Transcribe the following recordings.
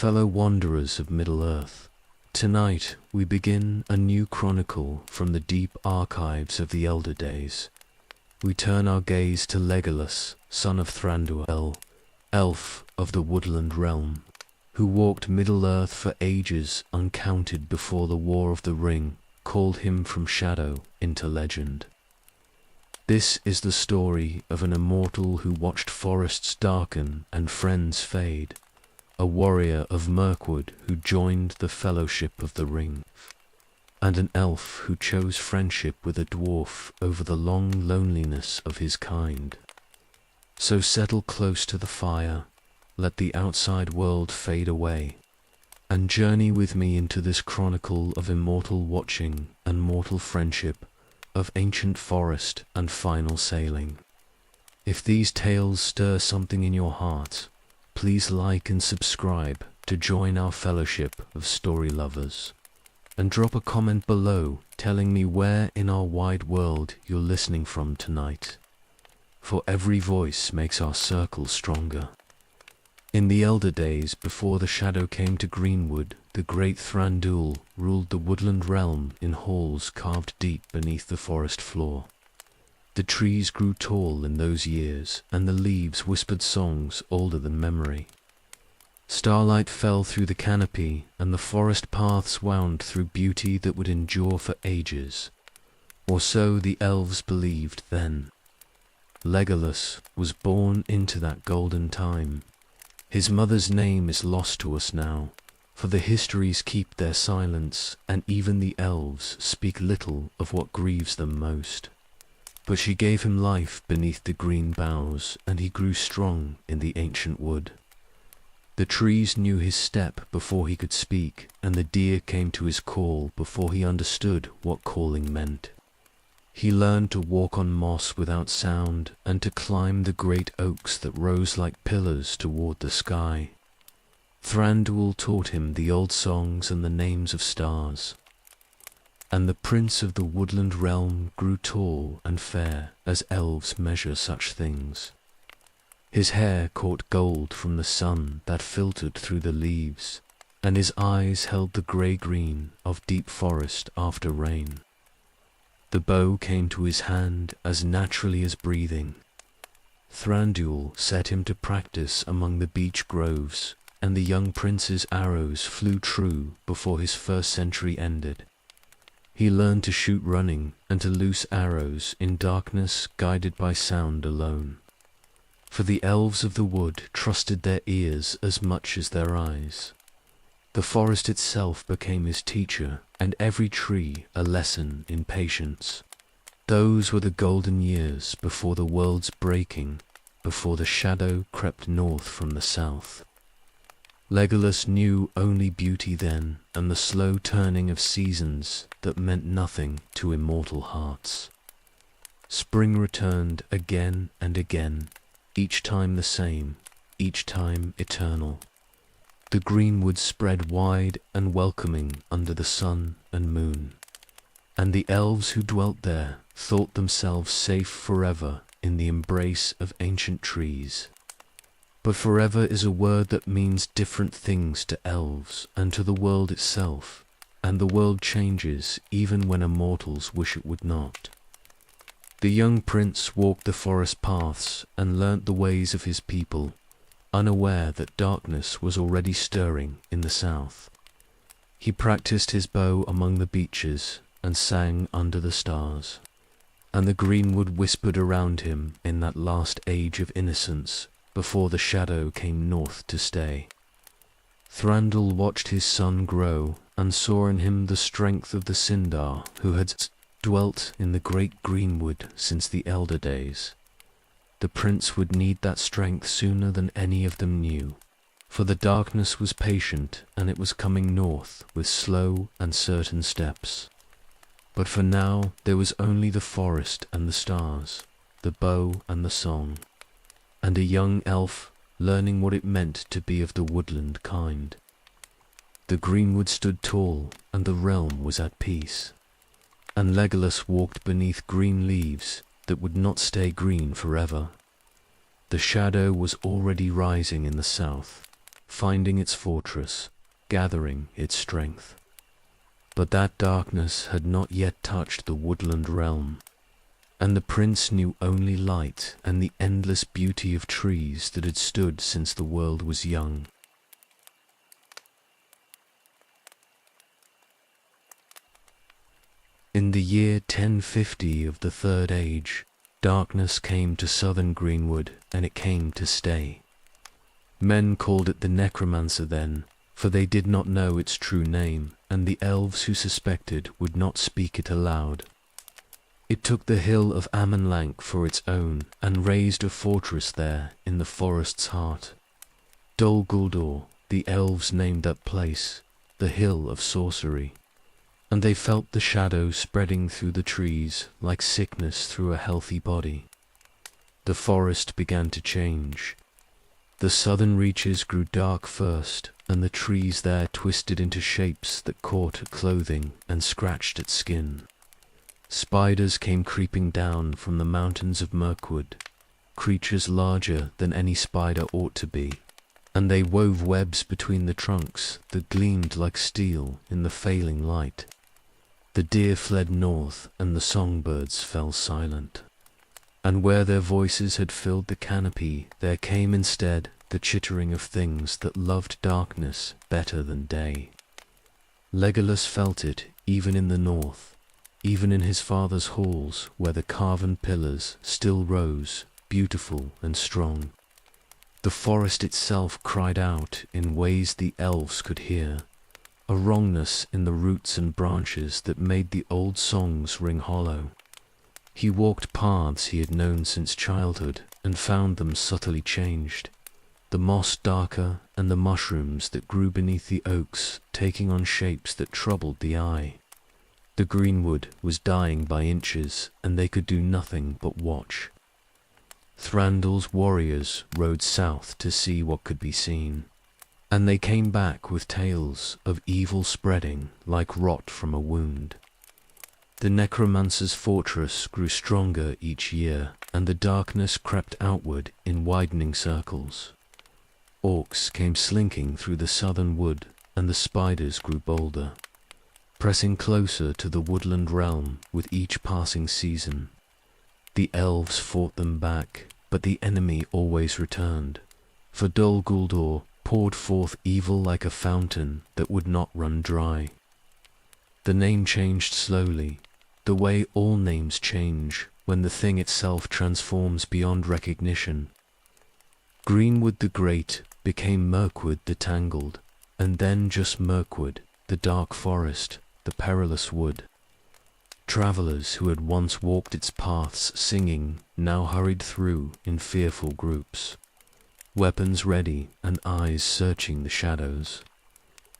fellow wanderers of Middle-earth. Tonight we begin a new chronicle from the deep archives of the elder days. We turn our gaze to Legolas, son of Thranduil, elf of the woodland realm, who walked Middle-earth for ages uncounted before the War of the Ring called him from shadow into legend. This is the story of an immortal who watched forests darken and friends fade, a warrior of Mirkwood who joined the Fellowship of the Ring, and an elf who chose friendship with a dwarf over the long loneliness of his kind. So settle close to the fire, let the outside world fade away, and journey with me into this chronicle of immortal watching and mortal friendship, of ancient forest and final sailing. If these tales stir something in your heart, please like and subscribe to join our fellowship of story lovers, and drop a comment below telling me where in our wide world you're listening from tonight, for every voice makes our circle stronger. In the elder days before the shadow came to Greenwood, the great Thranduil ruled the woodland realm in halls carved deep beneath the forest floor. The trees grew tall in those years, and the leaves whispered songs older than memory. Starlight fell through the canopy, and the forest paths wound through beauty that would endure for ages. Or so the elves believed then. Legolas was born into that golden time. His mother's name is lost to us now, for the histories keep their silence, and even the elves speak little of what grieves them most. But she gave him life beneath the green boughs, and he grew strong in the ancient wood. The trees knew his step before he could speak, and the deer came to his call before he understood what calling meant. He learned to walk on moss without sound, and to climb the great oaks that rose like pillars toward the sky. Thranduil taught him the old songs and the names of stars. And the prince of the woodland realm grew tall and fair as elves measure such things. His hair caught gold from the sun that filtered through the leaves, and his eyes held the grey-green of deep forest after rain. The bow came to his hand as naturally as breathing. Thranduil set him to practice among the beech groves, and the young prince's arrows flew true before his first century ended. He learned to shoot running and to loose arrows in darkness guided by sound alone. For the elves of the wood trusted their ears as much as their eyes. The forest itself became his teacher, and every tree a lesson in patience. Those were the golden years before the world's breaking, before the shadow crept north from the south. Legolas knew only beauty then, and the slow turning of seasons that meant nothing to immortal hearts. Spring returned again and again, each time the same, each time eternal. The greenwood spread wide and welcoming under the sun and moon, and the elves who dwelt there thought themselves safe forever in the embrace of ancient trees. But forever is a word that means different things to elves and to the world itself, and the world changes even when immortals wish it would not. The young prince walked the forest paths and learnt the ways of his people, unaware that darkness was already stirring in the south. He practiced his bow among the beeches and sang under the stars, and the greenwood whispered around him in that last age of innocence before the shadow came north to stay. Thranduil watched his son grow and saw in him the strength of the Sindar who had dwelt in the great greenwood since the elder days. The prince would need that strength sooner than any of them knew, for the darkness was patient and it was coming north with slow and certain steps. But for now there was only the forest and the stars, the bow and the song, and a young elf learning what it meant to be of the woodland kind. The greenwood stood tall and the realm was at peace, and Legolas walked beneath green leaves that would not stay green forever. The shadow was already rising in the south, finding its fortress, gathering its strength. But that darkness had not yet touched the woodland realm, and the prince knew only light and the endless beauty of trees that had stood since the world was young. In the year 1050 of the Third Age, darkness came to southern Greenwood, and it came to stay. Men called it the Necromancer then, for they did not know its true name, and the elves who suspected would not speak it aloud. It took the hill of Amanlank for its own, and raised a fortress there in the forest's heart. Dol Guldur, the elves named that place, the Hill of Sorcery, and they felt the shadow spreading through the trees like sickness through a healthy body. The forest began to change. The southern reaches grew dark first, and the trees there twisted into shapes that caught at clothing and scratched at skin. Spiders came creeping down from the mountains of Mirkwood, creatures larger than any spider ought to be, and they wove webs between the trunks that gleamed like steel in the failing light. The deer fled north, and the songbirds fell silent. And where their voices had filled the canopy, there came instead the chittering of things that loved darkness better than day. Legolas felt it even in the north, even in his father's halls, where the carven pillars still rose, beautiful and strong. The forest itself cried out in ways the elves could hear, a wrongness in the roots and branches that made the old songs ring hollow. He walked paths he had known since childhood, and found them subtly changed, the moss darker and the mushrooms that grew beneath the oaks taking on shapes that troubled the eye. The greenwood was dying by inches, and they could do nothing but watch. Thranduil's warriors rode south to see what could be seen, and they came back with tales of evil spreading like rot from a wound. The necromancer's fortress grew stronger each year, and the darkness crept outward in widening circles. Orcs came slinking through the southern wood, and the spiders grew bolder, pressing closer to the woodland realm with each passing season. The elves fought them back, but the enemy always returned, for Dol Guldur poured forth evil like a fountain that would not run dry. The name changed slowly, the way all names change when the thing itself transforms beyond recognition. Greenwood the Great became Mirkwood the Tangled, and then just Mirkwood, the dark forest, the perilous wood. Travellers who had once walked its paths singing now hurried through in fearful groups, weapons ready and eyes searching the shadows.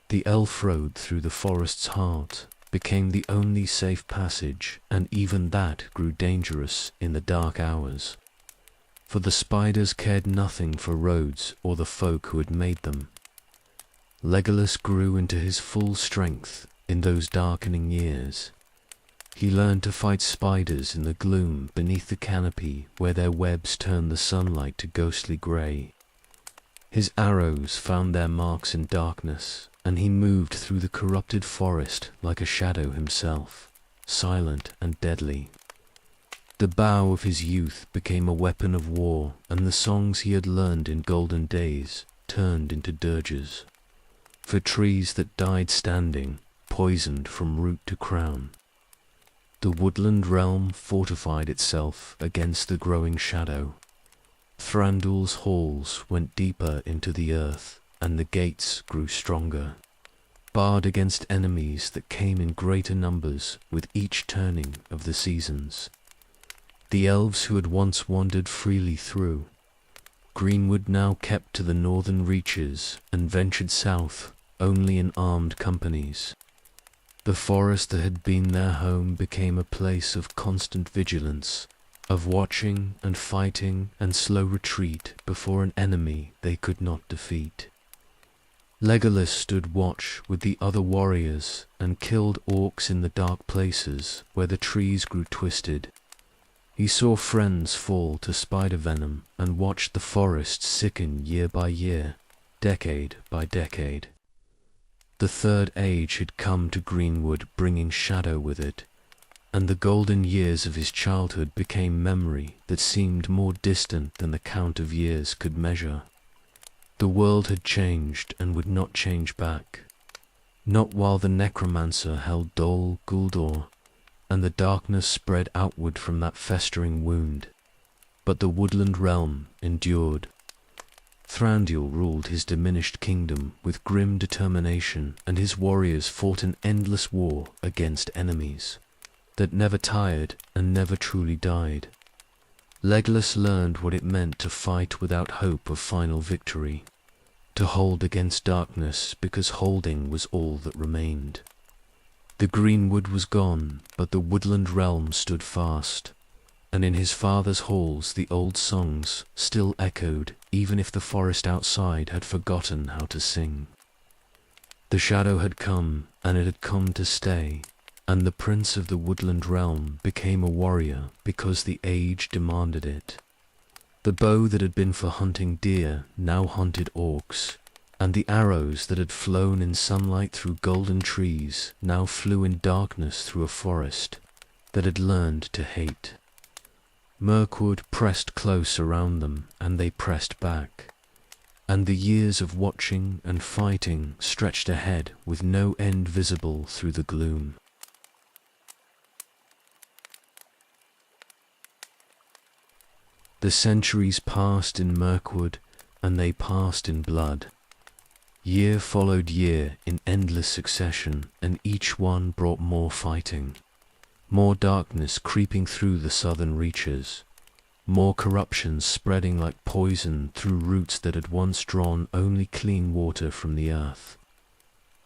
The elf road through the forest's heart became the only safe passage, and even that grew dangerous in the dark hours, for the spiders cared nothing for roads or the folk who had made them. Legolas grew into his full strength in those darkening years. He learned to fight spiders in the gloom beneath the canopy where their webs turned the sunlight to ghostly grey. His arrows found their marks in darkness, and he moved through the corrupted forest like a shadow himself, silent and deadly. The bow of his youth became a weapon of war, and the songs he had learned in golden days turned into dirges, for trees that died standing, poisoned from root to crown. The woodland realm fortified itself against the growing shadow. Thranduil's halls went deeper into the earth, and the gates grew stronger, barred against enemies that came in greater numbers with each turning of the seasons. The elves who had once wandered freely through Greenwood now kept to the northern reaches and ventured south only in armed companies. The forest that had been their home became a place of constant vigilance, of watching and fighting and slow retreat before an enemy they could not defeat. Legolas stood watch with the other warriors and killed orcs in the dark places where the trees grew twisted. He saw friends fall to spider venom and watched the forest sicken year by year, decade by decade. The third age had come to Greenwood, bringing shadow with it, and the golden years of his childhood became memory that seemed more distant than the count of years could measure. The world had changed and would not change back, not while the necromancer held Dol Guldur, and the darkness spread outward from that festering wound, but the woodland realm endured. Thranduil ruled his diminished kingdom with grim determination, and his warriors fought an endless war against enemies that never tired and never truly died. Legolas learned what it meant to fight without hope of final victory, to hold against darkness because holding was all that remained. The greenwood was gone, but the woodland realm stood fast, and in his father's halls the old songs still echoed, even if the forest outside had forgotten how to sing. The shadow had come, and it had come to stay, and the prince of the woodland realm became a warrior because the age demanded it. The bow that had been for hunting deer now hunted orcs, and the arrows that had flown in sunlight through golden trees now flew in darkness through a forest that had learned to hate. Mirkwood pressed close around them, and they pressed back, and the years of watching and fighting stretched ahead with no end visible through the gloom. The centuries passed in Mirkwood, and they passed in blood. Year followed year in endless succession, and each one brought more fighting, more darkness creeping through the southern reaches, more corruption spreading like poison through roots that had once drawn only clean water from the earth.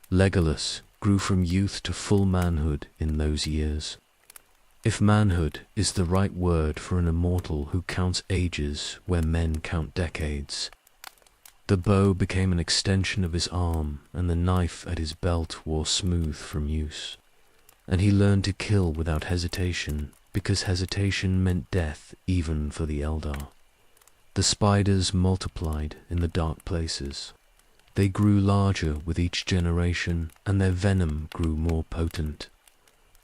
Legolas grew from youth to full manhood in those years, if manhood is the right word for an immortal who counts ages where men count decades. The bow became an extension of his arm, and the knife at his belt wore smooth from use, and he learned to kill without hesitation, because hesitation meant death even for the Eldar. The spiders multiplied in the dark places. They grew larger with each generation, and their venom grew more potent.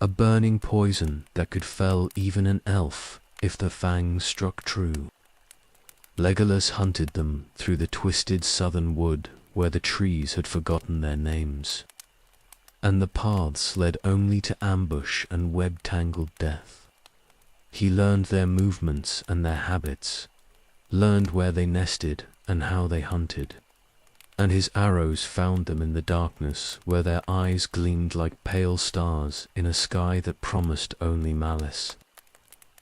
A burning poison that could fell even an elf if the fangs struck true. Legolas hunted them through the twisted southern wood where the trees had forgotten their names, and the paths led only to ambush and web-tangled death. He learned their movements and their habits, learned where they nested and how they hunted, and his arrows found them in the darkness where their eyes gleamed like pale stars in a sky that promised only malice.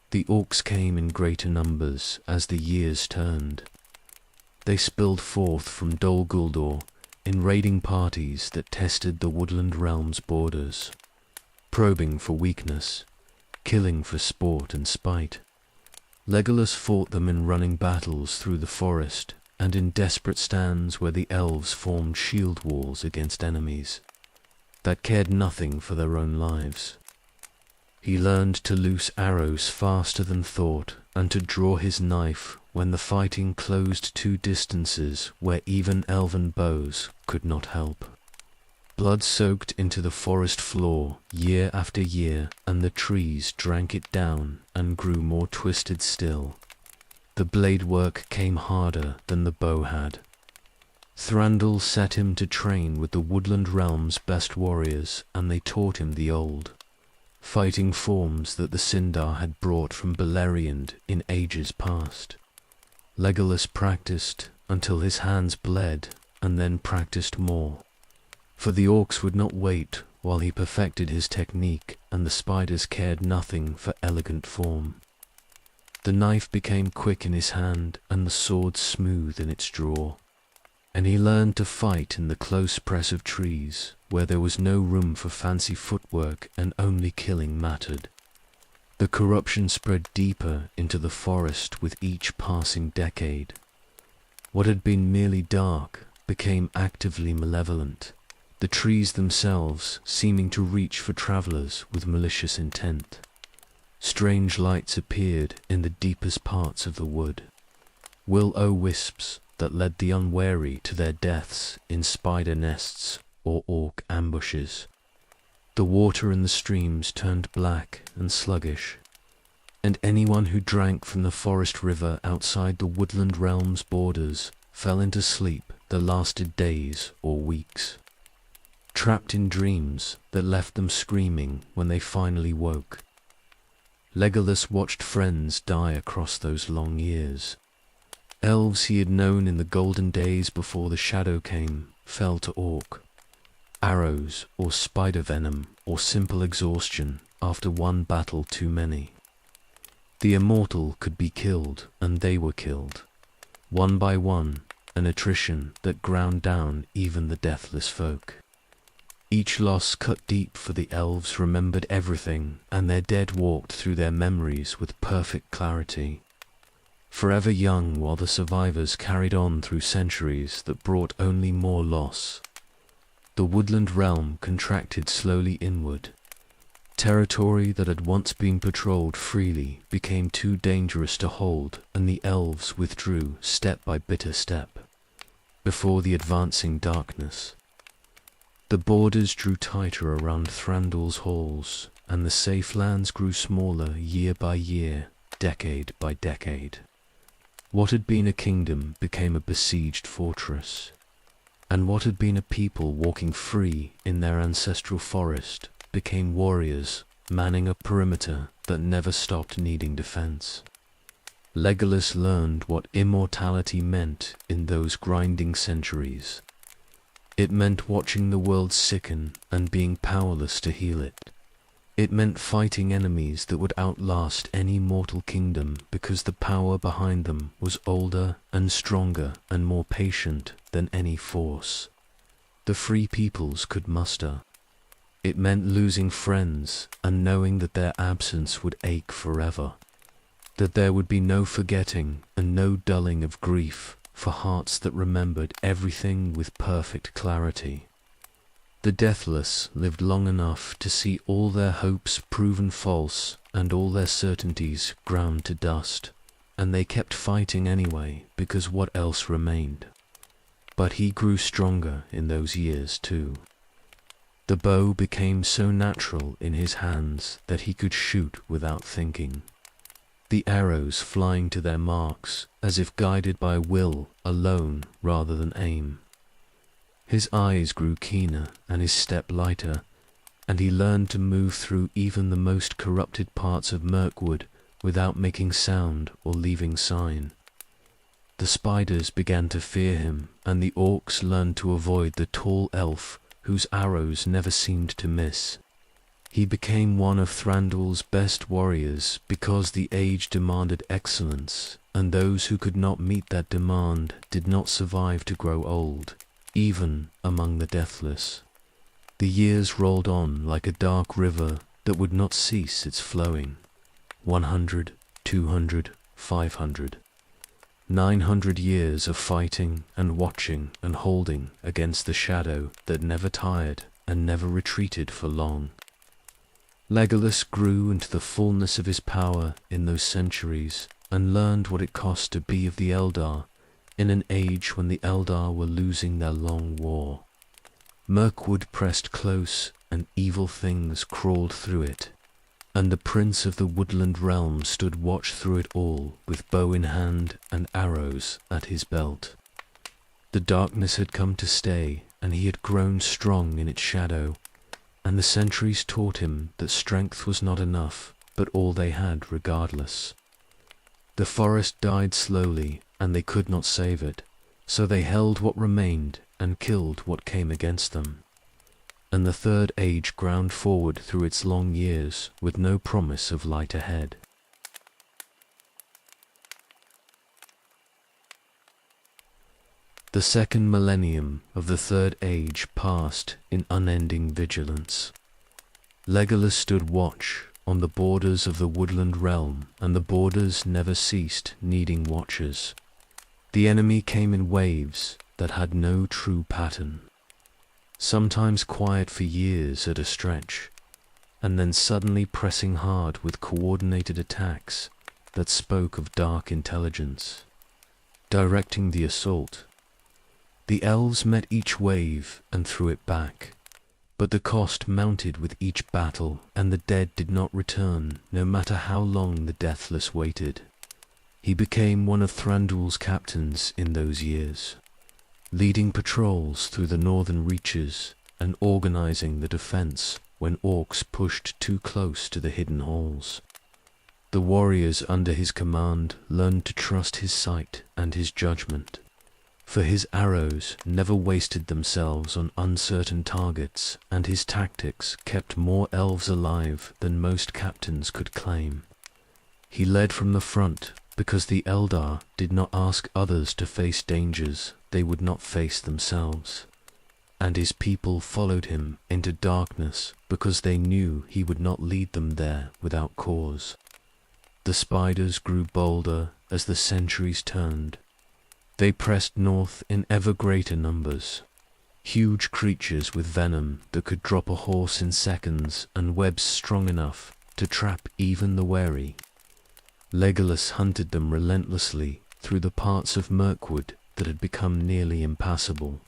The orcs came in greater numbers as the years turned. They spilled forth from Dol Guldur in raiding parties that tested the woodland realm's borders, probing for weakness, killing for sport and spite. Legolas fought them in running battles through the forest, and in desperate stands where the elves formed shield walls against enemies that cared nothing for their own lives. He learned to loose arrows faster than thought, and to draw his knife when the fighting closed to distances where even elven bows could not help. Blood soaked into the forest floor year after year, and the trees drank it down and grew more twisted still. The blade work came harder than the bow had. Thranduil set him to train with the woodland realm's best warriors, and they taught him the old, fighting forms that the Sindar had brought from Beleriand in ages past. Legolas practiced until his hands bled, and then practiced more, for the orcs would not wait while he perfected his technique, and the spiders cared nothing for elegant form. The knife became quick in his hand, and the sword smooth in its draw, and he learned to fight in the close press of trees, where there was no room for fancy footwork and only killing mattered. The corruption spread deeper into the forest with each passing decade. What had been merely dark became actively malevolent, the trees themselves seeming to reach for travelers with malicious intent. Strange lights appeared in the deepest parts of the wood. Will-o'-wisps, that led the unwary to their deaths in spider nests or orc ambushes. The water in the streams turned black and sluggish, and anyone who drank from the forest river outside the woodland realm's borders fell into sleep that lasted days or weeks, trapped in dreams that left them screaming when they finally woke. Legolas watched friends die across those long years. Elves he had known in the golden days before the shadow came fell to orc. Arrows or spider venom or simple exhaustion after one battle too many. The immortal could be killed, and they were killed. One by one, an attrition that ground down even the deathless folk. Each loss cut deep, for the elves remembered everything, and their dead walked through their memories with perfect clarity. Forever young, while the survivors carried on through centuries that brought only more loss. The woodland realm contracted slowly inward. Territory that had once been patrolled freely became too dangerous to hold, and the elves withdrew step by bitter step, before the advancing darkness. The borders drew tighter around Thranduil's halls, and the safe lands grew smaller year by year, decade by decade. What had been a kingdom became a besieged fortress, and what had been a people walking free in their ancestral forest became warriors manning a perimeter that never stopped needing defense. Legolas learned what immortality meant in those grinding centuries. It meant watching the world sicken and being powerless to heal it. It meant fighting enemies that would outlast any mortal kingdom because the power behind them was older and stronger and more patient than any force the free peoples could muster. It meant losing friends and knowing that their absence would ache forever, that there would be no forgetting and no dulling of grief for hearts that remembered everything with perfect clarity. The deathless lived long enough to see all their hopes proven false and all their certainties ground to dust, and they kept fighting anyway because what else remained? But he grew stronger in those years too. The bow became so natural in his hands that he could shoot without thinking, the arrows flying to their marks as if guided by will alone rather than aim. His eyes grew keener and his step lighter, and he learned to move through even the most corrupted parts of Mirkwood without making sound or leaving sign. The spiders began to fear him, and the orcs learned to avoid the tall elf whose arrows never seemed to miss. He became one of Thranduil's best warriors because the age demanded excellence, and those who could not meet that demand did not survive to grow old, even among the deathless. The years rolled on like a dark river that would not cease its flowing. 100, 200, 500. 900 years of fighting and watching and holding against the shadow that never tired and never retreated for long. Legolas grew into the fullness of his power in those centuries and learned what it cost to be of the Eldar in an age when the Eldar were losing their long war. Mirkwood pressed close and evil things crawled through it, and the prince of the woodland realm stood watch through it all with bow in hand and arrows at his belt. The darkness had come to stay, and he had grown strong in its shadow, and the centuries taught him that strength was not enough, but all they had regardless. The forest died slowly, and they could not save it, so they held what remained and killed what came against them. And the Third Age ground forward through its long years with no promise of light ahead. The second millennium of the Third Age passed in unending vigilance. Legolas stood watch on the borders of the woodland realm, and the borders never ceased needing watchers. The enemy came in waves that had no true pattern, sometimes quiet for years at a stretch, and then suddenly pressing hard with coordinated attacks that spoke of dark intelligence. directing the assault. The elves met each wave and threw it back, but the cost mounted with each battle, and the dead did not return, no matter how long the Deathless waited. He became one of Thranduil's captains in those years, leading patrols through the northern reaches and organizing the defense when orcs pushed too close to the hidden halls. The warriors under his command learned to trust his sight and his judgment, for his arrows never wasted themselves on uncertain targets, and his tactics kept more elves alive than most captains could claim. He led from the front because the Eldar did not ask others to face dangers they would not face themselves, and his people followed him into darkness because they knew he would not lead them there without cause. The spiders grew bolder as the centuries turned. They pressed north in ever greater numbers, huge creatures with venom that could drop a horse in seconds and webs strong enough to trap even the wary. Legolas hunted them relentlessly through the parts of Mirkwood that had become nearly impassable,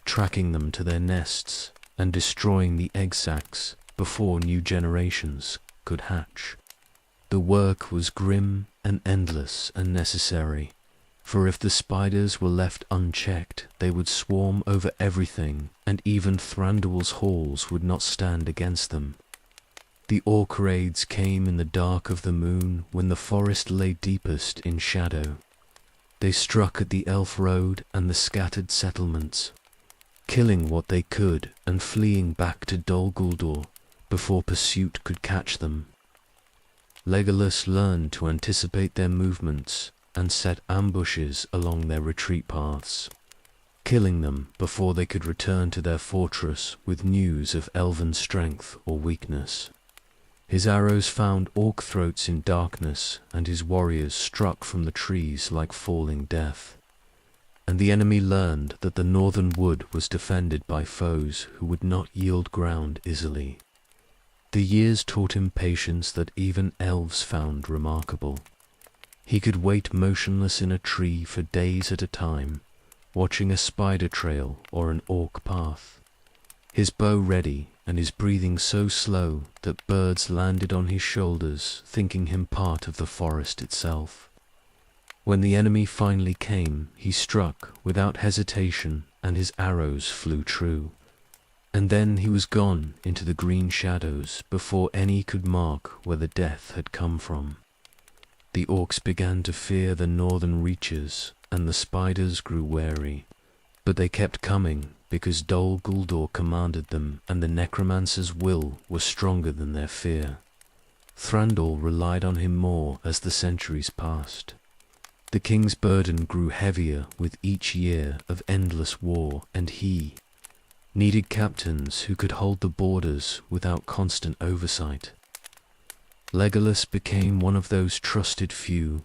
tracking them to their nests and destroying the egg sacs before new generations could hatch. The work was grim and endless and necessary, for if the spiders were left unchecked, they would swarm over everything, and even Thranduil's halls would not stand against them. The orc raids came in the dark of the moon when the forest lay deepest in shadow. They struck at the elf road and the scattered settlements, killing what they could and fleeing back to Dol Guldur before pursuit could catch them. Legolas learned to anticipate their movements and set ambushes along their retreat paths, killing them before they could return to their fortress with news of elven strength or weakness. His arrows found orc throats in darkness, and his warriors struck from the trees like falling death. And the enemy learned that the northern wood was defended by foes who would not yield ground easily. The years taught him patience that even elves found remarkable. He could wait motionless in a tree for days at a time, watching a spider trail or an orc path, his bow ready and his breathing so slow that birds landed on his shoulders, thinking him part of the forest itself. When the enemy finally came, he struck without hesitation, and his arrows flew true. And then he was gone into the green shadows before any could mark where the death had come from. The orcs began to fear the northern reaches, and the spiders grew wary, but they kept coming because Dol Guldur commanded them, and the necromancer's will was stronger than their fear. Thranduil relied on him more as the centuries passed. The king's burden grew heavier with each year of endless war, and he needed captains who could hold the borders without constant oversight. Legolas became one of those trusted few,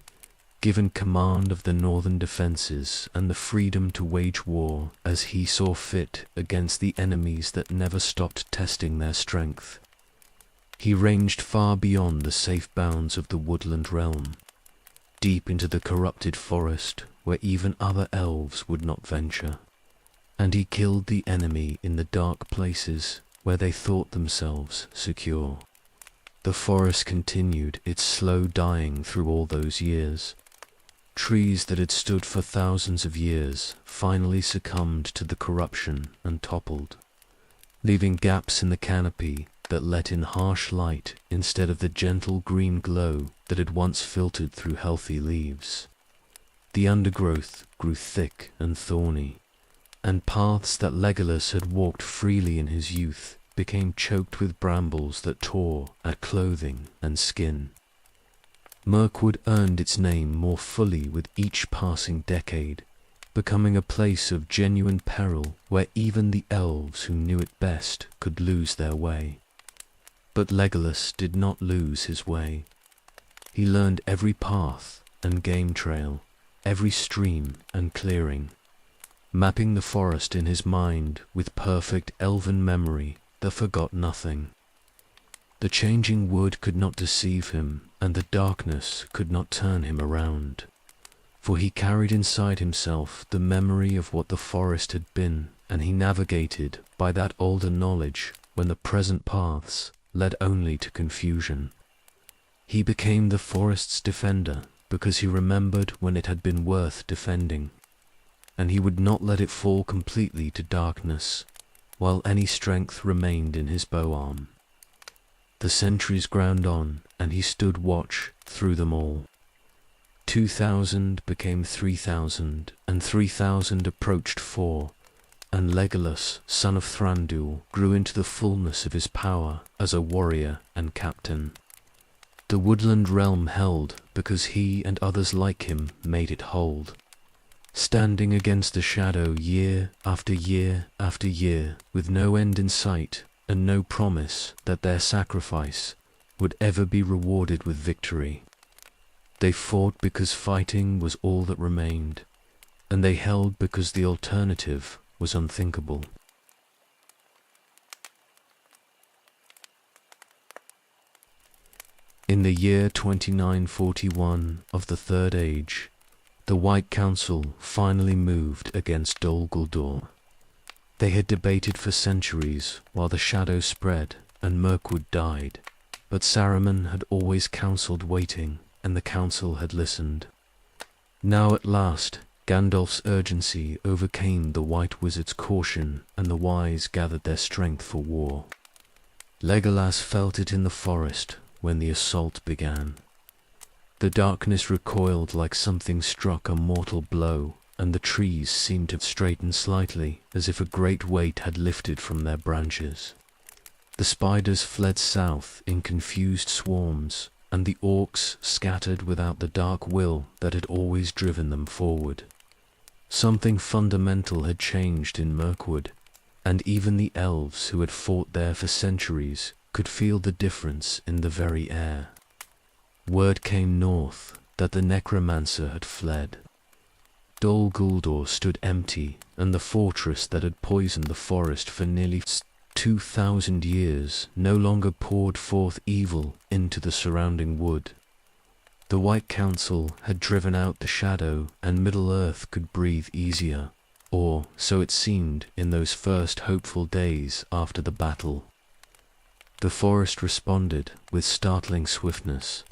given command of the northern defences and the freedom to wage war as he saw fit against the enemies that never stopped testing their strength. He ranged far beyond the safe bounds of the woodland realm, deep into the corrupted forest where even other elves would not venture, and he killed the enemy in the dark places where they thought themselves secure. The forest continued its slow dying through all those years. Trees that had stood for thousands of years finally succumbed to the corruption and toppled, leaving gaps in the canopy that let in harsh light instead of the gentle green glow that had once filtered through healthy leaves. The undergrowth grew thick and thorny, and paths that Legolas had walked freely in his youth became choked with brambles that tore at clothing and skin. Mirkwood earned its name more fully with each passing decade, becoming a place of genuine peril where even the elves who knew it best could lose their way. But Legolas did not lose his way. He learned every path and game trail, every stream and clearing, mapping the forest in his mind with perfect elven memory that forgot nothing. The changing wood could not deceive him, and the darkness could not turn him around, for he carried inside himself the memory of what the forest had been, and he navigated by that older knowledge when the present paths led only to confusion. He became the forest's defender because he remembered when it had been worth defending, and he would not let it fall completely to darkness while any strength remained in his bow arm. The centuries ground on, and he stood watch through them all. 2,000 became 3,000, and 3,000 approached 4, and Legolas, son of Thranduil, grew into the fullness of his power as a warrior and captain. The woodland realm held because he and others like him made it hold, standing against the shadow year after year after year, with no end in sight and no promise that their sacrifice would ever be rewarded with victory. They fought because fighting was all that remained, and they held because the alternative was unthinkable. In the year 2941 of the Third Age, the White Council finally moved against Dol Guldur. They had debated for centuries while the shadow spread and Mirkwood died, but Saruman had always counselled waiting, and the council had listened. Now at last, Gandalf's urgency overcame the White Wizard's caution, and the wise gathered their strength for war. Legolas felt it in the forest when the assault began. The darkness recoiled like something struck a mortal blow, and the trees seemed to straighten slightly, as if a great weight had lifted from their branches. The spiders fled south in confused swarms, and the orcs scattered without the dark will that had always driven them forward. Something fundamental had changed in Mirkwood, and even the elves who had fought there for centuries could feel the difference in the very air. Word came north that the necromancer had fled. Dol Guldur stood empty, and the fortress that had poisoned the forest for nearly 2,000 years no longer poured forth evil into the surrounding wood. The White Council had driven out the shadow, and Middle-earth could breathe easier, or so it seemed in those first hopeful days after the battle. The forest responded with startling swiftness.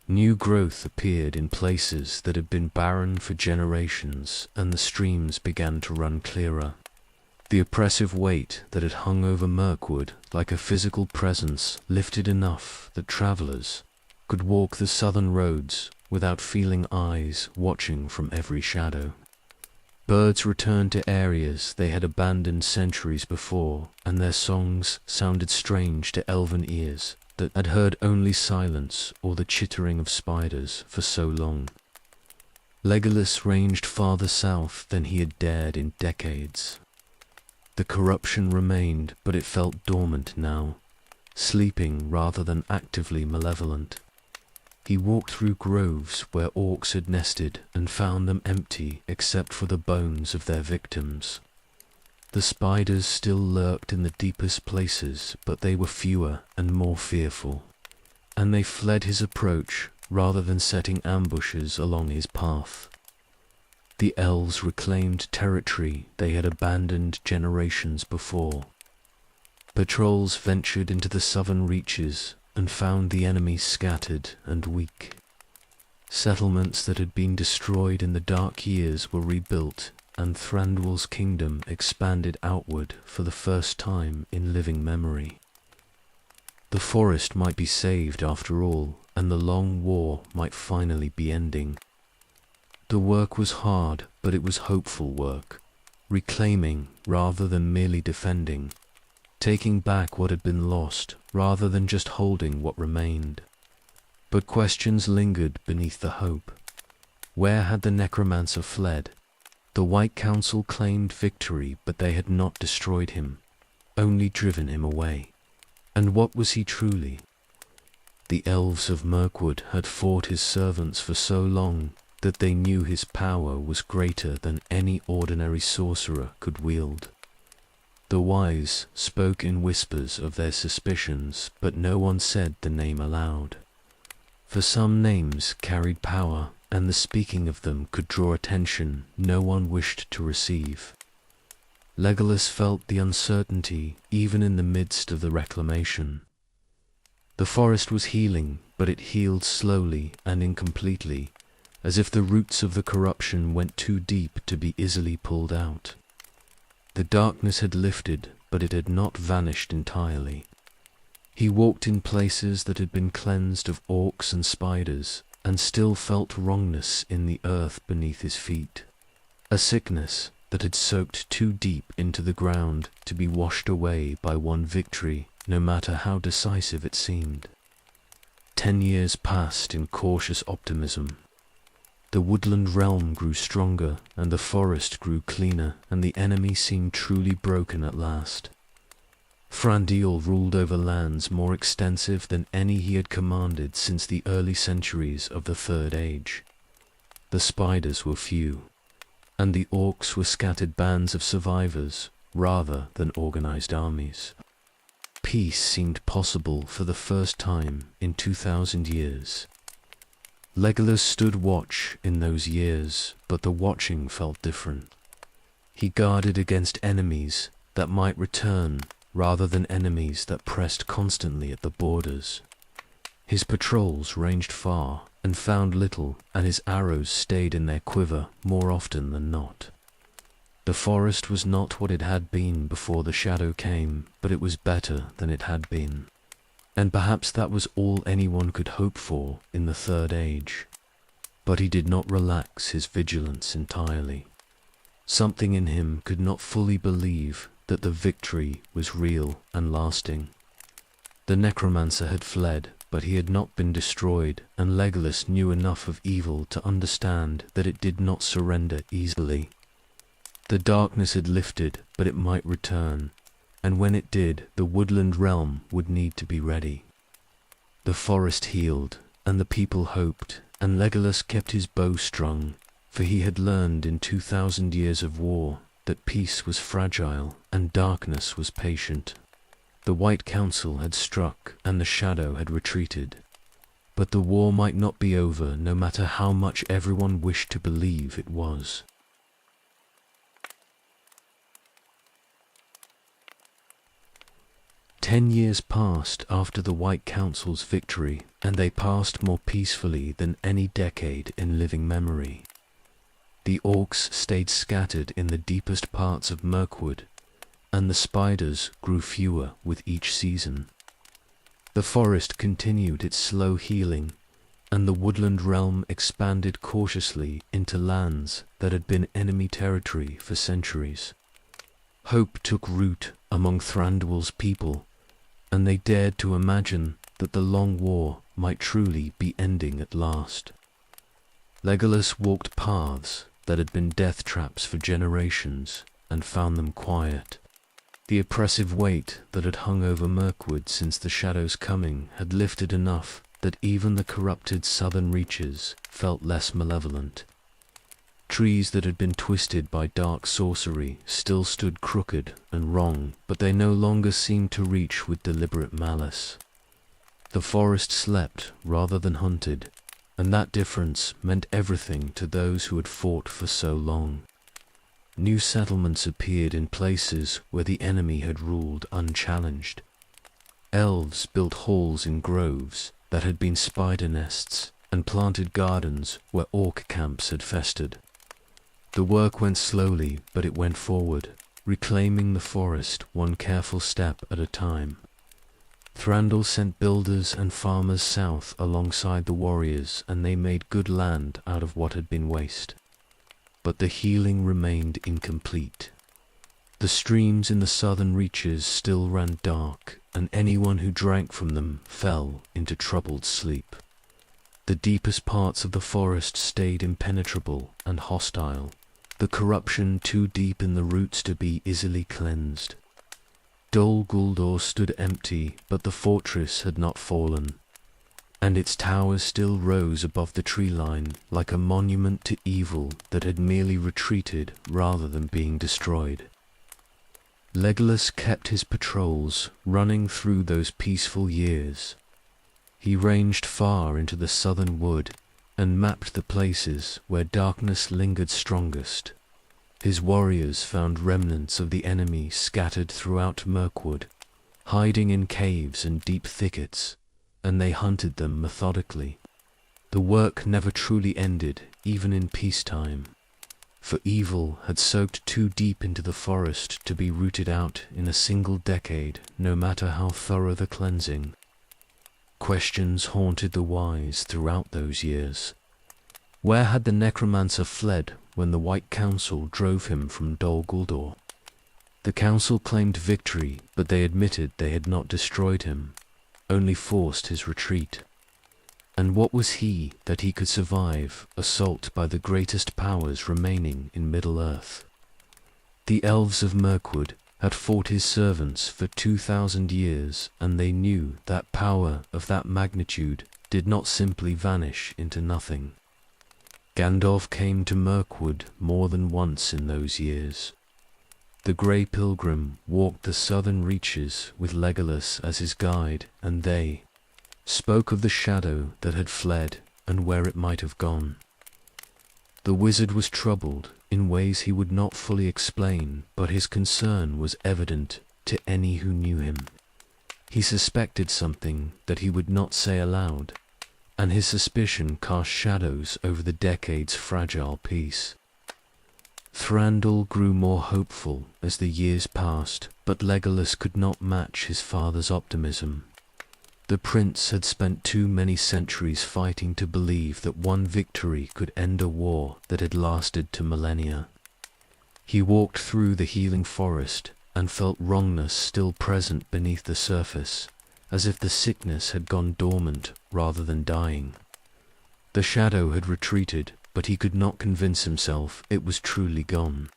New growth appeared in places that had been barren for generations, and the streams began to run clearer. The oppressive weight that had hung over Mirkwood like a physical presence lifted enough that travelers could walk the southern roads without feeling eyes watching from every shadow. Birds returned to areas they had abandoned centuries before, and their songs sounded strange to elven ears that had heard only silence or the chittering of spiders for so long. Legolas ranged farther south than he had dared in decades. The corruption remained, but it felt dormant now, sleeping rather than actively malevolent. He walked through groves where orcs had nested and found them empty except for the bones of their victims. The spiders still lurked in the deepest places, but they were fewer and more fearful, and they fled his approach rather than setting ambushes along his path. The elves reclaimed territory they had abandoned generations before. Patrols ventured into the southern reaches and found the enemy scattered and weak. Settlements that had been destroyed in the dark years were rebuilt, and Thranduil's kingdom expanded outward for the first time in living memory. The forest might be saved after all, and the long war might finally be ending. The work was hard, but it was hopeful work, reclaiming rather than merely defending, taking back what had been lost rather than just holding what remained. But questions lingered beneath the hope. Where had the necromancer fled? The White Council claimed victory, but they had not destroyed him, only driven him away. And what was he truly? The elves of Mirkwood had fought his servants for so long that they knew his power was greater than any ordinary sorcerer could wield. The wise spoke in whispers of their suspicions, but no one said the name aloud. For some names carried power, and the speaking of them could draw attention no one wished to receive. Legolas felt the uncertainty even in the midst of the reclamation. The forest was healing, but it healed slowly and incompletely, as if the roots of the corruption went too deep to be easily pulled out. The darkness had lifted, but it had not vanished entirely. He walked in places that had been cleansed of orcs and spiders, and still felt wrongness in the earth beneath his feet, a sickness that had soaked too deep into the ground to be washed away by one victory, no matter how decisive it seemed. 10 years passed in cautious optimism. The woodland realm grew stronger, and the forest grew cleaner, and the enemy seemed truly broken at last. Thranduil ruled over lands more extensive than any he had commanded since the early centuries of the Third Age. The spiders were few, and the orcs were scattered bands of survivors rather than organized armies. Peace seemed possible for the first time in 2,000 years. Legolas stood watch in those years, but the watching felt different. He guarded against enemies that might return rather than enemies that pressed constantly at the borders. His patrols ranged far and found little, and his arrows stayed in their quiver more often than not. The forest was not what it had been before the shadow came, but it was better than it had been. And perhaps that was all anyone could hope for in the Third Age. But he did not relax his vigilance entirely. Something in him could not fully believe that the victory was real and lasting. The necromancer had fled, but he had not been destroyed, and Legolas knew enough of evil to understand that it did not surrender easily. The darkness had lifted, but it might return, and when it did, the woodland realm would need to be ready. The forest healed, and the people hoped, and Legolas kept his bow strung, for he had learned in 2,000 years of war that peace was fragile and darkness was patient. The White Council had struck, and the shadow had retreated. But the war might not be over, no matter how much everyone wished to believe it was. "10 years passed after the White Council's victory, and they passed more peacefully than any decade in living memory. The orcs stayed scattered in the deepest parts of Mirkwood, and the spiders grew fewer with each season. The forest continued its slow healing, and the woodland realm expanded cautiously into lands that had been enemy territory for centuries. Hope took root among Thranduil's people, and they dared to imagine that the long war might truly be ending at last. Legolas walked paths that had been death traps for generations, and found them quiet. The oppressive weight that had hung over Mirkwood since the Shadow's coming had lifted enough that even the corrupted southern reaches felt less malevolent. Trees that had been twisted by dark sorcery still stood crooked and wrong, but they no longer seemed to reach with deliberate malice. The forest slept rather than hunted, and that difference meant everything to those who had fought for so long. New settlements appeared in places where the enemy had ruled unchallenged. Elves built halls in groves that had been spider nests, and planted gardens where orc camps had festered. The work went slowly, but it went forward, reclaiming the forest one careful step at a time. Thranduil sent builders and farmers south alongside the warriors, and they made good land out of what had been waste. But the healing remained incomplete. The streams in the southern reaches still ran dark, and anyone who drank from them fell into troubled sleep. The deepest parts of the forest stayed impenetrable and hostile, the corruption too deep in the roots to be easily cleansed. Dol Guldur stood empty, but the fortress had not fallen, and its towers still rose above the tree line like a monument to evil that had merely retreated rather than being destroyed. Legolas kept his patrols running through those peaceful years. He ranged far into the southern wood, and mapped the places where darkness lingered strongest. His warriors found remnants of the enemy scattered throughout Mirkwood, hiding in caves and deep thickets, and they hunted them methodically. The work never truly ended, even in peacetime, for evil had soaked too deep into the forest to be rooted out in a single decade, no matter how thorough the cleansing. Questions haunted the wise throughout those years. Where had the necromancer fled when the White Council drove him from Dol Guldur? The council claimed victory, but they admitted they had not destroyed him, only forced his retreat. And what was he that he could survive assault by the greatest powers remaining in Middle-earth? The elves of Mirkwood had fought his servants for 2,000 years, and they knew that power of that magnitude did not simply vanish into nothing. Gandalf came to Mirkwood more than once in those years. The Grey Pilgrim walked the southern reaches with Legolas as his guide, and they spoke of the shadow that had fled and where it might have gone. The wizard was troubled in ways he would not fully explain, but his concern was evident to any who knew him. He suspected something that he would not say aloud, and his suspicion cast shadows over the decade's fragile peace. Thranduil grew more hopeful as the years passed, but Legolas could not match his father's optimism. The prince had spent too many centuries fighting to believe that one victory could end a war that had lasted to millennia. He walked through the healing forest and felt wrongness still present beneath the surface, as if the sickness had gone dormant rather than dying. The shadow had retreated, but he could not convince himself it was truly gone.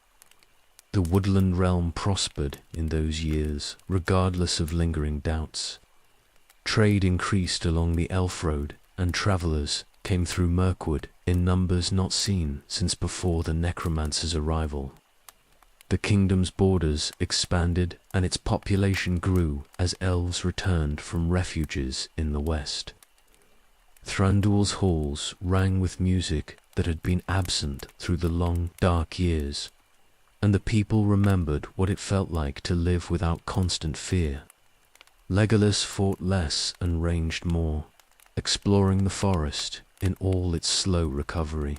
The woodland realm prospered in those years, regardless of lingering doubts. Trade increased along the Elf Road, and travellers came through Mirkwood in numbers not seen since before the necromancer's arrival. The kingdom's borders expanded, and its population grew as elves returned from refuges in the west. Thranduil's halls rang with music that had been absent through the long, dark years, and the people remembered what it felt like to live without constant fear. Legolas fought less and ranged more, exploring the forest in all its slow recovery.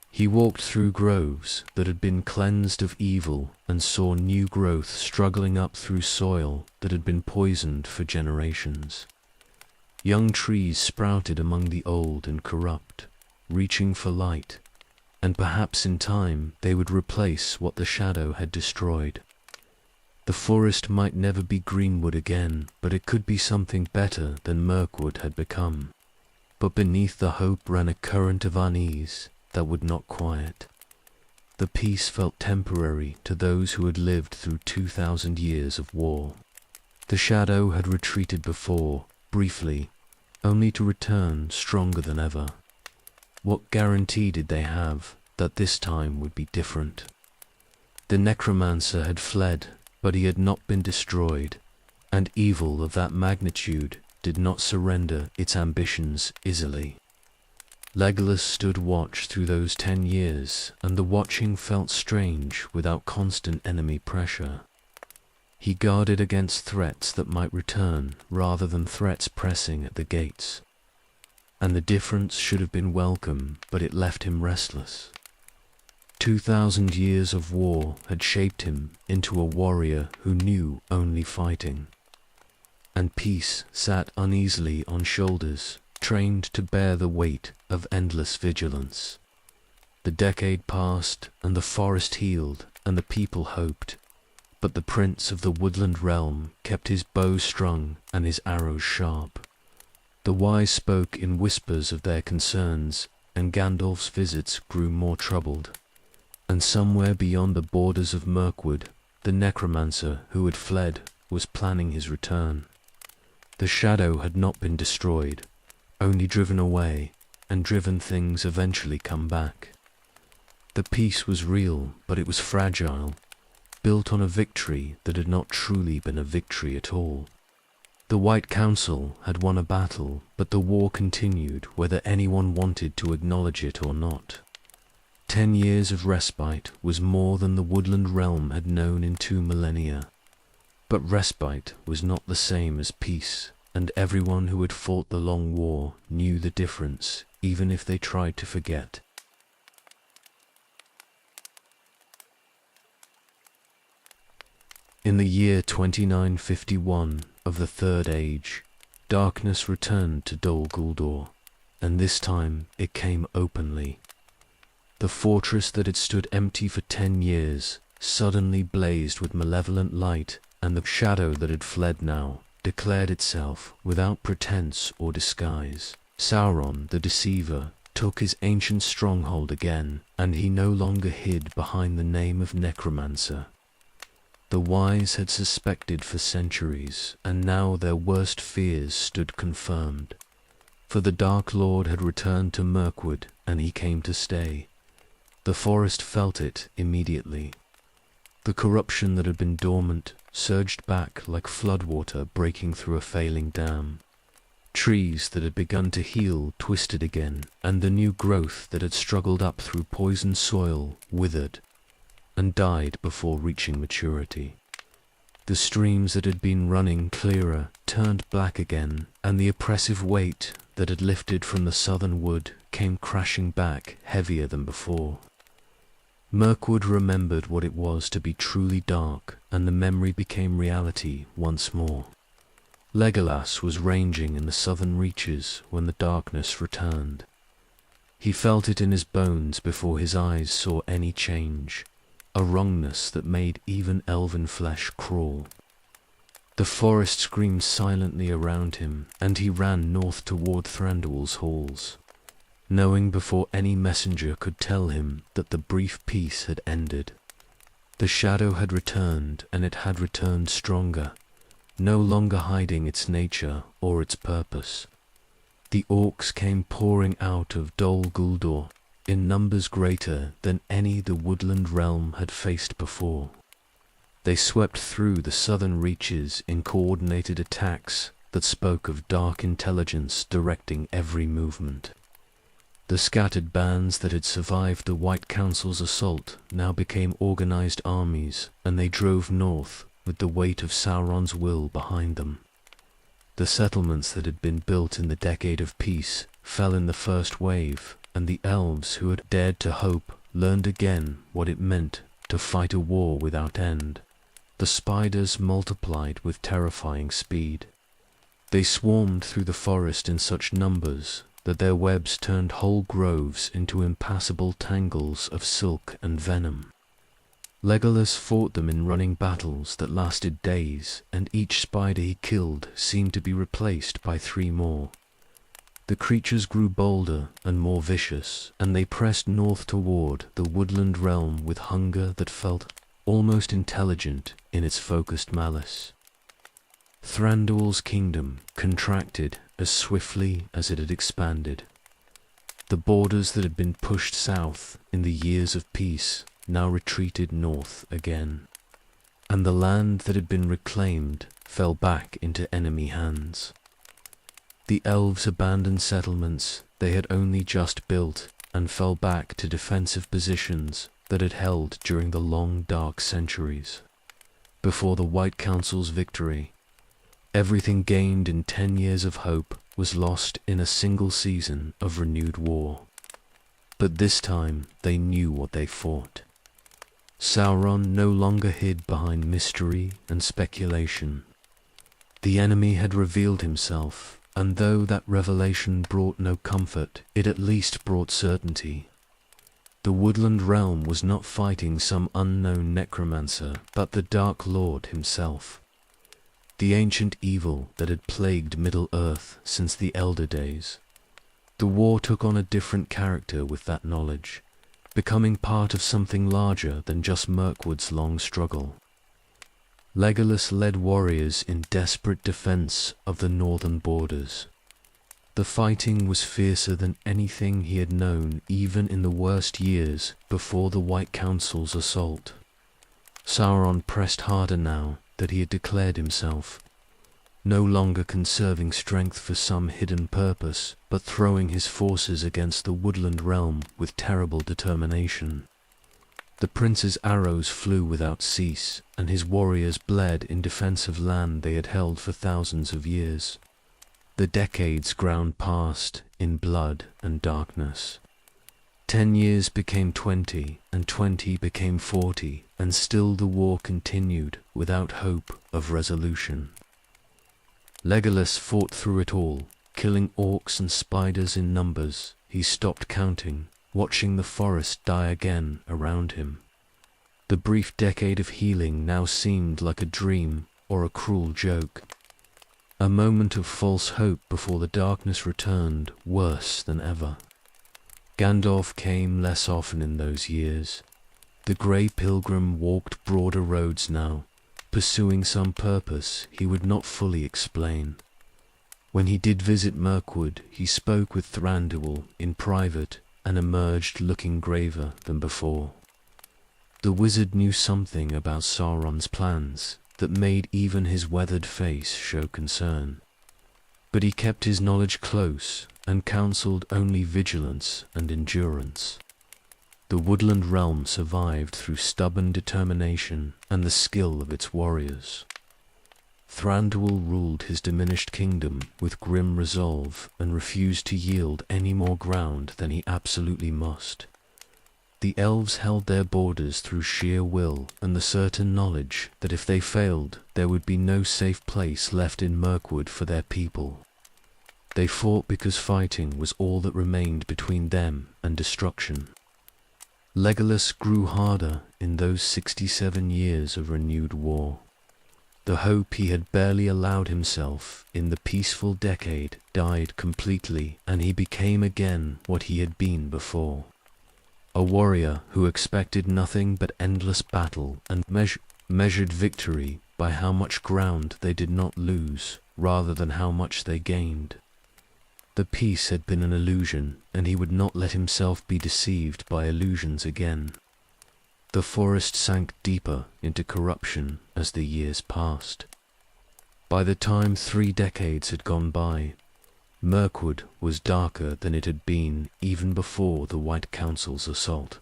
He walked through groves that had been cleansed of evil and saw new growth struggling up through soil that had been poisoned for generations. Young trees sprouted among the old and corrupt, reaching for light, and perhaps in time they would replace what the shadow had destroyed. The forest might never be greenwood again, but it could be something better than Mirkwood had become. But beneath the hope ran a current of unease that would not quiet. The peace felt temporary to those who had lived through 2,000 years of war. The shadow had retreated before, briefly, only to return stronger than ever. What guarantee did they have that this time would be different? The necromancer had fled, but he had not been destroyed, and evil of that magnitude did not surrender its ambitions easily. Legolas stood watch through those 10 years, and the watching felt strange without constant enemy pressure. He guarded against threats that might return rather than threats pressing at the gates. And the difference should have been welcome, but it left him restless. 2,000 years of war had shaped him into a warrior who knew only fighting. And peace sat uneasily on shoulders trained to bear the weight of endless vigilance. The decade passed, and the forest healed, and the people hoped, but the prince of the woodland realm kept his bow strung and his arrows sharp. The wise spoke in whispers of their concerns, and Gandalf's visits grew more troubled. And somewhere beyond the borders of Mirkwood, the necromancer who had fled was planning his return. The shadow had not been destroyed, only driven away, and driven things eventually come back. The peace was real, but it was fragile, built on a victory that had not truly been a victory at all. The White Council had won a battle, but the war continued whether anyone wanted to acknowledge it or not. 10 years of respite was more than the woodland realm had known in 2 millennia. But respite was not the same as peace, and everyone who had fought the long war knew the difference, even if they tried to forget. In the year 2951 of the Third Age, darkness returned to Dol Guldur, and this time it came openly. The fortress that had stood empty for 10 years suddenly blazed with malevolent light, and the shadow that had fled now declared itself without pretense or disguise. Sauron, the deceiver, took his ancient stronghold again, and he no longer hid behind the name of necromancer. The wise had suspected for centuries, and now their worst fears stood confirmed. For the Dark Lord had returned to Mirkwood, and he came to stay. The forest felt it immediately. The corruption that had been dormant surged back like floodwater breaking through a failing dam. Trees that had begun to heal twisted again, and the new growth that had struggled up through poisoned soil withered and died before reaching maturity. The streams that had been running clearer turned black again, and the oppressive weight that had lifted from the southern wood came crashing back heavier than before. Mirkwood remembered what it was to be truly dark, and the memory became reality once more. Legolas was ranging in the southern reaches when the darkness returned. He felt it in his bones before his eyes saw any change, a wrongness that made even elven flesh crawl. The forest screamed silently around him, and he ran north toward Thranduil's halls, knowing before any messenger could tell him that the brief peace had ended. The shadow had returned, and it had returned stronger, no longer hiding its nature or its purpose. The orcs came pouring out of Dol Guldur in numbers greater than any the woodland realm had faced before. They swept through the southern reaches in coordinated attacks that spoke of dark intelligence directing every movement. The scattered bands that had survived the White Council's assault now became organized armies, and they drove north with the weight of Sauron's will behind them. The settlements that had been built in the Decade of Peace fell in the first wave, and the elves who had dared to hope learned again what it meant to fight a war without end. The spiders multiplied with terrifying speed. They swarmed through the forest in such numbers that their webs turned whole groves into impassable tangles of silk and venom. Legolas fought them in running battles that lasted days, and each spider he killed seemed to be replaced by 3 more. The creatures grew bolder and more vicious, and they pressed north toward the woodland realm with hunger that felt almost intelligent in its focused malice. Thranduil's kingdom contracted as swiftly as it had expanded. The borders that had been pushed south in the years of peace now retreated north again, and the land that had been reclaimed fell back into enemy hands. The elves abandoned settlements they had only just built and fell back to defensive positions that had held during the long dark centuries. Before the White Council's victory, everything gained in 10 years of hope was lost in a single season of renewed war. But this time they knew what they fought. Sauron no longer hid behind mystery and speculation. The enemy had revealed himself, and though that revelation brought no comfort, it at least brought certainty. The woodland realm was not fighting some unknown necromancer, but the Dark Lord himself, the ancient evil that had plagued Middle-earth since the Elder Days. The war took on a different character with that knowledge, becoming part of something larger than just Mirkwood's long struggle. Legolas led warriors in desperate defense of the northern borders. The fighting was fiercer than anything he had known even in the worst years before the White Council's assault. Sauron pressed harder now that he had declared himself. no longer conserving strength for some hidden purpose, but throwing his forces against the woodland realm with terrible determination. The prince's arrows flew without cease, and his warriors bled in defense of land they had held for thousands of years. The decades ground past in blood and darkness. 10 years became 20, and 20 became 40, and still the war continued without hope of resolution. Legolas fought through it all, killing orcs and spiders in numbers. He stopped counting, watching the forest die again around him. The brief decade of healing now seemed like a dream or a cruel joke. A moment of false hope before the darkness returned, worse than ever. Gandalf came less often in those years. The grey pilgrim walked broader roads now, pursuing some purpose he would not fully explain. When he did visit Mirkwood, he spoke with Thranduil in private and emerged looking graver than before. The wizard knew something about Sauron's plans that made even his weathered face show concern. But he kept his knowledge close and counselled only vigilance and endurance. The woodland realm survived through stubborn determination and the skill of its warriors. Thranduil ruled his diminished kingdom with grim resolve and refused to yield any more ground than he absolutely must. The elves held their borders through sheer will and the certain knowledge that if they failed, there would be no safe place left in Mirkwood for their people. They fought because fighting was all that remained between them and destruction. Legolas grew harder in those 67 years of renewed war. The hope he had barely allowed himself in the peaceful decade died completely, and he became again what he had been before. A warrior who expected nothing but endless battle and measured victory by how much ground they did not lose, rather than how much they gained. The peace had been an illusion, and he would not let himself be deceived by illusions again. The forest sank deeper into corruption as the years passed. By the time 3 decades had gone by, Mirkwood was darker than it had been even before the White Council's assault.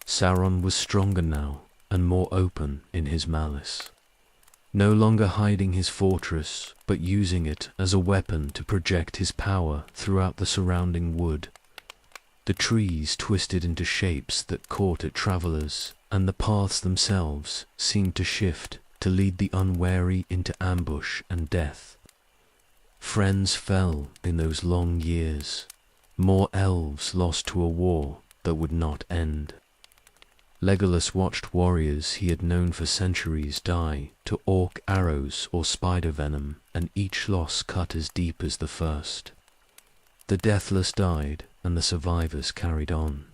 Sauron was stronger now and more open in his malice, no longer hiding his fortress, but using it as a weapon to project his power throughout the surrounding wood. The trees twisted into shapes that caught at travelers, and the paths themselves seemed to shift to lead the unwary into ambush and death. Friends fell in those long years, more elves lost to a war that would not end. Legolas watched warriors he had known for centuries die to orc arrows or spider venom, and each loss cut as deep as the first. The deathless died, and the survivors carried on,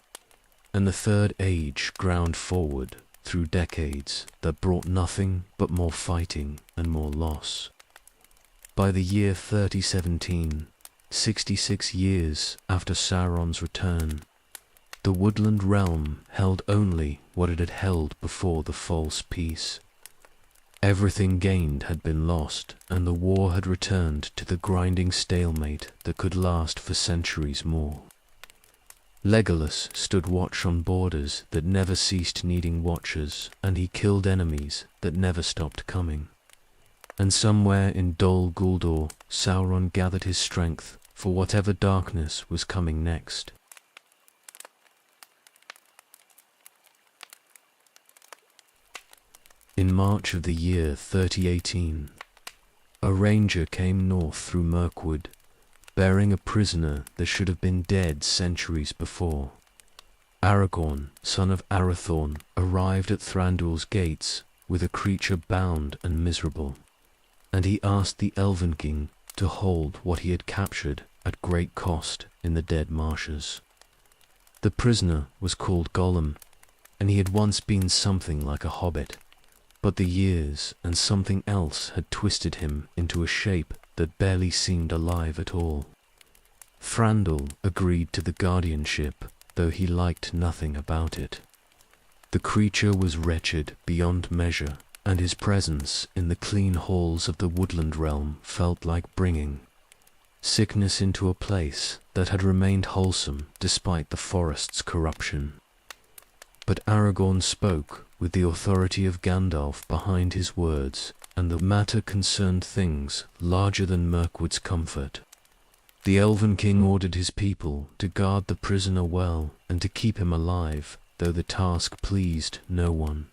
and the Third Age ground forward through decades that brought nothing but more fighting and more loss. By the year 3017, 66 years after Sauron's return, the woodland realm held only what it had held before the false peace. Everything gained had been lost, and the war had returned to the grinding stalemate that could last for centuries more. Legolas stood watch on borders that never ceased needing watchers, and he killed enemies that never stopped coming. And somewhere in Dol Guldur, Sauron gathered his strength for whatever darkness was coming next. In March of the year 3018, a ranger came north through Mirkwood, bearing a prisoner that should have been dead centuries before. Aragorn, son of Arathorn, arrived at Thranduil's gates with a creature bound and miserable, and he asked the Elven King to hold what he had captured at great cost in the dead marshes. The prisoner was called Gollum, and he had once been something like a hobbit, but the years and something else had twisted him into a shape that barely seemed alive at all. Thranduil agreed to the guardianship, though he liked nothing about it. The creature was wretched beyond measure, and his presence in the clean halls of the woodland realm felt like bringing sickness into a place that had remained wholesome despite the forest's corruption. But Aragorn spoke with the authority of Gandalf behind his words, and the matter concerned things larger than Mirkwood's comfort. The Elven King ordered his people to guard the prisoner well and to keep him alive, though the task pleased no one.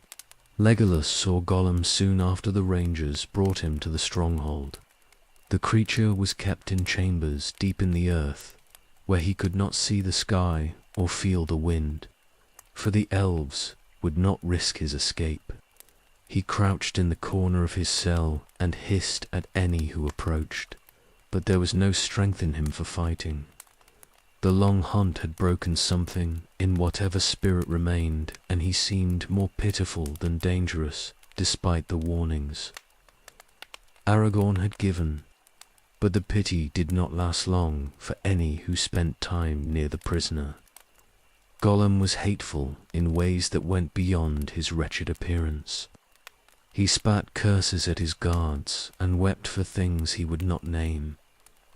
Legolas saw Gollum soon after the rangers brought him to the stronghold. The creature was kept in chambers deep in the earth, where he could not see the sky or feel the wind, for the elves would not risk his escape. He crouched in the corner of his cell and hissed at any who approached, but there was no strength in him for fighting. The long hunt had broken something in whatever spirit remained, and he seemed more pitiful than dangerous, despite the warnings. Aragorn had given, but the pity did not last long for any who spent time near the prisoner. Gollum was hateful in ways that went beyond his wretched appearance. He spat curses at his guards and wept for things he would not name,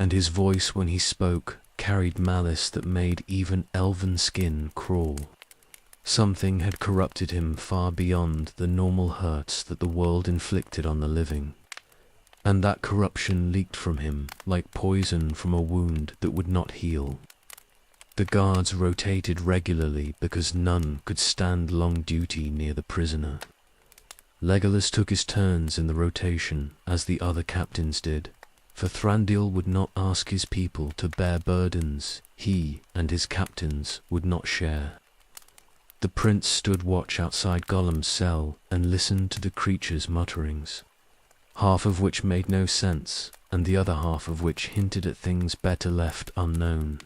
and his voice when he spoke carried malice that made even elven skin crawl. Something had corrupted him far beyond the normal hurts that the world inflicted on the living, and that corruption leaked from him like poison from a wound that would not heal. The guards rotated regularly because none could stand long duty near the prisoner. Legolas took his turns in the rotation, as the other captains did, for Thranduil would not ask his people to bear burdens he and his captains would not share. The prince stood watch outside Gollum's cell and listened to the creature's mutterings, half of which made no sense, and the other half of which hinted at things better left unknown.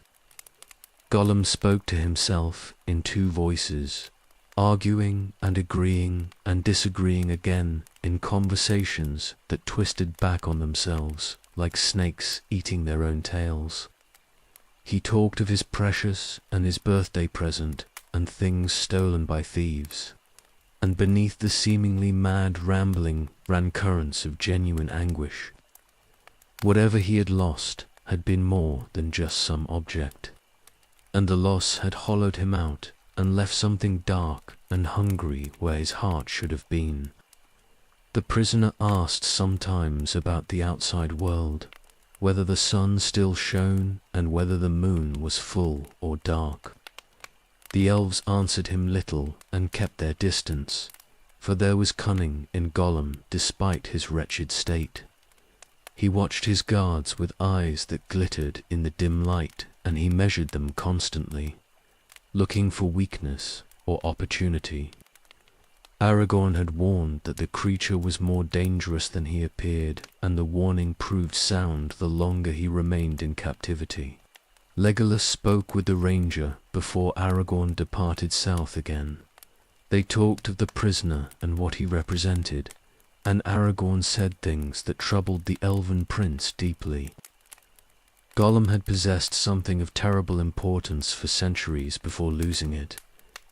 Gollum spoke to himself in two voices, arguing and agreeing and disagreeing again in conversations that twisted back on themselves like snakes eating their own tails. He talked of his precious and his birthday present and things stolen by thieves, and beneath the seemingly mad rambling ran currents of genuine anguish. Whatever he had lost had been more than just some object, and the loss had hollowed him out and left something dark and hungry where his heart should have been. The prisoner asked sometimes about the outside world, whether the sun still shone and whether the moon was full or dark. The elves answered him little and kept their distance, for there was cunning in Gollum despite his wretched state. He watched his guards with eyes that glittered in the dim light, and he measured them constantly, looking for weakness or opportunity. Aragorn had warned that the creature was more dangerous than he appeared, and the warning proved sound the longer he remained in captivity. Legolas spoke with the ranger before Aragorn departed south again. They talked of the prisoner and what he represented, and Aragorn said things that troubled the elven prince deeply. Gollum had possessed something of terrible importance for centuries before losing it,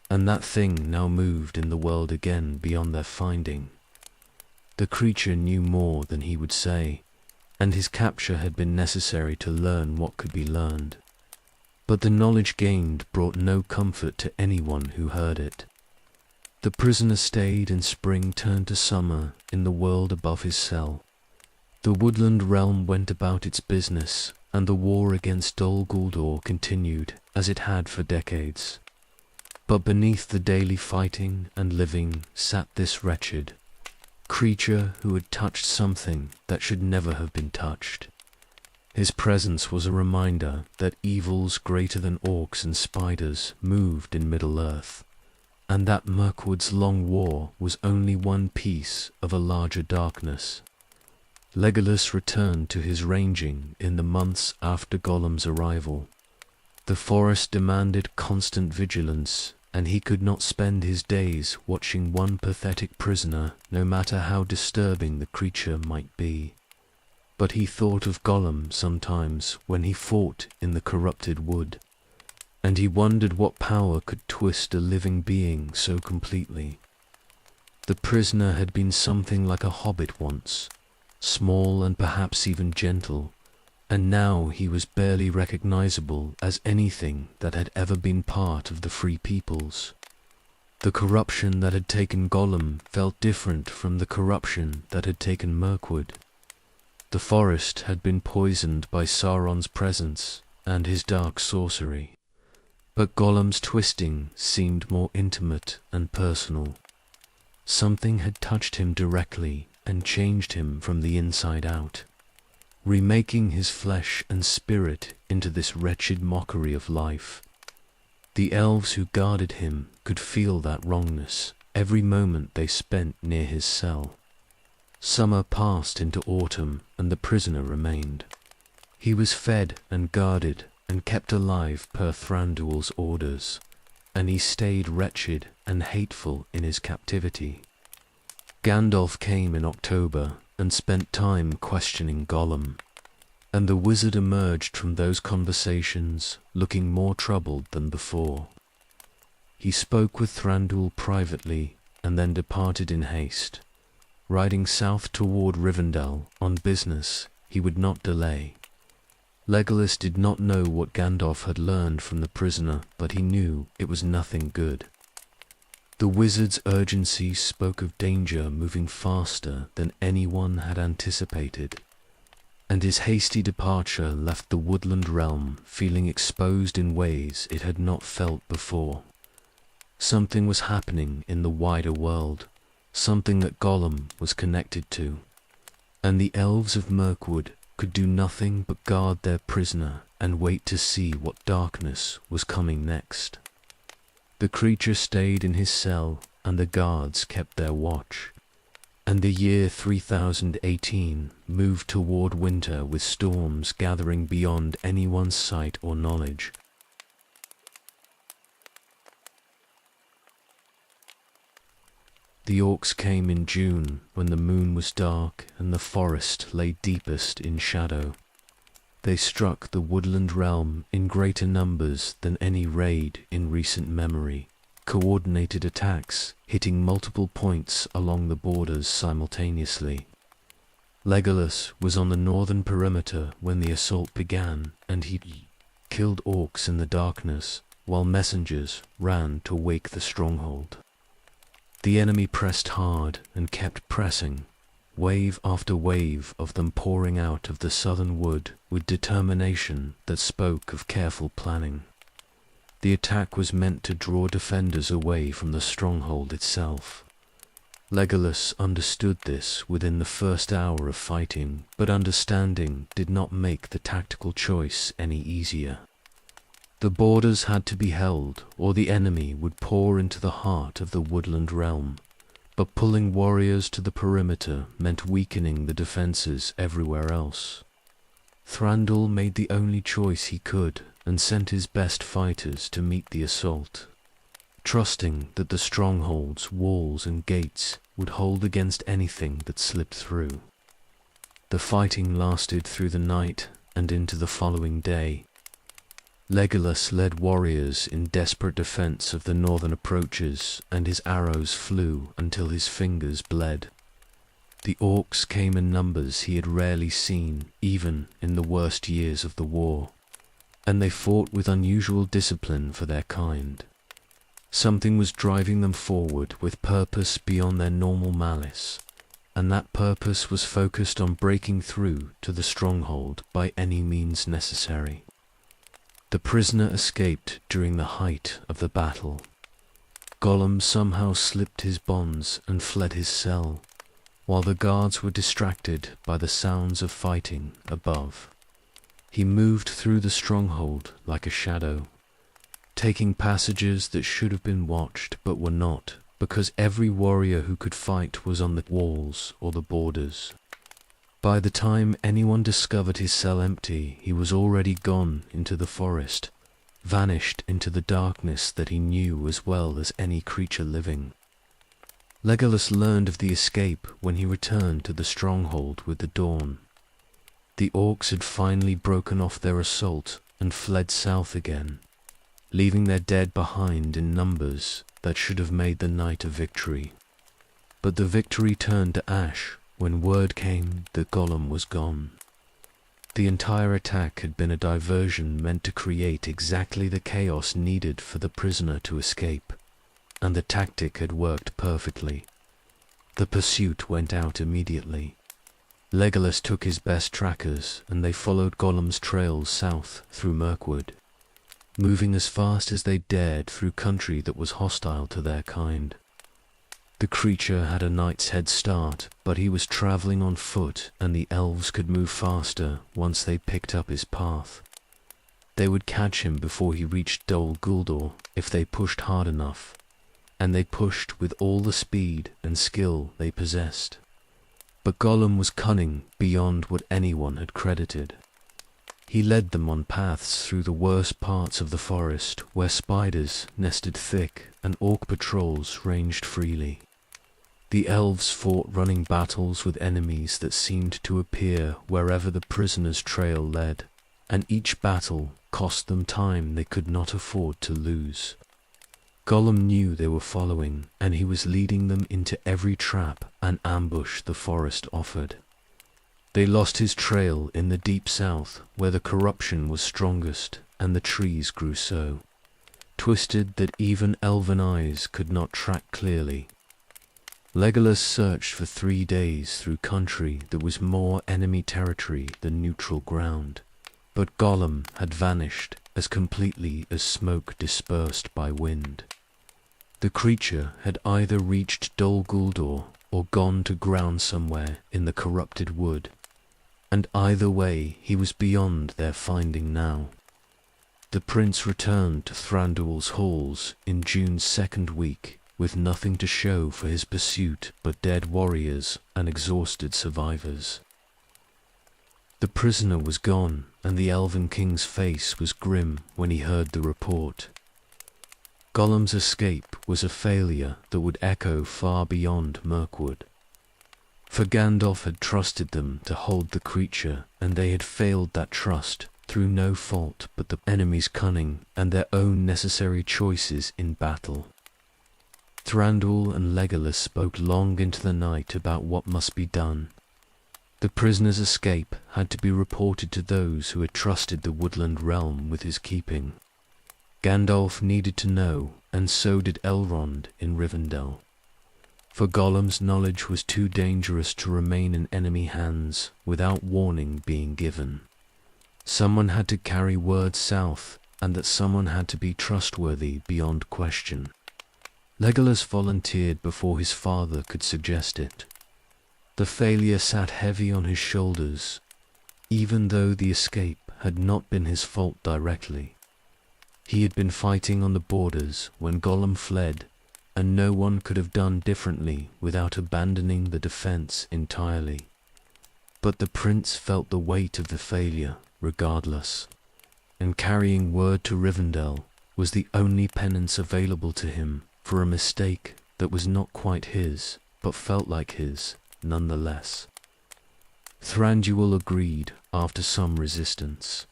and that thing now moved in the world again beyond their finding. The creature knew more than he would say, and his capture had been necessary to learn what could be learned. But the knowledge gained brought no comfort to anyone who heard it. The prisoner stayed and spring turned to summer in the world above his cell. The woodland realm went about its business, and the war against Dol Guldur continued as it had for decades. But beneath the daily fighting and living sat this wretched creature who had touched something that should never have been touched. His presence was a reminder that evils greater than orcs and spiders moved in Middle-earth, and that Mirkwood's long war was only one piece of a larger darkness. Legolas returned to his ranging in the months after Gollum's arrival. The forest demanded constant vigilance, and he could not spend his days watching one pathetic prisoner, no matter how disturbing the creature might be. But he thought of Gollum sometimes when he fought in the corrupted wood, and he wondered what power could twist a living being so completely. The prisoner had been something like a hobbit once, small and perhaps even gentle, and now he was barely recognizable as anything that had ever been part of the Free Peoples. The corruption that had taken Gollum felt different from the corruption that had taken Mirkwood. The forest had been poisoned by Sauron's presence and his dark sorcery, but Gollum's twisting seemed more intimate and personal. Something had touched him directly and changed him from the inside out, remaking his flesh and spirit into this wretched mockery of life. The elves who guarded him could feel that wrongness every moment they spent near his cell. Summer passed into autumn, and the prisoner remained. He was fed and guarded and kept alive per Thranduil's orders, and he stayed wretched and hateful in his captivity. Gandalf came in October and spent time questioning Gollum, and the wizard emerged from those conversations looking more troubled than before. He spoke with Thranduil privately and then departed in haste, riding south toward Rivendell on business he would not delay. Legolas did not know what Gandalf had learned from the prisoner, but he knew it was nothing good. The wizard's urgency spoke of danger moving faster than anyone had anticipated, and his hasty departure left the woodland realm feeling exposed in ways it had not felt before. Something was happening in the wider world, something that Gollum was connected to, and the elves of Mirkwood could do nothing but guard their prisoner and wait to see what darkness was coming next. The creature stayed in his cell, and the guards kept their watch, and the year 3018 moved toward winter with storms gathering beyond anyone's sight or knowledge. The orcs came in June, when the moon was dark and the forest lay deepest in shadow. They struck the woodland realm in greater numbers than any raid in recent memory, coordinated attacks hitting multiple points along the borders simultaneously. Legolas was on the northern perimeter when the assault began, and he killed orcs in the darkness, while messengers ran to wake the stronghold. The enemy pressed hard and kept pressing, wave after wave of them pouring out of the southern wood with determination that spoke of careful planning. The attack was meant to draw defenders away from the stronghold itself. Legolas understood this within the first hour of fighting, but understanding did not make the tactical choice any easier. The borders had to be held, or the enemy would pour into the heart of the woodland realm, but pulling warriors to the perimeter meant weakening the defenses everywhere else. Thranduil made the only choice he could and sent his best fighters to meet the assault, trusting that the stronghold's walls and gates would hold against anything that slipped through. The fighting lasted through the night and into the following day. Legolas led warriors in desperate defense of the northern approaches, and his arrows flew until his fingers bled. The orcs came in numbers he had rarely seen, even in the worst years of the war, and they fought with unusual discipline for their kind. Something was driving them forward with purpose beyond their normal malice, and that purpose was focused on breaking through to the stronghold by any means necessary. The prisoner escaped during the height of the battle. Gollum somehow slipped his bonds and fled his cell, while the guards were distracted by the sounds of fighting above. He moved through the stronghold like a shadow, taking passages that should have been watched but were not, because every warrior who could fight was on the walls or the borders. By the time anyone discovered his cell empty, he was already gone into the forest, vanished into the darkness that he knew as well as any creature living. Legolas learned of the escape when he returned to the stronghold with the dawn. The orcs had finally broken off their assault and fled south again, leaving their dead behind in numbers that should have made the night a victory. But the victory turned to ash when word came that Gollum was gone. The entire attack had been a diversion meant to create exactly the chaos needed for the prisoner to escape, and the tactic had worked perfectly. The pursuit went out immediately. Legolas took his best trackers, and they followed Gollum's trails south through Mirkwood, moving as fast as they dared through country that was hostile to their kind. The creature had a knight's head start, but he was traveling on foot, and the elves could move faster once they picked up his path. They would catch him before he reached Dol Guldur if they pushed hard enough, and they pushed with all the speed and skill they possessed. But Gollum was cunning beyond what anyone had credited. He led them on paths through the worst parts of the forest, where spiders nested thick and orc patrols ranged freely. The elves fought running battles with enemies that seemed to appear wherever the prisoner's trail led, and each battle cost them time they could not afford to lose. Gollum knew they were following, and he was leading them into every trap and ambush the forest offered. They lost his trail in the deep south, where the corruption was strongest and the trees grew so twisted that even elven eyes could not track clearly. Legolas searched for 3 days through country that was more enemy territory than neutral ground, but Gollum had vanished as completely as smoke dispersed by wind. The creature had either reached Dol Guldur or gone to ground somewhere in the corrupted wood, and either way he was beyond their finding now. The prince returned to Thranduil's halls in June's second week, with nothing to show for his pursuit but dead warriors and exhausted survivors. The prisoner was gone, and the Elven King's face was grim when he heard the report. Gollum's escape was a failure that would echo far beyond Mirkwood. For Gandalf had trusted them to hold the creature, and they had failed that trust through no fault but the enemy's cunning and their own necessary choices in battle. Thranduil and Legolas spoke long into the night about what must be done. The prisoner's escape had to be reported to those who had trusted the woodland realm with his keeping. Gandalf needed to know, and so did Elrond in Rivendell. For Gollum's knowledge was too dangerous to remain in enemy hands without warning being given. Someone had to carry word south, and that someone had to be trustworthy beyond question. Legolas volunteered before his father could suggest it. The failure sat heavy on his shoulders, even though the escape had not been his fault directly. He had been fighting on the borders when Gollum fled, and no one could have done differently without abandoning the defense entirely. But the prince felt the weight of the failure regardless, and carrying word to Rivendell was the only penance available to him for a mistake that was not quite his, but felt like his nonetheless. Thranduil agreed after some resistance.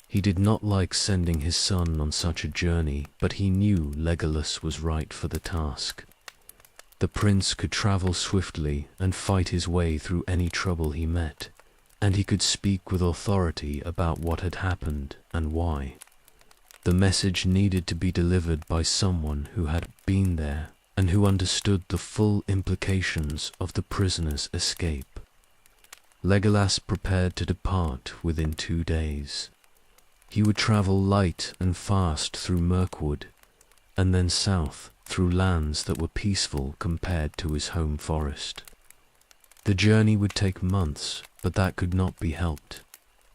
He did not like sending his son on such a journey, but he knew Legolas was right for the task. The prince could travel swiftly and fight his way through any trouble he met, and he could speak with authority about what had happened and why. The message needed to be delivered by someone who had been there and who understood the full implications of the prisoner's escape. Legolas prepared to depart within 2 days. He would travel light and fast through Mirkwood, and then south through lands that were peaceful compared to his home forest. The journey would take months, but that could not be helped,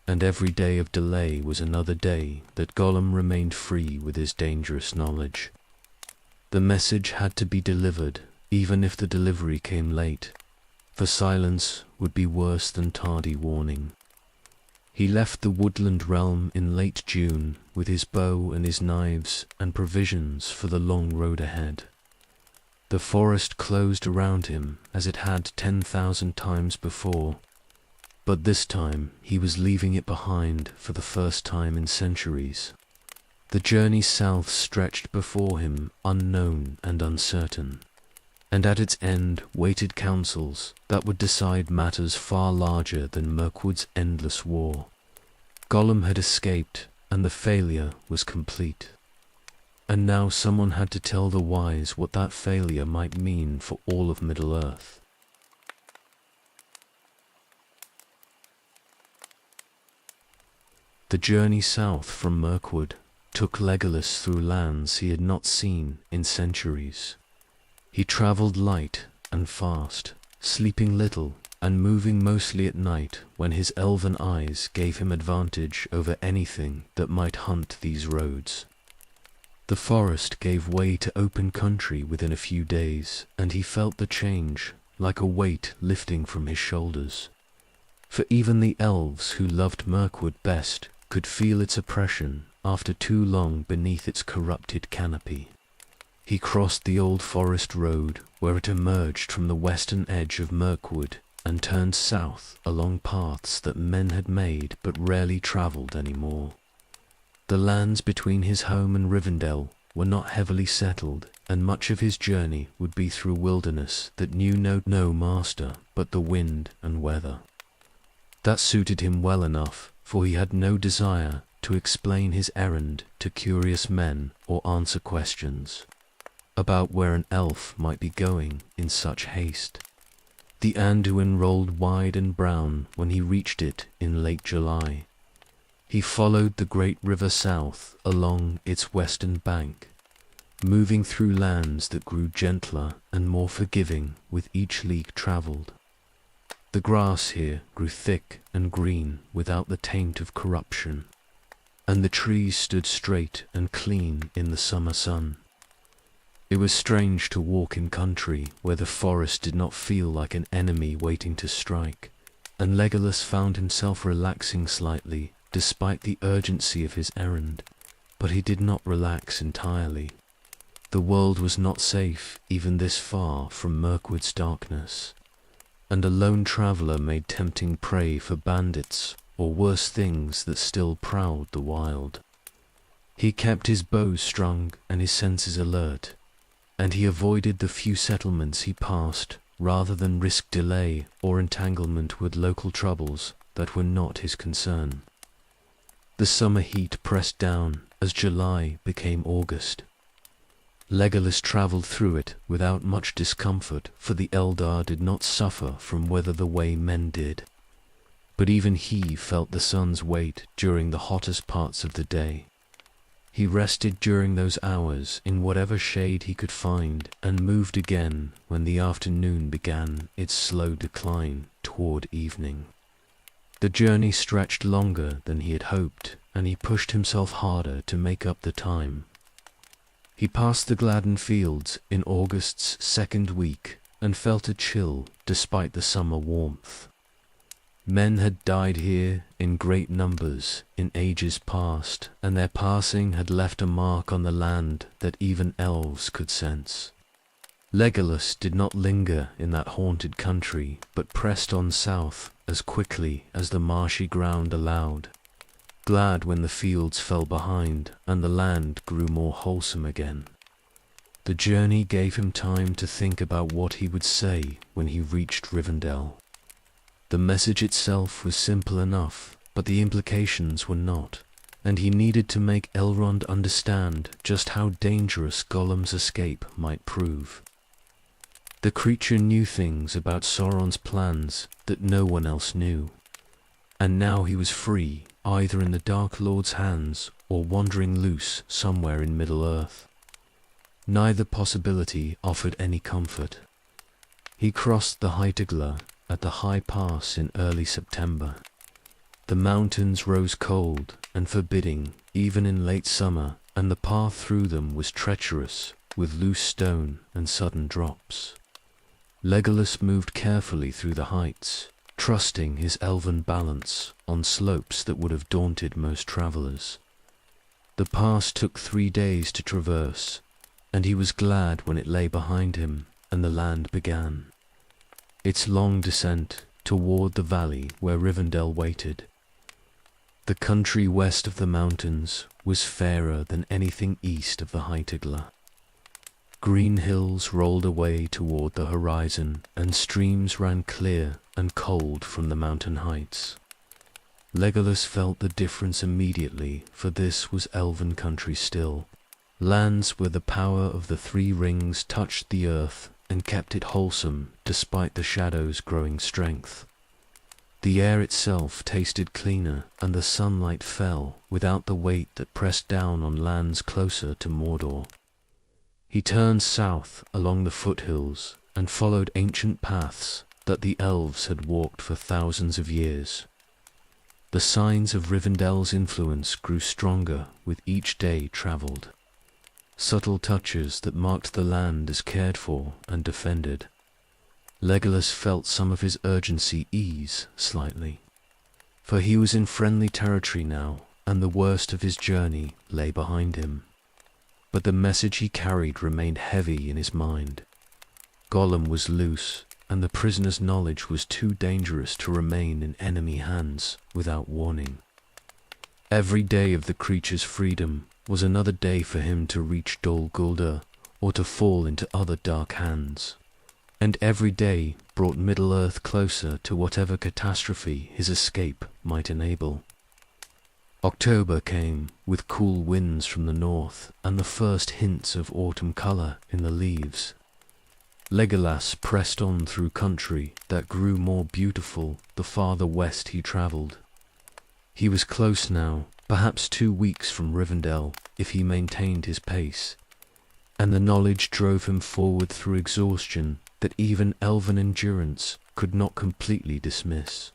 and every day of delay was another day that Gollum remained free with his dangerous knowledge. The message had to be delivered, even if the delivery came late, for silence would be worse than tardy warning. He left the woodland realm in late June with his bow and his knives and provisions for the long road ahead. The forest closed around him as it had 10,000 times before, but this time he was leaving it behind for the first time in centuries. The journey south stretched before him unknown and uncertain. and at its end waited councils that would decide matters far larger than Mirkwood's endless war. Gollum had escaped, and the failure was complete. And now someone had to tell the wise what that failure might mean for all of Middle-earth. The journey south from Mirkwood took Legolas through lands he had not seen in centuries. He travelled light and fast, sleeping little and moving mostly at night when his elven eyes gave him advantage over anything that might hunt these roads. The forest gave way to open country within a few days, and he felt the change like a weight lifting from his shoulders. For even the elves who loved Mirkwood best could feel its oppression after too long beneath its corrupted canopy. He crossed the old forest road where it emerged from the western edge of Mirkwood and turned south along paths that men had made but rarely travelled anymore. The lands between his home and Rivendell were not heavily settled, and much of his journey would be through wilderness that knew no master but the wind and weather. That suited him well enough, for he had no desire to explain his errand to curious men or answer questions about where an elf might be going in such haste. The Anduin rolled wide and brown when he reached it in late July. He followed the great river south along its western bank, moving through lands that grew gentler and more forgiving with each league travelled. The grass here grew thick and green without the taint of corruption, and the trees stood straight and clean in the summer sun. It was strange to walk in country where the forest did not feel like an enemy waiting to strike, and Legolas found himself relaxing slightly despite the urgency of his errand, but he did not relax entirely. The world was not safe even this far from Mirkwood's darkness, and a lone traveller made tempting prey for bandits or worse things that still prowled the wild. He kept his bow strung and his senses alert, and he avoided the few settlements he passed rather than risk delay or entanglement with local troubles that were not his concern. The summer heat pressed down as July became August. Legolas travelled through it without much discomfort, for the Eldar did not suffer from weather the way men did. But even he felt the sun's weight during the hottest parts of the day. He rested during those hours in whatever shade he could find, and moved again when the afternoon began its slow decline toward evening. The journey stretched longer than he had hoped, and he pushed himself harder to make up the time. He passed the Gladden Fields in August's second week and felt a chill despite the summer warmth. Men had died here in great numbers in ages past, and their passing had left a mark on the land that even elves could sense. Legolas did not linger in that haunted country, but pressed on south as quickly as the marshy ground allowed, glad when the fields fell behind and the land grew more wholesome again. The journey gave him time to think about what he would say when he reached Rivendell. The message itself was simple enough, but the implications were not, and he needed to make Elrond understand just how dangerous Gollum's escape might prove. The creature knew things about Sauron's plans that no one else knew, and now he was free, either in the Dark Lord's hands or wandering loose somewhere in Middle-earth. Neither possibility offered any comfort. He crossed the Heitigla at the high pass in early September. The mountains rose cold and forbidding even in late summer, and the path through them was treacherous with loose stone and sudden drops. Legolas moved carefully through the heights, trusting his elven balance on slopes that would have daunted most travellers. The pass took 3 days to traverse, and he was glad when it lay behind him and the land began its long descent toward the valley where Rivendell waited. The country west of the mountains was fairer than anything east of the Heitigla. Green hills rolled away toward the horizon, and streams ran clear and cold from the mountain heights. Legolas felt the difference immediately, for this was elven country still, lands where the power of the three rings touched the earth and kept it wholesome despite the shadow's growing strength. The air itself tasted cleaner, and the sunlight fell without the weight that pressed down on lands closer to Mordor. He turned south along the foothills and followed ancient paths that the elves had walked for thousands of years. The signs of Rivendell's influence grew stronger with each day traveled. Subtle touches that marked the land as cared for and defended. Legolas felt some of his urgency ease slightly, for he was in friendly territory now, and the worst of his journey lay behind him. But the message he carried remained heavy in his mind. Gollum was loose, and the prisoner's knowledge was too dangerous to remain in enemy hands without warning. Every day of the creature's freedom was another day for him to reach Dol Guldur, or to fall into other dark hands. And every day brought Middle-earth closer to whatever catastrophe his escape might enable. October came, with cool winds from the north, and the first hints of autumn color in the leaves. Legolas pressed on through country that grew more beautiful the farther west he traveled. He was close now, perhaps 2 weeks from Rivendell, if he maintained his pace, and the knowledge drove him forward through exhaustion that even elven endurance could not completely dismiss.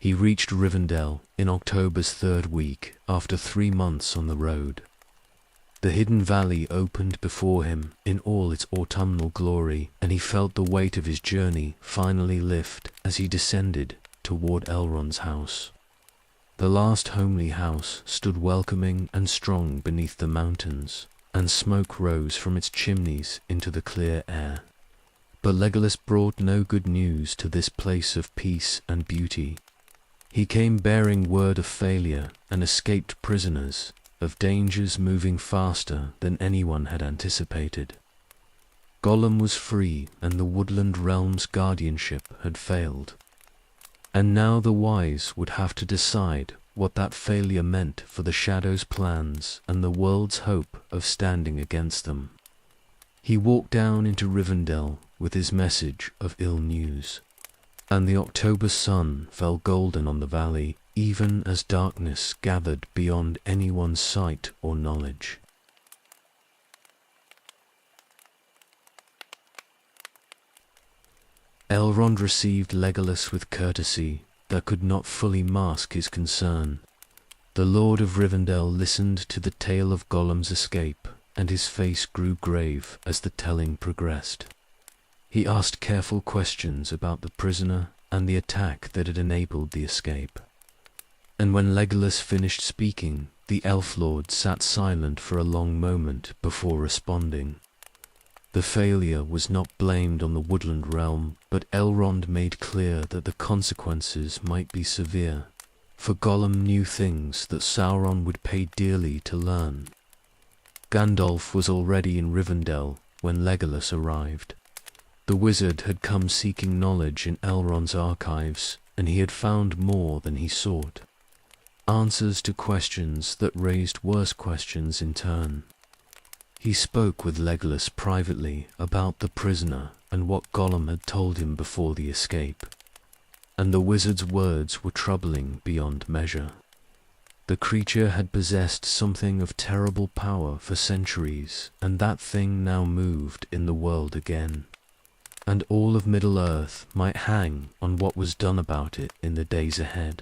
He reached Rivendell in October's 3rd week, after 3 months on the road. The hidden valley opened before him in all its autumnal glory, and he felt the weight of his journey finally lift as he descended toward Elrond's house. The last homely house stood welcoming and strong beneath the mountains, and smoke rose from its chimneys into the clear air. But Legolas brought no good news to this place of peace and beauty. He came bearing word of failure and escaped prisoners, of dangers moving faster than anyone had anticipated. Gollum was free, and the woodland realm's guardianship had failed. And now the wise would have to decide what that failure meant for the Shadow's plans and the world's hope of standing against them. He walked down into Rivendell with his message of ill news, and the October sun fell golden on the valley, even as darkness gathered beyond anyone's sight or knowledge. Elrond received Legolas with courtesy that could not fully mask his concern. The Lord of Rivendell listened to the tale of Gollum's escape, and his face grew grave as the telling progressed. He asked careful questions about the prisoner and the attack that had enabled the escape. And when Legolas finished speaking, the Elf Lord sat silent for a long moment before responding. The failure was not blamed on the woodland realm, but Elrond made clear that the consequences might be severe, for Gollum knew things that Sauron would pay dearly to learn. Gandalf was already in Rivendell when Legolas arrived. The wizard had come seeking knowledge in Elrond's archives, and he had found more than he sought. Answers to questions that raised worse questions in turn. He spoke with Legolas privately about the prisoner and what Gollum had told him before the escape, and the wizard's words were troubling beyond measure. The creature had possessed something of terrible power for centuries, and that thing now moved in the world again. And all of Middle-earth might hang on what was done about it in the days ahead.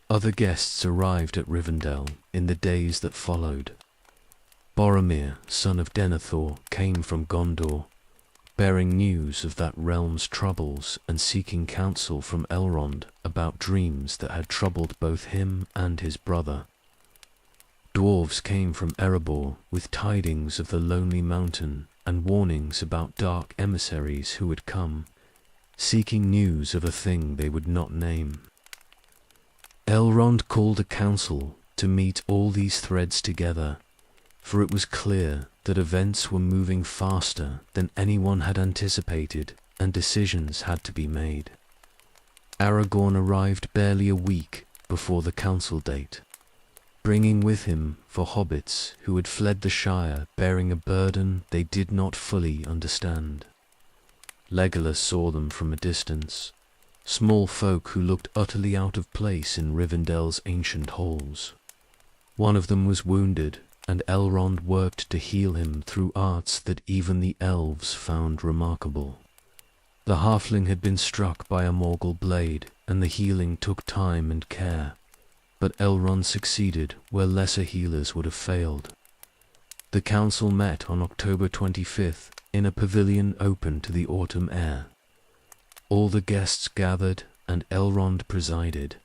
Other guests arrived at Rivendell in the days that followed. Boromir, son of Denethor, came from Gondor, bearing news of that realm's troubles and seeking counsel from Elrond about dreams that had troubled both him and his brother. Dwarves came from Erebor with tidings of the lonely mountain and warnings about dark emissaries who had come, seeking news of a thing they would not name. Elrond called a council to meet all these threads together, for it was clear that events were moving faster than anyone had anticipated, and decisions had to be made. Aragorn arrived barely a week before the council date, bringing with him 4 hobbits who had fled the Shire bearing a burden they did not fully understand. Legolas saw them from a distance, small folk who looked utterly out of place in Rivendell's ancient halls. One of them was wounded, and Elrond worked to heal him through arts that even the elves found remarkable. The halfling had been struck by a Morgul blade, and the healing took time and care, but Elrond succeeded where lesser healers would have failed. The council met on October 25th in a pavilion open to the autumn air. All the guests gathered, and Elrond presided,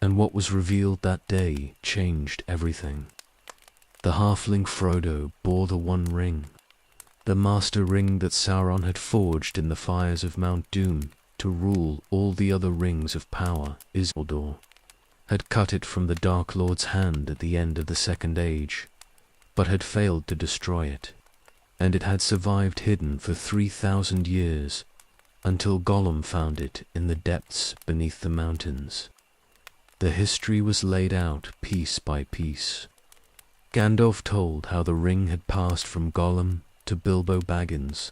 and what was revealed that day changed everything. The halfling Frodo bore the One Ring, the master ring that Sauron had forged in the fires of Mount Doom to rule all the other rings of power. Isildur had cut it from the Dark Lord's hand at the end of the Second Age, but had failed to destroy it, and it had survived hidden for 3,000 years, until Gollum found it in the depths beneath the mountains. The history was laid out piece by piece. Gandalf told how the ring had passed from Gollum to Bilbo Baggins,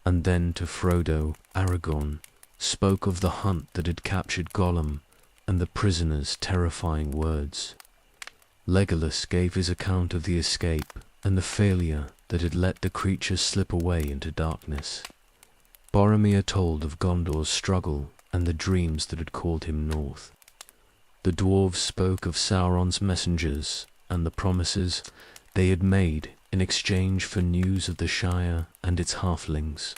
and then to Frodo. Aragorn spoke of the hunt that had captured Gollum and the prisoner's terrifying words. Legolas gave his account of the escape and the failure that had let the creature slip away into darkness. Boromir told of Gondor's struggle and the dreams that had called him north. The dwarves spoke of Sauron's messengers and the promises they had made in exchange for news of the Shire and its halflings.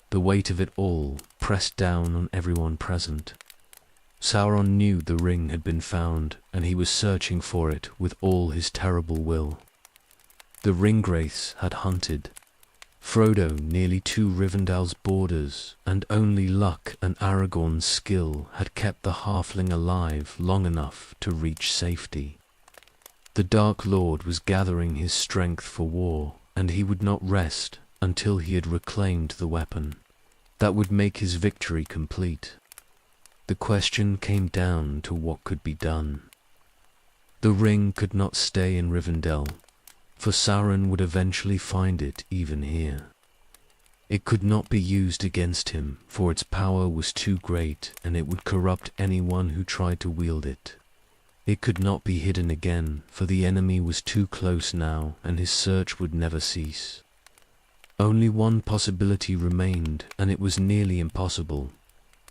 The weight of it all pressed down on everyone present. Sauron knew the ring had been found, and he was searching for it with all his terrible will. The Ringwraiths had hunted Frodo nearly to Rivendell's borders, and only luck and Aragorn's skill had kept the halfling alive long enough to reach safety. The Dark Lord was gathering his strength for war, and he would not rest until he had reclaimed the weapon that would make his victory complete. The question came down to what could be done. The ring could not stay in Rivendell, for Sauron would eventually find it even here. It could not be used against him, for its power was too great, and it would corrupt anyone who tried to wield it. It could not be hidden again, for the enemy was too close now, and his search would never cease. Only one possibility remained, and it was nearly impossible.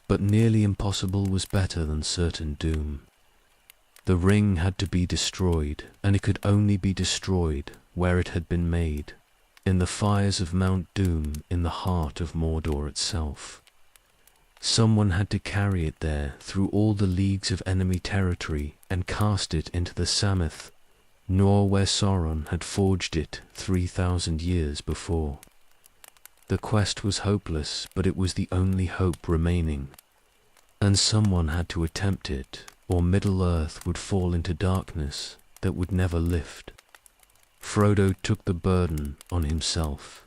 But nearly impossible was better than certain doom. The ring had to be destroyed, and it could only be destroyed where it had been made, in the fires of Mount Doom in the heart of Mordor itself. Someone had to carry it there through all the leagues of enemy territory and cast it into the Sammath, nor where Sauron had forged it 3,000 years before. The quest was hopeless, but it was the only hope remaining, and someone had to attempt it, or Middle-earth would fall into darkness that would never lift. Frodo took the burden on himself.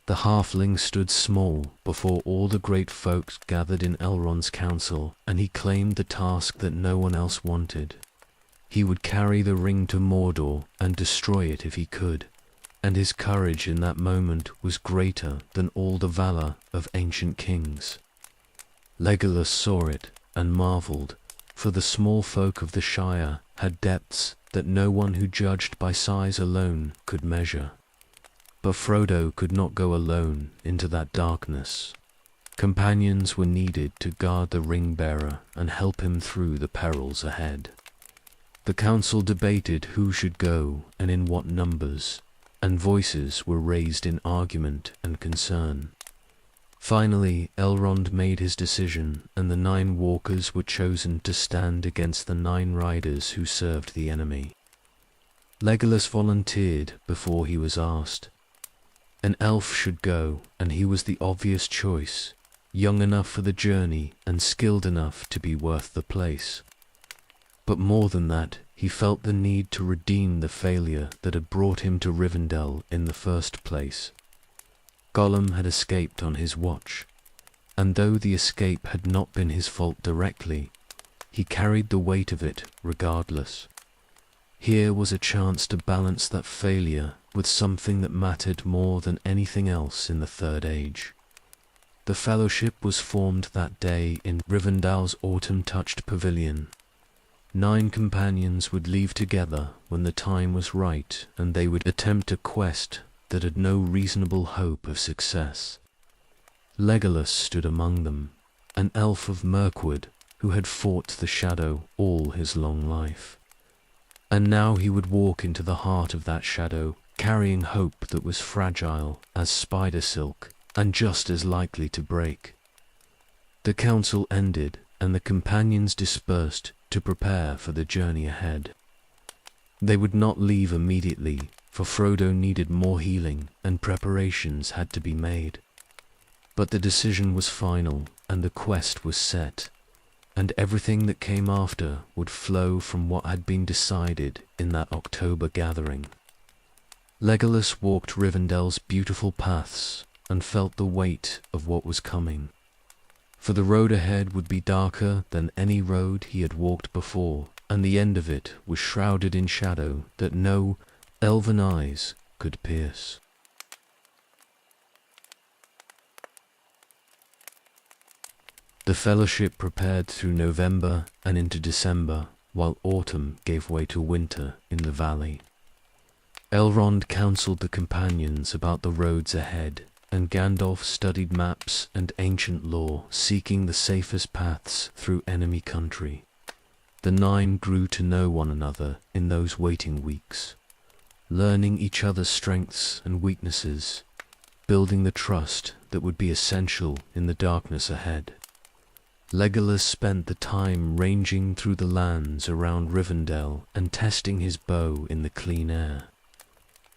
The halfling stood small before all the great folks gathered in Elrond's council, and he claimed the task that no one else wanted. He would carry the ring to Mordor and destroy it if he could, and his courage in that moment was greater than all the valor of ancient kings. Legolas saw it and marveled, for the small folk of the Shire had depths that no one who judged by size alone could measure. But Frodo could not go alone into that darkness. Companions were needed to guard the ring-bearer and help him through the perils ahead. The council debated who should go and in what numbers, and voices were raised in argument and concern. Finally, Elrond made his decision, and the 9 walkers were chosen to stand against the 9 riders who served the enemy. Legolas volunteered before he was asked. An elf should go, and he was the obvious choice, young enough for the journey and skilled enough to be worth the place. But more than that, He felt the need to redeem the failure that had brought him to Rivendell in the first place. Gollum had escaped on his watch, and though the escape had not been his fault directly, he carried the weight of it regardless. Here was a chance to balance that failure with something that mattered more than anything else in the Third Age. The Fellowship was formed that day in Rivendell's autumn-touched pavilion. 9 companions would leave together when the time was right, and they would attempt a quest that had no reasonable hope of success. Legolas stood among them, an elf of Mirkwood who had fought the shadow all his long life. And now he would walk into the heart of that shadow, carrying hope that was fragile as spider silk and just as likely to break. The council ended, and the companions dispersed to prepare for the journey ahead. They would not leave immediately, for Frodo needed more healing and preparations had to be made. But the decision was final, and the quest was set, and everything that came after would flow from what had been decided in that October gathering. Legolas walked Rivendell's beautiful paths and felt the weight of what was coming. For the road ahead would be darker than any road he had walked before, and the end of it was shrouded in shadow that no elven eyes could pierce. The Fellowship prepared through November and into December, while autumn gave way to winter in the valley. Elrond counseled the companions about the roads ahead, and Gandalf studied maps and ancient lore, seeking the safest paths through enemy country. The 9 grew to know one another in those waiting weeks, learning each other's strengths and weaknesses, building the trust that would be essential in the darkness ahead. Legolas spent the time ranging through the lands around Rivendell and testing his bow in the clean air.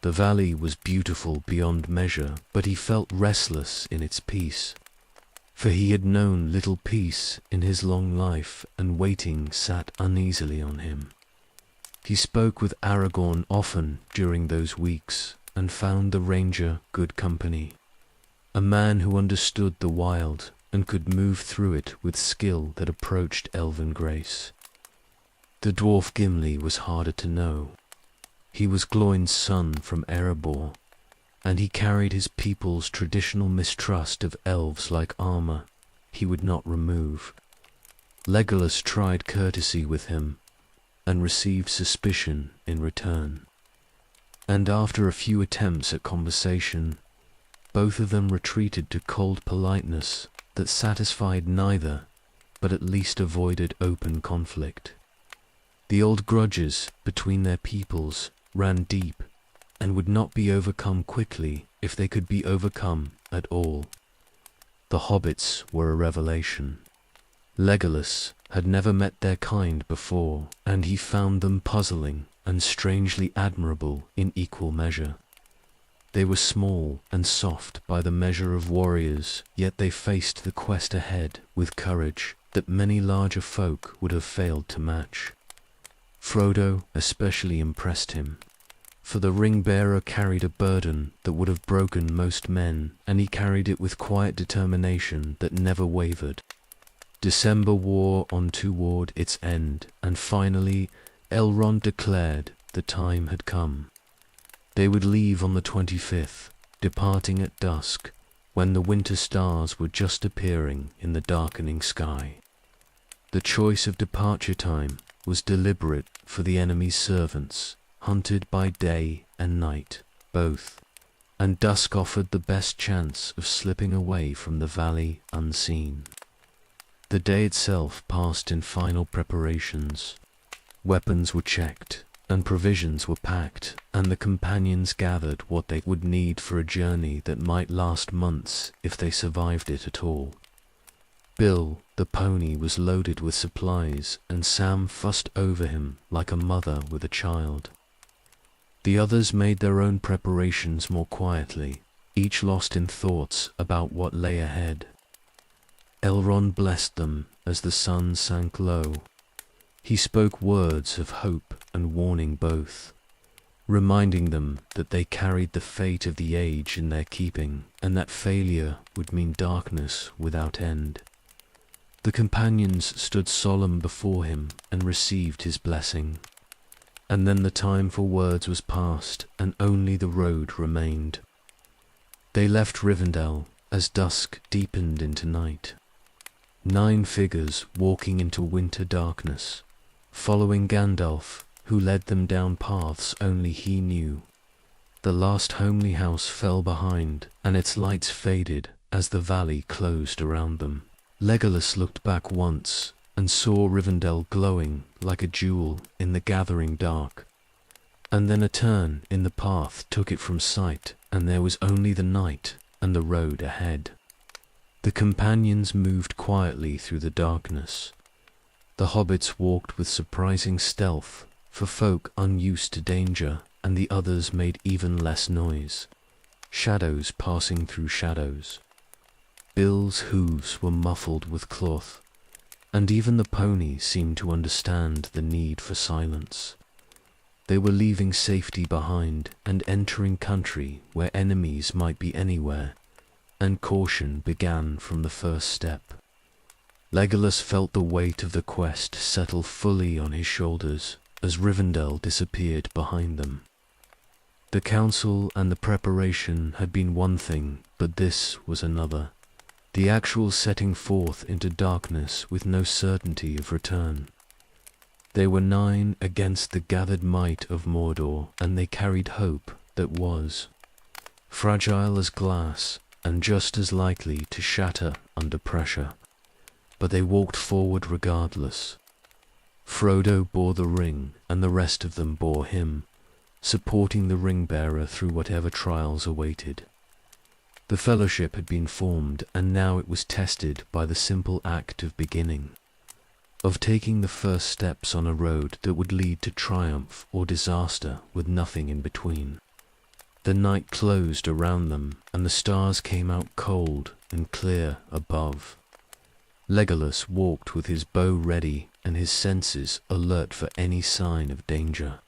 The valley was beautiful beyond measure, but he felt restless in its peace, for he had known little peace in his long life, and waiting sat uneasily on him. He spoke with Aragorn often during those weeks, and found the ranger good company, a man who understood the wild and could move through it with skill that approached elven grace. The dwarf Gimli was harder to know. He was Gloin's son from Erebor, and he carried his people's traditional mistrust of elves like armor he would not remove. Legolas tried courtesy with him, and received suspicion in return. And after a few attempts at conversation, both of them retreated to cold politeness that satisfied neither, but at least avoided open conflict. The old grudges between their peoples ran deep, and would not be overcome quickly if they could be overcome at all. The hobbits were a revelation. Legolas had never met their kind before, and he found them puzzling and strangely admirable in equal measure. They were small and soft by the measure of warriors, yet they faced the quest ahead with courage that many larger folk would have failed to match. Frodo especially impressed him, for the ring-bearer carried a burden that would have broken most men, and he carried it with quiet determination that never wavered. December wore on toward its end, and finally Elrond declared the time had come. They would leave on the 25th, departing at dusk, when the winter stars were just appearing in the darkening sky. The choice of departure time was deliberate for the enemy's servants, hunted by day and night, both, and dusk offered the best chance of slipping away from the valley unseen. The day itself passed in final preparations. Weapons were checked, and provisions were packed, and the companions gathered what they would need for a journey that might last months if they survived it at all. Bill, the pony, was loaded with supplies, and Sam fussed over him like a mother with a child. The others made their own preparations more quietly, each lost in thoughts about what lay ahead. Elrond blessed them as the sun sank low. He spoke words of hope and warning both, reminding them that they carried the fate of the age in their keeping, and that failure would mean darkness without end. The companions stood solemn before him and received his blessing. And then the time for words was past, and only the road remained. They left Rivendell as dusk deepened into night. 9 figures walking into winter darkness, following Gandalf, who led them down paths only he knew. The last homely house fell behind, and its lights faded as the valley closed around them. Legolas looked back once and saw Rivendell glowing like a jewel in the gathering dark. And then a turn in the path took it from sight, and there was only the night and the road ahead. The companions moved quietly through the darkness. The hobbits walked with surprising stealth, for folk unused to danger, and the others made even less noise, shadows passing through shadows. Bill's hooves were muffled with cloth, and even the pony seemed to understand the need for silence. They were leaving safety behind and entering country where enemies might be anywhere, and caution began from the first step. Legolas felt the weight of the quest settle fully on his shoulders as Rivendell disappeared behind them. The council and the preparation had been one thing, but this was another. The actual setting forth into darkness with no certainty of return. They were 9 against the gathered might of Mordor, and they carried hope that was fragile as glass and just as likely to shatter under pressure. But they walked forward regardless. Frodo bore the ring, and the rest of them bore him, supporting the ring-bearer through whatever trials awaited. The fellowship had been formed, and now it was tested by the simple act of beginning, of taking the first steps on a road that would lead to triumph or disaster with nothing in between. The night closed around them, and the stars came out cold and clear above. Legolas walked with his bow ready and his senses alert for any sign of danger.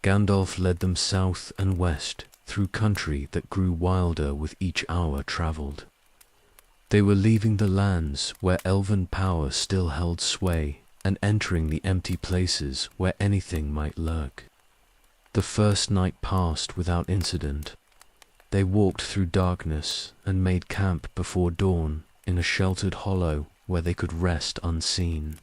Gandalf led them south and west through country that grew wilder with each hour travelled. They were leaving the lands where elven power still held sway and entering the empty places where anything might lurk. The first night passed without incident. They walked through darkness and made camp before dawn in a sheltered hollow where they could rest unseen.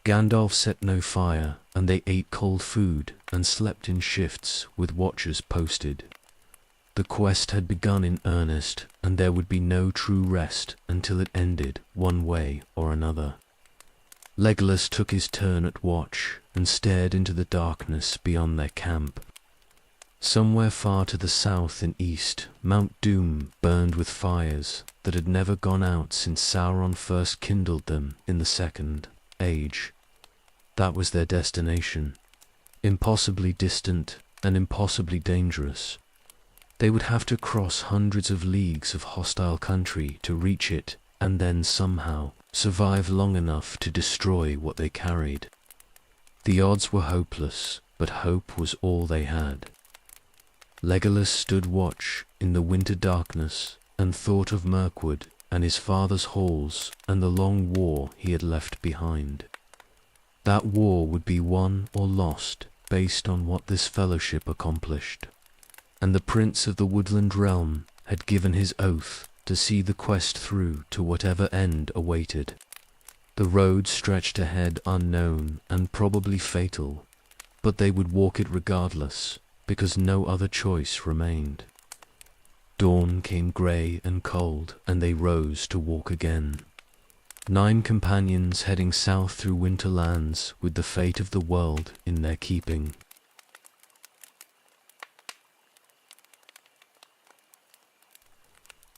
Gandalf set no fire, and they ate cold food and slept in shifts with watchers posted. The quest had begun in earnest, and there would be no true rest until it ended one way or another. Legolas took his turn at watch and stared into the darkness beyond their camp. Somewhere far to the south and east, Mount Doom burned with fires that had never gone out since Sauron first kindled them in the Second Age. That was their destination, impossibly distant and impossibly dangerous. They would have to cross hundreds of leagues of hostile country to reach it, and then somehow survive long enough to destroy what they carried. The odds were hopeless, but hope was all they had. Legolas stood watch in the winter darkness and thought of Mirkwood and his father's halls and the long war he had left behind. That war would be won or lost based on what this fellowship accomplished, and the Prince of the Woodland Realm had given his oath to see the quest through to whatever end awaited. The road stretched ahead unknown and probably fatal, but they would walk it regardless, because no other choice remained. Dawn came grey and cold, and they rose to walk again. 9 companions heading south through winter lands with the fate of the world in their keeping.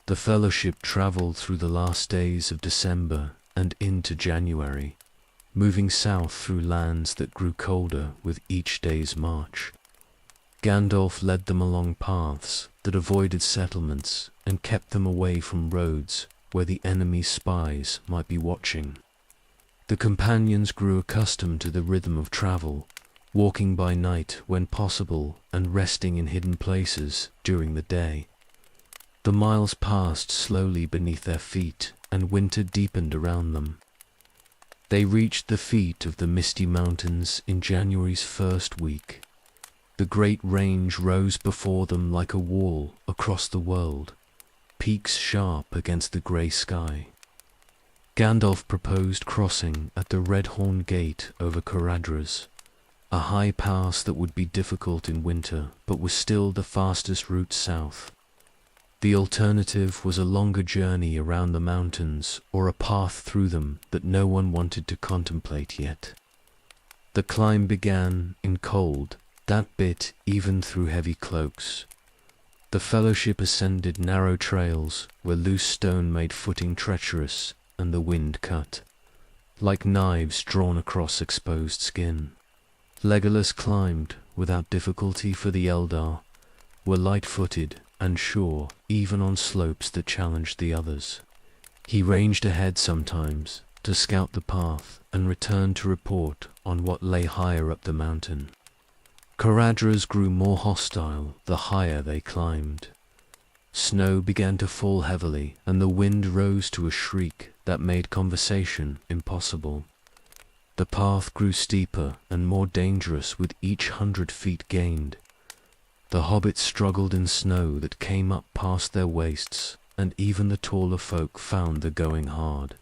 The fellowship travelled through the last days of December and into January, moving south through lands that grew colder with each day's march. Gandalf led them along paths that avoided settlements and kept them away from roads where the enemy's spies might be watching. The companions grew accustomed to the rhythm of travel, walking by night when possible and resting in hidden places during the day. The miles passed slowly beneath their feet, and winter deepened around them. They reached the feet of the misty mountains in January's first week. The great range rose before them like a wall across the world, peaks sharp against the grey sky. Gandalf proposed crossing at the Redhorn Gate over Caradhras, a high pass that would be difficult in winter but was still the fastest route south. The alternative was a longer journey around the mountains or a path through them that no one wanted to contemplate yet. The climb began in cold, that bit even through heavy cloaks. The Fellowship ascended narrow trails where loose stone made footing treacherous and the wind cut, like knives drawn across exposed skin. Legolas climbed without difficulty, for the Eldar were light-footed and sure even on slopes that challenged the others. He ranged ahead sometimes to scout the path and returned to report on what lay higher up the mountain. Caradhras grew more hostile the higher they climbed. Snow began to fall heavily, and the wind rose to a shriek that made conversation impossible. The path grew steeper and more dangerous with each 100 feet gained. The hobbits struggled in snow that came up past their waists, and even the taller folk found the going hard.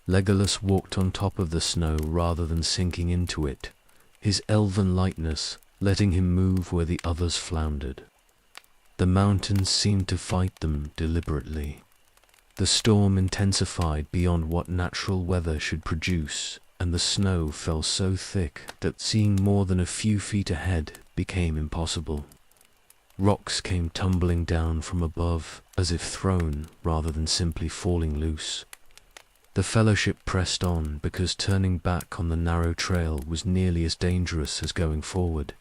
Legolas walked on top of the snow rather than sinking into it, his elven lightness letting him move where the others floundered. The mountains seemed to fight them deliberately. The storm intensified beyond what natural weather should produce, and the snow fell so thick that seeing more than a few feet ahead became impossible. Rocks came tumbling down from above, as if thrown rather than simply falling loose. The Fellowship pressed on because turning back on the narrow trail was nearly as dangerous as going forward,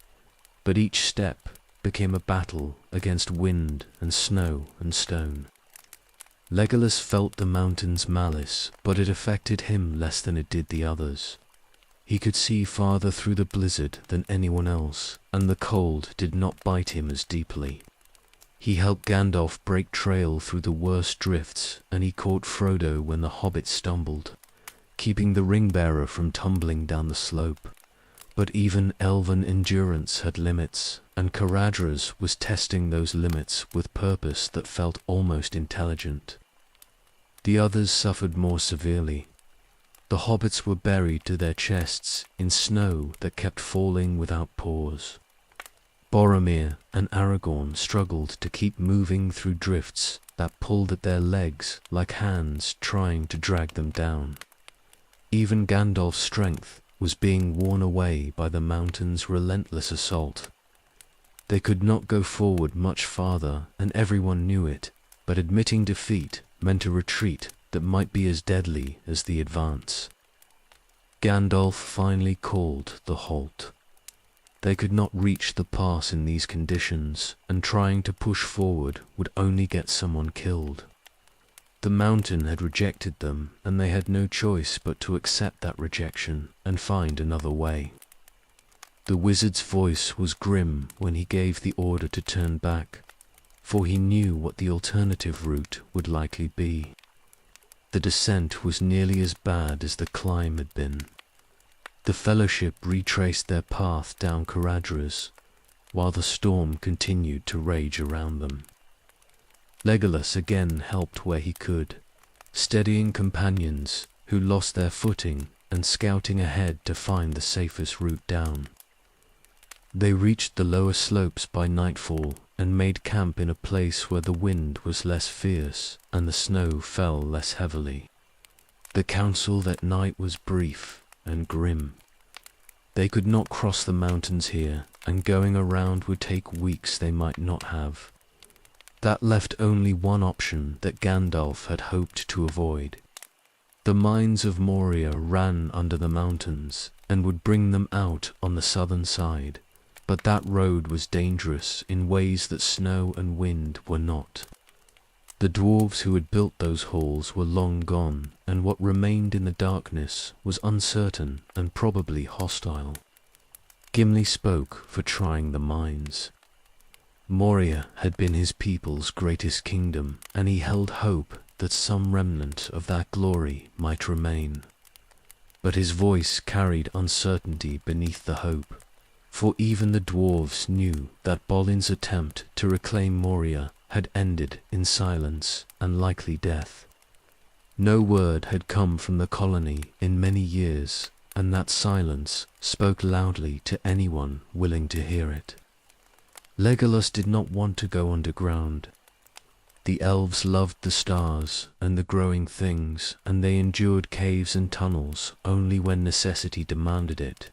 but each step became a battle against wind and snow and stone. Legolas felt the mountain's malice, but it affected him less than it did the others. He could see farther through the blizzard than anyone else, and the cold did not bite him as deeply. He helped Gandalf break trail through the worst drifts, and he caught Frodo when the hobbit stumbled, keeping the ring-bearer from tumbling down the slope. But even elven endurance had limits, and Caradhras was testing those limits with purpose that felt almost intelligent. The others suffered more severely. The hobbits were buried to their chests in snow that kept falling without pause. Boromir and Aragorn struggled to keep moving through drifts that pulled at their legs like hands trying to drag them down. Even Gandalf's strength was being worn away by the mountain's relentless assault. They could not go forward much farther, and everyone knew it, but admitting defeat meant a retreat that might be as deadly as the advance. Gandalf finally called the halt. They could not reach the pass in these conditions, and trying to push forward would only get someone killed. The mountain had rejected them, and they had no choice but to accept that rejection and find another way. The wizard's voice was grim when he gave the order to turn back, for he knew what the alternative route would likely be. The descent was nearly as bad as the climb had been. The Fellowship retraced their path down Caradhras, while the storm continued to rage around them. Legolas again helped where he could, steadying companions who lost their footing and scouting ahead to find the safest route down. They reached the lower slopes by nightfall and made camp in a place where the wind was less fierce and the snow fell less heavily. The council that night was brief and grim. They could not cross the mountains here, and going around would take weeks they might not have. That left only one option that Gandalf had hoped to avoid. The mines of Moria ran under the mountains and would bring them out on the southern side, but that road was dangerous in ways that snow and wind were not. The dwarves who had built those halls were long gone, and what remained in the darkness was uncertain and probably hostile. Gimli spoke for trying the minds. Moria had been his people's greatest kingdom, and he held hope that some remnant of that glory might remain. But his voice carried uncertainty beneath the hope, for even the dwarves knew that Balin's attempt to reclaim Moria had ended in silence and likely death. No word had come from the colony in many years, and that silence spoke loudly to anyone willing to hear it. Legolas did not want to go underground. The elves loved the stars and the growing things, and they endured caves and tunnels only when necessity demanded it.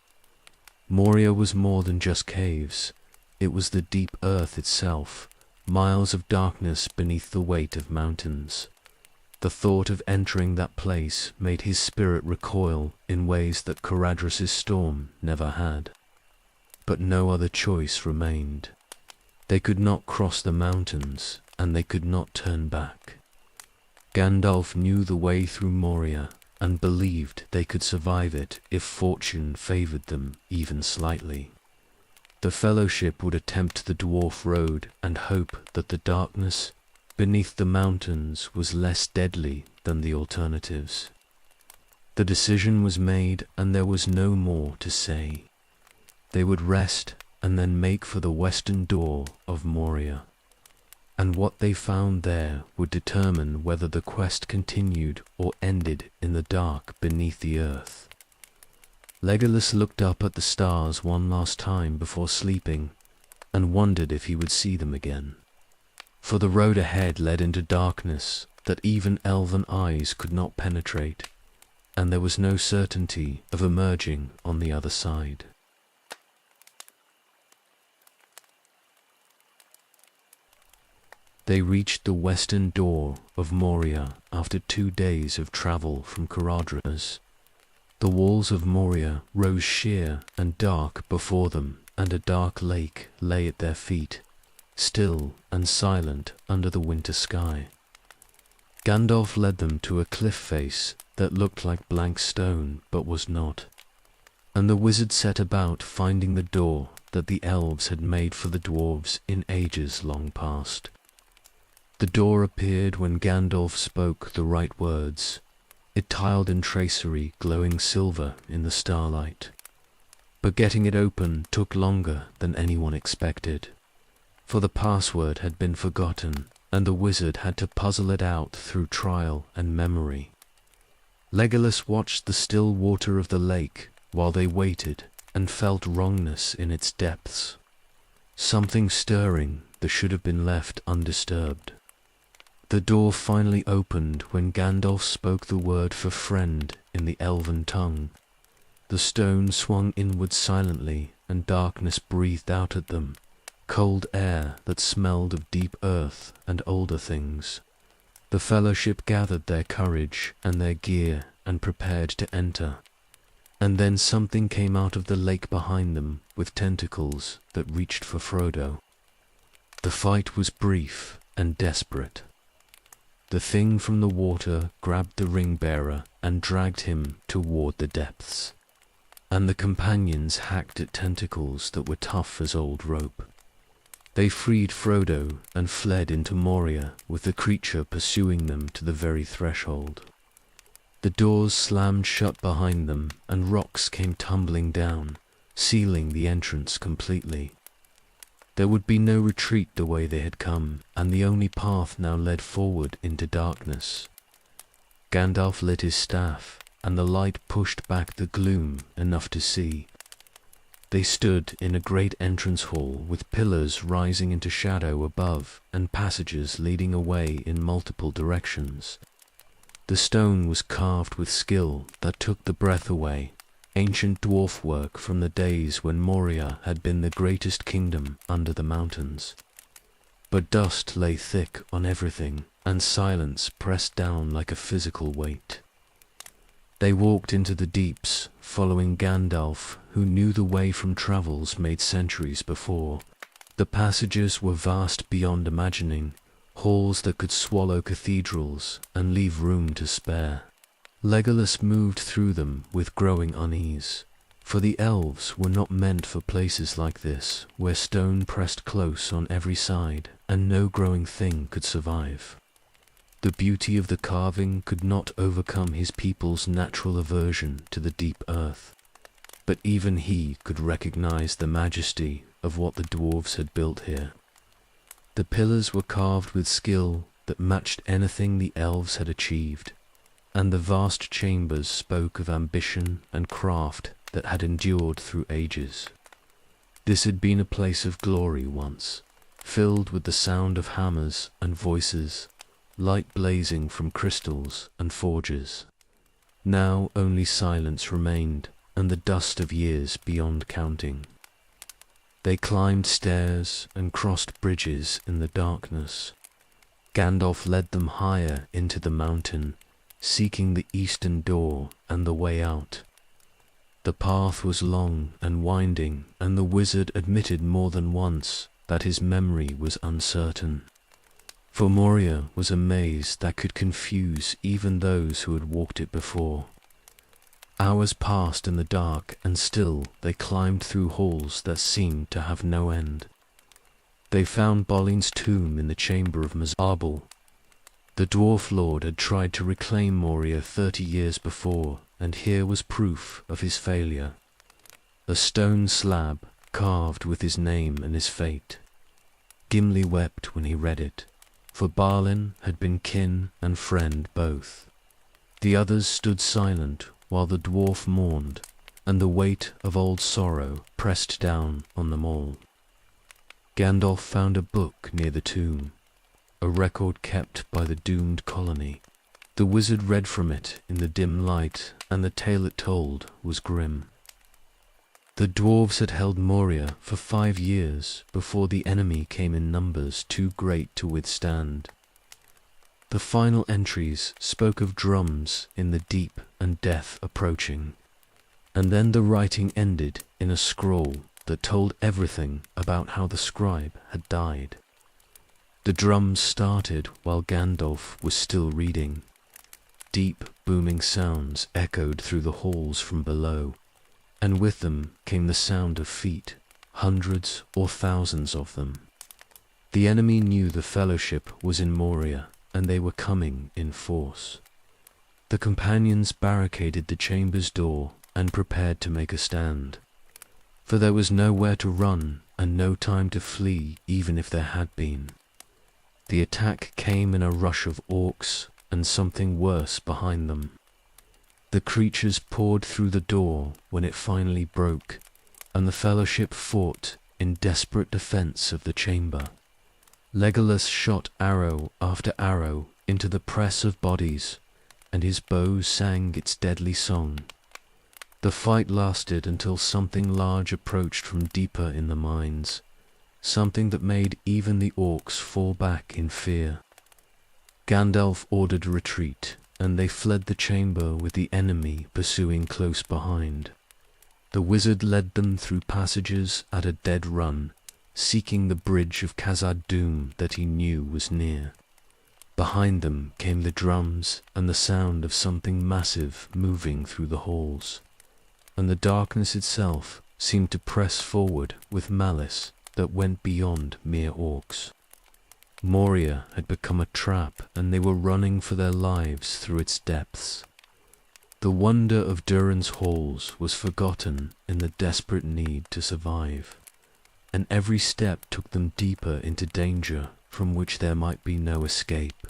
Moria was more than just caves. It was the deep earth itself, miles of darkness beneath the weight of mountains. The thought of entering that place made his spirit recoil in ways that Caradhras' storm never had. But no other choice remained. They could not cross the mountains, and they could not turn back. Gandalf knew the way through Moria, and believed they could survive it if fortune favored them even slightly. The Fellowship would attempt the dwarf road and hope that the darkness beneath the mountains was less deadly than the alternatives. The decision was made, and there was no more to say. They would rest and then make for the western door of Moria, and what they found there would determine whether the quest continued or ended in the dark beneath the earth. Legolas looked up at the stars one last time before sleeping, and wondered if he would see them again. For the road ahead led into darkness that even elven eyes could not penetrate, and there was no certainty of emerging on the other side. They reached the western door of Moria after 2 days of travel from Caradhras. The walls of Moria rose sheer and dark before them, and a dark lake lay at their feet, still and silent under the winter sky. Gandalf led them to a cliff face that looked like blank stone but was not, and the wizard set about finding the door that the elves had made for the dwarves in ages long past. The door appeared when Gandalf spoke the right words. It tiled in tracery, glowing silver in the starlight. But getting it open took longer than anyone expected, for the password had been forgotten, and the wizard had to puzzle it out through trial and memory. Legolas watched the still water of the lake while they waited, and felt wrongness in its depths. Something stirring that should have been left undisturbed. The door finally opened when Gandalf spoke the word for friend in the elven tongue. The stone swung inward silently, and darkness breathed out at them, cold air that smelled of deep earth and older things. The Fellowship gathered their courage and their gear and prepared to enter. And then something came out of the lake behind them with tentacles that reached for Frodo. The fight was brief and desperate. The thing from the water grabbed the ring-bearer and dragged him toward the depths, and the companions hacked at tentacles that were tough as old rope. They freed Frodo and fled into Moria, with the creature pursuing them to the very threshold. The doors slammed shut behind them, and rocks came tumbling down, sealing the entrance completely. There would be no retreat the way they had come, and the only path now led forward into darkness. Gandalf lit his staff, and the light pushed back the gloom enough to see. They stood in a great entrance hall with pillars rising into shadow above and passages leading away in multiple directions. The stone was carved with skill that took the breath away, ancient dwarf work from the days when Moria had been the greatest kingdom under the mountains. But dust lay thick on everything, and silence pressed down like a physical weight. They walked into the deeps, following Gandalf, who knew the way from travels made centuries before. The passages were vast beyond imagining, halls that could swallow cathedrals and leave room to spare. Legolas moved through them with growing unease, for the elves were not meant for places like this, where stone pressed close on every side and no growing thing could survive. The beauty of the carving could not overcome his people's natural aversion to the deep earth, but even he could recognize the majesty of what the dwarves had built here. The pillars were carved with skill that matched anything the elves had achieved, and the vast chambers spoke of ambition and craft that had endured through ages. This had been a place of glory once, filled with the sound of hammers and voices, light blazing from crystals and forges. Now only silence remained, and the dust of years beyond counting. They climbed stairs and crossed bridges in the darkness. Gandalf led them higher into the mountain, seeking the eastern door and the way out. The path was long and winding, and the wizard admitted more than once that his memory was uncertain. For Moria was a maze that could confuse even those who had walked it before. Hours passed in the dark, and still they climbed through halls that seemed to have no end. They found Balin's tomb in the chamber of Mzarbel. The dwarf lord had tried to reclaim Moria 30 years before, and here was proof of his failure. A stone slab carved with his name and his fate. Gimli wept when he read it, for Balin had been kin and friend both. The others stood silent while the dwarf mourned, and the weight of old sorrow pressed down on them all. Gandalf found a book near the tomb, a record kept by the doomed colony. The wizard read from it in the dim light, and the tale it told was grim. The dwarves had held Moria for 5 years before the enemy came in numbers too great to withstand. The final entries spoke of drums in the deep and death approaching, and then the writing ended in a scroll that told everything about how the scribe had died. The drums started while Gandalf was still reading. Deep, booming sounds echoed through the halls from below, and with them came the sound of feet, hundreds or thousands of them. The enemy knew the Fellowship was in Moria, and they were coming in force. The companions barricaded the chamber's door and prepared to make a stand, for there was nowhere to run and no time to flee even if there had been. The attack came in a rush of orcs and something worse behind them. The creatures poured through the door when it finally broke, and the Fellowship fought in desperate defense of the chamber. Legolas shot arrow after arrow into the press of bodies, and his bow sang its deadly song. The fight lasted until something large approached from deeper in the mines, something that made even the orcs fall back in fear. Gandalf ordered retreat, and they fled the chamber with the enemy pursuing close behind. The wizard led them through passages at a dead run, seeking the bridge of Khazad-dûm that he knew was near. Behind them came the drums and the sound of something massive moving through the halls, and the darkness itself seemed to press forward with malice that went beyond mere orcs. Moria had become a trap, and they were running for their lives through its depths. The wonder of Durin's halls was forgotten in the desperate need to survive, and every step took them deeper into danger from which there might be no escape.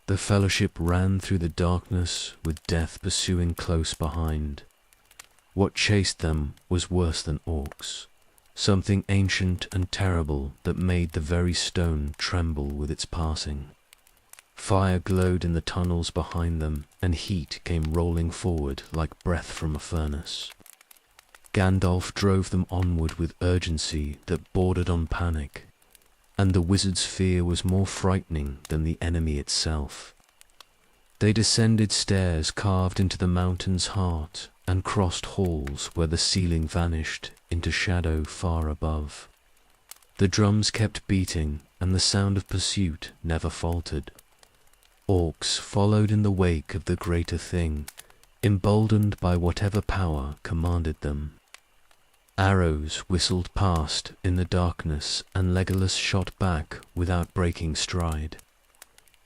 The Fellowship ran through the darkness with death pursuing close behind. What chased them was worse than orcs, something ancient and terrible that made the very stone tremble with its passing. Fire glowed in the tunnels behind them, and heat came rolling forward like breath from a furnace. Gandalf drove them onward with urgency that bordered on panic, and the wizard's fear was more frightening than the enemy itself. They descended stairs carved into the mountain's heart, and crossed halls where the ceiling vanished into shadow far above. The drums kept beating, and the sound of pursuit never faltered. Orcs followed in the wake of the greater thing, emboldened by whatever power commanded them. Arrows whistled past in the darkness, and Legolas shot back without breaking stride,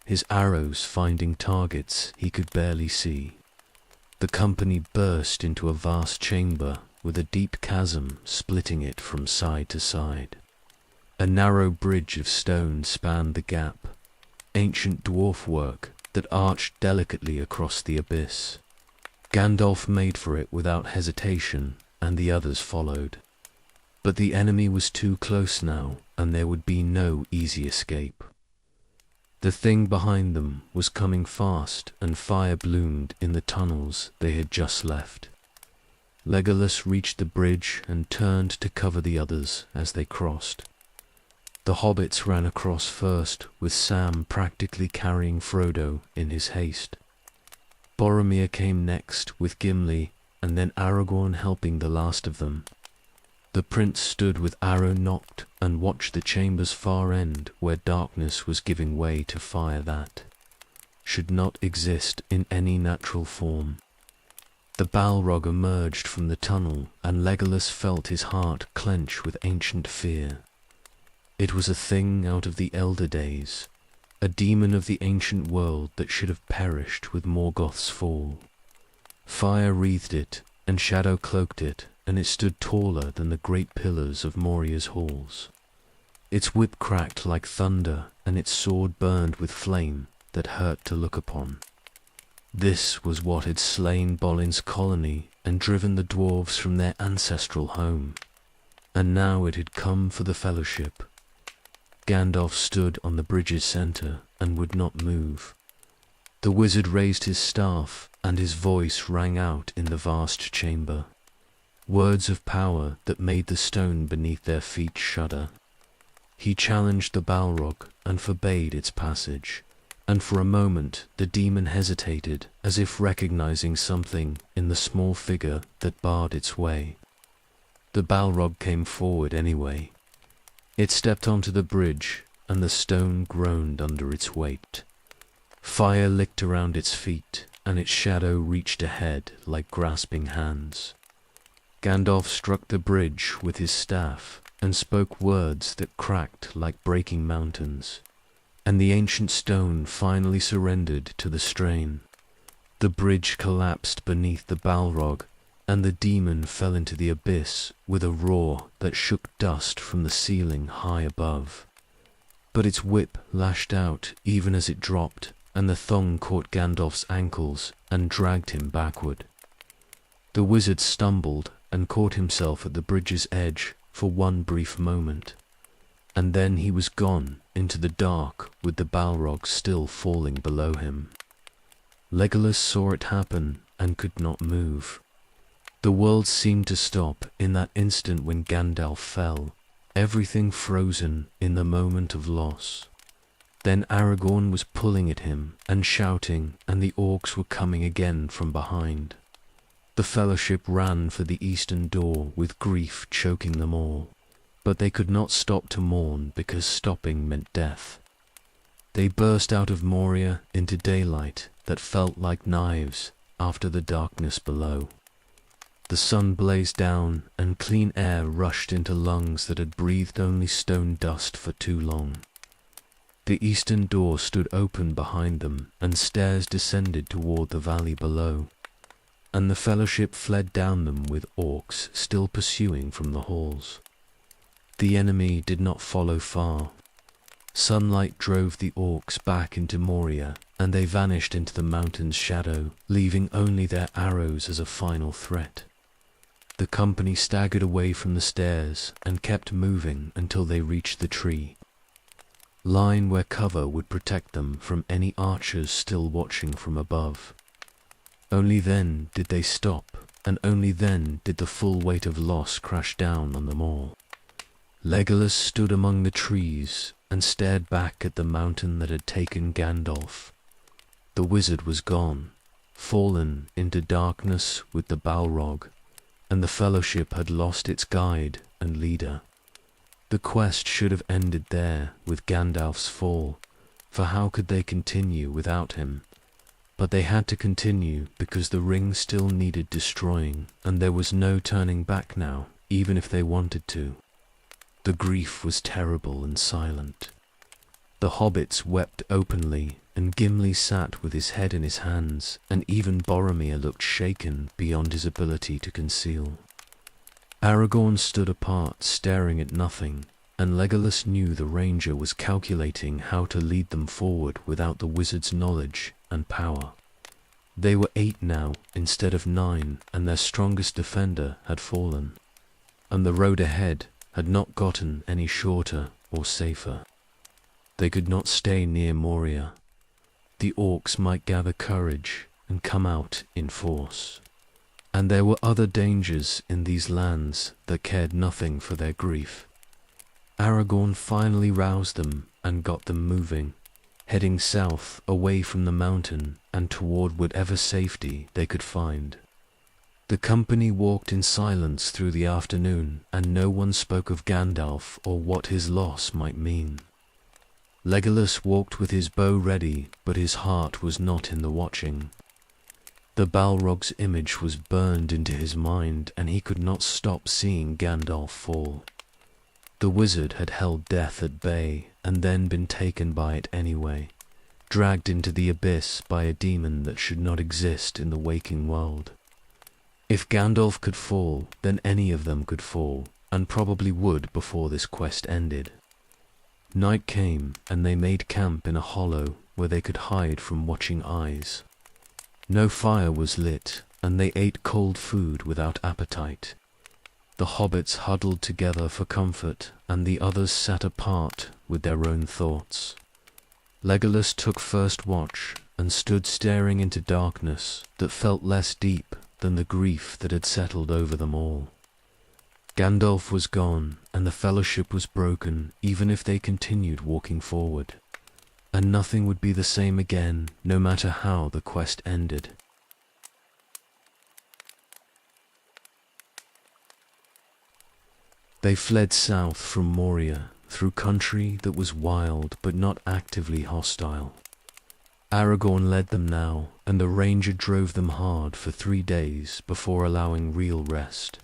his arrows finding targets he could barely see. The company burst into a vast chamber with a deep chasm splitting it from side to side. A narrow bridge of stone spanned the gap, ancient dwarf work that arched delicately across the abyss. Gandalf made for it without hesitation, and the others followed. But the enemy was too close now, and there would be no easy escape. The thing behind them was coming fast, and fire bloomed in the tunnels they had just left. Legolas reached the bridge and turned to cover the others as they crossed. The hobbits ran across first, with Sam practically carrying Frodo in his haste. Boromir came next with Gimli, and then Aragorn helping the last of them. The prince stood with arrow nocked and watched the chamber's far end, where darkness was giving way to fire that should not exist in any natural form. The Balrog emerged from the tunnel, and Legolas felt his heart clench with ancient fear. It was a thing out of the elder days, a demon of the ancient world that should have perished with Morgoth's fall. Fire wreathed it, and shadow cloaked it, and it stood taller than the great pillars of Moria's halls. Its whip cracked like thunder, and its sword burned with flame that hurt to look upon. This was what had slain Bolin's colony and driven the dwarves from their ancestral home, and now it had come for the Fellowship. Gandalf stood on the bridge's center and would not move. The wizard raised his staff, and his voice rang out in the vast chamber, words of power that made the stone beneath their feet shudder. He challenged the Balrog and forbade its passage, and for a moment the demon hesitated, as if recognizing something in the small figure that barred its way. The Balrog came forward anyway. It stepped onto the bridge, and the stone groaned under its weight. Fire licked around its feet, and its shadow reached ahead like grasping hands. Gandalf struck the bridge with his staff, and spoke words that cracked like breaking mountains, and the ancient stone finally surrendered to the strain. The bridge collapsed beneath the Balrog, and the demon fell into the abyss with a roar that shook dust from the ceiling high above. But its whip lashed out even as it dropped, and the thong caught Gandalf's ankles and dragged him backward. The wizard stumbled and caught himself at the bridge's edge for one brief moment, and then he was gone into the dark with the Balrog still falling below him. Legolas saw it happen and could not move. The world seemed to stop in that instant when Gandalf fell, everything frozen in the moment of loss. Then Aragorn was pulling at him and shouting, and the orcs were coming again from behind. The Fellowship ran for the eastern door with grief choking them all, but they could not stop to mourn because stopping meant death. They burst out of Moria into daylight that felt like knives after the darkness below. The sun blazed down, and clean air rushed into lungs that had breathed only stone dust for too long. The eastern door stood open behind them, and stairs descended toward the valley below, and the Fellowship fled down them with orcs still pursuing from the halls. The enemy did not follow far. Sunlight drove the orcs back into Moria, and they vanished into the mountain's shadow, leaving only their arrows as a final threat. The company staggered away from the stairs and kept moving until they reached the tree, line where cover would protect them from any archers still watching from above. Only then did they stop, and only then did the full weight of loss crash down on them all. Legolas stood among the trees and stared back at the mountain that had taken Gandalf. The wizard was gone, fallen into darkness with the Balrog, and the Fellowship had lost its guide and leader. The quest should have ended there with Gandalf's fall, for how could they continue without him? But they had to continue because the ring still needed destroying, and there was no turning back now, even if they wanted to. The grief was terrible and silent. The hobbits wept openly, and Gimli sat with his head in his hands, and even Boromir looked shaken beyond his ability to conceal. Aragorn stood apart, staring at nothing, and Legolas knew the ranger was calculating how to lead them forward without the wizard's knowledge and power. They were 8 now instead of 9, and their strongest defender had fallen, and the road ahead had not gotten any shorter or safer. They could not stay near Moria. The orcs might gather courage and come out in force. And there were other dangers in these lands that cared nothing for their grief. Aragorn finally roused them and got them moving, heading south away from the mountain and toward whatever safety they could find. The company walked in silence through the afternoon, and no one spoke of Gandalf or what his loss might mean. Legolas walked with his bow ready, but his heart was not in the watching. The Balrog's image was burned into his mind, and he could not stop seeing Gandalf fall. The wizard had held death at bay, and then been taken by it anyway, dragged into the abyss by a demon that should not exist in the waking world. If Gandalf could fall, then any of them could fall, and probably would before this quest ended. Night came, and they made camp in a hollow where they could hide from watching eyes. No fire was lit, and they ate cold food without appetite. The hobbits huddled together for comfort, and the others sat apart with their own thoughts. Legolas took first watch and stood staring into darkness that felt less deep than the grief that had settled over them all. Gandalf was gone, and the Fellowship was broken, even if they continued walking forward. And nothing would be the same again, no matter how the quest ended. They fled south from Moria, through country that was wild but not actively hostile. Aragorn led them now, and the ranger drove them hard for 3 days before allowing real rest.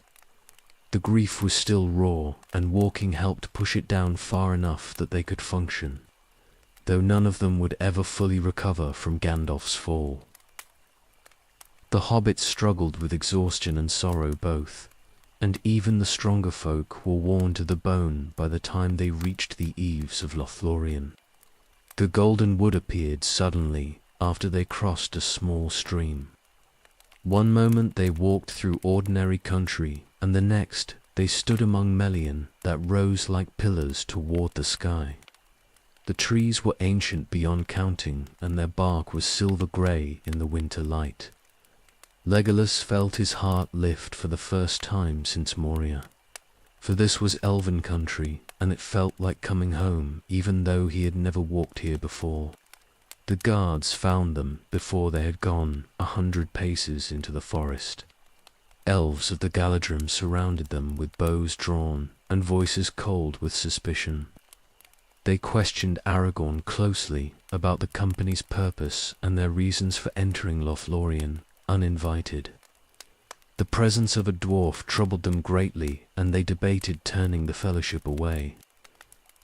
The grief was still raw, and walking helped push it down far enough that they could function, though none of them would ever fully recover from Gandalf's fall. The hobbits struggled with exhaustion and sorrow both, and even the stronger folk were worn to the bone by the time they reached the eaves of Lothlorien. The golden wood appeared suddenly after they crossed a small stream. One moment they walked through ordinary country, and the next they stood among Melian that rose like pillars toward the sky. The trees were ancient beyond counting, and their bark was silver grey in the winter light. Legolas felt his heart lift for the first time since Moria, for this was elven country, and it felt like coming home, even though he had never walked here before. The guards found them before they had gone 100 paces into the forest. Elves of the Galadrim surrounded them with bows drawn and voices cold with suspicion. They questioned Aragorn closely about the company's purpose and their reasons for entering Lothlorien uninvited. The presence of a dwarf troubled them greatly, and they debated turning the Fellowship away.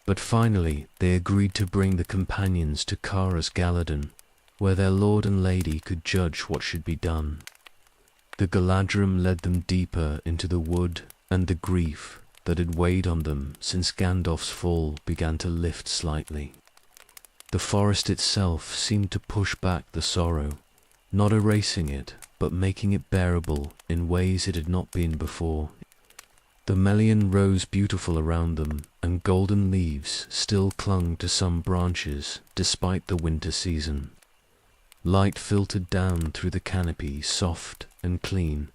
But finally they agreed to bring the companions to Caras Galadon, where their lord and lady could judge what should be done. The Galadrim led them deeper into the wood, and the grief that had weighed on them since Gandalf's fall began to lift slightly. The forest itself seemed to push back the sorrow, not erasing it, but making it bearable in ways it had not been before. The Melian rose beautiful around them, and golden leaves still clung to some branches despite the winter season. Light filtered down through the canopy, soft and clean,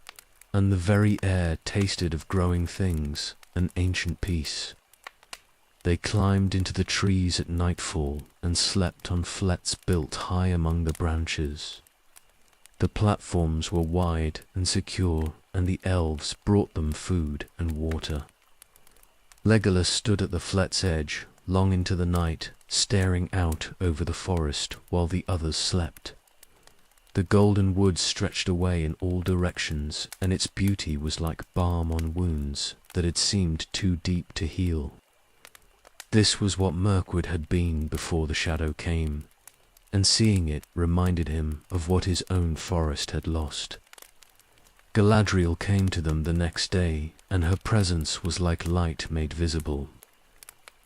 and the very air tasted of growing things and ancient peace. They climbed into the trees at nightfall and slept on flets built high among the branches. The platforms were wide and secure, and the elves brought them food and water. Legolas stood at the flet's edge long into the night, staring out over the forest while the others slept. The golden wood stretched away in all directions, and its beauty was like balm on wounds that had seemed too deep to heal. This was what Mirkwood had been before the shadow came, and seeing it reminded him of what his own forest had lost. Galadriel came to them the next day, and her presence was like light made visible.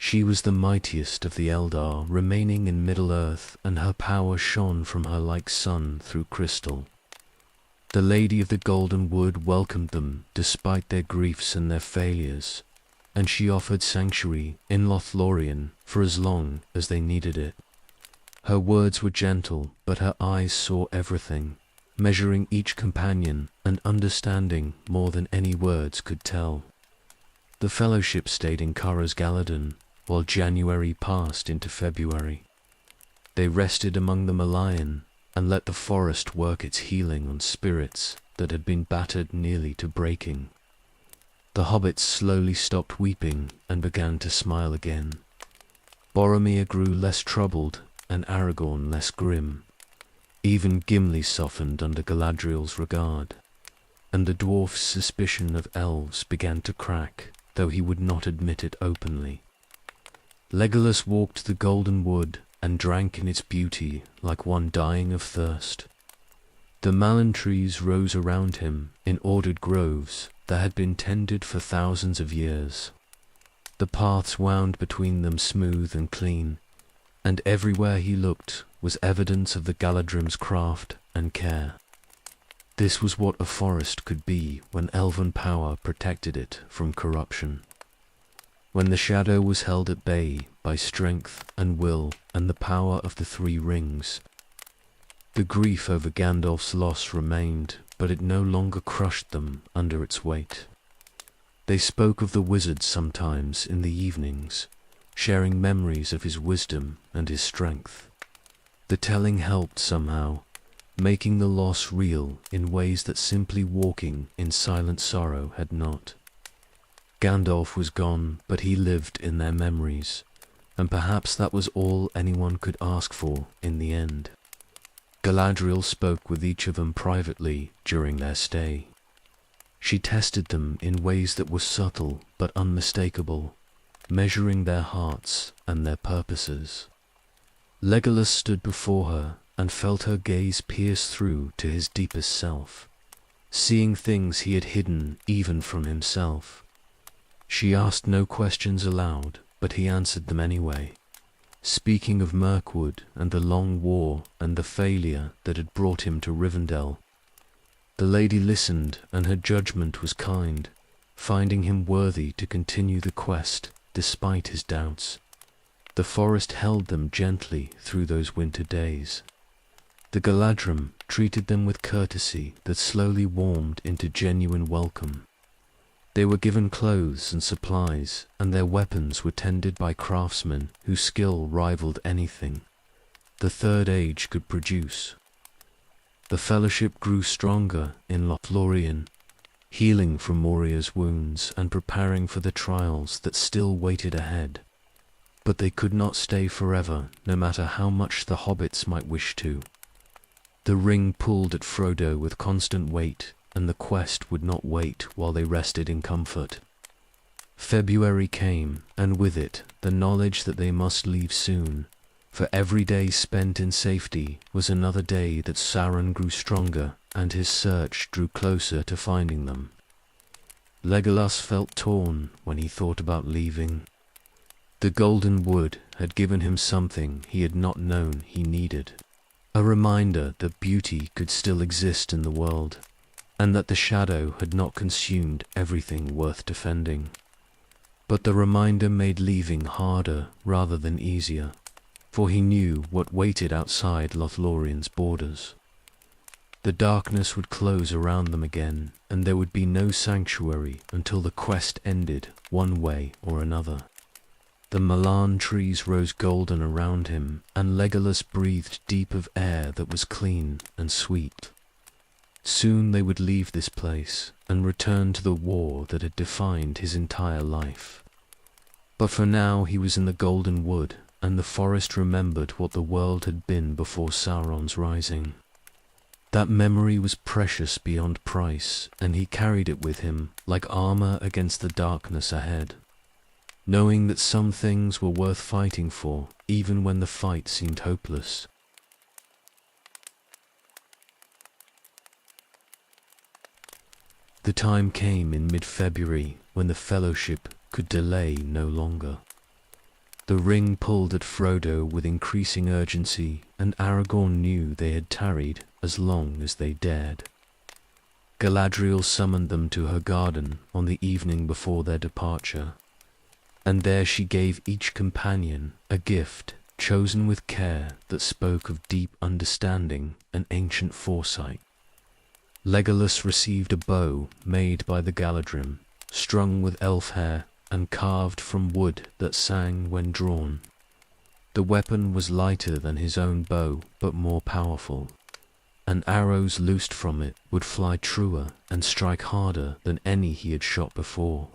She was the mightiest of the Eldar remaining in Middle-earth, and her power shone from her like sun through crystal. The Lady of the Golden Wood welcomed them despite their griefs and their failures, and she offered sanctuary in Lothlorien for as long as they needed it. Her words were gentle, but her eyes saw everything, measuring each companion and understanding more than any words could tell. The Fellowship stayed in Kara's Galadan, while January passed into February. They rested among the Malayan and let the forest work its healing on spirits that had been battered nearly to breaking. The hobbits slowly stopped weeping and began to smile again. Boromir grew less troubled and Aragorn less grim. Even Gimli softened under Galadriel's regard, and the dwarf's suspicion of elves began to crack, though he would not admit it openly. Legolas walked the golden wood and drank in its beauty like one dying of thirst. The malin trees rose around him in ordered groves that had been tended for thousands of years. The paths wound between them smooth and clean, and everywhere he looked was evidence of the Galadrim's craft and care. This was what a forest could be when elven power protected it from corruption. When the shadow was held at bay by strength and will and the power of the three rings, the grief over Gandalf's loss remained, but it no longer crushed them under its weight. They spoke of the wizard sometimes in the evenings, sharing memories of his wisdom and his strength. The telling helped somehow, making the loss real in ways that simply walking in silent sorrow had not. Gandalf was gone, but he lived in their memories, and perhaps that was all anyone could ask for in the end. Galadriel spoke with each of them privately during their stay. She tested them in ways that were subtle but unmistakable, measuring their hearts and their purposes. Legolas stood before her and felt her gaze pierce through to his deepest self, seeing things he had hidden even from himself. She asked no questions aloud, but he answered them anyway, speaking of Mirkwood and the long war and the failure that had brought him to Rivendell. The lady listened, and her judgment was kind, finding him worthy to continue the quest despite his doubts. The forest held them gently through those winter days. The Galadrim treated them with courtesy that slowly warmed into genuine welcome. They were given clothes and supplies, and their weapons were tended by craftsmen whose skill rivaled anything the Third Age could produce. The Fellowship grew stronger in Lothlorien, healing from Moria's wounds and preparing for the trials that still waited ahead. But they could not stay forever, no matter how much the hobbits might wish to. The ring pulled at Frodo with constant weight, and the quest would not wait while they rested in comfort. February came, and with it the knowledge that they must leave soon, for every day spent in safety was another day that Sauron grew stronger and his search drew closer to finding them. Legolas felt torn when he thought about leaving. The Golden Wood had given him something he had not known he needed, a reminder that beauty could still exist in the world, and that the shadow had not consumed everything worth defending. But the reminder made leaving harder rather than easier, for he knew what waited outside Lothlorien's borders. The darkness would close around them again, and there would be no sanctuary until the quest ended one way or another. The Malarn trees rose golden around him, and Legolas breathed deep of air that was clean and sweet. Soon they would leave this place and return to the war that had defined his entire life. But for now he was in the Golden Wood, and the forest remembered what the world had been before Sauron's rising. That memory was precious beyond price, and he carried it with him like armor against the darkness ahead, knowing that some things were worth fighting for, even when the fight seemed hopeless. The time came in mid-February when the Fellowship could delay no longer. The ring pulled at Frodo with increasing urgency, and Aragorn knew they had tarried as long as they dared. Galadriel summoned them to her garden on the evening before their departure, and there she gave each companion a gift chosen with care that spoke of deep understanding and ancient foresight. Legolas received a bow made by the Galadrim, strung with elf hair and carved from wood that sang when drawn. The weapon was lighter than his own bow, but more powerful, and arrows loosed from it would fly truer and strike harder than any he had shot before.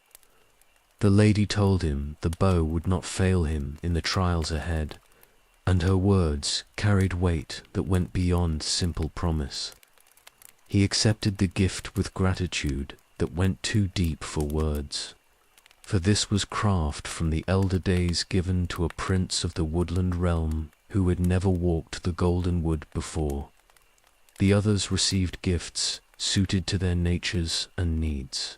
The lady told him the bow would not fail him in the trials ahead, and her words carried weight that went beyond simple promise. He accepted the gift with gratitude that went too deep for words, for this was craft from the elder days given to a prince of the woodland realm who had never walked the Golden Wood before. The others received gifts suited to their natures and needs.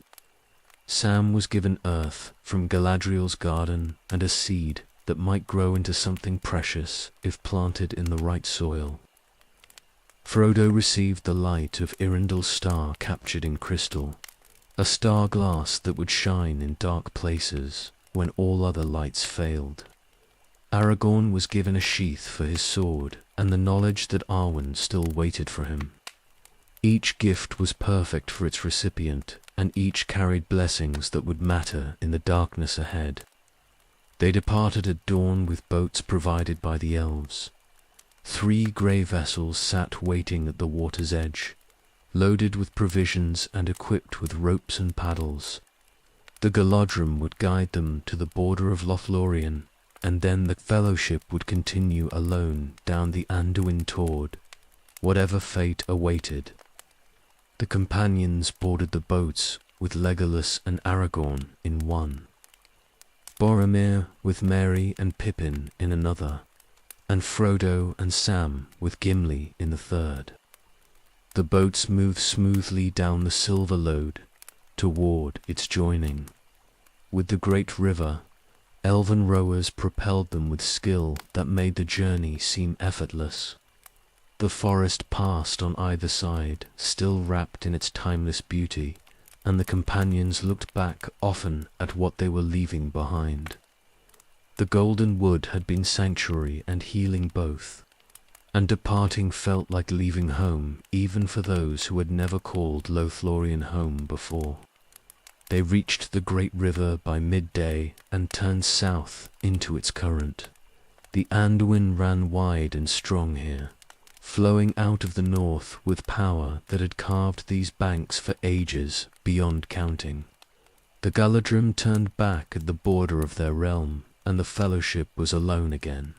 Sam was given earth from Galadriel's garden and a seed that might grow into something precious if planted in the right soil. Frodo received the light of Irindal's star captured in crystal, a star glass that would shine in dark places when all other lights failed. Aragorn was given a sheath for his sword and the knowledge that Arwen still waited for him. Each gift was perfect for its recipient, and each carried blessings that would matter in the darkness ahead. They departed at dawn with boats provided by the elves. 3 grey vessels sat waiting at the water's edge, loaded with provisions and equipped with ropes and paddles. The Galadrim would guide them to the border of Lothlorien, and then the Fellowship would continue alone down the Anduin Tord, whatever fate awaited. The companions boarded the boats with Legolas and Aragorn in one, Boromir with Merry and Pippin in another, and Frodo and Sam with Gimli in the third. The boats moved smoothly down the Silver Lode toward its joining. With the great river, elven rowers propelled them with skill that made the journey seem effortless. The forest passed on either side, still wrapped in its timeless beauty, and the companions looked back often at what they were leaving behind. The Golden Wood had been sanctuary and healing both, and departing felt like leaving home even for those who had never called Lothlorien home before. They reached the great river by midday and turned south into its current. The Anduin ran wide and strong here, flowing out of the north with power that had carved these banks for ages beyond counting. The Galadrim turned back at the border of their realm, and the Fellowship was alone again.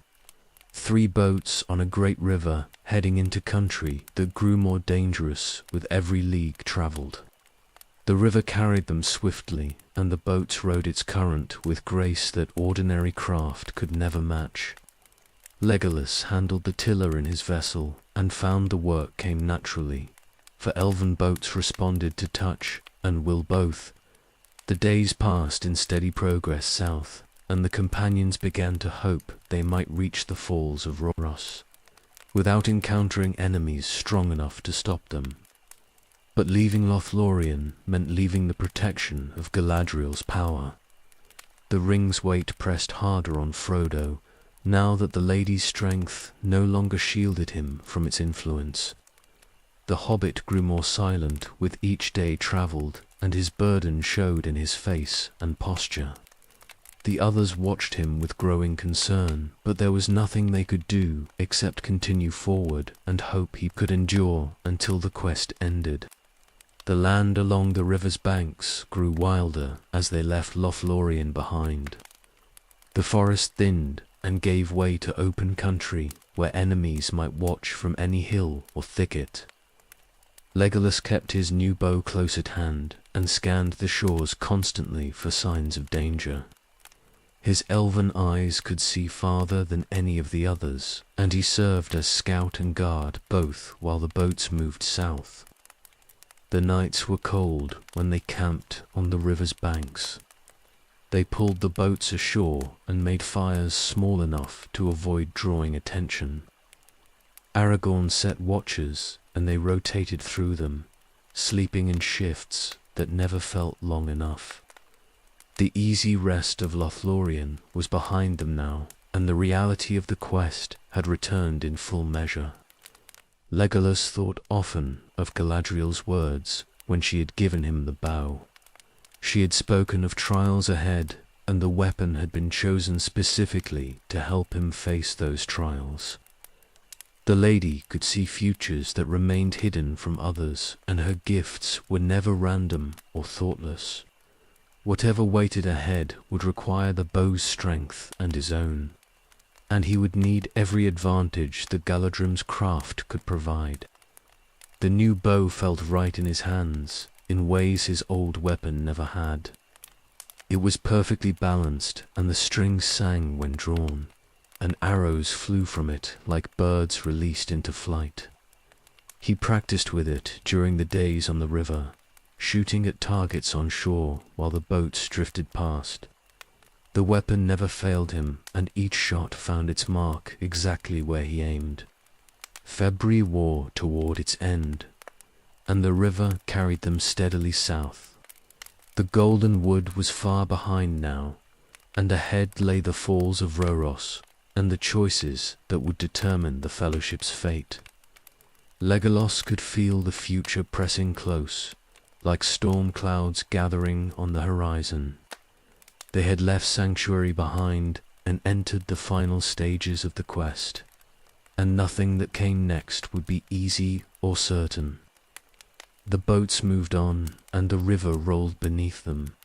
3 boats on a great river heading into country that grew more dangerous with every league travelled. The river carried them swiftly, and the boats rode its current with grace that ordinary craft could never match. Legolas handled the tiller in his vessel, and found the work came naturally, for elven boats responded to touch and will both. The days passed in steady progress south, and the companions began to hope they might reach the falls of Rhoros, without encountering enemies strong enough to stop them. But leaving Lothlorien meant leaving the protection of Galadriel's power. The ring's weight pressed harder on Frodo, now that the lady's strength no longer shielded him from its influence. The hobbit grew more silent with each day travelled, and his burden showed in his face and posture. The others watched him with growing concern, but there was nothing they could do except continue forward and hope he could endure until the quest ended. The land along the river's banks grew wilder as they left Lothlorien behind. The forest thinned and gave way to open country where enemies might watch from any hill or thicket. Legolas kept his new bow close at hand and scanned the shores constantly for signs of danger. His elven eyes could see farther than any of the others, and he served as scout and guard both while the boats moved south. The nights were cold when they camped on the river's banks. They pulled the boats ashore and made fires small enough to avoid drawing attention. Aragorn set watches and they rotated through them, sleeping in shifts that never felt long enough. The easy rest of Lothlorien was behind them now, and the reality of the quest had returned in full measure. Legolas thought often of Galadriel's words when she had given him the bow. She had spoken of trials ahead, and the weapon had been chosen specifically to help him face those trials. The lady could see futures that remained hidden from others, and her gifts were never random or thoughtless. Whatever waited ahead would require the bow's strength and his own, and he would need every advantage that Galadrim's craft could provide. The new bow felt right in his hands, in ways his old weapon never had. It was perfectly balanced, and the strings sang when drawn, and arrows flew from it like birds released into flight. He practiced with it during the days on the river, shooting at targets on shore while the boats drifted past. The weapon never failed him, and each shot found its mark exactly where he aimed. February wore toward its end, and the river carried them steadily south. The golden wood was far behind now, and ahead lay the falls of Rhoros, and the choices that would determine the Fellowship's fate. Legolas could feel the future pressing close, like storm clouds gathering on the horizon. They had left Sanctuary behind and entered the final stages of the quest, and nothing that came next would be easy or certain. The boats moved on, and the river rolled beneath them,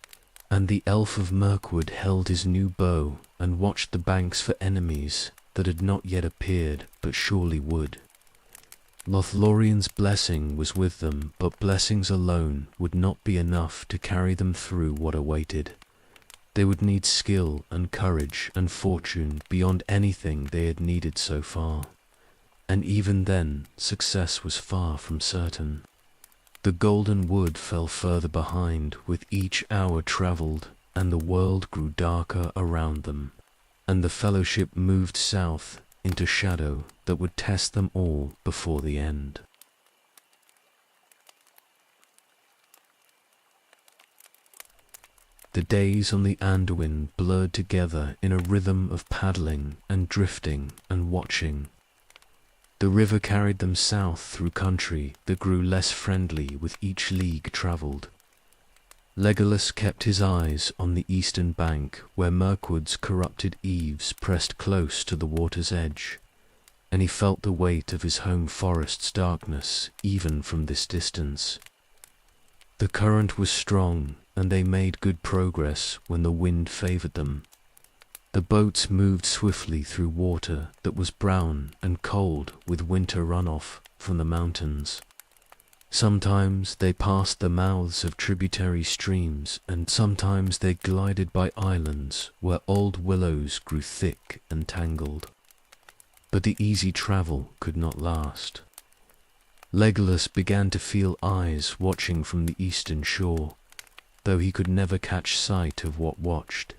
and the elf of Mirkwood held his new bow and watched the banks for enemies that had not yet appeared but surely would. Lothlorien's blessing was with them, but blessings alone would not be enough to carry them through what awaited. They would need skill and courage and fortune beyond anything they had needed so far, and even then success was far from certain. The golden wood fell further behind with each hour travelled, and the world grew darker around them, and the Fellowship moved south into shadow that would test them all before the end. The days on the Anduin blurred together in a rhythm of paddling and drifting and watching. The river carried them south through country that grew less friendly with each league travelled. Legolas kept his eyes on the eastern bank where Mirkwood's corrupted eaves pressed close to the water's edge, and he felt the weight of his home forest's darkness even from this distance. The current was strong, and they made good progress when the wind favoured them. The boats moved swiftly through water that was brown and cold with winter runoff from the mountains. Sometimes they passed the mouths of tributary streams, and sometimes they glided by islands where old willows grew thick and tangled. But the easy travel could not last. Legolas began to feel eyes watching from the eastern shore, though he could never catch sight of what watched.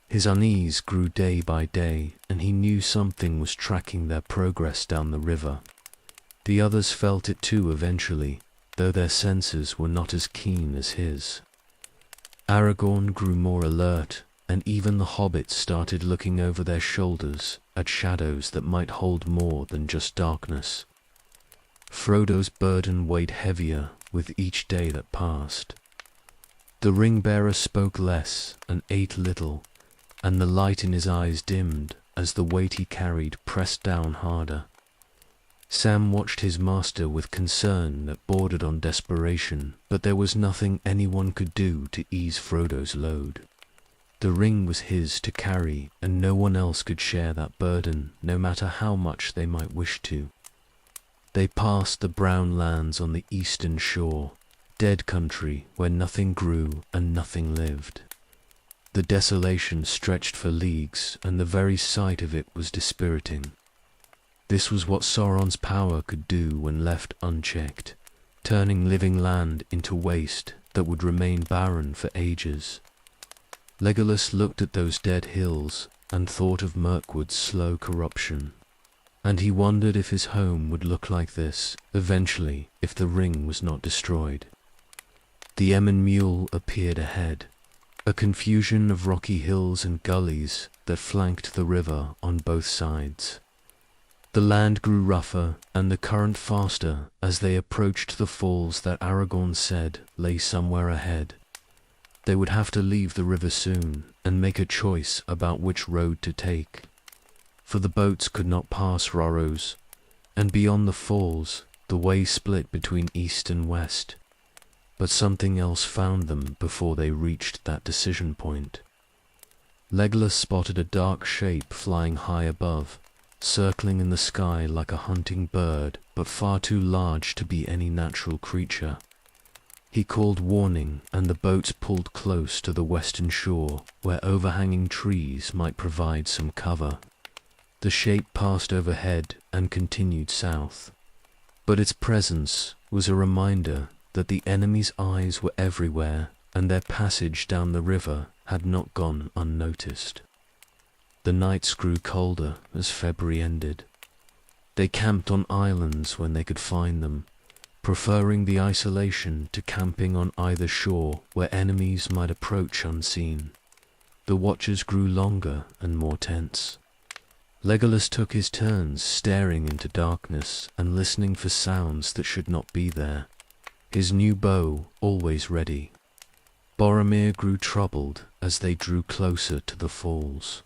His unease grew day by day, and he knew something was tracking their progress down the river. The others felt it too eventually, though their senses were not as keen as his. Aragorn grew more alert, and even the hobbits started looking over their shoulders at shadows that might hold more than just darkness. Frodo's burden weighed heavier with each day that passed. The ring-bearer spoke less and ate little, and the light in his eyes dimmed as the weight he carried pressed down harder. Sam watched his master with concern that bordered on desperation, but there was nothing anyone could do to ease Frodo's load. The ring was his to carry, and no one else could share that burden, no matter how much they might wish to. They passed the brown lands on the eastern shore, dead country where nothing grew and nothing lived. The desolation stretched for leagues, and the very sight of it was dispiriting. This was what Sauron's power could do when left unchecked, turning living land into waste that would remain barren for ages. Legolas looked at those dead hills and thought of Mirkwood's slow corruption, and he wondered if his home would look like this eventually if the ring was not destroyed. The Emyn Muil appeared ahead, a confusion of rocky hills and gullies that flanked the river on both sides. The land grew rougher and the current faster as they approached the falls that Aragorn said lay somewhere ahead. They would have to leave the river soon and make a choice about which road to take, for the boats could not pass Rorros, and beyond the falls the way split between east and west. But something else found them before they reached that decision point. Legolas spotted a dark shape flying high above, circling in the sky like a hunting bird, but far too large to be any natural creature. He called warning, and the boats pulled close to the western shore, where overhanging trees might provide some cover. The shape passed overhead and continued south, but its presence was a reminder that the enemy's eyes were everywhere, and their passage down the river had not gone unnoticed. The nights grew colder as February ended. They camped on islands when they could find them, preferring the isolation to camping on either shore where enemies might approach unseen. The watches grew longer and more tense. Legolas took his turns staring into darkness and listening for sounds that should not be there, his new bow always ready. Boromir grew troubled as they drew closer to the falls.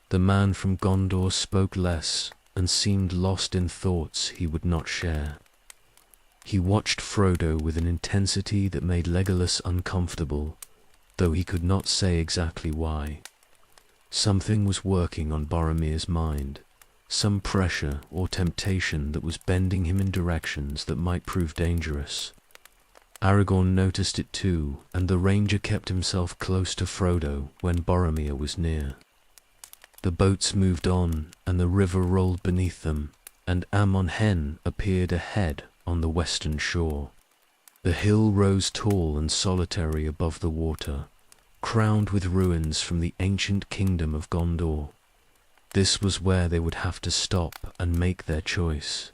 The man from Gondor spoke less and seemed lost in thoughts he would not share. He watched Frodo with an intensity that made Legolas uncomfortable, though he could not say exactly why. Something was working on Boromir's mind, some pressure or temptation that was bending him in directions that might prove dangerous. Aragorn noticed it too, and the ranger kept himself close to Frodo when Boromir was near. The boats moved on, and the river rolled beneath them, and Amon Hen appeared ahead on the western shore. The hill rose tall and solitary above the water, crowned with ruins from the ancient kingdom of Gondor. This was where they would have to stop and make their choice.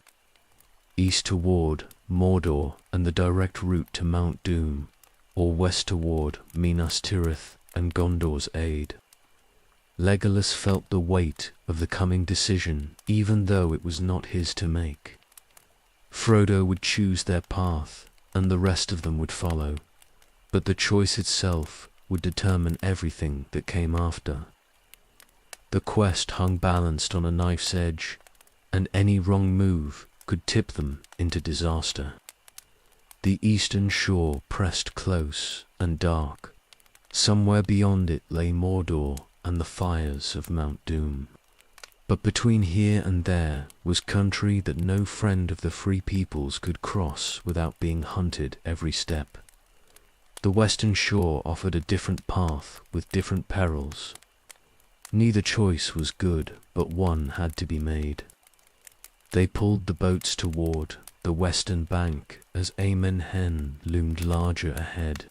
East toward Mordor and the direct route to Mount Doom, or west toward Minas Tirith and Gondor's aid. Legolas felt the weight of the coming decision, even though it was not his to make. Frodo would choose their path, and the rest of them would follow, but the choice itself would determine everything that came after. The quest hung balanced on a knife's edge, and any wrong move could tip them into disaster. The eastern shore pressed close and dark. Somewhere beyond it lay Mordor and the fires of Mount Doom. But between here and there was country that no friend of the Free Peoples could cross without being hunted every step. The western shore offered a different path with different perils. Neither choice was good, but one had to be made. They pulled the boats toward the western bank as Amon Hen loomed larger ahead.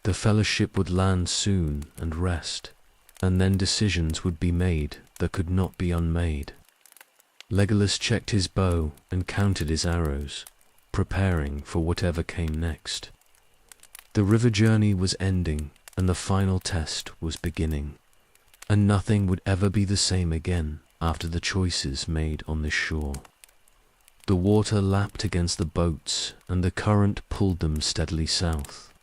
The Fellowship would land soon and rest, and then decisions would be made that could not be unmade. Legolas checked his bow and counted his arrows, preparing for whatever came next. The river journey was ending, and the final test was beginning, and nothing would ever be the same again after the choices made on this shore. The water lapped against the boats, and the current pulled them steadily south,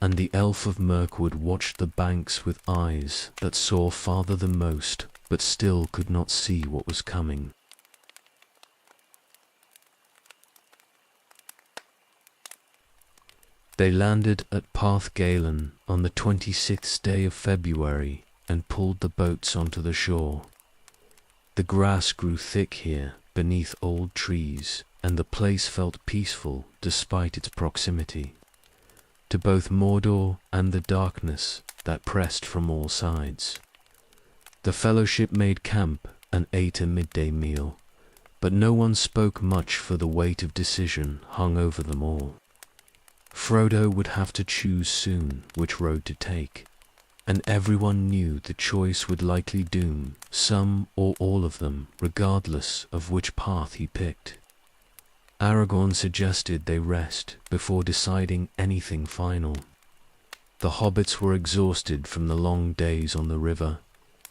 and the elf of Mirkwood watched the banks with eyes that saw farther than most, but still could not see what was coming. They landed at Parth Galen on the 26th day of February and pulled the boats onto the shore. The grass grew thick here beneath old trees, and the place felt peaceful despite its proximity to both Mordor and the darkness that pressed from all sides. The fellowship made camp and ate a midday meal, but no one spoke much, for the weight of decision hung over them all. Frodo would have to choose soon which road to take, and everyone knew the choice would likely doom some or all of them, regardless of which path he picked. Aragorn suggested they rest before deciding anything final. The hobbits were exhausted from the long days on the river,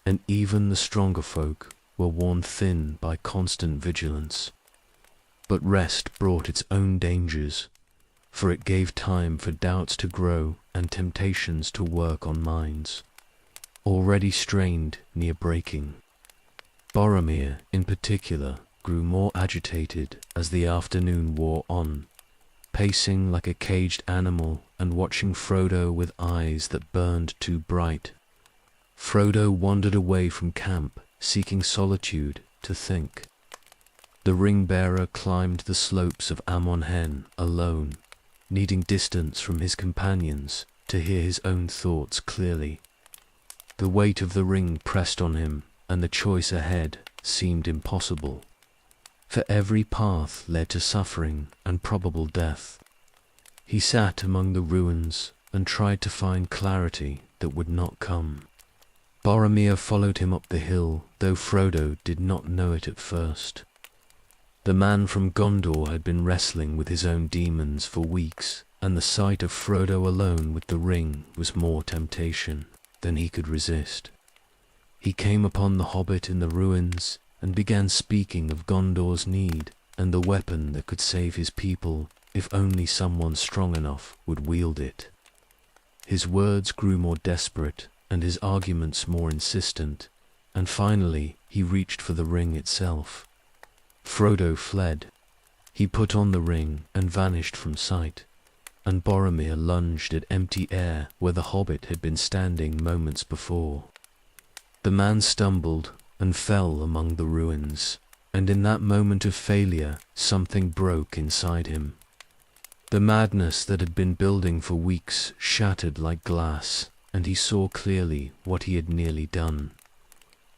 and even the stronger folk were worn thin by constant vigilance. But rest brought its own dangers, for it gave time for doubts to grow and temptations to work on minds already strained near breaking. Boromir, in particular, grew more agitated as the afternoon wore on, pacing like a caged animal and watching Frodo with eyes that burned too bright. Frodo wandered away from camp, seeking solitude to think. The ring-bearer climbed the slopes of Amon Hen alone, needing distance from his companions to hear his own thoughts clearly. The weight of the ring pressed on him, and the choice ahead seemed impossible, for every path led to suffering and probable death. He sat among the ruins and tried to find clarity that would not come. Boromir followed him up the hill, though Frodo did not know it at first. The man from Gondor had been wrestling with his own demons for weeks, and the sight of Frodo alone with the ring was more temptation than he could resist. He came upon the hobbit in the ruins and began speaking of Gondor's need and the weapon that could save his people if only someone strong enough would wield it. His words grew more desperate and his arguments more insistent, and finally he reached for the ring itself. Frodo fled. He put on the ring and vanished from sight, and Boromir lunged at empty air where the hobbit had been standing moments before. The man stumbled and fell among the ruins, and in that moment of failure something broke inside him. The madness that had been building for weeks shattered like glass, and he saw clearly what he had nearly done.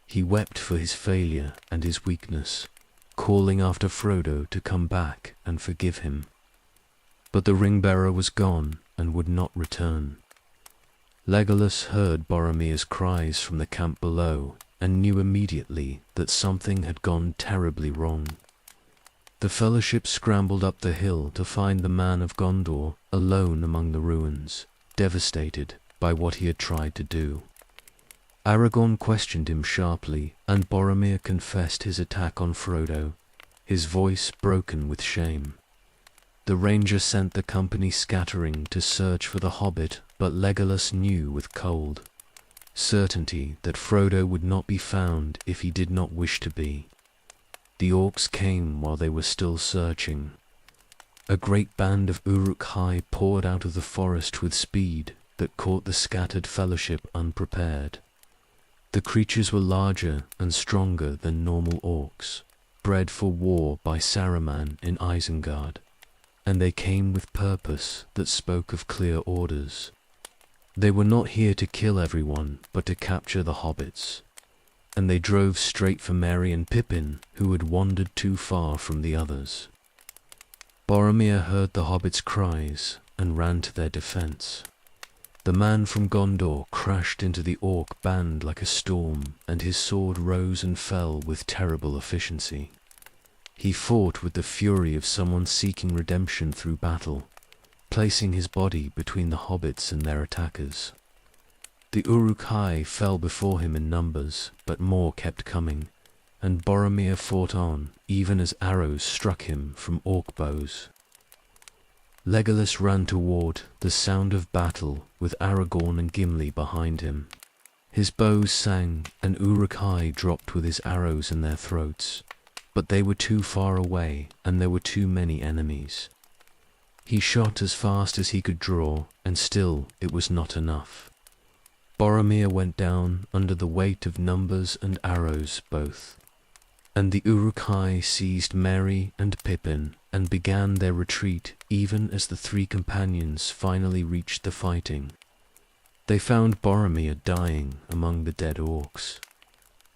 He wept for his failure and his weakness, calling after Frodo to come back and forgive him. But the ring-bearer was gone and would not return. Legolas heard Boromir's cries from the camp below and knew immediately that something had gone terribly wrong. The fellowship scrambled up the hill to find the man of Gondor alone among the ruins, devastated by what he had tried to do. Aragorn questioned him sharply, and Boromir confessed his attack on Frodo, his voice broken with shame. The ranger sent the company scattering to search for the hobbit, but Legolas knew with cold certainty that Frodo would not be found if he did not wish to be. The orcs came while they were still searching. A great band of Uruk-hai poured out of the forest with speed that caught the scattered fellowship unprepared. The creatures were larger and stronger than normal orcs, bred for war by Saruman in Isengard, and they came with purpose that spoke of clear orders. They were not here to kill everyone, but to capture the hobbits, and they drove straight for Merry and Pippin, who had wandered too far from the others. Boromir heard the hobbits' cries and ran to their defense. The man from Gondor crashed into the orc band like a storm, and his sword rose and fell with terrible efficiency. He fought with the fury of someone seeking redemption through battle, placing his body between the hobbits and their attackers. The Uruk-hai fell before him in numbers, but more kept coming, and Boromir fought on, even as arrows struck him from orc bows. Legolas ran toward the sound of battle with Aragorn and Gimli behind him. His bows sang, and Uruk-hai dropped with his arrows in their throats, but they were too far away, and there were too many enemies. He shot as fast as he could draw, and still it was not enough. Boromir went down under the weight of numbers and arrows both, and the Uruk-hai seized Merry and Pippin and began their retreat even as the three companions finally reached the fighting. They found Boromir dying among the dead orcs.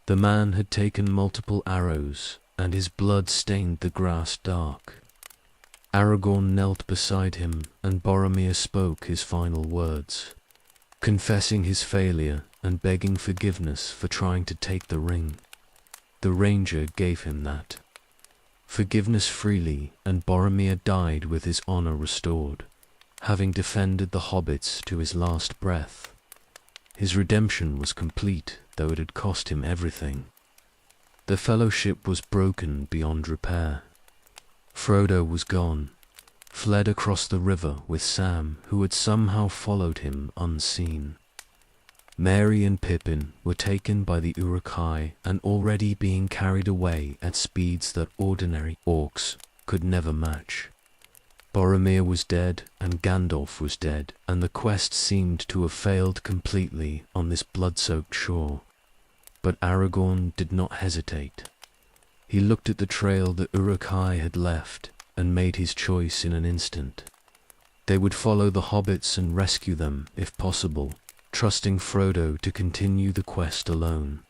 The man had taken multiple arrows, and his blood stained the grass dark. Aragorn knelt beside him, and Boromir spoke his final words, confessing his failure and begging forgiveness for trying to take the ring. The ranger gave him that forgiveness freely, and Boromir died with his honor restored, having defended the hobbits to his last breath. His redemption was complete, though it had cost him everything. The fellowship was broken beyond repair. Frodo was gone, fled across the river with Sam, who had somehow followed him unseen. Merry and Pippin were taken by the Uruk-hai and already being carried away at speeds that ordinary orcs could never match. Boromir was dead, and Gandalf was dead, and the quest seemed to have failed completely on this blood-soaked shore. But Aragorn did not hesitate. He looked at the trail that Uruk-hai had left and made his choice in an instant. They would follow the hobbits and rescue them, if possible, trusting Frodo to continue the quest alone.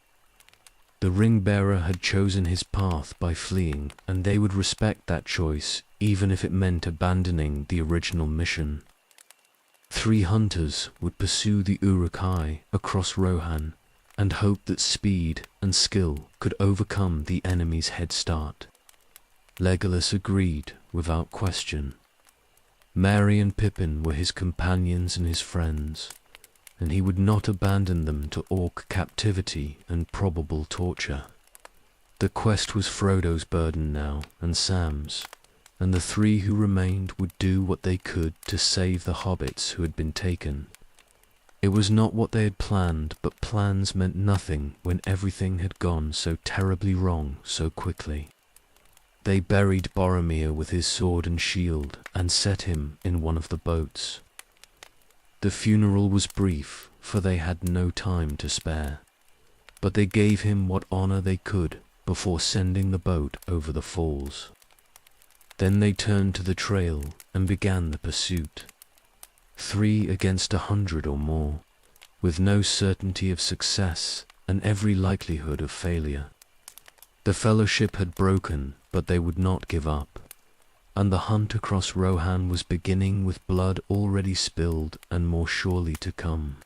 The ring-bearer had chosen his path by fleeing, and they would respect that choice, even if it meant abandoning the original mission. 3 hunters would pursue the Uruk-hai across Rohan, and hope that speed and skill could overcome the enemy's head start. Legolas agreed without question. Merry and Pippin were his companions and his friends, and he would not abandon them to orc captivity and probable torture. The quest was Frodo's burden now, and Sam's, and the 3 who remained would do what they could to save the hobbits who had been taken. It was not what they had planned, but plans meant nothing when everything had gone so terribly wrong so quickly. They buried Boromir with his sword and shield and set him in one of the boats. The funeral was brief, for they had no time to spare, but they gave him what honor they could before sending the boat over the falls. Then they turned to the trail and began the pursuit. 3 against 100 or more, with no certainty of success and every likelihood of failure. The fellowship had broken, but they would not give up, and the hunt across Rohan was beginning with blood already spilled and more surely to come.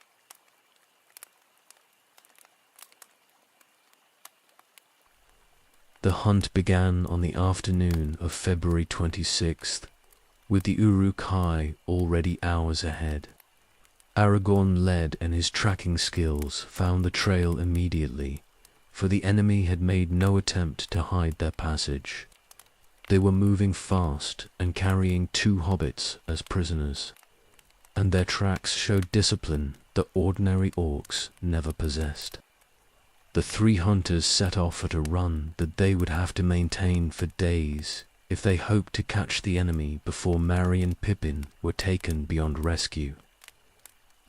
The hunt began on the afternoon of February 26th, with the Uruk-hai already hours ahead. Aragorn led, and his tracking skills found the trail immediately, for the enemy had made no attempt to hide their passage. They were moving fast and carrying 2 hobbits as prisoners, and their tracks showed discipline that ordinary orcs never possessed. The 3 hunters set off at a run that they would have to maintain for days if they hoped to catch the enemy before Merry and Pippin were taken beyond rescue.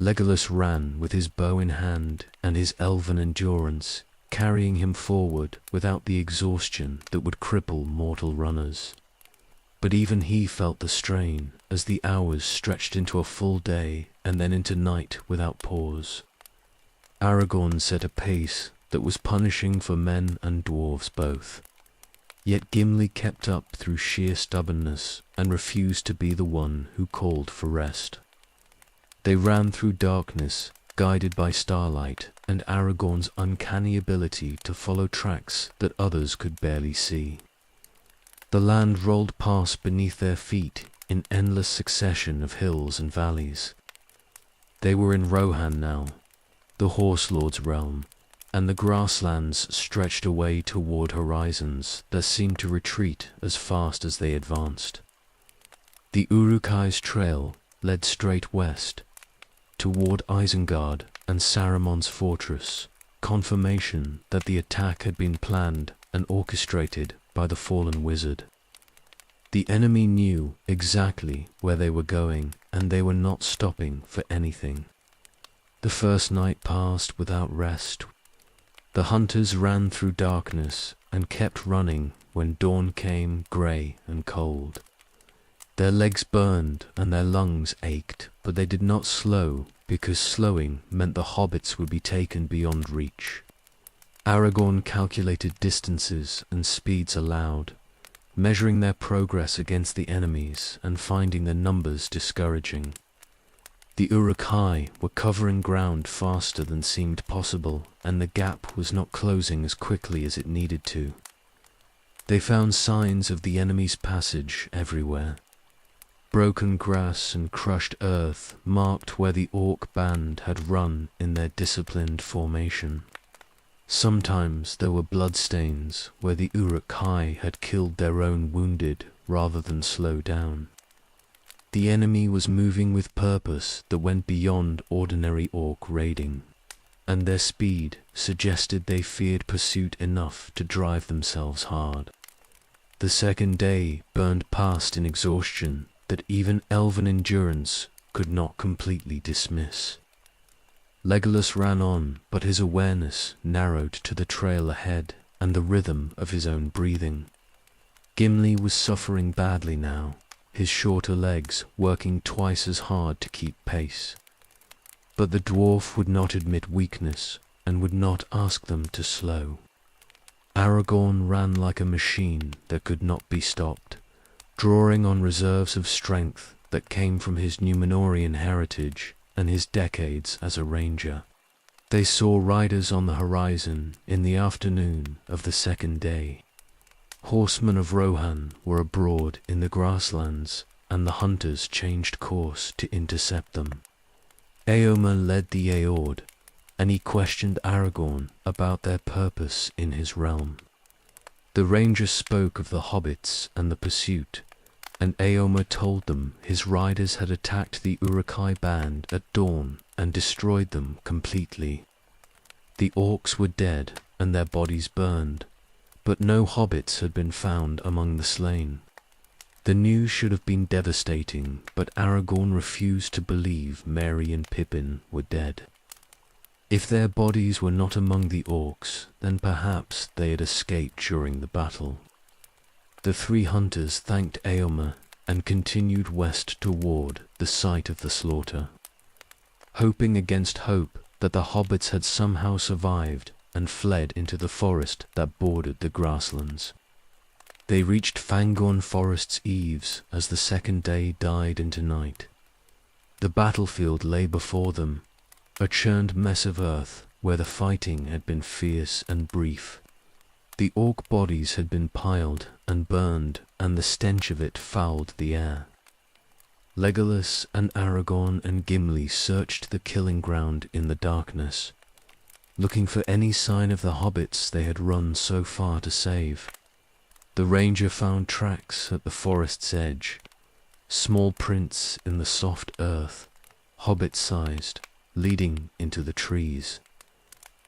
Legolas ran with his bow in hand and his elven endurance, carrying him forward without the exhaustion that would cripple mortal runners. But even he felt the strain as the hours stretched into a full day and then into night without pause. Aragorn set a pace that was punishing for men and dwarves both. Yet Gimli kept up through sheer stubbornness and refused to be the one who called for rest. They ran through darkness, guided by starlight and Aragorn's uncanny ability to follow tracks that others could barely see. The land rolled past beneath their feet in endless succession of hills and valleys. They were in Rohan now, the Horse Lord's realm, and the grasslands stretched away toward horizons that seemed to retreat as fast as they advanced. The Uruk-hai's trail led straight west, toward Isengard and Saruman's fortress, confirmation that the attack had been planned and orchestrated by the fallen wizard. The enemy knew exactly where they were going, and they were not stopping for anything. The first night passed without rest. The hunters ran through darkness and kept running when dawn came grey and cold. Their legs burned and their lungs ached, but they did not slow, because slowing meant the hobbits would be taken beyond reach. Aragorn calculated distances and speeds aloud, measuring their progress against the enemies and finding their numbers discouraging. The Uruk-hai were covering ground faster than seemed possible, and the gap was not closing as quickly as it needed to. They found signs of the enemy's passage everywhere. Broken grass and crushed earth marked where the orc band had run in their disciplined formation. Sometimes there were bloodstains where the Uruk-hai had killed their own wounded rather than slow down. The enemy was moving with purpose that went beyond ordinary orc raiding, and their speed suggested they feared pursuit enough to drive themselves hard. The second day burned past in exhaustion that even elven endurance could not completely dismiss. Legolas ran on, but his awareness narrowed to the trail ahead and the rhythm of his own breathing. Gimli was suffering badly now, his shorter legs working twice as hard to keep pace. But the dwarf would not admit weakness and would not ask them to slow. Aragorn ran like a machine that could not be stopped, drawing on reserves of strength that came from his Númenórean heritage and his decades as a ranger. They saw riders on the horizon in the afternoon of the second day. Horsemen of Rohan were abroad in the grasslands, and the hunters changed course to intercept them. Éomer led the Eord, and he questioned Aragorn about their purpose in his realm. The ranger spoke of the hobbits and the pursuit, and Éomer told them his riders had attacked the Uruk-hai band at dawn and destroyed them completely. The orcs were dead and their bodies burned, but no hobbits had been found among the slain. The news should have been devastating, but Aragorn refused to believe Merry and Pippin were dead. If their bodies were not among the orcs, then perhaps they had escaped during the battle. The three hunters thanked Éomer and continued west toward the site of the slaughter, hoping against hope that the hobbits had somehow survived and fled into the forest that bordered the grasslands. They reached Fangorn Forest's eaves as the second day died into night. The battlefield lay before them, a churned mess of earth where the fighting had been fierce and brief. The orc bodies had been piled and burned, and the stench of it fouled the air. Legolas and Aragorn and Gimli searched the killing ground in the darkness, looking for any sign of the hobbits they had run so far to save. The ranger found tracks at the forest's edge, small prints in the soft earth, hobbit-sized, leading into the trees.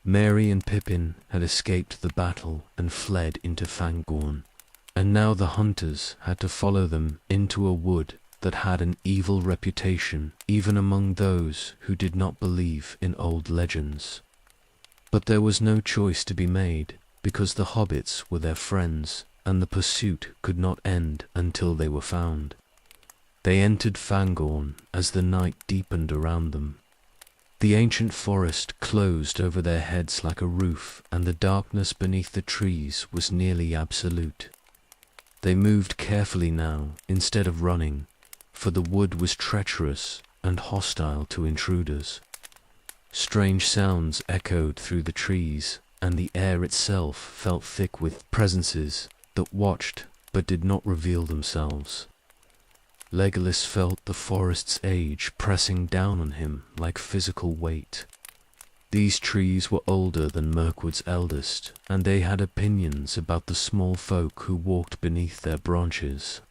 Merry and Pippin had escaped the battle and fled into Fangorn, and now the hunters had to follow them into a wood that had an evil reputation even among those who did not believe in old legends. But there was no choice to be made, because the hobbits were their friends, and the pursuit could not end until they were found. They entered Fangorn as the night deepened around them. The ancient forest closed over their heads like a roof, and the darkness beneath the trees was nearly absolute. They moved carefully now, instead of running, for the wood was treacherous and hostile to intruders. Strange sounds echoed through the trees, and the air itself felt thick with presences that watched but did not reveal themselves. Legolas felt the forest's age pressing down on him like physical weight. These trees were older than Mirkwood's eldest, and they had opinions about the small folk who walked beneath their branches.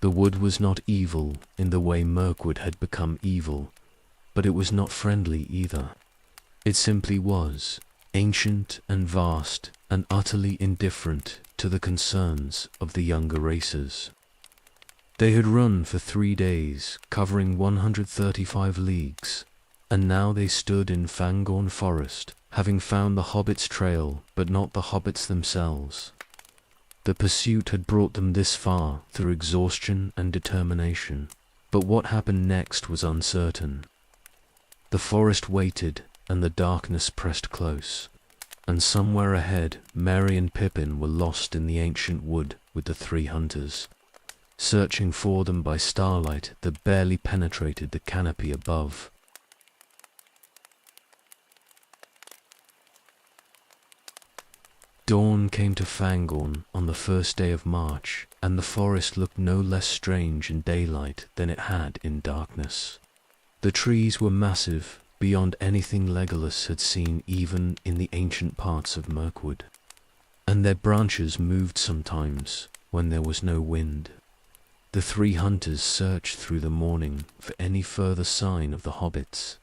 The wood was not evil in the way Mirkwood had become evil, but it was not friendly either. It simply was, ancient and vast and utterly indifferent to the concerns of the younger races. They had run for 3 days, covering 135 leagues, and now they stood in Fangorn Forest, having found the hobbits' trail, but not the hobbits themselves. The pursuit had brought them this far through exhaustion and determination, but what happened next was uncertain. The forest waited, and the darkness pressed close, and somewhere ahead Merry and Pippin were lost in the ancient wood with the 3 hunters, searching for them by starlight that barely penetrated the canopy above. Dawn came to Fangorn on the first day of March, and the forest looked no less strange in daylight than it had in darkness. The trees were massive, beyond anything Legolas had seen even in the ancient parts of Mirkwood, and their branches moved sometimes when there was no wind. The 3 hunters searched through the morning for any further sign of the hobbits,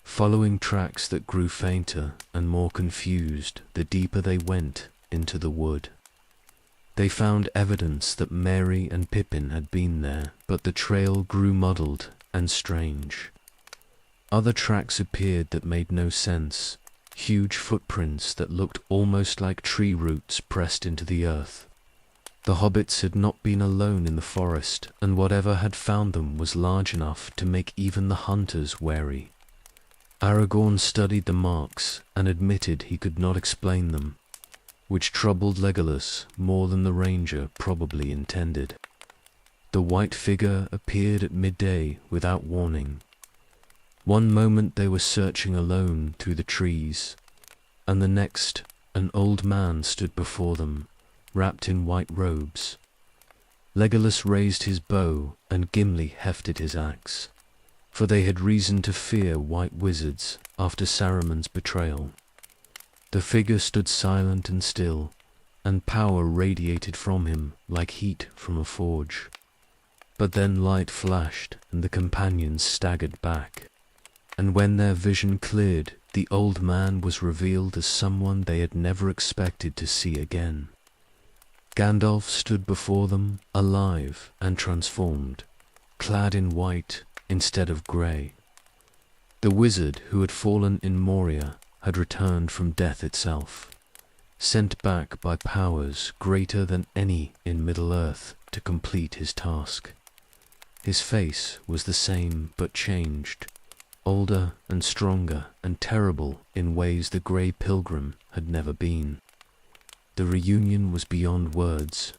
following tracks that grew fainter and more confused the deeper they went into the wood. They found evidence that Merry and Pippin had been there, but the trail grew muddled and strange. Other tracks appeared that made no sense, huge footprints that looked almost like tree roots pressed into the earth. The hobbits had not been alone in the forest, and whatever had found them was large enough to make even the hunters wary. Aragorn studied the marks and admitted he could not explain them, which troubled Legolas more than the ranger probably intended. The white figure appeared at midday without warning. One moment they were searching alone through the trees, and the next an old man stood before them, wrapped in white robes. Legolas raised his bow and Gimli hefted his axe, for they had reason to fear white wizards after Saruman's betrayal. The figure stood silent and still, and power radiated from him like heat from a forge. But then light flashed, and the companions staggered back, and when their vision cleared, the old man was revealed as someone they had never expected to see again. Gandalf stood before them, alive and transformed, clad in white instead of grey. The wizard who had fallen in Moria had returned from death itself, sent back by powers greater than any in Middle-earth to complete his task. His face was the same but changed, older and stronger and terrible in ways the Grey Pilgrim had never been. The reunion was beyond words.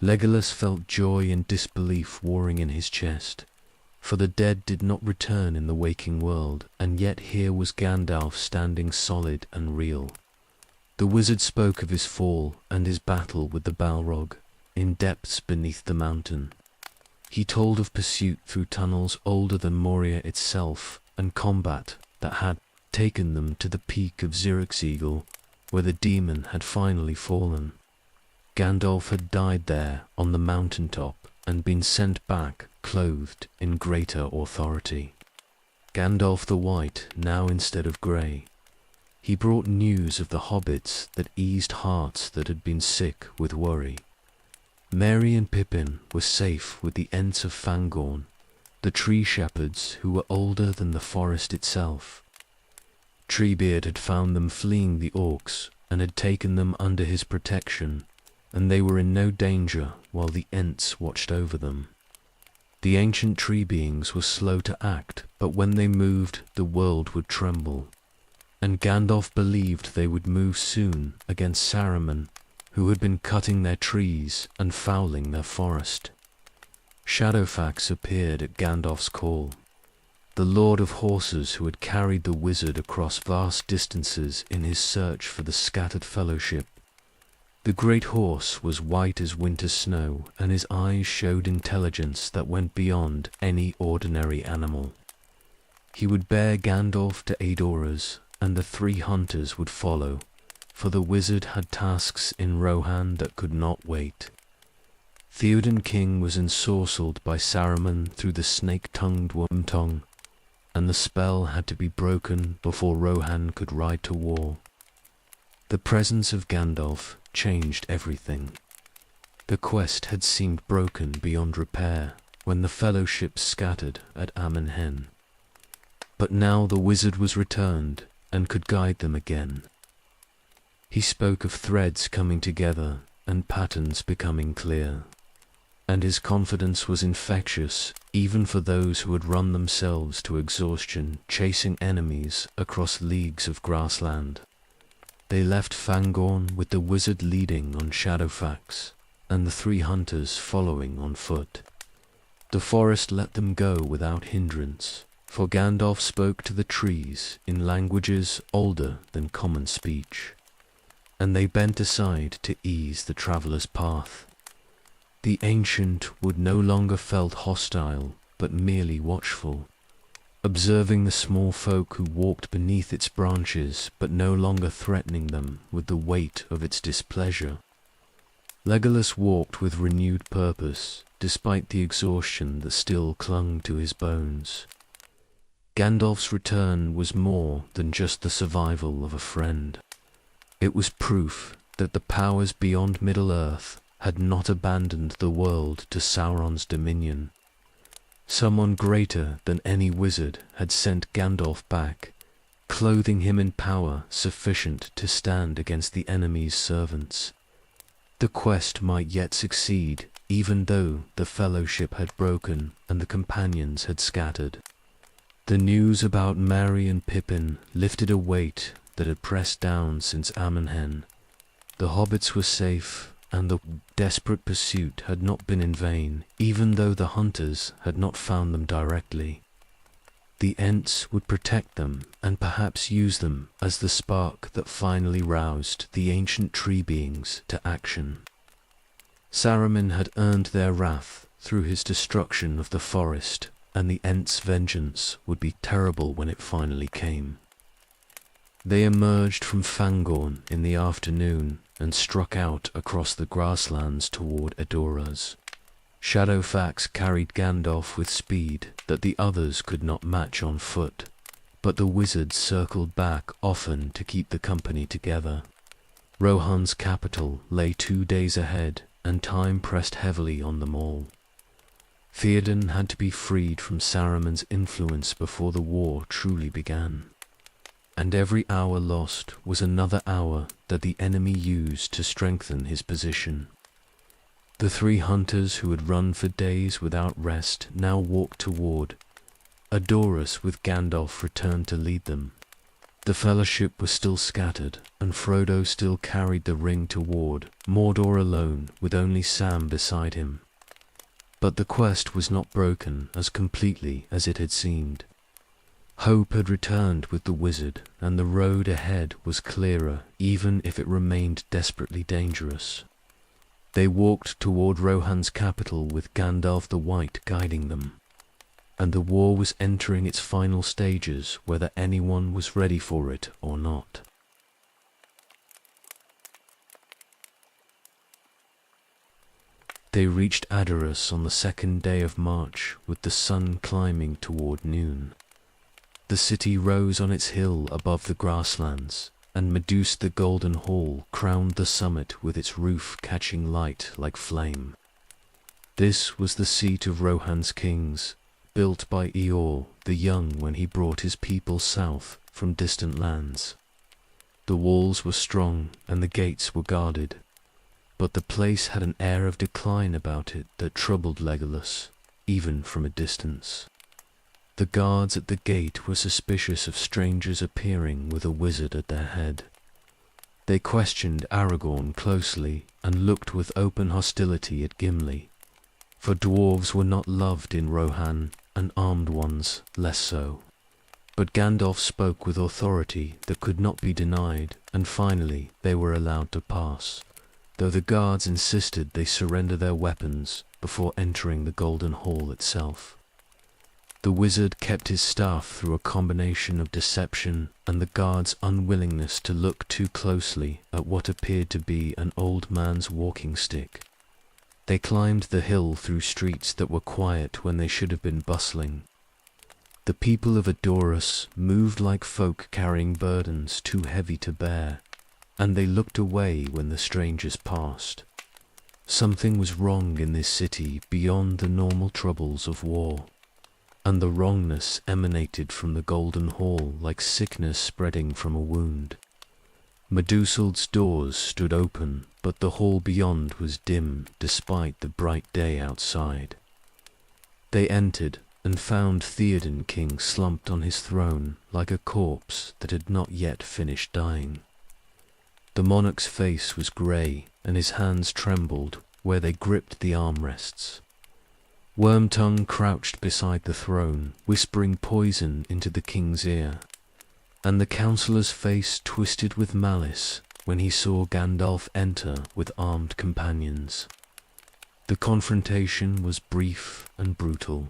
Legolas felt joy and disbelief warring in his chest, for the dead did not return in the waking world, and yet here was Gandalf standing solid and real. The wizard spoke of his fall and his battle with the Balrog in depths beneath the mountain. He told of pursuit through tunnels older than Moria itself, and combat that had taken them to the peak of Zirixeagle, where the demon had finally fallen. Gandalf had died there on the mountaintop and been sent back clothed in greater authority. Gandalf the White, now instead of grey. He brought news of the hobbits that eased hearts that had been sick with worry. Merry and Pippin were safe with the Ents of Fangorn, the tree shepherds who were older than the forest itself. Treebeard had found them fleeing the orcs and had taken them under his protection, and they were in no danger while the Ents watched over them. The ancient tree beings were slow to act, but when they moved, the world would tremble. And Gandalf believed they would move soon against Saruman, who had been cutting their trees and fouling their forest. Shadowfax appeared at Gandalf's call, the lord of horses who had carried the wizard across vast distances in his search for the scattered fellowship. The great horse was white as winter snow, and his eyes showed intelligence that went beyond any ordinary animal. He would bear Gandalf to Eodoras, and the 3 hunters would follow, for the wizard had tasks in Rohan that could not wait. Theoden King was ensorcelled by Saruman through the snake-tongued worm-tongue, and the spell had to be broken before Rohan could ride to war. The presence of Gandalf changed everything. The quest had seemed broken beyond repair when the Fellowship scattered at Amon Hen. But now the wizard was returned and could guide them again. He spoke of threads coming together and patterns becoming clear, and his confidence was infectious even for those who had run themselves to exhaustion chasing enemies across leagues of grassland. They left Fangorn with the wizard leading on Shadowfax, and the 3 hunters following on foot. The forest let them go without hindrance, for Gandalf spoke to the trees in languages older than common speech, and they bent aside to ease the traveller's path. The ancient wood no longer felt hostile, but merely watchful, observing the small folk who walked beneath its branches, but no longer threatening them with the weight of its displeasure. Legolas walked with renewed purpose, despite the exhaustion that still clung to his bones. Gandalf's return was more than just the survival of a friend. It was proof that the powers beyond Middle-earth had not abandoned the world to Sauron's dominion. Someone greater than any wizard had sent Gandalf back, clothing him in power sufficient to stand against the enemy's servants. The quest might yet succeed, even though the Fellowship had broken and the companions had scattered. The news about Merry and Pippin lifted a weight that had pressed down since Amon Hen. The hobbits were safe, and the desperate pursuit had not been in vain, even though the hunters had not found them directly. The Ents would protect them and perhaps use them as the spark that finally roused the ancient tree beings to action. Saruman had earned their wrath through his destruction of the forest, and the Ents' vengeance would be terrible when it finally came. They emerged from Fangorn in the afternoon and struck out across the grasslands toward Edoras. Shadowfax carried Gandalf with speed that the others could not match on foot, but the wizards circled back often to keep the company together. Rohan's capital lay 2 days ahead, and time pressed heavily on them all. Theoden had to be freed from Saruman's influence before the war truly began, and every hour lost was another hour that the enemy used to strengthen his position. The 3 hunters who had run for days without rest now walked toward Edoras, with Gandalf returned to lead them. The Fellowship was still scattered, and Frodo still carried the ring toward Mordor alone, with only Sam beside him. But the quest was not broken as completely as it had seemed. Hope had returned with the wizard, and the road ahead was clearer, even if it remained desperately dangerous. They walked toward Rohan's capital with Gandalf the White guiding them, and the war was entering its final stages, whether anyone was ready for it or not. They reached Edoras on the 2nd day of March, with the sun climbing toward noon. The city rose on its hill above the grasslands, and Meduse the Golden Hall crowned the summit with its roof catching light like flame. This was the seat of Rohan's kings, built by Eor the Young when he brought his people south from distant lands. The walls were strong and the gates were guarded, but the place had an air of decline about it that troubled Legolas, even from a distance. The guards at the gate were suspicious of strangers appearing with a wizard at their head. They questioned Aragorn closely and looked with open hostility at Gimli, for dwarves were not loved in Rohan, and armed ones less so. But Gandalf spoke with authority that could not be denied, and finally they were allowed to pass, though the guards insisted they surrender their weapons before entering the Golden Hall itself. The wizard kept his staff through a combination of deception and the guards' unwillingness to look too closely at what appeared to be an old man's walking stick. They climbed the hill through streets that were quiet when they should have been bustling. The people of Adorus moved like folk carrying burdens too heavy to bear, and they looked away when the strangers passed. Something was wrong in this city beyond the normal troubles of war, and the wrongness emanated from the Golden Hall like sickness spreading from a wound. Medusal's doors stood open, but the hall beyond was dim despite the bright day outside. They entered and found Theoden King slumped on his throne like a corpse that had not yet finished dying. The monarch's face was grey, and his hands trembled where they gripped the armrests. Wormtongue crouched beside the throne, whispering poison into the king's ear, and the councillor's face twisted with malice when he saw Gandalf enter with armed companions. The confrontation was brief and brutal.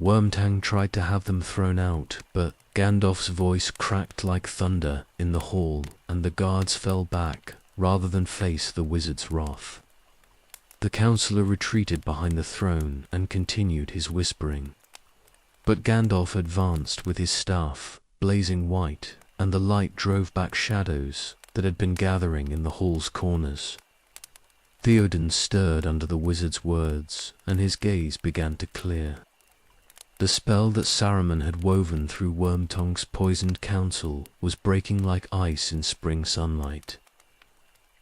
Wormtongue tried to have them thrown out, but Gandalf's voice cracked like thunder in the hall, and the guards fell back rather than face the wizard's wrath. The councillor retreated behind the throne and continued his whispering. But Gandalf advanced with his staff, blazing white, and the light drove back shadows that had been gathering in the hall's corners. Theoden stirred under the wizard's words, and his gaze began to clear. The spell that Saruman had woven through Wormtongue's poisoned counsel was breaking like ice in spring sunlight.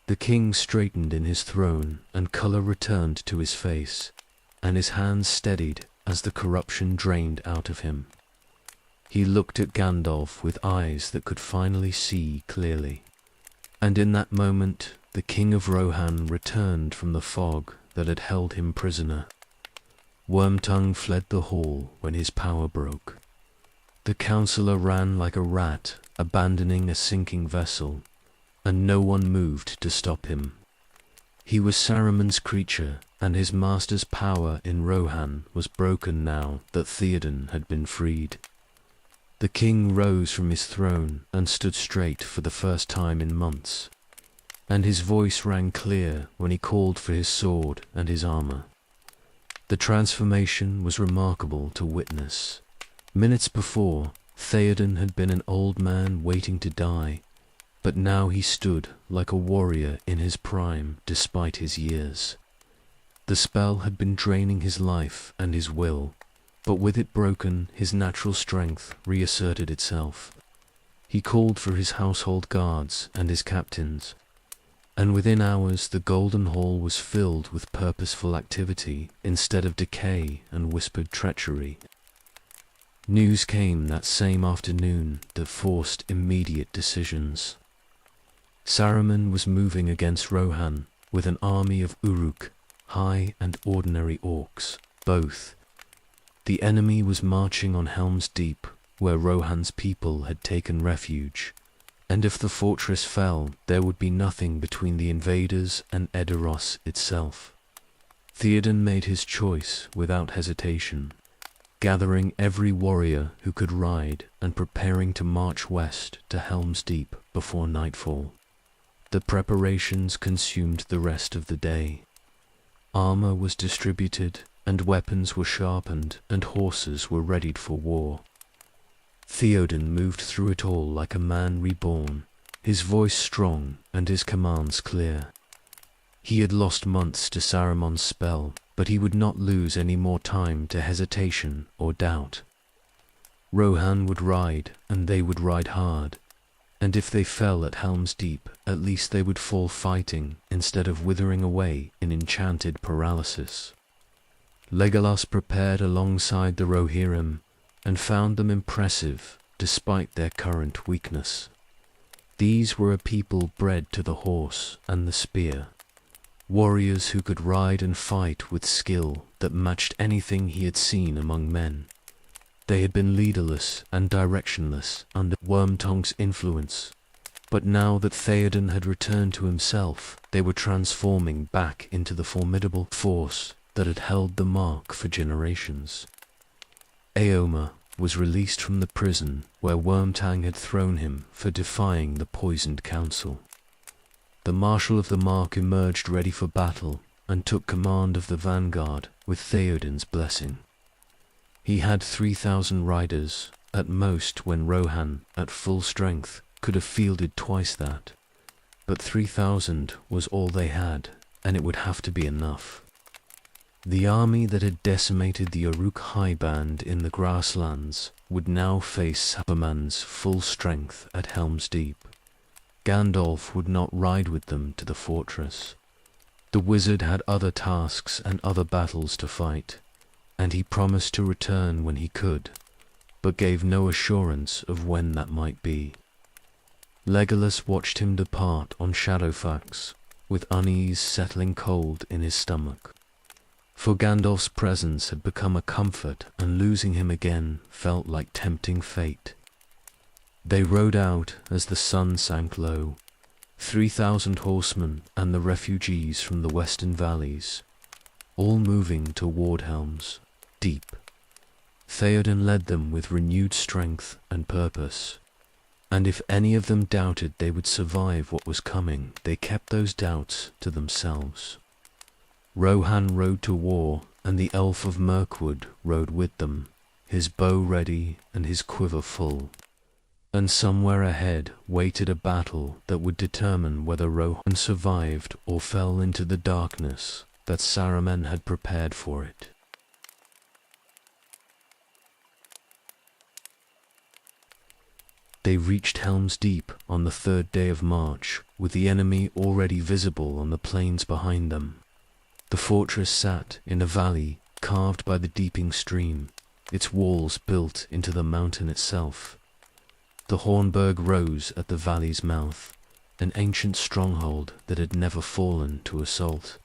The king straightened in his throne, and colour returned to his face, and his hands steadied as the corruption drained out of him. He looked at Gandalf with eyes that could finally see clearly, and in that moment the King of Rohan returned from the fog that had held him prisoner. Wormtongue fled the hall when his power broke. The councillor ran like a rat, abandoning a sinking vessel, and no one moved to stop him. He was Saruman's creature, and his master's power in Rohan was broken now that Theoden had been freed. The king rose from his throne and stood straight for the first time in months, and his voice rang clear when he called for his sword and his armor. The transformation was remarkable to witness. Minutes before, Theoden had been an old man waiting to die, but now he stood like a warrior in his prime despite his years. The spell had been draining his life and his will, but with it broken, his natural strength reasserted itself. He called for his household guards and his captains, and within hours the Golden Hall was filled with purposeful activity instead of decay and whispered treachery. News came that same afternoon that forced immediate decisions. Saruman was moving against Rohan with an army of Uruk, high and ordinary orcs, both. The enemy was marching on Helm's Deep, where Rohan's people had taken refuge, and if the fortress fell, there would be nothing between the invaders and Edoras itself. Theoden made his choice without hesitation, gathering every warrior who could ride and preparing to march west to Helm's Deep before nightfall. The preparations consumed the rest of the day. Armor was distributed, and weapons were sharpened, and horses were readied for war. Theoden moved through it all like a man reborn, his voice strong and his commands clear. He had lost months to Saruman's spell, but he would not lose any more time to hesitation or doubt. Rohan would ride, and they would ride hard, and if they fell at Helm's Deep, at least they would fall fighting instead of withering away in enchanted paralysis. Legolas prepared alongside the Rohirrim, and found them impressive despite their current weakness. These were a people bred to the horse and the spear, warriors who could ride and fight with skill that matched anything he had seen among men. They had been leaderless and directionless under Wormtongue's influence, but now that Theoden had returned to himself, they were transforming back into the formidable force that had held the mark for generations. Éomer was released from the prison where Wormtongue had thrown him for defying the poisoned council. The Marshal of the Mark emerged ready for battle, and took command of the vanguard with Theoden's blessing. He had 3,000 riders, at most, when Rohan, at full strength, could have fielded twice that. But 3,000 was all they had, and it would have to be enough. The army that had decimated the Uruk-hai band in the grasslands would now face Saruman's full strength at Helm's Deep. Gandalf would not ride with them to the fortress. The wizard had other tasks and other battles to fight, and he promised to return when he could, but gave no assurance of when that might be. Legolas watched him depart on Shadowfax, with unease settling cold in his stomach. For Gandalf's presence had become a comfort, and losing him again felt like tempting fate. They rode out as the sun sank low, 3,000 horsemen and the refugees from the western valleys, all moving toward Helm's Deep. Theoden led them with renewed strength and purpose, and if any of them doubted they would survive what was coming, they kept those doubts to themselves. Rohan rode to war, and the elf of Mirkwood rode with them, his bow ready and his quiver full. And somewhere ahead waited a battle that would determine whether Rohan survived or fell into the darkness that Saruman had prepared for it. They reached Helm's Deep on the 3rd day of March, with the enemy already visible on the plains behind them. The fortress sat in a valley carved by the deeping stream, its walls built into the mountain itself. The Hornburg rose at the valley's mouth, an ancient stronghold that had never fallen to assault.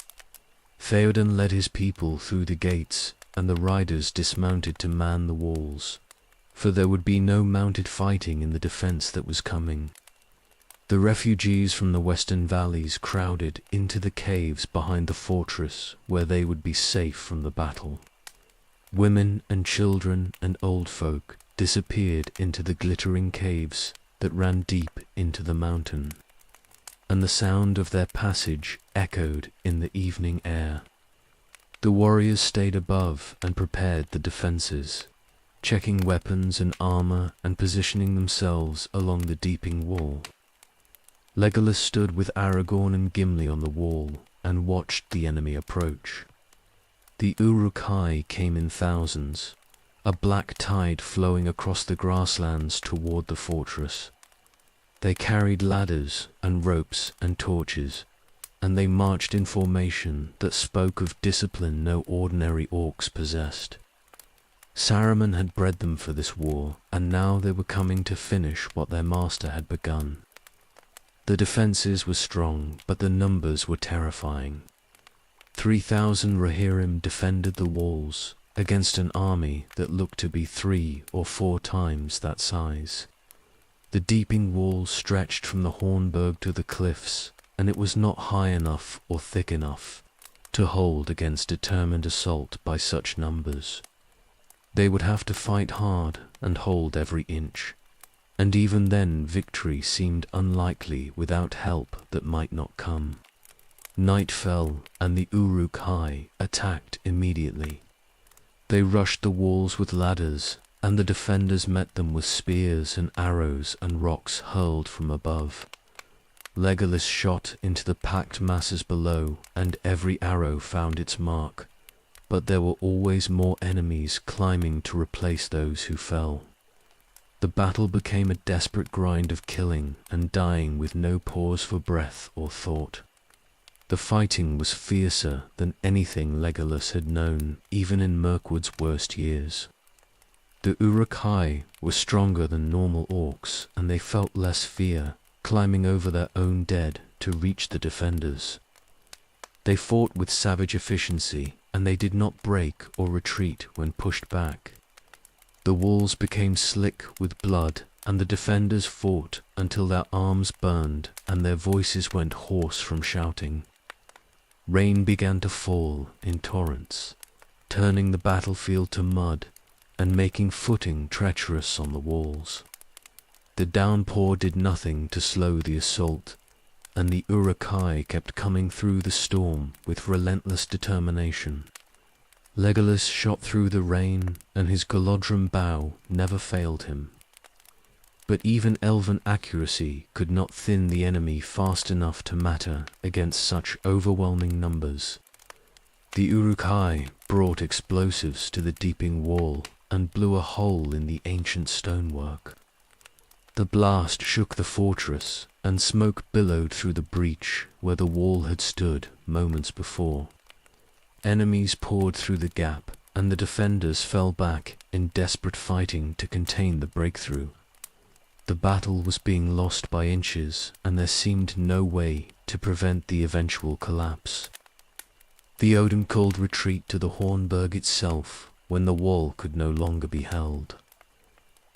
Theoden led his people through the gates, and the riders dismounted to man the walls, for there would be no mounted fighting in the defense that was coming. The refugees from the western valleys crowded into the caves behind the fortress, where they would be safe from the battle. Women and children and old folk disappeared into the glittering caves that ran deep into the mountain, and the sound of their passage echoed in the evening air. The warriors stayed above and prepared the defenses, checking weapons and armor and positioning themselves along the deeping wall. Legolas stood with Aragorn and Gimli on the wall and watched the enemy approach. The Uruk-hai came in thousands, a black tide flowing across the grasslands toward the fortress. They carried ladders and ropes and torches, and they marched in formation that spoke of discipline no ordinary orcs possessed. Saruman had bred them for this war, and now they were coming to finish what their master had begun. The defenses were strong, but the numbers were terrifying. 3,000 Rohirrim defended the walls against an army that looked to be 3 or 4 times that size. The deeping wall stretched from the Hornburg to the cliffs, and it was not high enough or thick enough to hold against determined assault by such numbers. They would have to fight hard and hold every inch, and even then victory seemed unlikely without help that might not come. Night fell, and the Uruk-hai attacked immediately. They rushed the walls with ladders, and the defenders met them with spears and arrows and rocks hurled from above. Legolas shot into the packed masses below, and every arrow found its mark, but there were always more enemies climbing to replace those who fell. The battle became a desperate grind of killing and dying with no pause for breath or thought. The fighting was fiercer than anything Legolas had known, even in Mirkwood's worst years. The Uruk-hai were stronger than normal orcs, and they felt less fear, climbing over their own dead to reach the defenders. They fought with savage efficiency, and they did not break or retreat when pushed back. The walls became slick with blood, and the defenders fought until their arms burned and their voices went hoarse from shouting. Rain began to fall in torrents, turning the battlefield to mud and making footing treacherous on the walls. The downpour did nothing to slow the assault, and the Uruk-hai kept coming through the storm with relentless determination. Legolas shot through the rain, and his Galadrim bow never failed him. But even elven accuracy could not thin the enemy fast enough to matter against such overwhelming numbers. The Uruk-hai brought explosives to the deeping wall and blew a hole in the ancient stonework. The blast shook the fortress, and smoke billowed through the breach where the wall had stood moments before. Enemies poured through the gap, and the defenders fell back in desperate fighting to contain the breakthrough. The battle was being lost by inches, and there seemed no way to prevent the eventual collapse. The Odin called retreat to the Hornburg itself when the wall could no longer be held.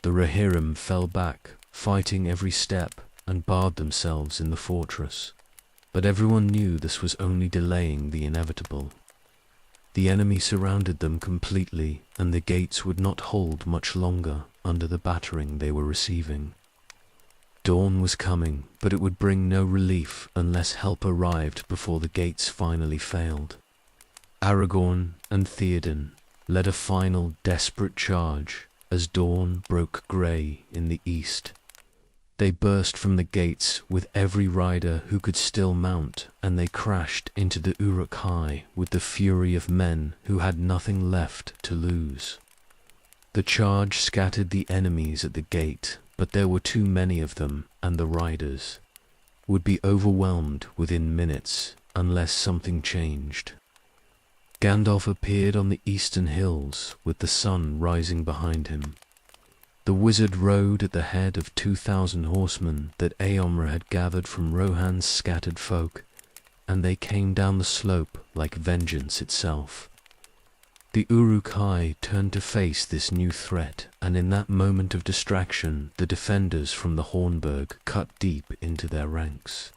The Rohirrim fell back, fighting every step, and barred themselves in the fortress. But everyone knew this was only delaying the inevitable. The enemy surrounded them completely, and the gates would not hold much longer under the battering they were receiving. Dawn was coming, but it would bring no relief unless help arrived before the gates finally failed. Aragorn and Theoden led a final desperate charge as dawn broke grey in the east. They burst from the gates with every rider who could still mount, and they crashed into the Uruk-hai with the fury of men who had nothing left to lose. The charge scattered the enemies at the gate, but there were too many of them, and the riders would be overwhelmed within minutes unless something changed. Gandalf appeared on the eastern hills with the sun rising behind him. The wizard rode at the head of 2,000 horsemen that Éomer had gathered from Rohan's scattered folk, and they came down the slope like vengeance itself. The Uruk-hai turned to face this new threat, and in that moment of distraction, the defenders from the Hornburg cut deep into their ranks.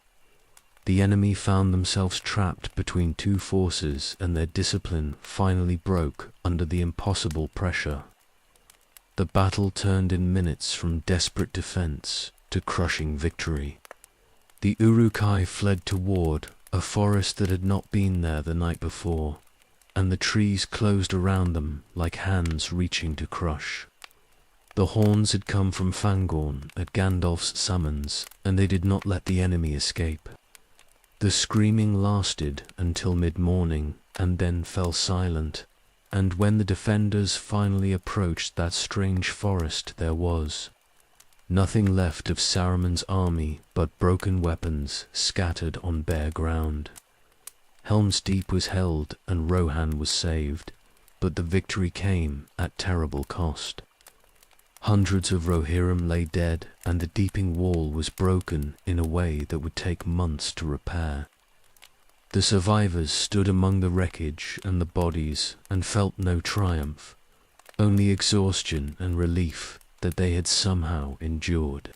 The enemy found themselves trapped between two forces, and their discipline finally broke under the impossible pressure. The battle turned in minutes from desperate defense to crushing victory. The Uruk-hai fled toward a forest that had not been there the night before, and the trees closed around them like hands reaching to crush. The horns had come from Fangorn at Gandalf's summons, and they did not let the enemy escape. The screaming lasted until mid-morning, and then fell silent, and when the defenders finally approached that strange forest, there was nothing left of Saruman's army but broken weapons scattered on bare ground. Helm's Deep was held and Rohan was saved, but the victory came at terrible cost. Hundreds of Rohirrim lay dead, and the deeping wall was broken in a way that would take months to repair. The survivors stood among the wreckage and the bodies and felt no triumph, only exhaustion and relief that they had somehow endured.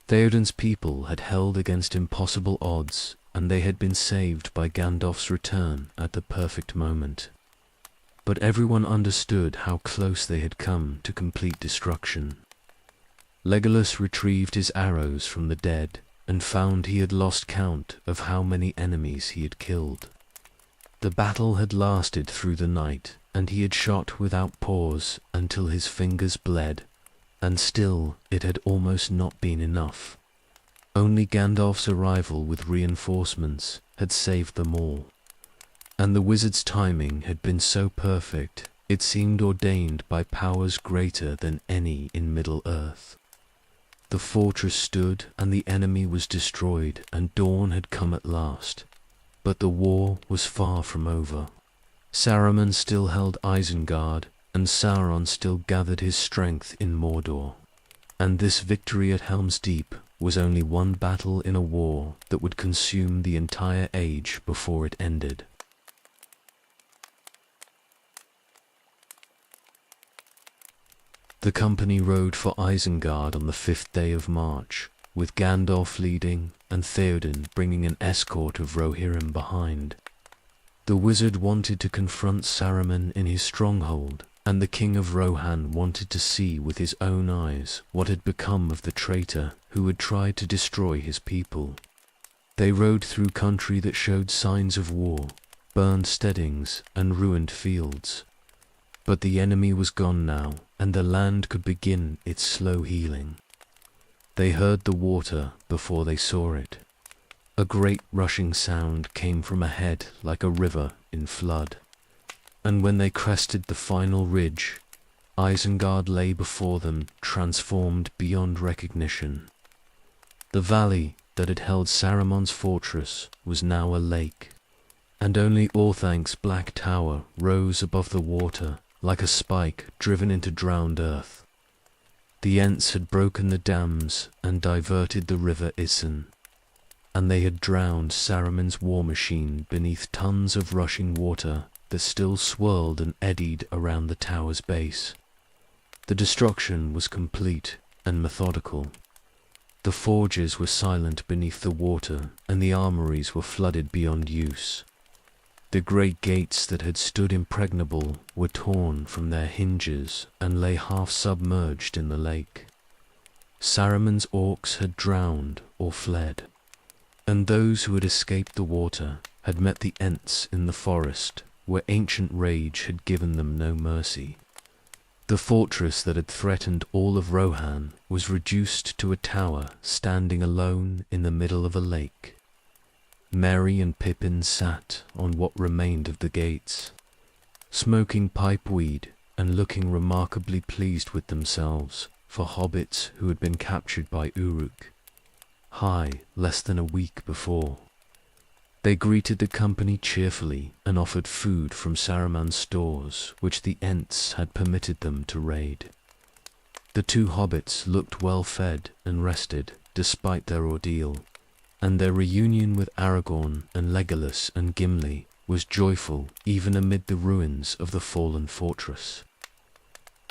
Theoden's people had held against impossible odds, and they had been saved by Gandalf's return at the perfect moment. But everyone understood how close they had come to complete destruction. Legolas retrieved his arrows from the dead, and found he had lost count of how many enemies he had killed. The battle had lasted through the night, and he had shot without pause until his fingers bled, and still it had almost not been enough. Only Gandalf's arrival with reinforcements had saved them all. And the wizard's timing had been so perfect, it seemed ordained by powers greater than any in Middle-earth. The fortress stood, and the enemy was destroyed, and dawn had come at last. But the war was far from over. Saruman still held Isengard, and Sauron still gathered his strength in Mordor. And this victory at Helm's Deep was only one battle in a war that would consume the entire age before it ended. The company rode for Isengard on the 5th day of March, with Gandalf leading and Theoden bringing an escort of Rohirrim behind. The wizard wanted to confront Saruman in his stronghold, and the king of Rohan wanted to see with his own eyes what had become of the traitor who had tried to destroy his people. They rode through country that showed signs of war, burned steadings and ruined fields. But the enemy was gone now, and the land could begin its slow healing. They heard the water before they saw it. A great rushing sound came from ahead like a river in flood. And when they crested the final ridge, Isengard lay before them, transformed beyond recognition. The valley that had held Saruman's fortress was now a lake, and only Orthank's black tower rose above the water like a spike driven into drowned earth. The Ents had broken the dams and diverted the river Isen, and they had drowned Saruman's war machine beneath tons of rushing water that still swirled and eddied around the tower's base. The destruction was complete and methodical. The forges were silent beneath the water, and the armories were flooded beyond use. The great gates that had stood impregnable were torn from their hinges and lay half submerged in the lake. Saruman's orcs had drowned or fled, and those who had escaped the water had met the Ents in the forest, where ancient rage had given them no mercy. The fortress that had threatened all of Rohan was reduced to a tower standing alone in the middle of a lake. Merry and Pippin sat on what remained of the gates, smoking pipeweed and looking remarkably pleased with themselves for hobbits who had been captured by Uruk, less than a week before. They greeted the company cheerfully and offered food from Saruman's stores, which the Ents had permitted them to raid. The two hobbits looked well fed and rested despite their ordeal, and their reunion with Aragorn and Legolas and Gimli was joyful even amid the ruins of the fallen fortress.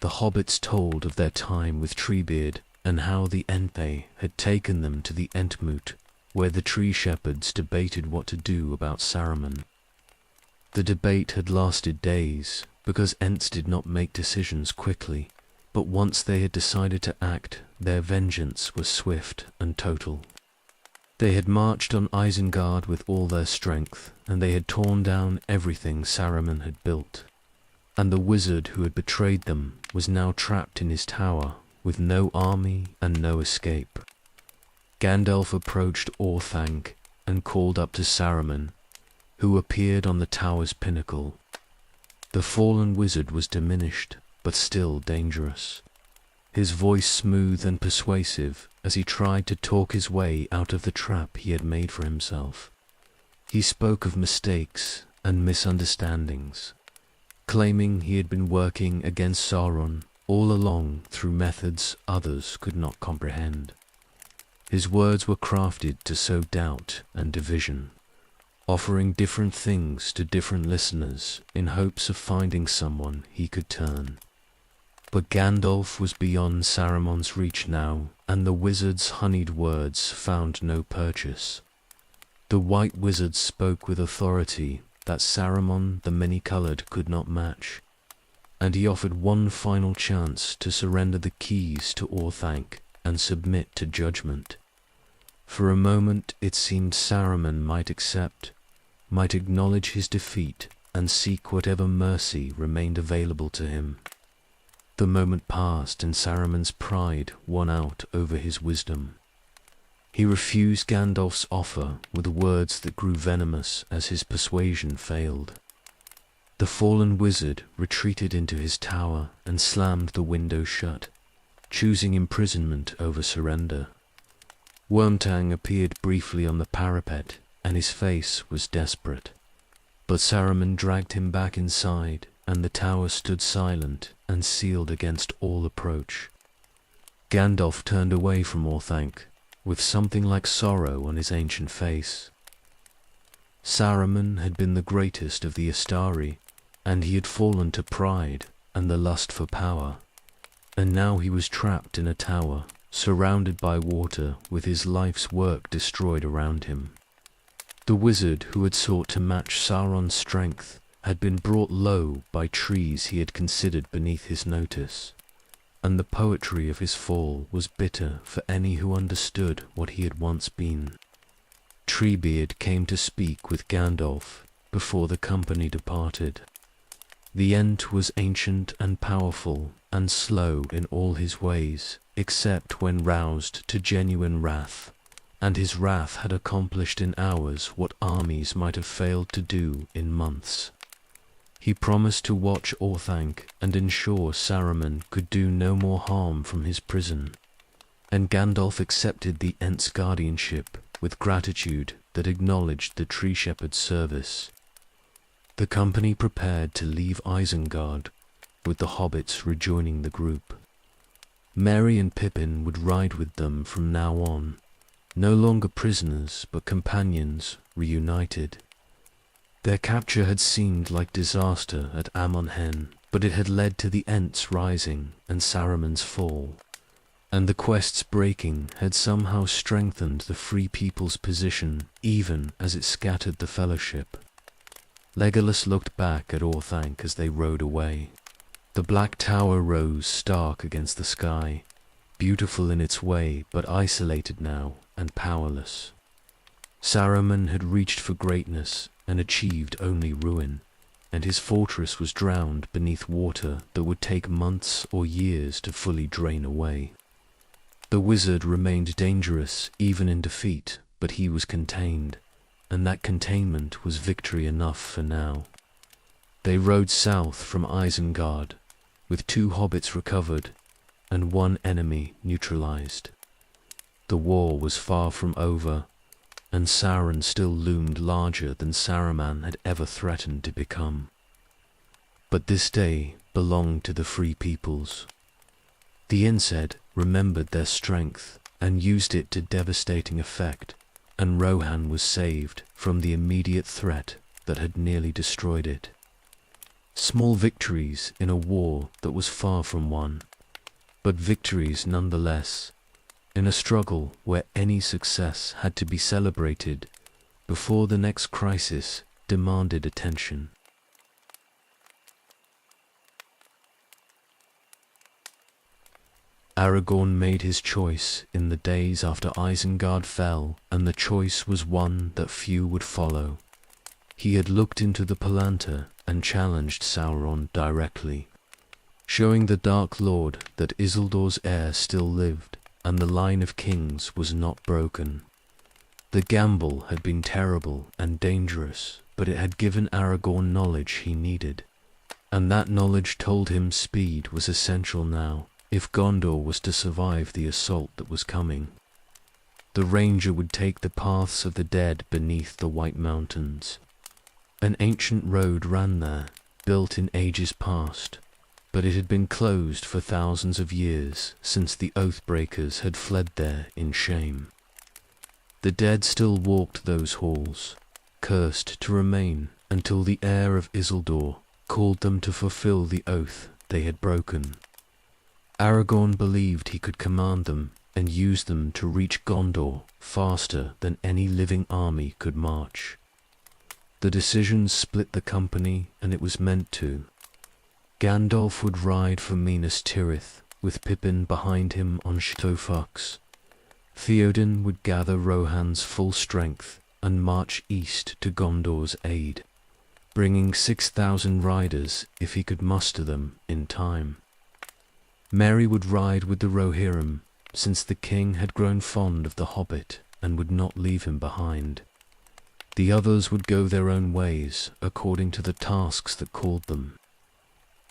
The hobbits told of their time with Treebeard and how the Enthe had taken them to the Entmoot, where the tree shepherds debated what to do about Saruman. The debate had lasted days, because Ents did not make decisions quickly, but once they had decided to act, their vengeance was swift and total. They had marched on Isengard with all their strength, and they had torn down everything Saruman had built. And the wizard who had betrayed them was now trapped in his tower, with no army and no escape. Gandalf approached Orthanc and called up to Saruman, who appeared on the tower's pinnacle. The fallen wizard was diminished, but still dangerous. His voice smooth and persuasive as he tried to talk his way out of the trap he had made for himself. He spoke of mistakes and misunderstandings, claiming he had been working against Sauron all along through methods others could not comprehend. His words were crafted to sow doubt and division, offering different things to different listeners in hopes of finding someone he could turn. But Gandalf was beyond Saruman's reach now, and the wizard's honeyed words found no purchase. The white wizard spoke with authority that Saruman the Many-Coloured could not match, and he offered one final chance to surrender the keys to Orthanc and submit to judgment. For a moment it seemed Saruman might accept, might acknowledge his defeat and seek whatever mercy remained available to him. The moment passed and Saruman's pride won out over his wisdom. He refused Gandalf's offer with words that grew venomous as his persuasion failed. The fallen wizard retreated into his tower and slammed the window shut, choosing imprisonment over surrender. Wormtang appeared briefly on the parapet, and his face was desperate. But Saruman dragged him back inside, and the tower stood silent and sealed against all approach. Gandalf turned away from Orthanc, with something like sorrow on his ancient face. Saruman had been the greatest of the Astari, and he had fallen to pride and the lust for power, and now he was trapped in a tower, surrounded by water, with his life's work destroyed around him. The wizard who had sought to match Sauron's strength had been brought low by trees he had considered beneath his notice, and the poetry of his fall was bitter for any who understood what he had once been. Treebeard came to speak with Gandalf before the company departed. The Ent was ancient and powerful and slow in all his ways, except when roused to genuine wrath, and his wrath had accomplished in hours what armies might have failed to do in months. He promised to watch Orthanc and ensure Saruman could do no more harm from his prison, and Gandalf accepted the Ent's guardianship with gratitude that acknowledged the tree shepherd's service. The company prepared to leave Isengard, with the hobbits rejoining the group. Merry and Pippin would ride with them from now on, no longer prisoners but companions reunited. Their capture had seemed like disaster at Amon Hen, but it had led to the Ent's rising and Saruman's fall, and the quest's breaking had somehow strengthened the Free People's position even as it scattered the Fellowship. Legolas looked back at Orthanc as they rode away. The black tower rose stark against the sky, beautiful in its way but isolated now and powerless. Saruman had reached for greatness and achieved only ruin, and his fortress was drowned beneath water that would take months or years to fully drain away. The wizard remained dangerous even in defeat, but he was contained, and that containment was victory enough for now. They rode south from Isengard, with 2 hobbits recovered and 1 enemy neutralized. The war was far from over, and Sauron still loomed larger than Saruman had ever threatened to become. But this day belonged to the Free Peoples. The Insed remembered their strength and used it to devastating effect, and Rohan was saved from the immediate threat that had nearly destroyed it. Small victories in a war that was far from won, but victories nonetheless, in a struggle where any success had to be celebrated before the next crisis demanded attention. Aragorn made his choice in the days after Isengard fell, and the choice was one that few would follow. He had looked into the Palantir and challenged Sauron directly, showing the Dark Lord that Isildur's heir still lived, and the line of kings was not broken. The gamble had been terrible and dangerous, but it had given Aragorn knowledge he needed, and that knowledge told him speed was essential now, if Gondor was to survive the assault that was coming. The ranger would take the paths of the dead beneath the White Mountains. An ancient road ran there, built in ages past, but it had been closed for thousands of years since the Oathbreakers had fled there in shame. The dead still walked those halls, cursed to remain until the heir of Isildur called them to fulfill the oath they had broken. Aragorn believed he could command them and use them to reach Gondor faster than any living army could march. The decision split the company, and it was meant to. Gandalf would ride for Minas Tirith, with Pippin behind him on Shtofax. Theoden would gather Rohan's full strength and march east to Gondor's aid, bringing 6,000 riders if he could muster them in time. Merry would ride with the Rohirrim, since the king had grown fond of the hobbit and would not leave him behind. The others would go their own ways, according to the tasks that called them.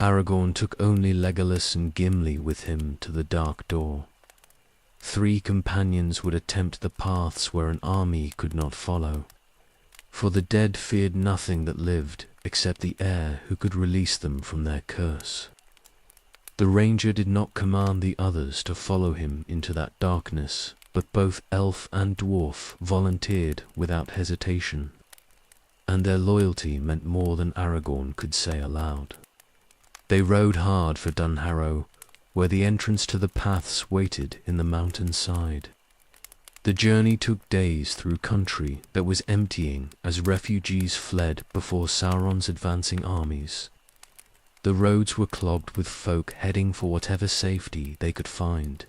Aragorn took only Legolas and Gimli with him to the Dark Door. 3 companions would attempt the paths where an army could not follow, for the dead feared nothing that lived except the heir who could release them from their curse. The ranger did not command the others to follow him into that darkness, but both elf and dwarf volunteered without hesitation, and their loyalty meant more than Aragorn could say aloud. They rode hard for Dunharrow, where the entrance to the paths waited in the mountain side. The journey took days through country that was emptying as refugees fled before Sauron's advancing armies. The roads were clogged with folk heading for whatever safety they could find.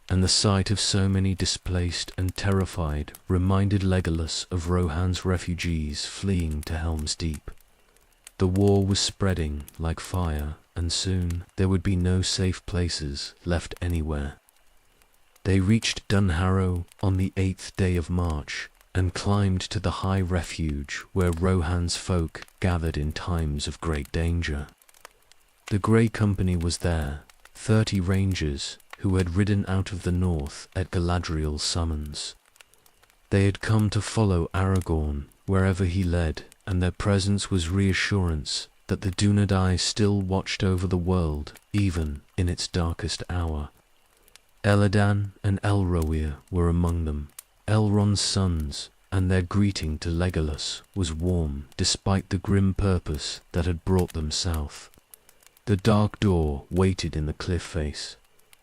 and the sight of so many displaced and terrified reminded Legolas of Rohan's refugees fleeing to Helm's Deep. The war was spreading like fire, and soon there would be no safe places left anywhere. They reached Dunharrow on the 8th day of March, and climbed to the high refuge where Rohan's folk gathered in times of great danger. The Grey Company was there, 30 rangers who had ridden out of the north at Galadriel's summons. They had come to follow Aragorn wherever he led, and their presence was reassurance that the Dunedain still watched over the world, even in its darkest hour. Elladan and Elrohir were among them, Elrond's sons, and their greeting to Legolas was warm despite the grim purpose that had brought them south. The dark door waited in the cliff face,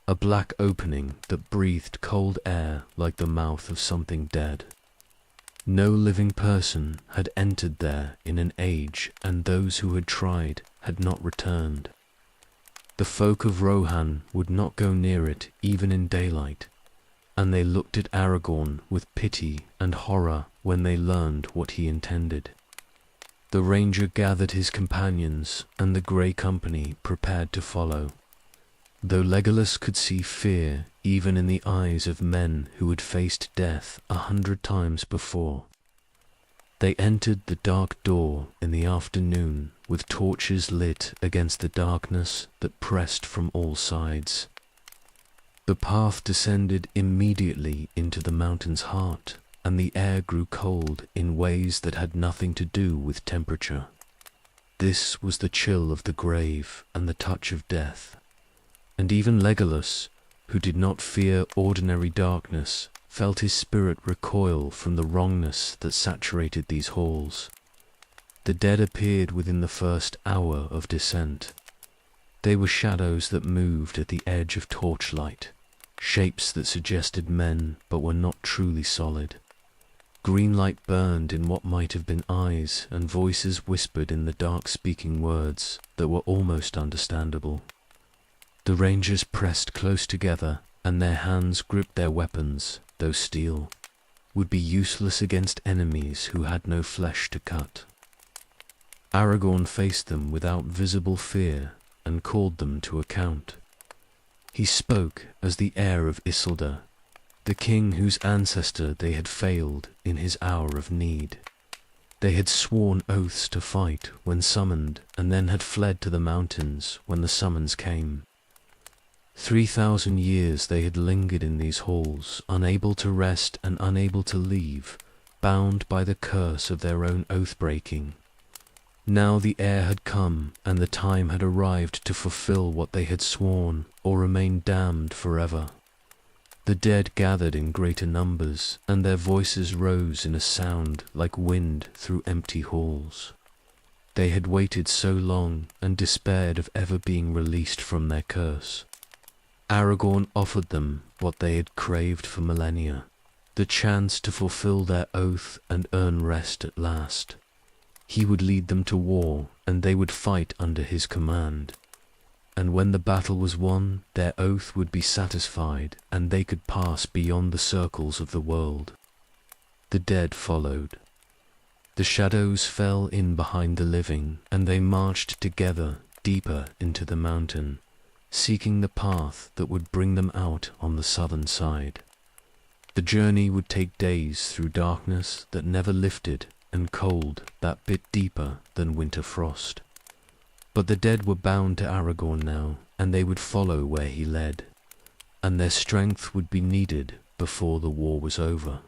a black opening that breathed cold air like the mouth of something dead. No living person had entered there in an age, and those who had tried had not returned. The folk of Rohan would not go near it even in daylight, and they looked at Aragorn with pity and horror when they learned what he intended. The ranger gathered his companions, and the Grey Company prepared to follow, though Legolas could see fear even in the eyes of men who had faced death 100 times before. They entered the dark door in the afternoon with torches lit against the darkness that pressed from all sides. The path descended immediately into the mountain's heart, and the air grew cold in ways that had nothing to do with temperature. This was the chill of the grave and the touch of death. And even Legolas, who did not fear ordinary darkness, felt his spirit recoil from the wrongness that saturated these halls. The dead appeared within the first hour of descent. They were shadows that moved at the edge of torchlight, shapes that suggested men but were not truly solid. Green light burned in what might have been eyes, and voices whispered in the dark, speaking words that were almost understandable. The rangers pressed close together, and their hands gripped their weapons, though steel would be useless against enemies who had no flesh to cut. Aragorn faced them without visible fear and called them to account. He spoke as the heir of Isildur, the king whose ancestor they had failed in his hour of need. They had sworn oaths to fight when summoned, and then had fled to the mountains when the summons came. 3,000 years they had lingered in these halls, unable to rest and unable to leave, bound by the curse of their own oath-breaking. Now the heir had come, and the time had arrived to fulfill what they had sworn, or remain damned forever. The dead gathered in greater numbers, and their voices rose in a sound like wind through empty halls. They had waited so long and despaired of ever being released from their curse. Aragorn offered them what they had craved for millennia, the chance to fulfill their oath and earn rest at last. He would lead them to war, and they would fight under his command. And when the battle was won, their oath would be satisfied, and they could pass beyond the circles of the world. The dead followed. The shadows fell in behind the living, and they marched together deeper into the mountain, seeking the path that would bring them out on the southern side. The journey would take days through darkness that never lifted and cold that bit deeper than winter frost. But the dead were bound to Aragorn now, and they would follow where he led, and their strength would be needed before the war was over.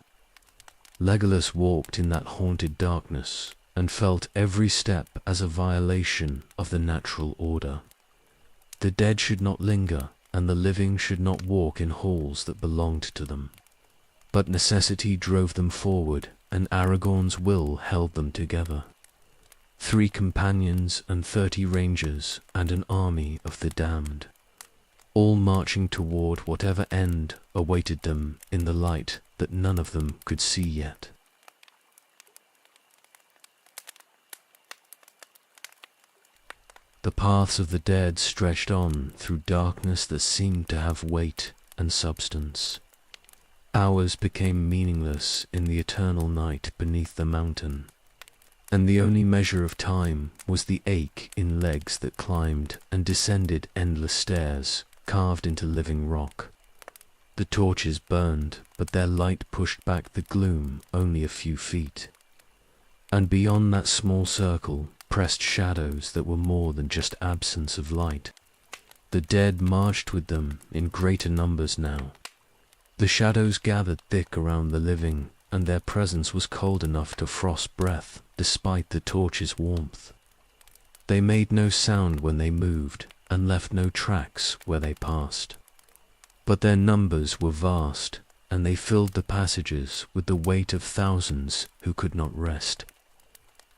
Legolas walked in that haunted darkness and felt every step as a violation of the natural order. The dead should not linger, and the living should not walk in halls that belonged to them. But necessity drove them forward, and Aragorn's will held them together. 3 companions and 30 rangers and an army of the damned, all marching toward whatever end awaited them in the light that none of them could see yet. The paths of the dead stretched on through darkness that seemed to have weight, and substance. Hours became meaningless in the eternal night beneath the mountain, and the only measure of time was the ache in legs that climbed and descended endless stairs carved into living rock. The torches burned, but their light pushed back the gloom only a few feet. And beyond that small circle pressed shadows that were more than just absence of light. The dead marched with them in greater numbers now. The shadows gathered thick around the living, and their presence was cold enough to frost breath despite the torch's warmth. They made no sound when they moved, and left no tracks where they passed. But their numbers were vast, and they filled the passages with the weight of thousands who could not rest.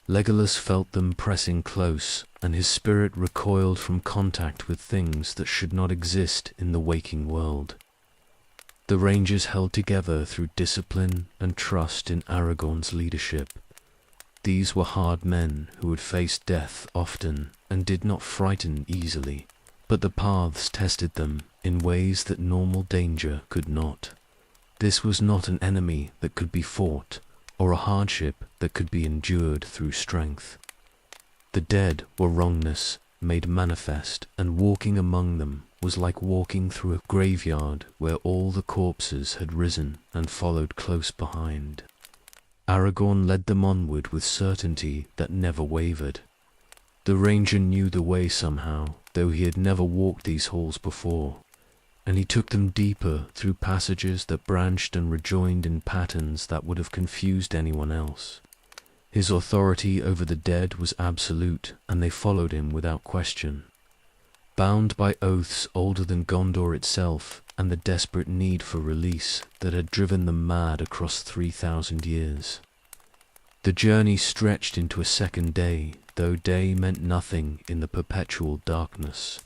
Legolas felt them pressing close, and his spirit recoiled from contact with things that should not exist in the waking world. The Rangers held together through discipline and trust in Aragorn's leadership. These were hard men who had faced death often and did not frighten easily, but the paths tested them in ways that normal danger could not. This was not an enemy that could be fought, or a hardship that could be endured through strength. The dead were wrongness made manifest, and walking among them was like walking through a graveyard where all the corpses had risen and followed close behind. Aragorn led them onward with certainty that never wavered. The ranger knew the way somehow, though he had never walked these halls before, and he took them deeper through passages that branched and rejoined in patterns that would have confused anyone else. His authority over the dead was absolute, and they followed him without question. Bound by oaths older than Gondor itself and the desperate need for release that had driven them mad across 3,000 years. The journey stretched into a second day, though day meant nothing in the perpetual darkness.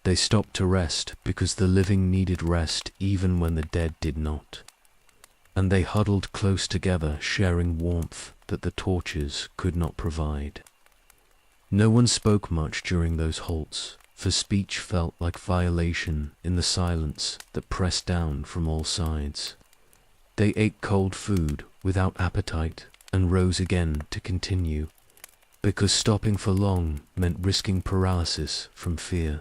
They stopped to rest because the living needed rest even when the dead did not. And they huddled close together, sharing warmth that the torches could not provide. No one spoke much during those halts, for speech felt like violation in the silence that pressed down from all sides. They ate cold food without appetite and rose again to continue, because stopping for long meant risking paralysis from fear.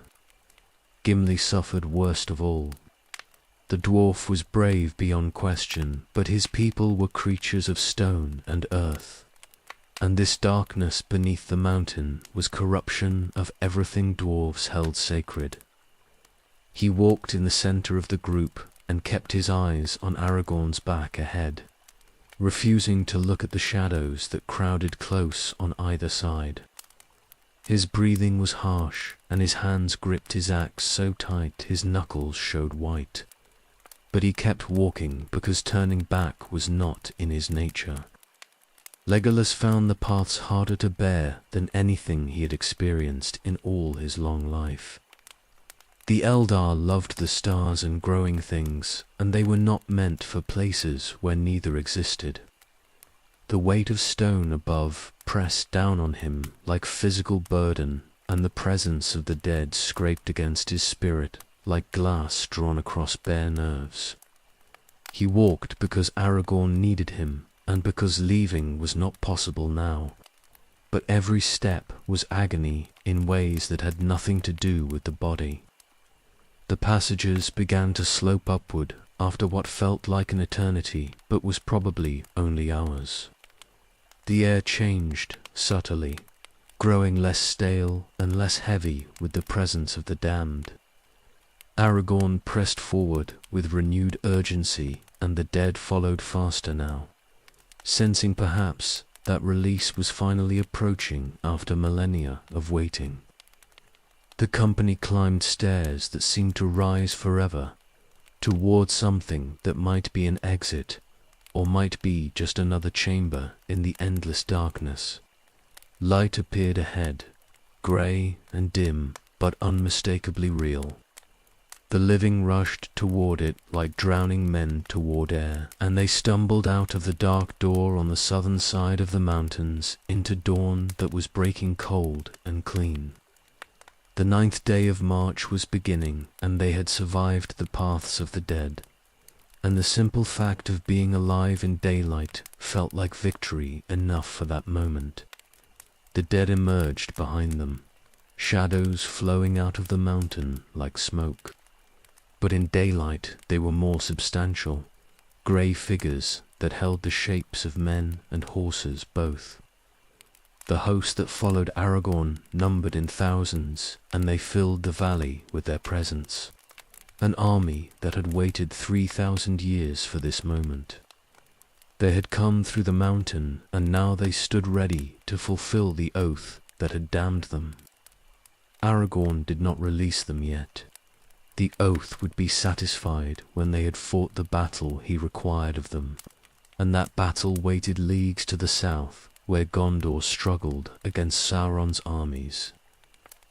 Gimli suffered worst of all. The dwarf was brave beyond question, but his people were creatures of stone and earth, and this darkness beneath the mountain was corruption of everything dwarves held sacred. He walked in the center of the group and kept his eyes on Aragorn's back ahead, refusing to look at the shadows that crowded close on either side. His breathing was harsh, and his hands gripped his axe so tight his knuckles showed white. But he kept walking because turning back was not in his nature. Legolas found the paths harder to bear than anything he had experienced in all his long life. The Eldar loved the stars and growing things, and they were not meant for places where neither existed. The weight of stone above pressed down on him like physical burden, and the presence of the dead scraped against his spirit like glass drawn across bare nerves. He walked because Aragorn needed him, and because leaving was not possible now. But every step was agony in ways that had nothing to do with the body. The passages began to slope upward after what felt like an eternity, but was probably only hours. The air changed subtly, growing less stale and less heavy with the presence of the damned. Aragorn pressed forward with renewed urgency, and the dead followed faster now, sensing perhaps that release was finally approaching after millennia of waiting. The company climbed stairs that seemed to rise forever, toward something that might be an exit, or might be just another chamber in the endless darkness. Light appeared ahead, grey and dim, but unmistakably real. The living rushed toward it like drowning men toward air, and they stumbled out of the dark door on the southern side of the mountains into dawn that was breaking cold and clean. The 9th day of March was beginning, and they had survived the paths of the dead, and the simple fact of being alive in daylight felt like victory enough for that moment. The dead emerged behind them, shadows flowing out of the mountain like smoke. But in daylight they were more substantial, grey figures that held the shapes of men and horses both. The host that followed Aragorn numbered in thousands, and they filled the valley with their presence. An army that had waited 3,000 years for this moment. They had come through the mountain, and now they stood ready to fulfill the oath that had damned them. Aragorn did not release them yet. The oath would be satisfied when they had fought the battle he required of them, and that battle waited leagues to the south, where Gondor struggled against Sauron's armies.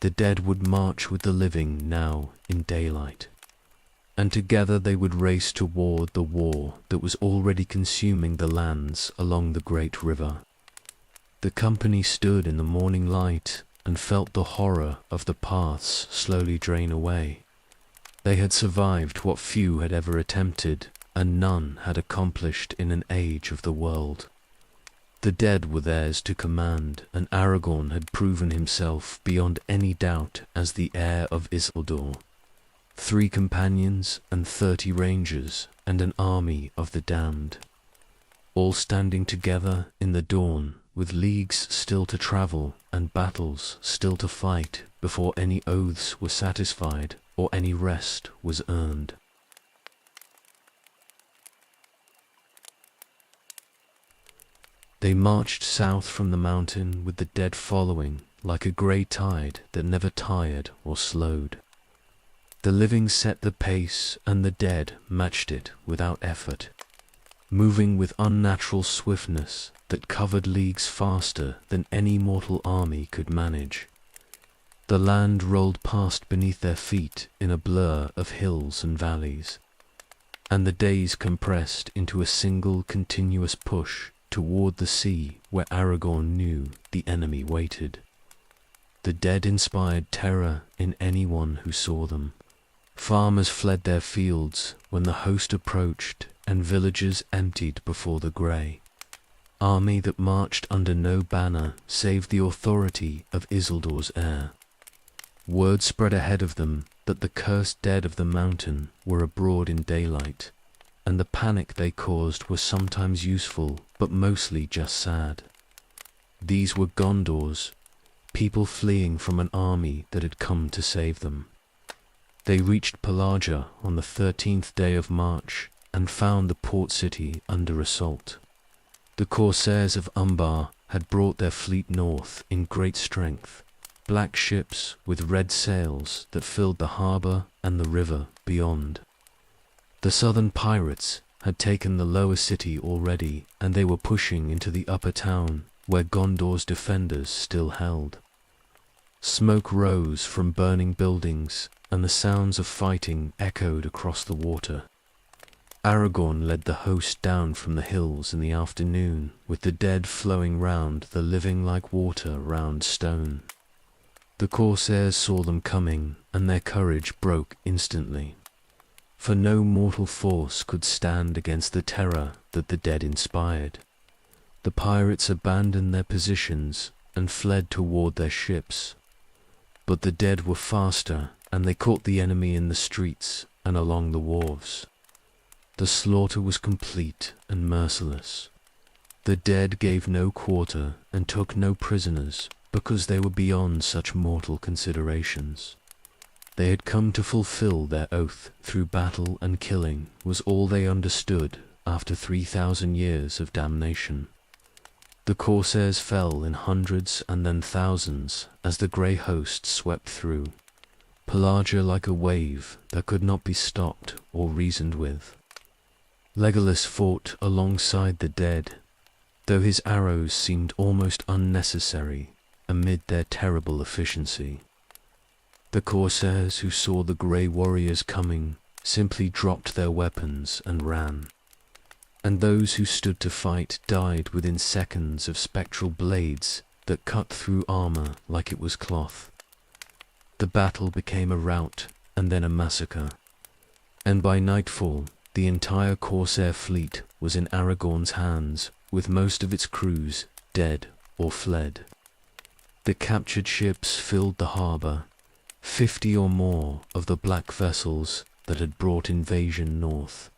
The dead would march with the living now in daylight, and together they would race toward the war that was already consuming the lands along the great river. The company stood in the morning light and felt the horror of the paths slowly drain away. They had survived what few had ever attempted, and none had accomplished in an age of the world. The dead were theirs to command, and Aragorn had proven himself beyond any doubt as the heir of Isildur. 3 companions and 30 rangers, and an army of the damned, all standing together in the dawn, with leagues still to travel and battles still to fight before any oaths were satisfied or any rest was earned. They marched south from the mountain with the dead following like a grey tide that never tired or slowed. The living set the pace and the dead matched it without effort, moving with unnatural swiftness that covered leagues faster than any mortal army could manage. The land rolled past beneath their feet in a blur of hills and valleys, and the days compressed into a single continuous push toward the sea where Aragorn knew the enemy waited. The dead inspired terror in anyone who saw them. Farmers fled their fields when the host approached, and villages emptied before the grey army that marched under no banner save the authority of Isildur's heir. Word spread ahead of them that the cursed dead of the mountain were abroad in daylight, and the panic they caused was sometimes useful, but mostly just sad. These were Gondors, people fleeing from an army that had come to save them. They reached Pelargir on the 13th day of March, and found the port city under assault. The corsairs of Umbar had brought their fleet north in great strength, black ships with red sails that filled the harbour and the river beyond. The southern pirates had taken the lower city already, and they were pushing into the upper town, where Gondor's defenders still held. Smoke rose from burning buildings, and the sounds of fighting echoed across the water. Aragorn led the host down from the hills in the afternoon, with the dead flowing round the living like water round stone. The corsairs saw them coming, and their courage broke instantly, for no mortal force could stand against the terror that the dead inspired. The pirates abandoned their positions and fled toward their ships, but the dead were faster, and they caught the enemy in the streets and along the wharves. The slaughter was complete and merciless. The dead gave no quarter and took no prisoners, because they were beyond such mortal considerations. They had come to fulfill their oath through battle, and killing was all they understood after 3,000 years of damnation. The corsairs fell in hundreds and then thousands as the grey host swept through, Pelargir like a wave that could not be stopped or reasoned with. Legolas fought alongside the dead, though his arrows seemed almost unnecessary amid their terrible efficiency. The corsairs who saw the grey warriors coming simply dropped their weapons and ran, and those who stood to fight died within seconds of spectral blades that cut through armour like it was cloth. The battle became a rout, and then a massacre. And by nightfall, the entire Corsair fleet was in Aragorn's hands, with most of its crews dead or fled. The captured ships filled the harbor, 50 or more of the black vessels that had brought invasion north.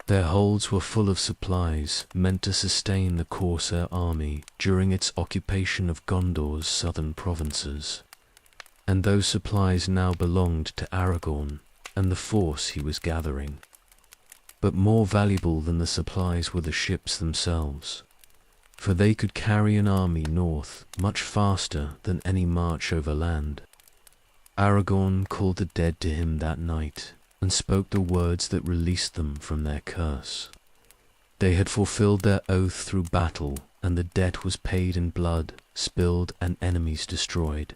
Their holds were full of supplies meant to sustain the Corsair army during its occupation of Gondor's southern provinces. And those supplies now belonged to Aragorn and the force he was gathering. But more valuable than the supplies were the ships themselves, for they could carry an army north much faster than any march over land. Aragorn called the dead to him that night and spoke the words that released them from their curse. They had fulfilled their oath through battle, and the debt was paid in blood, spilled, and enemies destroyed.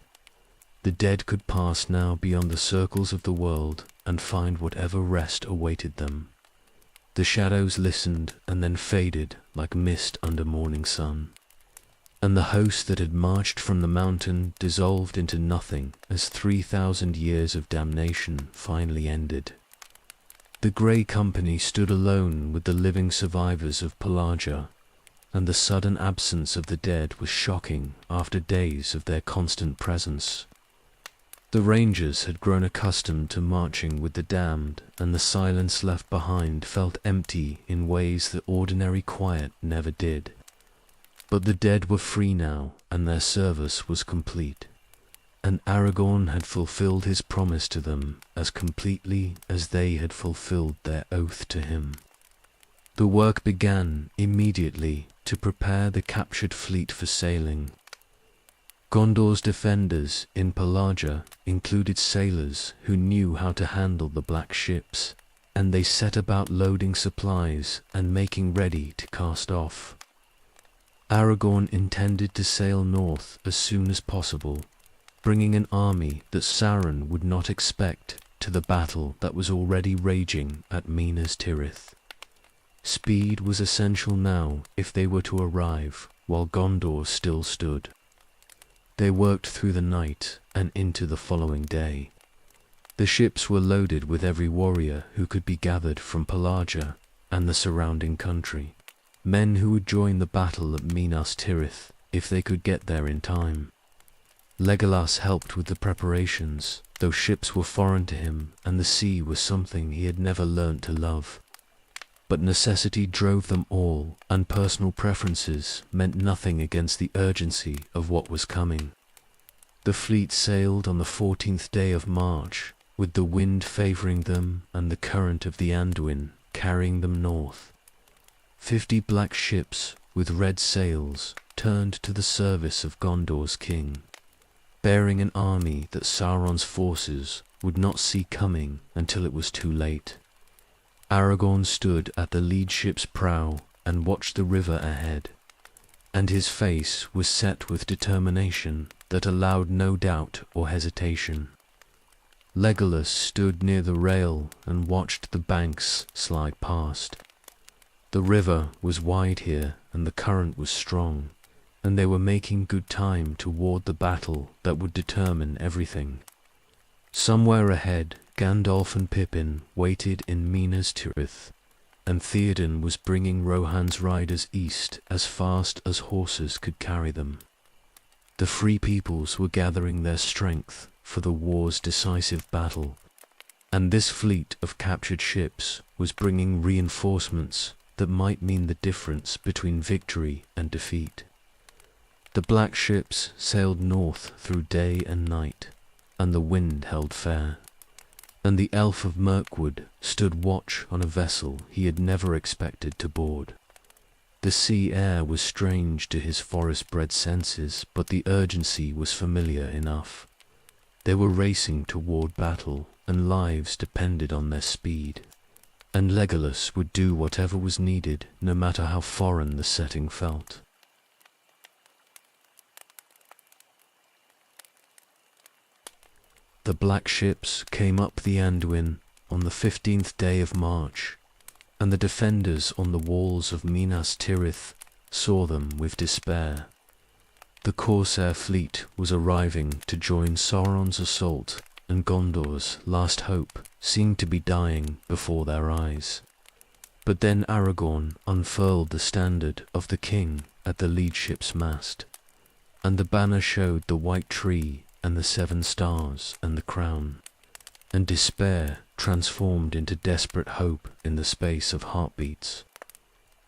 The dead could pass now beyond the circles of the world and find whatever rest awaited them. The shadows listened and then faded like mist under morning sun. And the host that had marched from the mountain dissolved into nothing as 3,000 years of damnation finally ended. The grey company stood alone with the living survivors of Pelargia, and the sudden absence of the dead was shocking after days of their constant presence. The rangers had grown accustomed to marching with the damned, and the silence left behind felt empty in ways that ordinary quiet never did. But the dead were free now, and their service was complete, and Aragorn had fulfilled his promise to them as completely as they had fulfilled their oath to him. The work began immediately to prepare the captured fleet for sailing. Gondor's defenders in Pelargia included sailors who knew how to handle the black ships, and they set about loading supplies and making ready to cast off. Aragorn intended to sail north as soon as possible, bringing an army that Sauron would not expect to the battle that was already raging at Minas Tirith. Speed was essential now if they were to arrive while Gondor still stood. They worked through the night and into the following day. The ships were loaded with every warrior who could be gathered from Pelargia and the surrounding country, men who would join the battle at Minas Tirith if they could get there in time. Legolas helped with the preparations, though ships were foreign to him and the sea was something he had never learnt to love. But necessity drove them all, and personal preferences meant nothing against the urgency of what was coming. The fleet sailed on the 14th day of March, with the wind favouring them and the current of the Anduin carrying them north. 50 black ships with red sails turned to the service of Gondor's king, bearing an army that Sauron's forces would not see coming until it was too late. Aragorn stood at the lead ship's prow and watched the river ahead, and his face was set with determination that allowed no doubt or hesitation. Legolas stood near the rail and watched the banks slide past. The river was wide here and the current was strong, and they were making good time toward the battle that would determine everything. Somewhere ahead, Gandalf and Pippin waited in Minas Tirith, and Theoden was bringing Rohan's riders east as fast as horses could carry them. The Free Peoples were gathering their strength for the war's decisive battle, and this fleet of captured ships was bringing reinforcements that might mean the difference between victory and defeat. The black ships sailed north through day and night, and the wind held fair, and the elf of Mirkwood stood watch on a vessel he had never expected to board. The sea air was strange to his forest-bred senses, but the urgency was familiar enough. They were racing toward battle, and lives depended on their speed, and Legolas would do whatever was needed, no matter how foreign the setting felt. The black ships came up the Anduin on the 15th day of March, and the defenders on the walls of Minas Tirith saw them with despair. The Corsair fleet was arriving to join Sauron's assault, and Gondor's last hope seemed to be dying before their eyes. But then Aragorn unfurled the standard of the king at the lead ship's mast, and the banner showed the white tree and the 7 stars and the crown, and despair transformed into desperate hope in the space of heartbeats.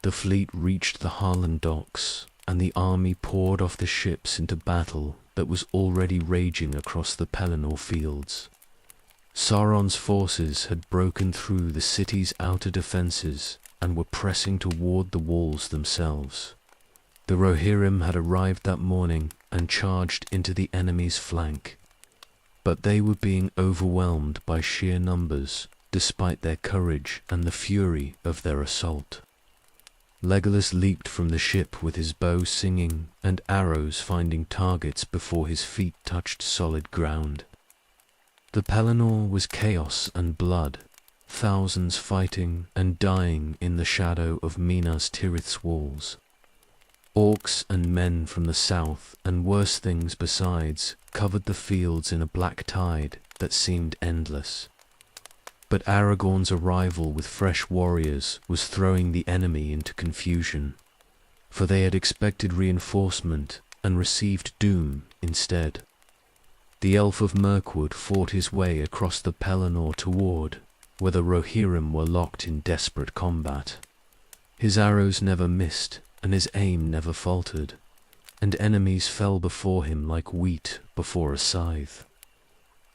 The fleet reached the Harlan docks, and the army poured off the ships into battle that was already raging across the Pelennor fields. Sauron's forces had broken through the city's outer defenses and were pressing toward the walls themselves. The Rohirrim had arrived that morning and charged into the enemy's flank, but they were being overwhelmed by sheer numbers despite their courage and the fury of their assault. Legolas leaped from the ship with his bow singing and arrows finding targets before his feet touched solid ground. The Pelennor was chaos and blood, thousands fighting and dying in the shadow of Minas Tirith's walls. Orcs and men from the south, and worse things besides, covered the fields in a black tide that seemed endless. But Aragorn's arrival with fresh warriors was throwing the enemy into confusion, for they had expected reinforcement and received doom instead. The Elf of Mirkwood fought his way across the Pelennor toward where the Rohirrim were locked in desperate combat. His arrows never missed, and his aim never faltered, and enemies fell before him like wheat before a scythe.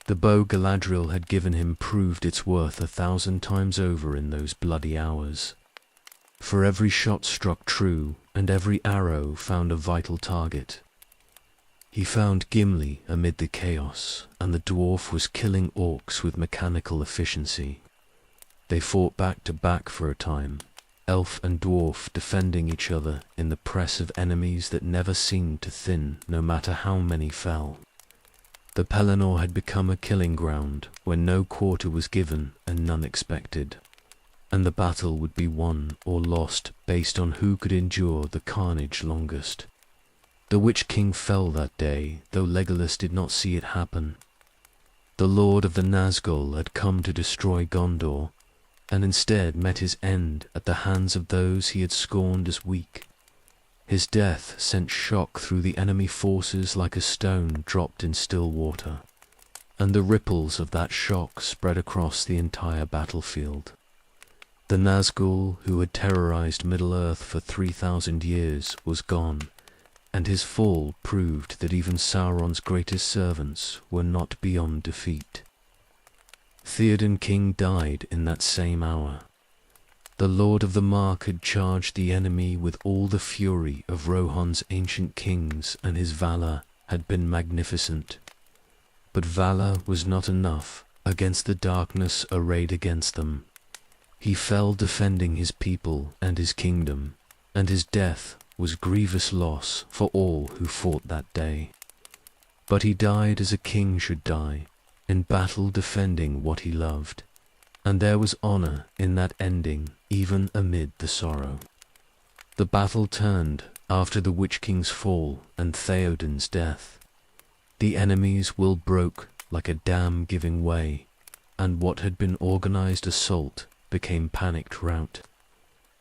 The bow Galadriel had given him proved its worth 1,000 times over in those bloody hours. For every shot struck true, and every arrow found a vital target. He found Gimli amid the chaos, and the dwarf was killing orcs with mechanical efficiency. They fought back to back for a time, elf and dwarf defending each other in the press of enemies that never seemed to thin no matter how many fell. The Pelennor had become a killing ground where no quarter was given and none expected, and the battle would be won or lost based on who could endure the carnage longest. The Witch King fell that day, though Legolas did not see it happen. The Lord of the Nazgul had come to destroy Gondor, and instead met his end at the hands of those he had scorned as weak. His death sent shock through the enemy forces like a stone dropped in still water, and the ripples of that shock spread across the entire battlefield. The Nazgul, who had terrorized Middle-earth for 3,000 years, was gone, and his fall proved that even Sauron's greatest servants were not beyond defeat. Theoden King died in that same hour. The Lord of the Mark had charged the enemy with all the fury of Rohan's ancient kings, and his valor had been magnificent. But valor was not enough against the darkness arrayed against them. He fell defending his people and his kingdom, and his death was grievous loss for all who fought that day. But he died as a king should die, in battle defending what he loved, and there was honor in that ending even amid the sorrow. The battle turned after the Witch King's fall and Theoden's death. The enemy's will broke like a dam giving way, and what had been organized assault became panicked rout.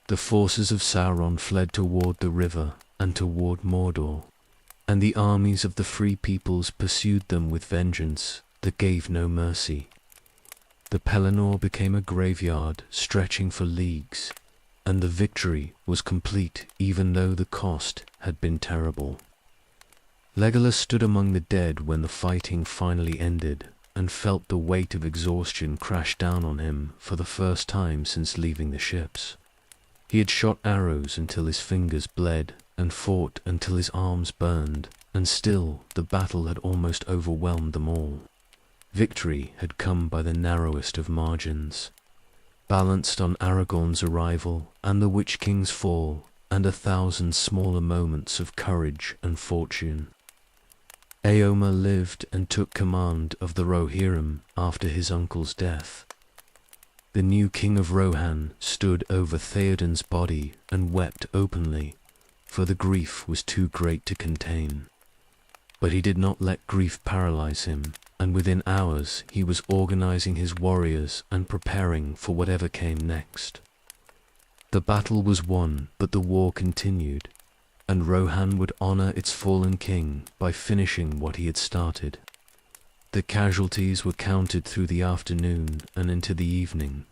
The forces of Sauron fled toward the river and toward Mordor, and the armies of the free peoples pursued them with vengeance that gave no mercy. The Pelennor became a graveyard stretching for leagues, and the victory was complete even though the cost had been terrible. Legolas stood among the dead when the fighting finally ended, and felt the weight of exhaustion crash down on him for the first time since leaving the ships. He had shot arrows until his fingers bled, and fought until his arms burned, and still the battle had almost overwhelmed them all. Victory had come by the narrowest of margins, balanced on Aragorn's arrival and the Witch King's fall, and 1,000 smaller moments of courage and fortune. Éomer lived and took command of the Rohirrim after his uncle's death. The new king of Rohan stood over Theoden's body and wept openly, for the grief was too great to contain. But he did not let grief paralyze him, and within hours he was organizing his warriors and preparing for whatever came next. The battle was won, but the war continued, and Rohan would honor its fallen king by finishing what he had started. The casualties were counted through the afternoon and into the evening.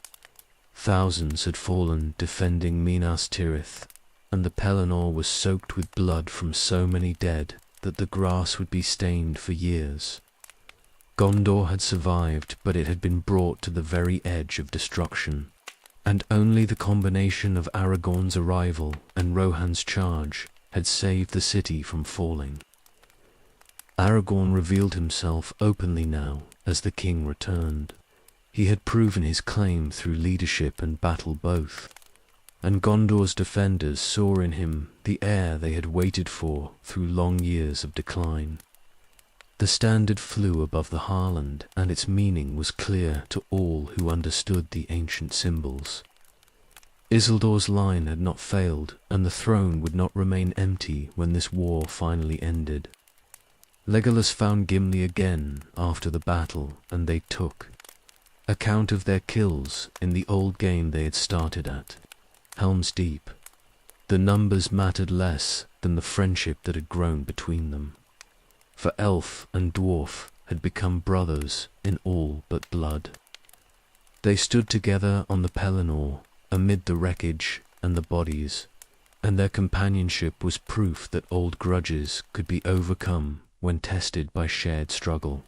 Thousands had fallen defending Minas Tirith, and the Pelennor was soaked with blood from so many dead that the grass would be stained for years. Gondor had survived, but it had been brought to the very edge of destruction, and only the combination of Aragorn's arrival and Rohan's charge had saved the city from falling. Aragorn revealed himself openly now as the king returned. He had proven his claim through leadership and battle both, and Gondor's defenders saw in him the heir they had waited for through long years of decline. The standard flew above the Harland, and its meaning was clear to all who understood the ancient symbols. Isildur's line had not failed, and the throne would not remain empty when this war finally ended. Legolas found Gimli again after the battle, and they took account of their kills in the old game they had started at, Helm's Deep. The numbers mattered less than the friendship that had grown between them, for elf and dwarf had become brothers in all but blood. They stood together on the Pelennor amid the wreckage and the bodies, and their companionship was proof that old grudges could be overcome when tested by shared struggle.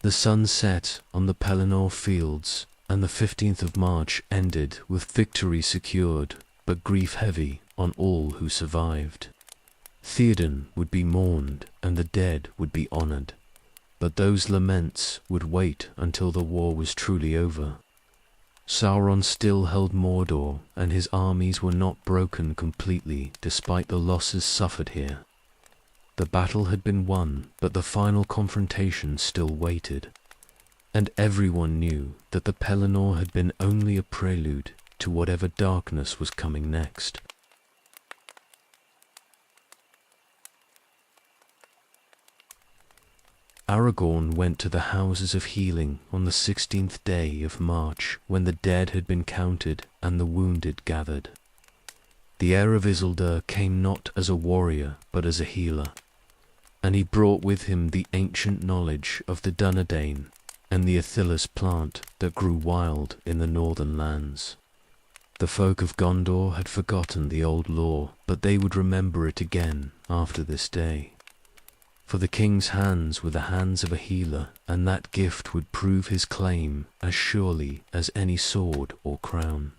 The sun set on the Pelennor fields, and the 15th of March ended with victory secured, but grief heavy on all who survived. Theoden would be mourned, and the dead would be honored, but those laments would wait until the war was truly over. Sauron still held Mordor, and his armies were not broken completely despite the losses suffered here. The battle had been won, but the final confrontation still waited, and everyone knew that the Pelennor had been only a prelude to whatever darkness was coming next. Aragorn went to the houses of healing on the 16th day of March, when the dead had been counted and the wounded gathered. The heir of Isildur came not as a warrior, but as a healer, and he brought with him the ancient knowledge of the Dunedain and the Athilus plant that grew wild in the northern lands. The folk of Gondor had forgotten the old lore, but they would remember it again after this day. For the king's hands were the hands of a healer, and that gift would prove his claim as surely as any sword or crown.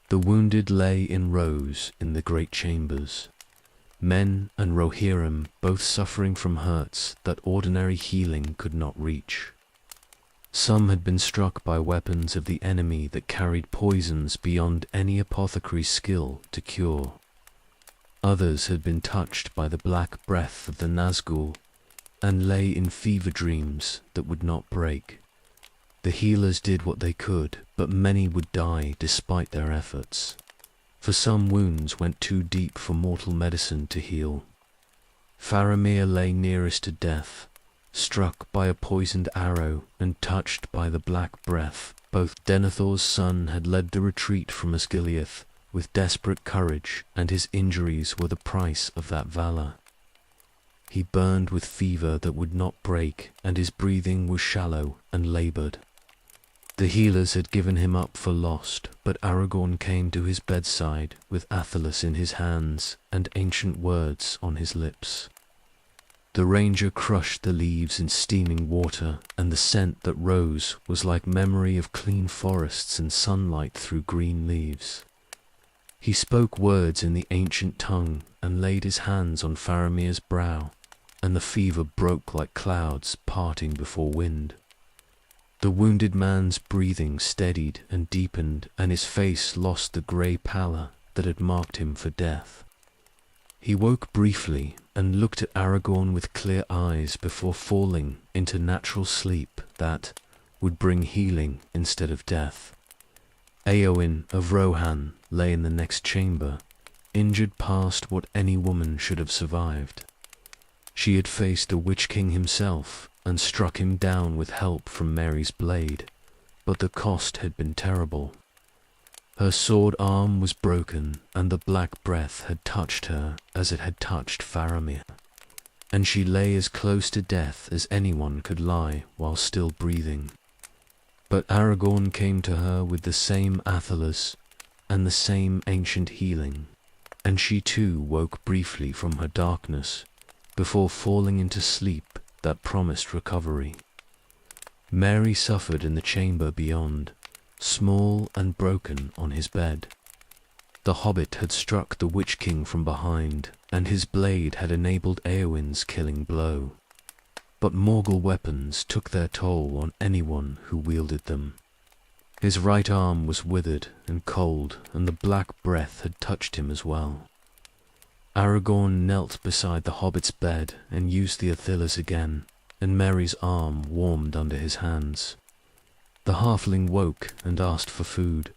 The wounded lay in rows in the great chambers, men and Rohirrim both suffering from hurts that ordinary healing could not reach. Some had been struck by weapons of the enemy that carried poisons beyond any apothecary's skill to cure. Others had been touched by the black breath of the Nazgul and lay in fever dreams that would not break. The healers did what they could, but many would die despite their efforts, for some wounds went too deep for mortal medicine to heal. Faramir lay nearest to death, struck by a poisoned arrow and touched by the black breath. Both Denethor's son had led the retreat from Osgiliath with desperate courage, and his injuries were the price of that valor. He burned with fever that would not break, and his breathing was shallow and labored. The healers had given him up for lost, but Aragorn came to his bedside with Athilus in his hands and ancient words on his lips. The ranger crushed the leaves in steaming water, and the scent that rose was like memory of clean forests and sunlight through green leaves. He spoke words in the ancient tongue and laid his hands on Faramir's brow, and the fever broke like clouds parting before wind. The wounded man's breathing steadied and deepened, and his face lost the grey pallor that had marked him for death. He woke briefly and looked at Aragorn with clear eyes before falling into natural sleep that would bring healing instead of death. Eowyn of Rohan lay in the next chamber, injured past what any woman should have survived. She had faced the Witch King himself and struck him down with help from Mary's blade, but the cost had been terrible. Her sword arm was broken, and the black breath had touched her as it had touched Faramir, and she lay as close to death as anyone could lie while still breathing. But Aragorn came to her with the same athelas and the same ancient healing, and she too woke briefly from her darkness before falling into sleep that promised recovery. Mary suffered in the chamber beyond, small and broken on his bed. The hobbit had struck the Witch King from behind, and his blade had enabled Éowyn's killing blow. But Morgul weapons took their toll on anyone who wielded them. His right arm was withered and cold, and the black breath had touched him as well. Aragorn knelt beside the hobbit's bed and used the athelas again, and Mary's arm warmed under his hands. The halfling woke and asked for food,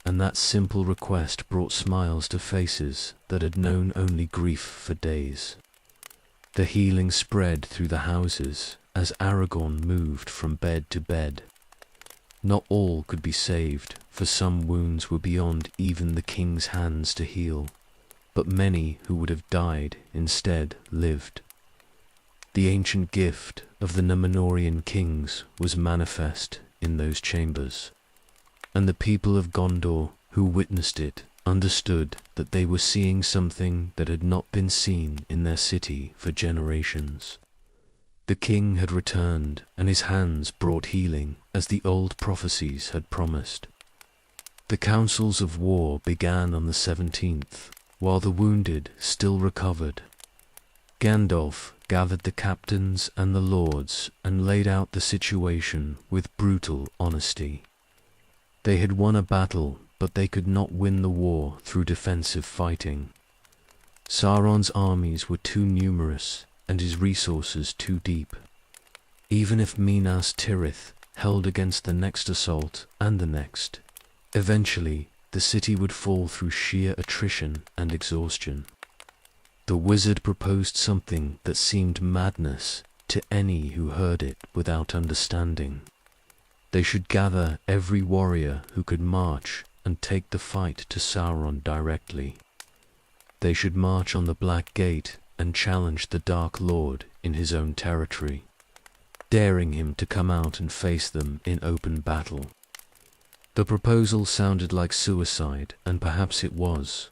and that simple request brought smiles to faces that had known only grief for days. The healing spread through the houses as Aragorn moved from bed to bed. Not all could be saved, for some wounds were beyond even the king's hands to heal, but many who would have died instead lived. The ancient gift of the Númenórean kings was manifest in those chambers, and the people of Gondor who witnessed it understood that they were seeing something that had not been seen in their city for generations. The king had returned, and his hands brought healing, as the old prophecies had promised. The councils of war began on the 17th, while the wounded still recovered. Gandalf gathered the captains and the lords and laid out the situation with brutal honesty. They had won a battle, but they could not win the war through defensive fighting. Sauron's armies were too numerous and his resources too deep. Even if Minas Tirith held against the next assault and the next, eventually the city would fall through sheer attrition and exhaustion. The wizard proposed something that seemed madness to any who heard it without understanding. They should gather every warrior who could march and take the fight to Sauron directly. They should march on the Black Gate and challenge the Dark Lord in his own territory, daring him to come out and face them in open battle. The proposal sounded like suicide, and perhaps it was,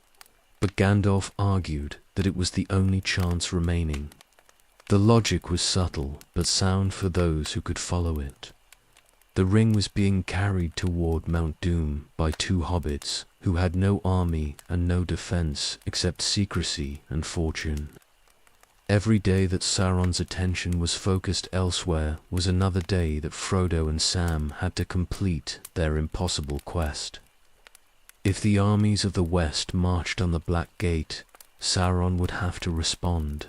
but Gandalf argued that it was the only chance remaining. The logic was subtle, but sound for those who could follow it. The ring was being carried toward Mount Doom by two hobbits who had no army and no defense except secrecy and fortune. Every day that Sauron's attention was focused elsewhere was another day that Frodo and Sam had to complete their impossible quest. If the armies of the West marched on the Black Gate, Sauron would have to respond.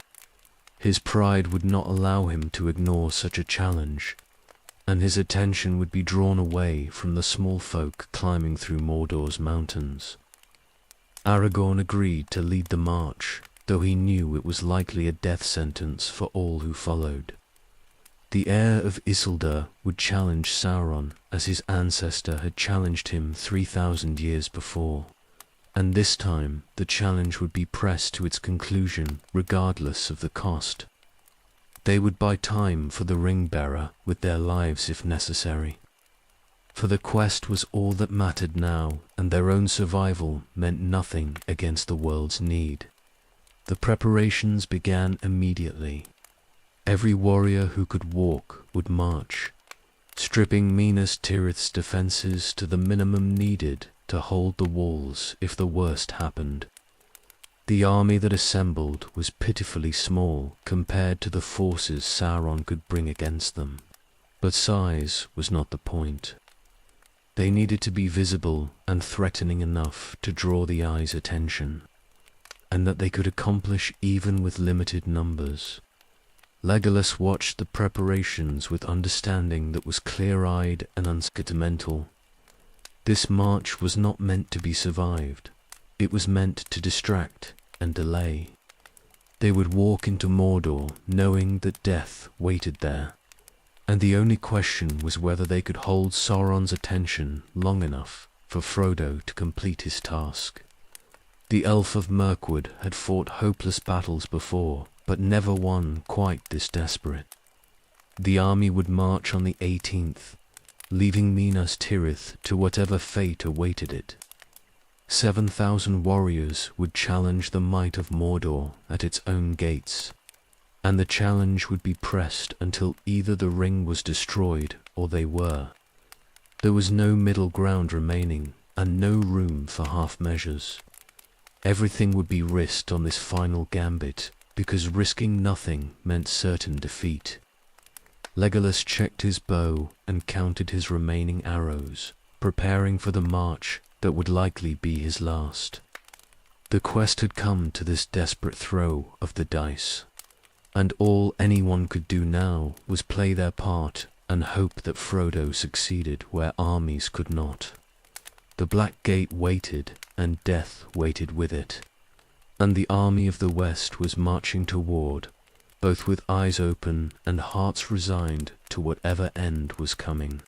His pride would not allow him to ignore such a challenge, and his attention would be drawn away from the small folk climbing through Mordor's mountains. Aragorn agreed to lead the march, though he knew it was likely a death sentence for all who followed. The heir of Isildur would challenge Sauron as his ancestor had challenged him 3,000 years before, and this time the challenge would be pressed to its conclusion regardless of the cost. They would buy time for the ring-bearer with their lives if necessary. For the quest was all that mattered now, and their own survival meant nothing against the world's need. The preparations began immediately. Every warrior who could walk would march, stripping Minas Tirith's defenses to the minimum needed to hold the walls if the worst happened. The army that assembled was pitifully small compared to the forces Sauron could bring against them, but size was not the point. They needed to be visible and threatening enough to draw the eye's attention, and that they could accomplish even with limited numbers. Legolas watched the preparations with understanding that was clear-eyed and unsentimental. This march was not meant to be survived. It was meant to distract and delay. They would walk into Mordor knowing that death waited there, and the only question was whether they could hold Sauron's attention long enough for Frodo to complete his task. The Elf of Mirkwood had fought hopeless battles before, but never one quite this desperate. The army would march on the 18th, leaving Minas Tirith to whatever fate awaited it. 7,000 warriors would challenge the might of Mordor at its own gates, and the challenge would be pressed until either the ring was destroyed or they were. There was no middle ground remaining, and no room for half measures. Everything would be risked on this final gambit, because risking nothing meant certain defeat. Legolas checked his bow and counted his remaining arrows, preparing for the march that would likely be his last. The quest had come to this desperate throw of the dice, and all anyone could do now was play their part and hope that Frodo succeeded where armies could not. The Black Gate waited, and death waited with it, and the army of the West was marching toward, both with eyes open and hearts resigned to whatever end was coming.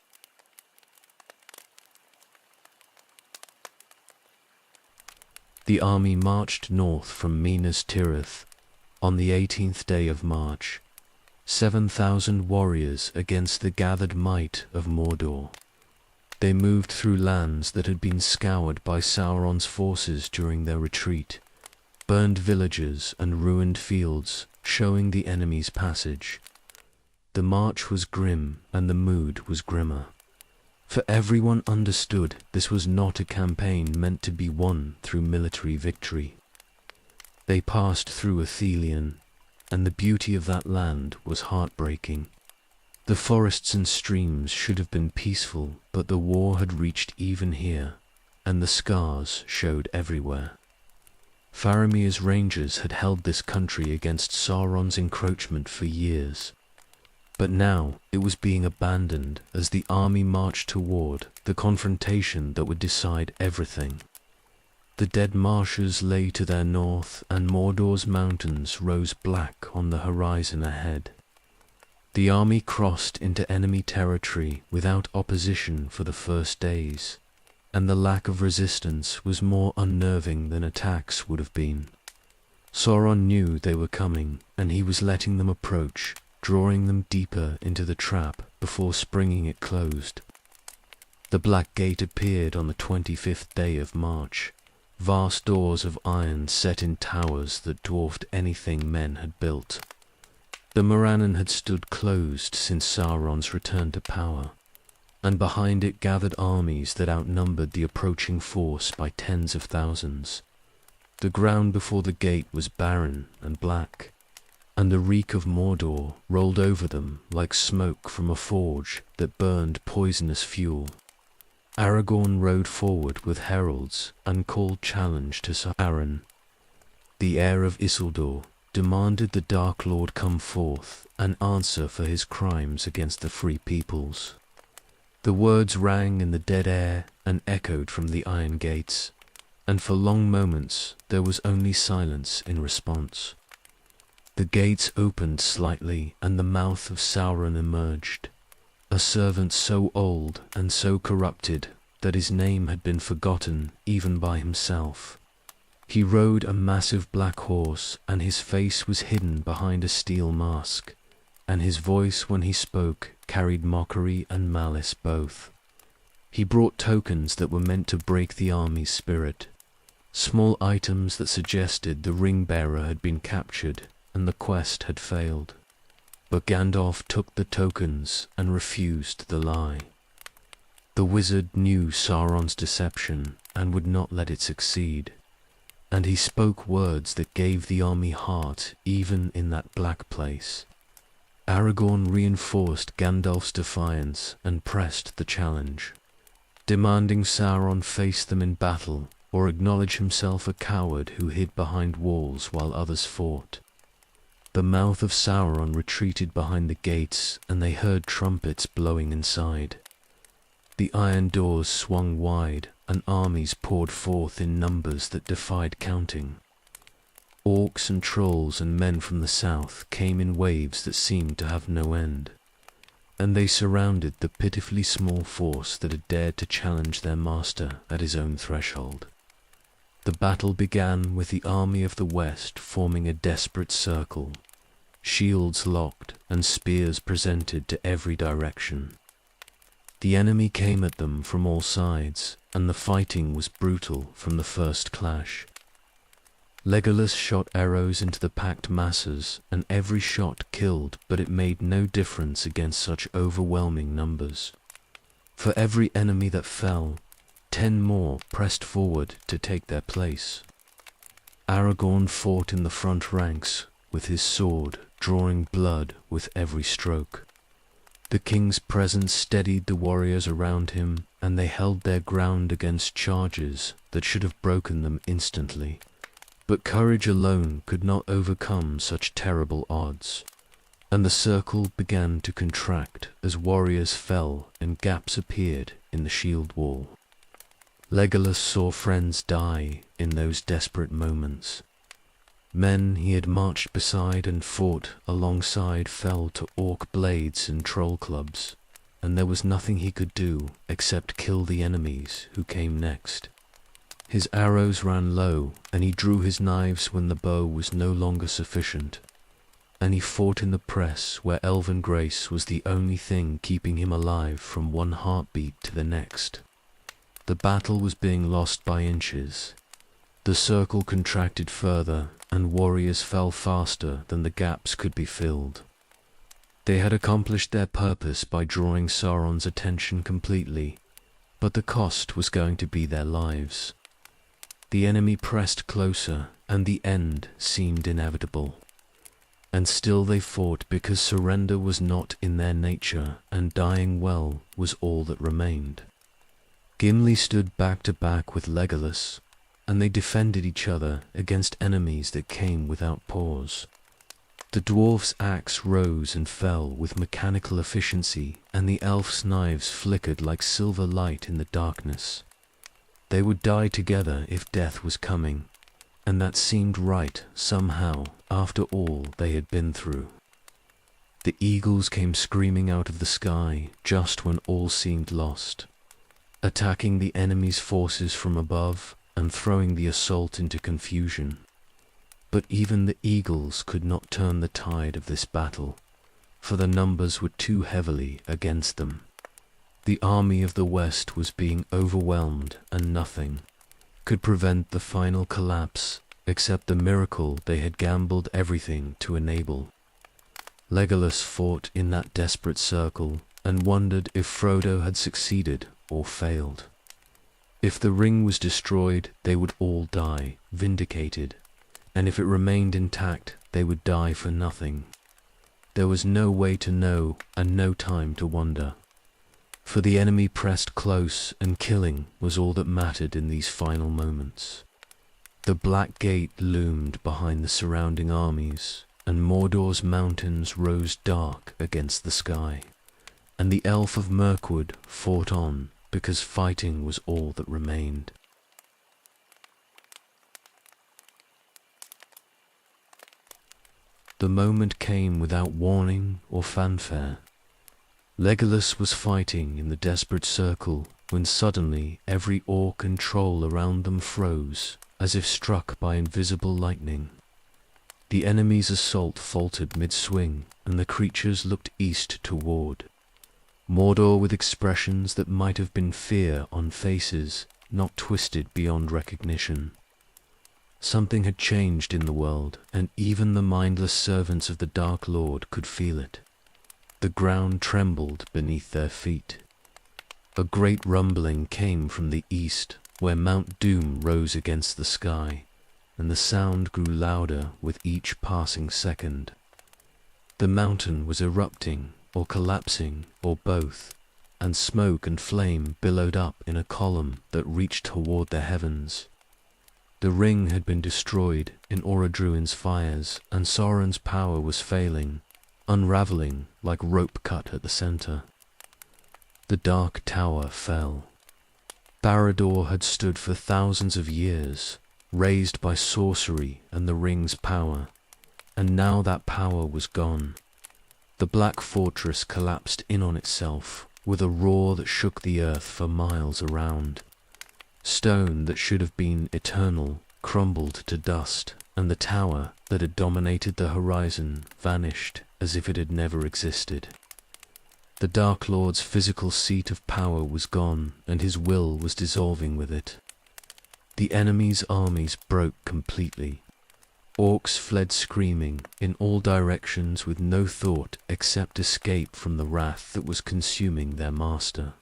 The army marched north from Minas Tirith on the 18th day of March, 7,000 warriors against the gathered might of Mordor. They moved through lands that had been scoured by Sauron's forces during their retreat, burned villages and ruined fields, showing the enemy's passage. The march was grim and the mood was grimmer, for everyone understood this was not a campaign meant to be won through military victory. They passed through Athelion, and the beauty of that land was heartbreaking. The forests and streams should have been peaceful, but the war had reached even here, and the scars showed everywhere. Faramir's rangers had held this country against Sauron's encroachment for years, but now it was being abandoned as the army marched toward the confrontation that would decide everything. The dead marshes lay to their north, and Mordor's mountains rose black on the horizon ahead. The army crossed into enemy territory without opposition for the first days, and the lack of resistance was more unnerving than attacks would have been. Sauron knew they were coming, and he was letting them approach, drawing them deeper into the trap before springing it closed. The Black Gate appeared on the 25th day of March, vast doors of iron set in towers that dwarfed anything men had built. The Morannon had stood closed since Sauron's return to power, and behind it gathered armies that outnumbered the approaching force by tens of thousands. The ground before the gate was barren and black, and the reek of Mordor rolled over them like smoke from a forge that burned poisonous fuel. Aragorn rode forward with heralds and called challenge to Sauron. The heir of Isildur demanded the Dark Lord come forth and answer for his crimes against the free peoples. The words rang in the dead air and echoed from the iron gates, and for long moments there was only silence in response. The gates opened slightly and the mouth of Sauron emerged, a servant so old and so corrupted that his name had been forgotten even by himself. He rode a massive black horse, and his face was hidden behind a steel mask, and his voice when he spoke carried mockery and malice both. He brought tokens that were meant to break the army's spirit, small items that suggested the ring-bearer had been captured and the quest had failed. But Gandalf took the tokens and refused the lie. The wizard knew Sauron's deception and would not let it succeed, and he spoke words that gave the army heart even in that black place. Aragorn reinforced Gandalf's defiance and pressed the challenge, demanding Sauron face them in battle or acknowledge himself a coward who hid behind walls while others fought. The mouth of Sauron retreated behind the gates, and they heard trumpets blowing inside. The iron doors swung wide, and armies poured forth in numbers that defied counting. Orcs and trolls and men from the south came in waves that seemed to have no end, and they surrounded the pitifully small force that had dared to challenge their master at his own threshold. The battle began with the army of the west forming a desperate circle, shields locked and spears presented to every direction. The enemy came at them from all sides, and the fighting was brutal from the first clash. Legolas shot arrows into the packed masses, and every shot killed, but it made no difference against such overwhelming numbers. For every enemy that fell, 10 more pressed forward to take their place. Aragorn fought in the front ranks, with his sword drawing blood with every stroke. The king's presence steadied the warriors around him, and they held their ground against charges that should have broken them instantly. But courage alone could not overcome such terrible odds, and the circle began to contract as warriors fell and gaps appeared in the shield wall. Legolas saw friends die in those desperate moments. Men he had marched beside and fought alongside fell to orc blades and troll clubs, and there was nothing he could do except kill the enemies who came next. His arrows ran low, and he drew his knives when the bow was no longer sufficient, and he fought in the press where elven grace was the only thing keeping him alive from one heartbeat to the next. The battle was being lost by inches. The circle contracted further, and warriors fell faster than the gaps could be filled. They had accomplished their purpose by drawing Sauron's attention completely, but the cost was going to be their lives. The enemy pressed closer, and the end seemed inevitable. And still they fought because surrender was not in their nature, and dying well was all that remained. Gimli stood back to back with Legolas, and they defended each other against enemies that came without pause. The dwarf's axe rose and fell with mechanical efficiency, and the elf's knives flickered like silver light in the darkness. They would die together if death was coming, and that seemed right somehow after all they had been through. The eagles came screaming out of the sky just when all seemed lost, attacking the enemy's forces from above and throwing the assault into confusion. But even the eagles could not turn the tide of this battle, for the numbers were too heavily against them. The army of the West was being overwhelmed, and nothing could prevent the final collapse except the miracle they had gambled everything to enable. Legolas fought in that desperate circle and wondered if Frodo had succeeded or failed. If the ring was destroyed, they would all die, vindicated, and if it remained intact, they would die for nothing. There was no way to know and no time to wonder, for the enemy pressed close and killing was all that mattered in these final moments. The Black Gate loomed behind the surrounding armies, and Mordor's mountains rose dark against the sky, and the Elf of Mirkwood fought on because fighting was all that remained. The moment came without warning or fanfare. Legolas was fighting in the desperate circle when suddenly every orc and troll around them froze, as if struck by invisible lightning. The enemy's assault faltered mid-swing, and the creatures looked east toward. Mordor with expressions that might have been fear on faces, not twisted beyond recognition. Something had changed in the world, and even the mindless servants of the Dark Lord could feel it. The ground trembled beneath their feet. A great rumbling came from the east, where Mount Doom rose against the sky, and the sound grew louder with each passing second. The mountain was erupting, or collapsing, or both, and smoke and flame billowed up in a column that reached toward the heavens. The ring had been destroyed in Orodruin's fires, and Sauron's power was failing, unraveling like rope cut at the center. The Dark Tower fell. Barad-dûr had stood for thousands of years, raised by sorcery and the ring's power, and now that power was gone. The black fortress collapsed in on itself, with a roar that shook the earth for miles around. Stone that should have been eternal crumbled to dust, and the tower that had dominated the horizon vanished as if it had never existed. The Dark Lord's physical seat of power was gone, and his will was dissolving with it. The enemy's armies broke completely. Orcs fled screaming in all directions with no thought except escape from the wrath that was consuming their master.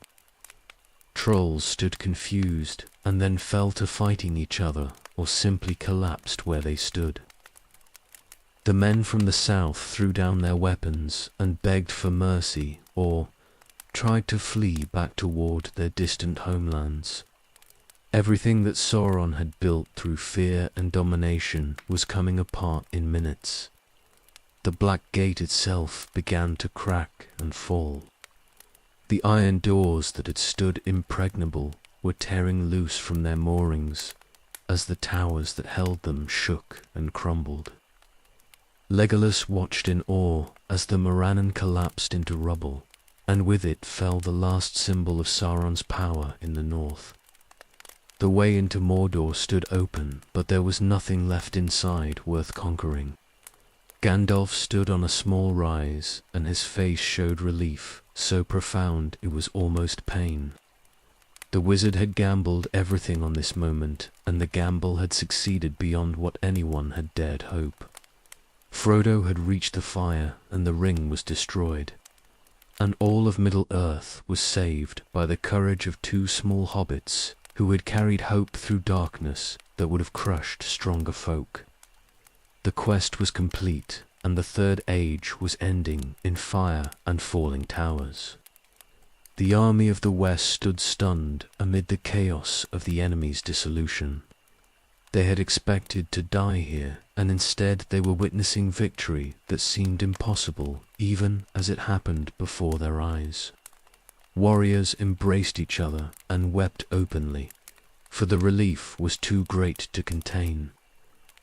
Trolls stood confused and then fell to fighting each other or simply collapsed where they stood. The men from the south threw down their weapons and begged for mercy or tried to flee back toward their distant homelands. Everything that Sauron had built through fear and domination was coming apart in minutes. The Black Gate itself began to crack and fall. The iron doors that had stood impregnable were tearing loose from their moorings as the towers that held them shook and crumbled. Legolas watched in awe as the Morannon collapsed into rubble, and with it fell the last symbol of Sauron's power in the north. The way into Mordor stood open, but there was nothing left inside worth conquering. Gandalf stood on a small rise, and his face showed relief, so profound it was almost pain. The wizard had gambled everything on this moment, and the gamble had succeeded beyond what anyone had dared hope. Frodo had reached the fire, and the ring was destroyed, and all of Middle-earth was saved by the courage of two small hobbits who had carried hope through darkness that would have crushed stronger folk. The quest was complete, and the Third Age was ending in fire and falling towers. The army of the West stood stunned amid the chaos of the enemy's dissolution. They had expected to die here, and instead they were witnessing victory that seemed impossible even as it happened before their eyes. Warriors embraced each other and wept openly, for the relief was too great to contain.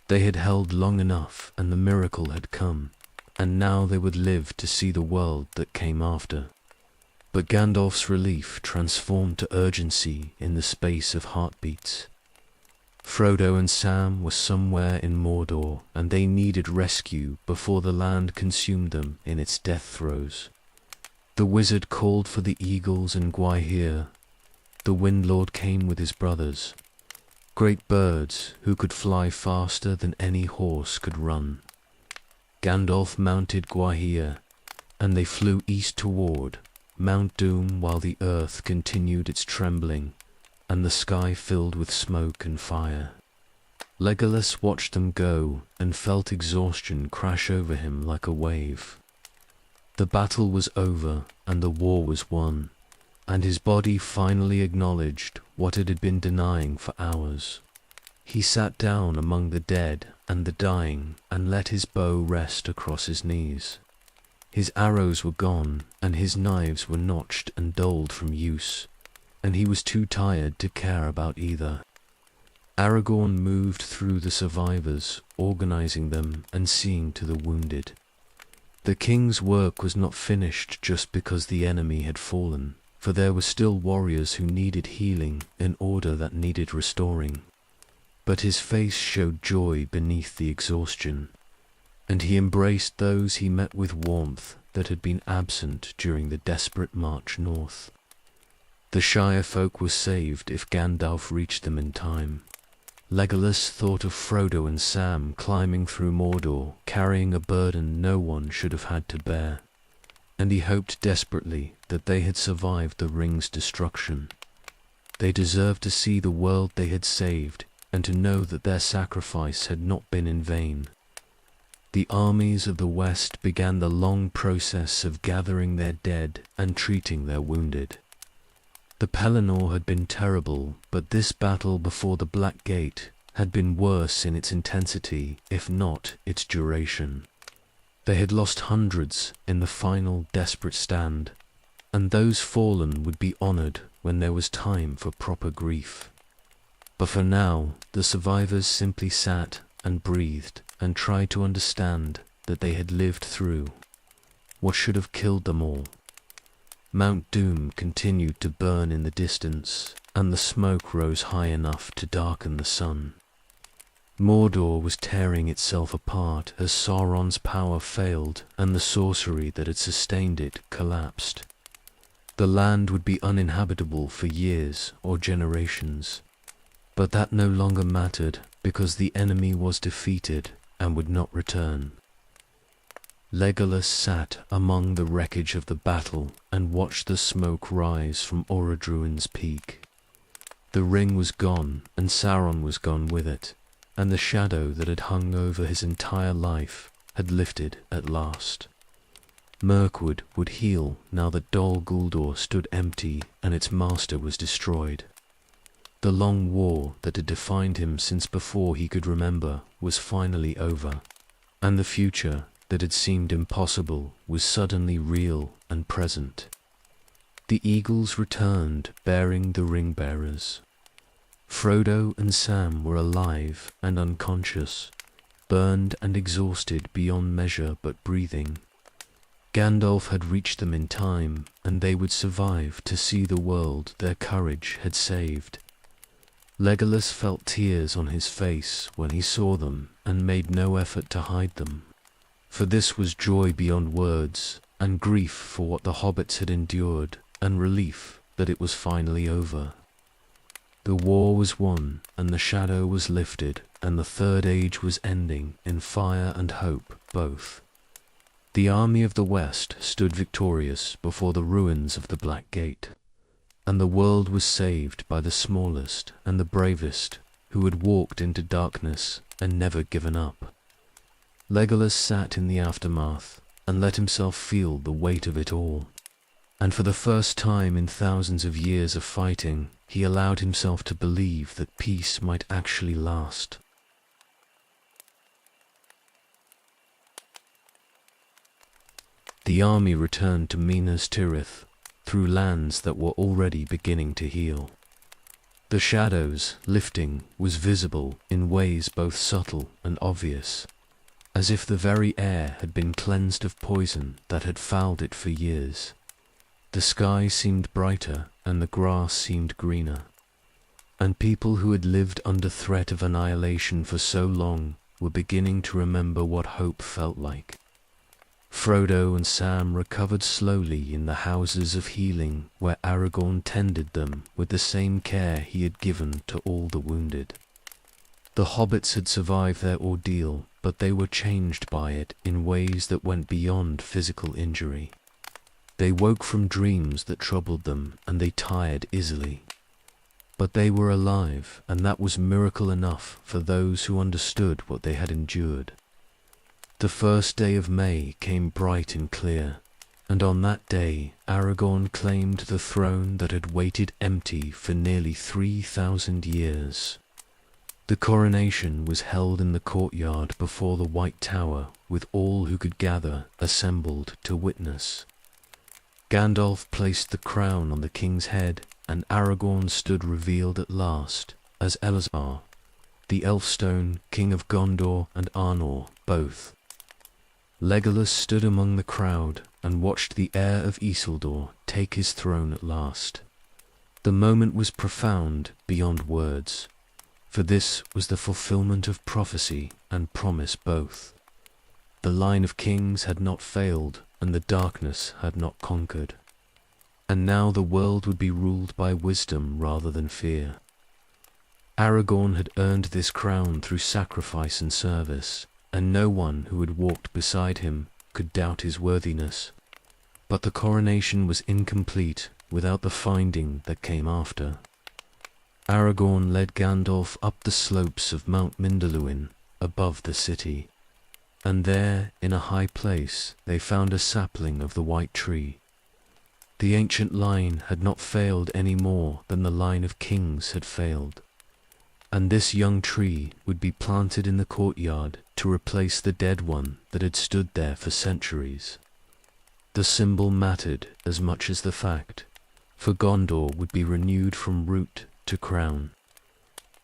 They had held long enough, and the miracle had come, and now they would live to see the world that came after. But Gandalf's relief transformed to urgency in the space of heartbeats. Frodo and Sam were somewhere in Mordor, and they needed rescue before the land consumed them in its death throes. The wizard called for the eagles and Gwaihir. The Windlord came with his brothers, great birds who could fly faster than any horse could run. Gandalf mounted Gwaihir, and they flew east toward Mount Doom while the earth continued its trembling, and the sky filled with smoke and fire. Legolas watched them go and felt exhaustion crash over him like a wave. The battle was over and the war was won, and his body finally acknowledged what it had been denying for hours. He sat down among the dead and the dying and let his bow rest across his knees. His arrows were gone, and his knives were notched and dulled from use, and he was too tired to care about either. Aragorn moved through the survivors, organizing them and seeing to the wounded. The king's work was not finished just because the enemy had fallen, for there were still warriors who needed healing in order that needed restoring. But his face showed joy beneath the exhaustion, and he embraced those he met with warmth that had been absent during the desperate march north. The Shire folk were saved if Gandalf reached them in time. Legolas thought of Frodo and Sam climbing through Mordor, carrying a burden no one should have had to bear, and he hoped desperately that they had survived the ring's destruction. They deserved to see the world they had saved, and to know that their sacrifice had not been in vain. The armies of the West began the long process of gathering their dead and treating their wounded. The Pelennor had been terrible, but this battle before the Black Gate had been worse in its intensity, if not its duration. They had lost hundreds in the final desperate stand, and those fallen would be honored when there was time for proper grief. But for now, the survivors simply sat and breathed and tried to understand that they had lived through what should have killed them all. Mount Doom continued to burn in the distance, and the smoke rose high enough to darken the sun. Mordor was tearing itself apart as Sauron's power failed and the sorcery that had sustained it collapsed. The land would be uninhabitable for years or generations, but that no longer mattered because the enemy was defeated and would not return. Legolas sat among the wreckage of the battle and watched the smoke rise from Orodruin's peak. The ring was gone, and Sauron was gone with it, and the shadow that had hung over his entire life had lifted at last. Mirkwood would heal now that Dol Guldur stood empty and its master was destroyed. The long war that had defined him since before he could remember was finally over, and the future that had seemed impossible was suddenly real and present. The eagles returned bearing the ring-bearers. Frodo and Sam were alive and unconscious, burned and exhausted beyond measure but breathing. Gandalf had reached them in time, and they would survive to see the world their courage had saved. Legolas felt tears on his face when he saw them and made no effort to hide them. For this was joy beyond words, and grief for what the hobbits had endured, and relief that it was finally over. The war was won, and the shadow was lifted, and the Third Age was ending in fire and hope both. The army of the West stood victorious before the ruins of the Black Gate, and the world was saved by the smallest and the bravest who had walked into darkness and never given up. Legolas sat in the aftermath and let himself feel the weight of it all, and for the first time in thousands of years of fighting, he allowed himself to believe that peace might actually last. The army returned to Minas Tirith through lands that were already beginning to heal. The shadows lifting was visible in ways both subtle and obvious, as if the very air had been cleansed of poison that had fouled it for years. The sky seemed brighter and the grass seemed greener, and people who had lived under threat of annihilation for so long were beginning to remember what hope felt like. Frodo and Sam recovered slowly in the houses of healing where Aragorn tended them with the same care he had given to all the wounded. The hobbits had survived their ordeal, but they were changed by it in ways that went beyond physical injury. They woke from dreams that troubled them, and they tired easily. But they were alive, and that was miracle enough for those who understood what they had endured. The first day of May came bright and clear, and on that day Aragorn claimed the throne that had waited empty for nearly 3,000 years. The coronation was held in the courtyard before the White Tower, with all who could gather assembled to witness. Gandalf placed the crown on the king's head, and Aragorn stood revealed at last as Elazar, the Elfstone, king of Gondor and Arnor both. Legolas stood among the crowd and watched the heir of Isildur take his throne at last. The moment was profound beyond words, for this was the fulfillment of prophecy and promise both. The line of kings had not failed, and the darkness had not conquered. And now the world would be ruled by wisdom rather than fear. Aragorn had earned this crown through sacrifice and service, and no one who had walked beside him could doubt his worthiness. But the coronation was incomplete without the finding that came after. Aragorn led Gandalf up the slopes of Mount Mindalluin above the city, and there, in a high place, they found a sapling of the white tree. The ancient line had not failed any more than the line of kings had failed, and this young tree would be planted in the courtyard to replace the dead one that had stood there for centuries. The symbol mattered as much as the fact, for Gondor would be renewed from root to crown.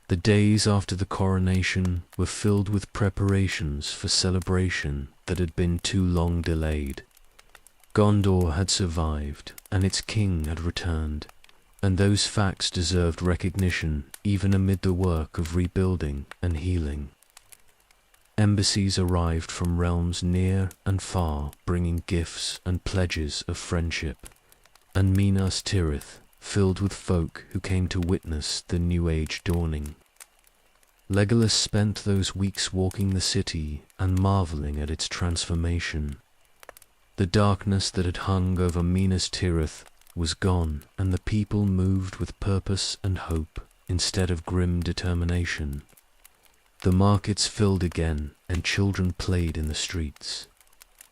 The days after the coronation were filled with preparations for celebration that had been too long delayed. Gondor had survived, and its king had returned, and those facts deserved recognition even amid the work of rebuilding and healing. Embassies arrived from realms near and far, bringing gifts and pledges of friendship, and Minas Tirith filled with folk who came to witness the new age dawning. Legolas spent those weeks walking the city and marveling at its transformation. The darkness that had hung over Minas Tirith was gone, and the people moved with purpose and hope instead of grim determination. The markets filled again, and children played in the streets,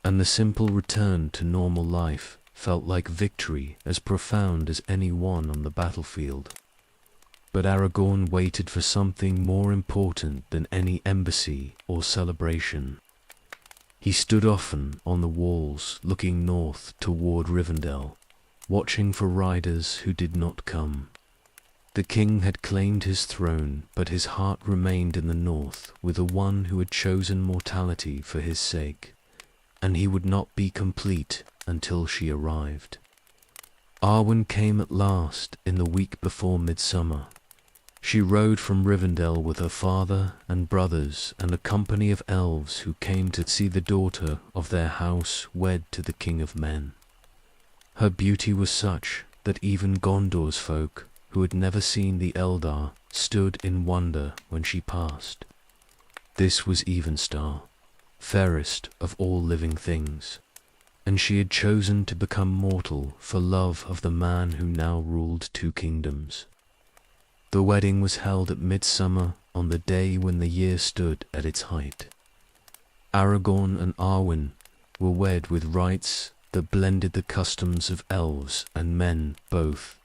and the simple return to normal life felt like victory as profound as any won on the battlefield. But Aragorn waited for something more important than any embassy or celebration. He stood often on the walls, looking north toward Rivendell, watching for riders who did not come. The king had claimed his throne, but his heart remained in the north with the one who had chosen mortality for his sake, and he would not be complete until she arrived. Arwen came at last in the week before midsummer. She rode from Rivendell with her father and brothers and a company of elves who came to see the daughter of their house wed to the King of Men. Her beauty was such that even Gondor's folk, who had never seen the Eldar, stood in wonder when she passed. This was Evenstar, fairest of all living things, and she had chosen to become mortal for love of the man who now ruled two kingdoms. The wedding was held at midsummer on the day when the year stood at its height. Aragorn and Arwen were wed with rites that blended the customs of elves and men both,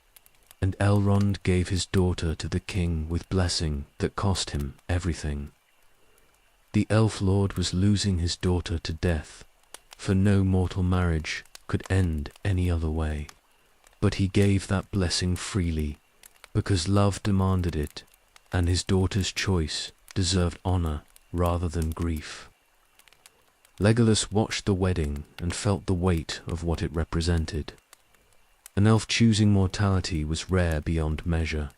and Elrond gave his daughter to the king with blessing that cost him everything. The elf lord was losing his daughter to death, for no mortal marriage could end any other way, but he gave that blessing freely, because love demanded it, and his daughter's choice deserved honor rather than grief. Legolas watched the wedding and felt the weight of what it represented. An elf choosing mortality was rare beyond measure,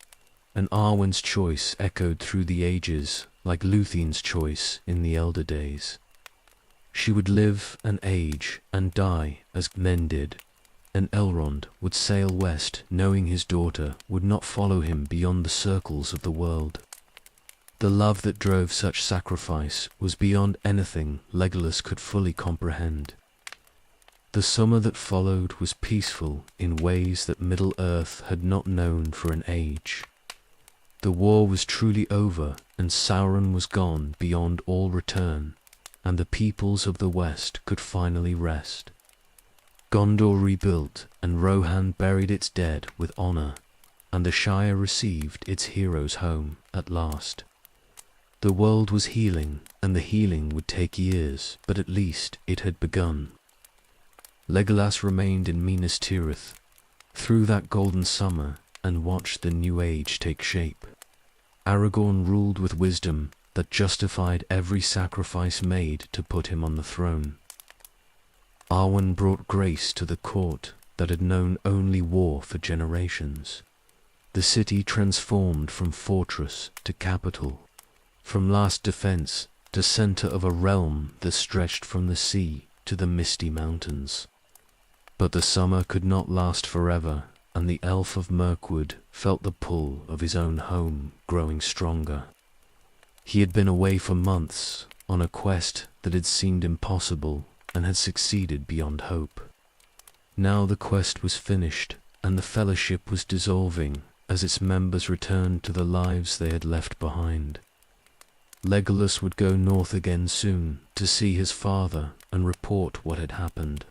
and Arwen's choice echoed through the ages like Lúthien's choice in the elder days. She would live and age and die as men did, and Elrond would sail west knowing his daughter would not follow him beyond the circles of the world. The love that drove such sacrifice was beyond anything Legolas could fully comprehend. The summer that followed was peaceful in ways that Middle-earth had not known for an age. The war was truly over, and Sauron was gone beyond all return, and the peoples of the West could finally rest. Gondor rebuilt, and Rohan buried its dead with honor, and the Shire received its heroes home at last. The world was healing, and the healing would take years, but at least it had begun. Legolas remained in Minas Tirith through that golden summer and watched the new age take shape. Aragorn ruled with wisdom that justified every sacrifice made to put him on the throne. Arwen brought grace to the court that had known only war for generations. The city transformed from fortress to capital, from last defense to center of a realm that stretched from the sea to the misty mountains. But the summer could not last forever, and the elf of Mirkwood felt the pull of his own home growing stronger. He had been away for months on a quest that had seemed impossible and had succeeded beyond hope. Now the quest was finished, and the fellowship was dissolving as its members returned to the lives they had left behind. Legolas would go north again soon to see his father and report what had happened.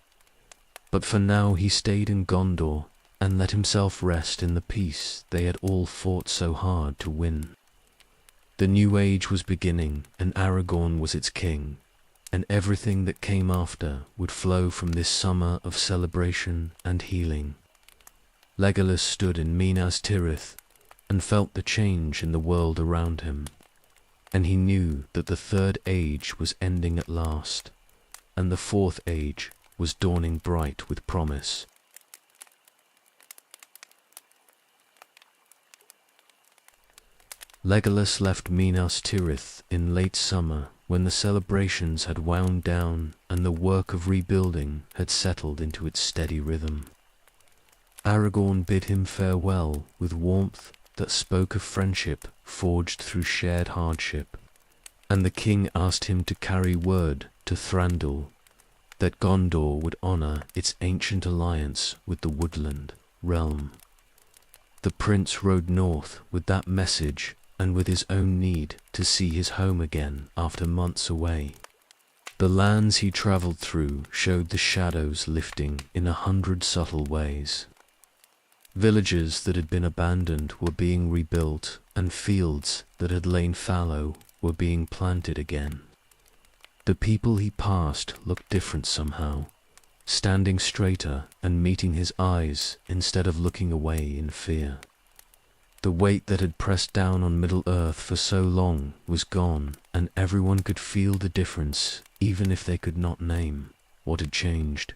But for now he stayed in Gondor and let himself rest in the peace they had all fought so hard to win. The new age was beginning, and Aragorn was its king, and everything that came after would flow from this summer of celebration and healing. Legolas stood in Minas Tirith, and felt the change in the world around him. And he knew that the third age was ending at last, and the fourth age was dawning bright with promise. Legolas left Minas Tirith in late summer when the celebrations had wound down and the work of rebuilding had settled into its steady rhythm. Aragorn bid him farewell with warmth that spoke of friendship forged through shared hardship, and the king asked him to carry word to Thranduil that Gondor would honor its ancient alliance with the woodland realm. The prince rode north with that message and with his own need to see his home again after months away. The lands he traveled through showed the shadows lifting in 100 subtle ways. Villages that had been abandoned were being rebuilt, and fields that had lain fallow were being planted again. The people he passed looked different somehow, standing straighter and meeting his eyes instead of looking away in fear. The weight that had pressed down on Middle-earth for so long was gone, and everyone could feel the difference, even if they could not name what had changed.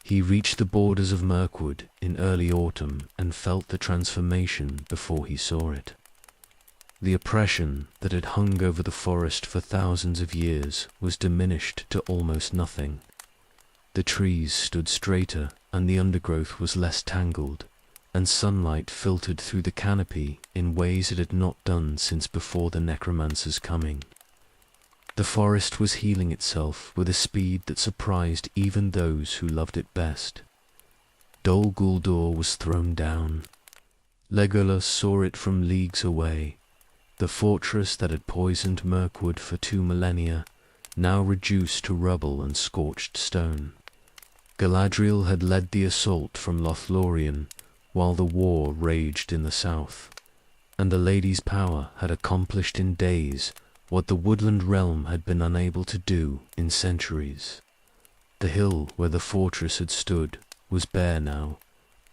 He reached the borders of Mirkwood in early autumn and felt the transformation before he saw it. The oppression that had hung over the forest for thousands of years was diminished to almost nothing. The trees stood straighter and the undergrowth was less tangled, and sunlight filtered through the canopy in ways it had not done since before the necromancer's coming. The forest was healing itself with a speed that surprised even those who loved it best. Dol Guldur was thrown down. Legolas saw it from leagues away, the fortress that had poisoned Mirkwood for 2 millennia, now reduced to rubble and scorched stone. Galadriel had led the assault from Lothlorien, while the war raged in the south, and the Lady's power had accomplished in days what the woodland realm had been unable to do in centuries. The hill where the fortress had stood was bare now,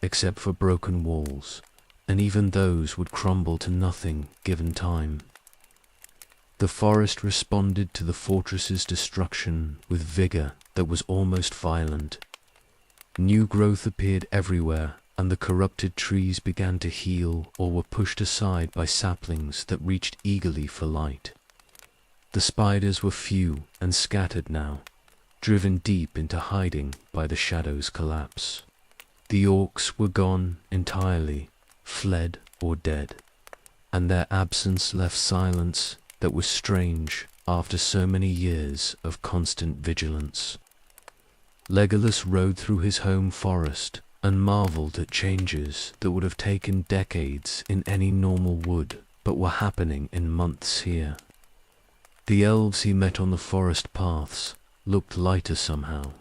except for broken walls, and even those would crumble to nothing given time. The forest responded to the fortress's destruction with vigor that was almost violent. New growth appeared everywhere, and the corrupted trees began to heal or were pushed aside by saplings that reached eagerly for light. The spiders were few and scattered now, driven deep into hiding by the shadow's collapse. The orcs were gone entirely, fled or dead, and their absence left silence that was strange after so many years of constant vigilance. Legolas rode through his home forest and marveled at changes that would have taken decades in any normal wood, but were happening in months here. The elves he met on the forest paths looked lighter somehow,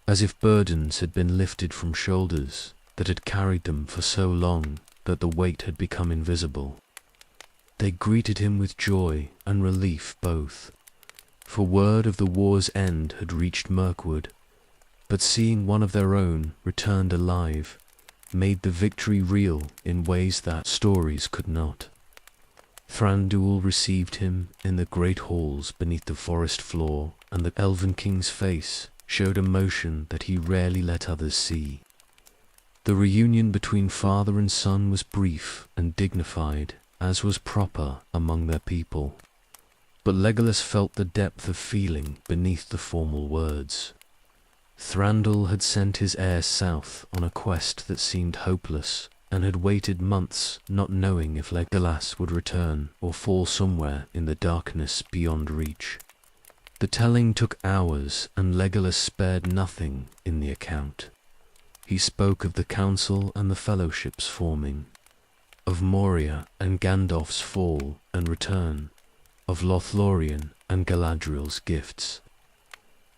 as if burdens had been lifted from shoulders that had carried them for so long that the weight had become invisible. They greeted him with joy and relief both, for word of the war's end had reached Mirkwood, but seeing one of their own returned alive made the victory real in ways that stories could not. Thranduil received him in the great halls beneath the forest floor, and the Elven King's face showed emotion that he rarely let others see. The reunion between father and son was brief and dignified, as was proper among their people. But Legolas felt the depth of feeling beneath the formal words. Thranduil had sent his heir south on a quest that seemed hopeless, and had waited months not knowing if Legolas would return or fall somewhere in the darkness beyond reach. The telling took hours, and Legolas spared nothing in the account. He spoke of the council and the fellowships forming, of Moria and Gandalf's fall and return, of Lothlorien and Galadriel's gifts.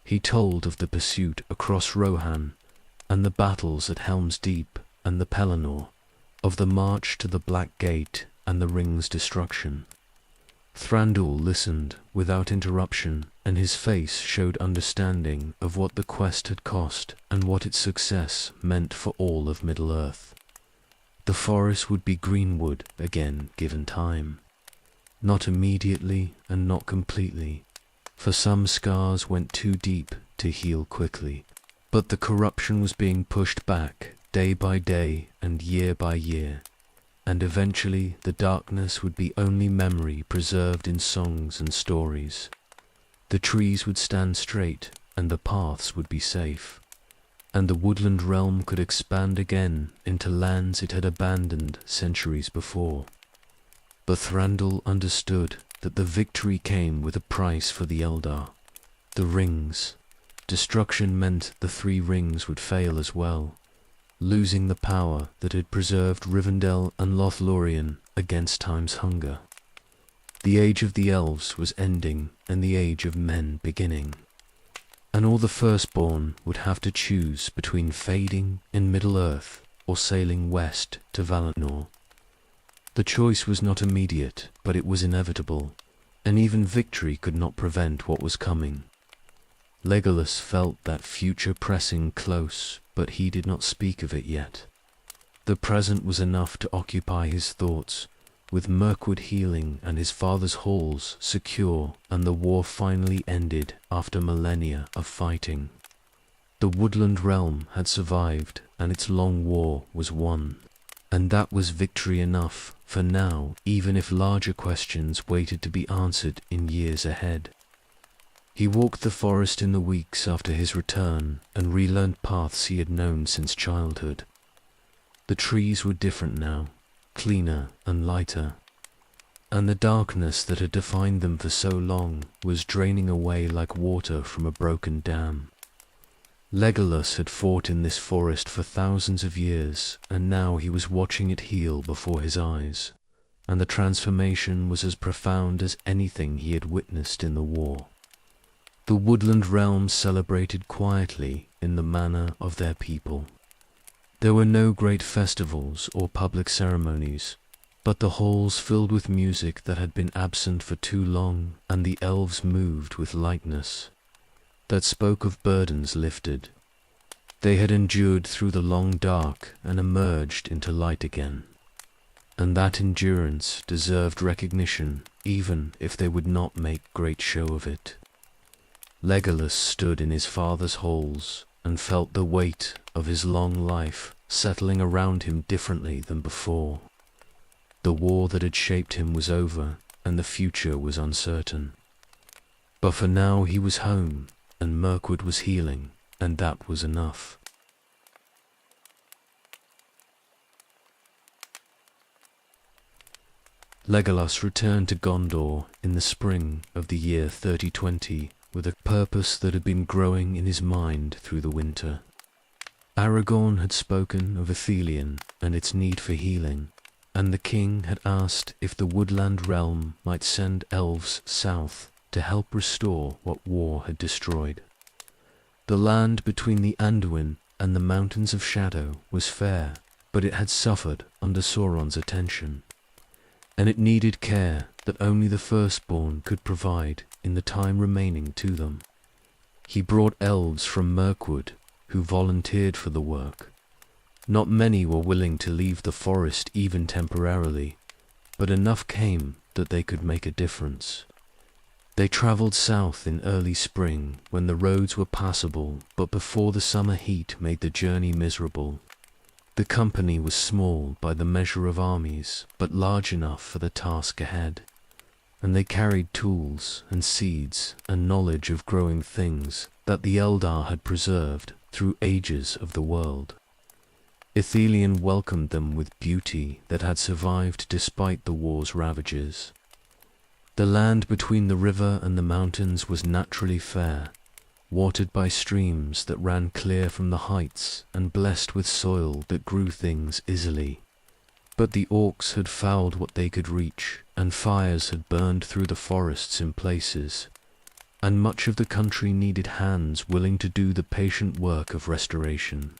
He told of the pursuit across Rohan, and the battles at Helm's Deep and the Pelennor, of the march to the Black Gate and the Ring's destruction. Thranduil listened without interruption, and his face showed understanding of what the quest had cost and what its success meant for all of Middle-earth. The forest would be greenwood again given time. Not immediately and not completely, for some scars went too deep to heal quickly. But the corruption was being pushed back day by day and year by year, and eventually the darkness would be only memory preserved in songs and stories. The trees would stand straight and the paths would be safe, and the woodland realm could expand again into lands it had abandoned centuries before. But Thranduil understood that the victory came with a price for the Eldar. The rings. Destruction meant the 3 rings would fail as well, losing the power that had preserved Rivendell and Lothlorien against time's hunger. The age of the elves was ending and the age of men beginning, and all the firstborn would have to choose between fading in Middle-earth or sailing west to Valinor. The choice was not immediate, but it was inevitable, and even victory could not prevent what was coming. Legolas felt that future pressing close, but he did not speak of it yet. The present was enough to occupy his thoughts, with Mirkwood healing and his father's halls secure, and the war finally ended after millennia of fighting. The woodland realm had survived, and its long war was won. And that was victory enough for now, even if larger questions waited to be answered in years ahead. He walked the forest in the weeks after his return and relearned paths he had known since childhood. The trees were different now, cleaner and lighter, and the darkness that had defined them for so long was draining away like water from a broken dam. Legolas had fought in this forest for thousands of years, and now he was watching it heal before his eyes, and the transformation was as profound as anything he had witnessed in the war. The woodland realm celebrated quietly in the manner of their people. There were no great festivals or public ceremonies, but the halls filled with music that had been absent for too long, and the elves moved with lightness that spoke of burdens lifted. They had endured through the long dark and emerged into light again, and that endurance deserved recognition even if they would not make great show of it. Legolas stood in his father's halls and felt the weight of his long life settling around him differently than before. The war that had shaped him was over, and the future was uncertain. But for now he was home, and Mirkwood was healing, and that was enough. Legolas returned to Gondor in the spring of the year 3020 with a purpose that had been growing in his mind through the winter. Aragorn had spoken of Ithilien and its need for healing, and the king had asked if the woodland realm might send elves south to help restore what war had destroyed. The land between the Anduin and the Mountains of Shadow was fair, but it had suffered under Sauron's attention, and it needed care that only the firstborn could provide in the time remaining to them. He brought elves from Mirkwood who volunteered for the work. Not many were willing to leave the forest even temporarily, but enough came that they could make a difference. They traveled south in early spring when the roads were passable, but before the summer heat made the journey miserable. The company was small by the measure of armies, but large enough for the task ahead, and they carried tools and seeds and knowledge of growing things that the Eldar had preserved through ages of the world. Ithilien welcomed them with beauty that had survived despite the war's ravages. The land between the river and the mountains was naturally fair, watered by streams that ran clear from the heights and blessed with soil that grew things easily. But the orcs had fouled what they could reach, and fires had burned through the forests in places, and much of the country needed hands willing to do the patient work of restoration.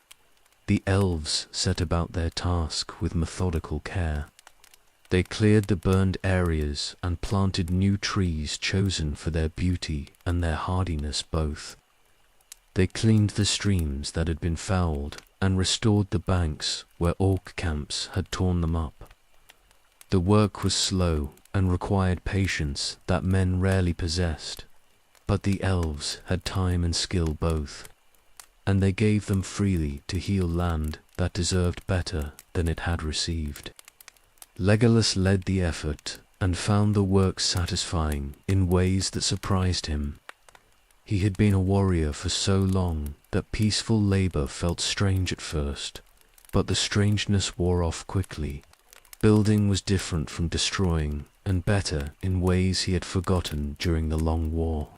The elves set about their task with methodical care. They cleared the burned areas and planted new trees chosen for their beauty and their hardiness both. They cleaned the streams that had been fouled and restored the banks where orc camps had torn them up. The work was slow and required patience that men rarely possessed, but the elves had time and skill both, and they gave them freely to heal land that deserved better than it had received. Legolas led the effort and found the work satisfying in ways that surprised him. He had been a warrior for so long that peaceful labor felt strange at first, but the strangeness wore off quickly. Building was different from destroying, and better in ways he had forgotten during the long war.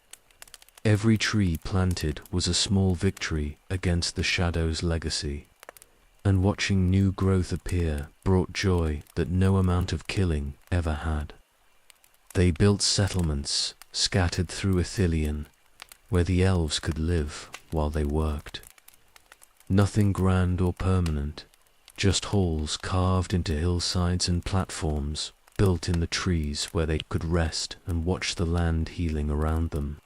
Every tree planted was a small victory against the Shadow's legacy, and watching new growth appear brought joy that no amount of killing ever had. They built settlements scattered through Ithilien, where the elves could live while they worked. Nothing grand or permanent, just halls carved into hillsides and platforms built in the trees where they could rest and watch the land healing around them.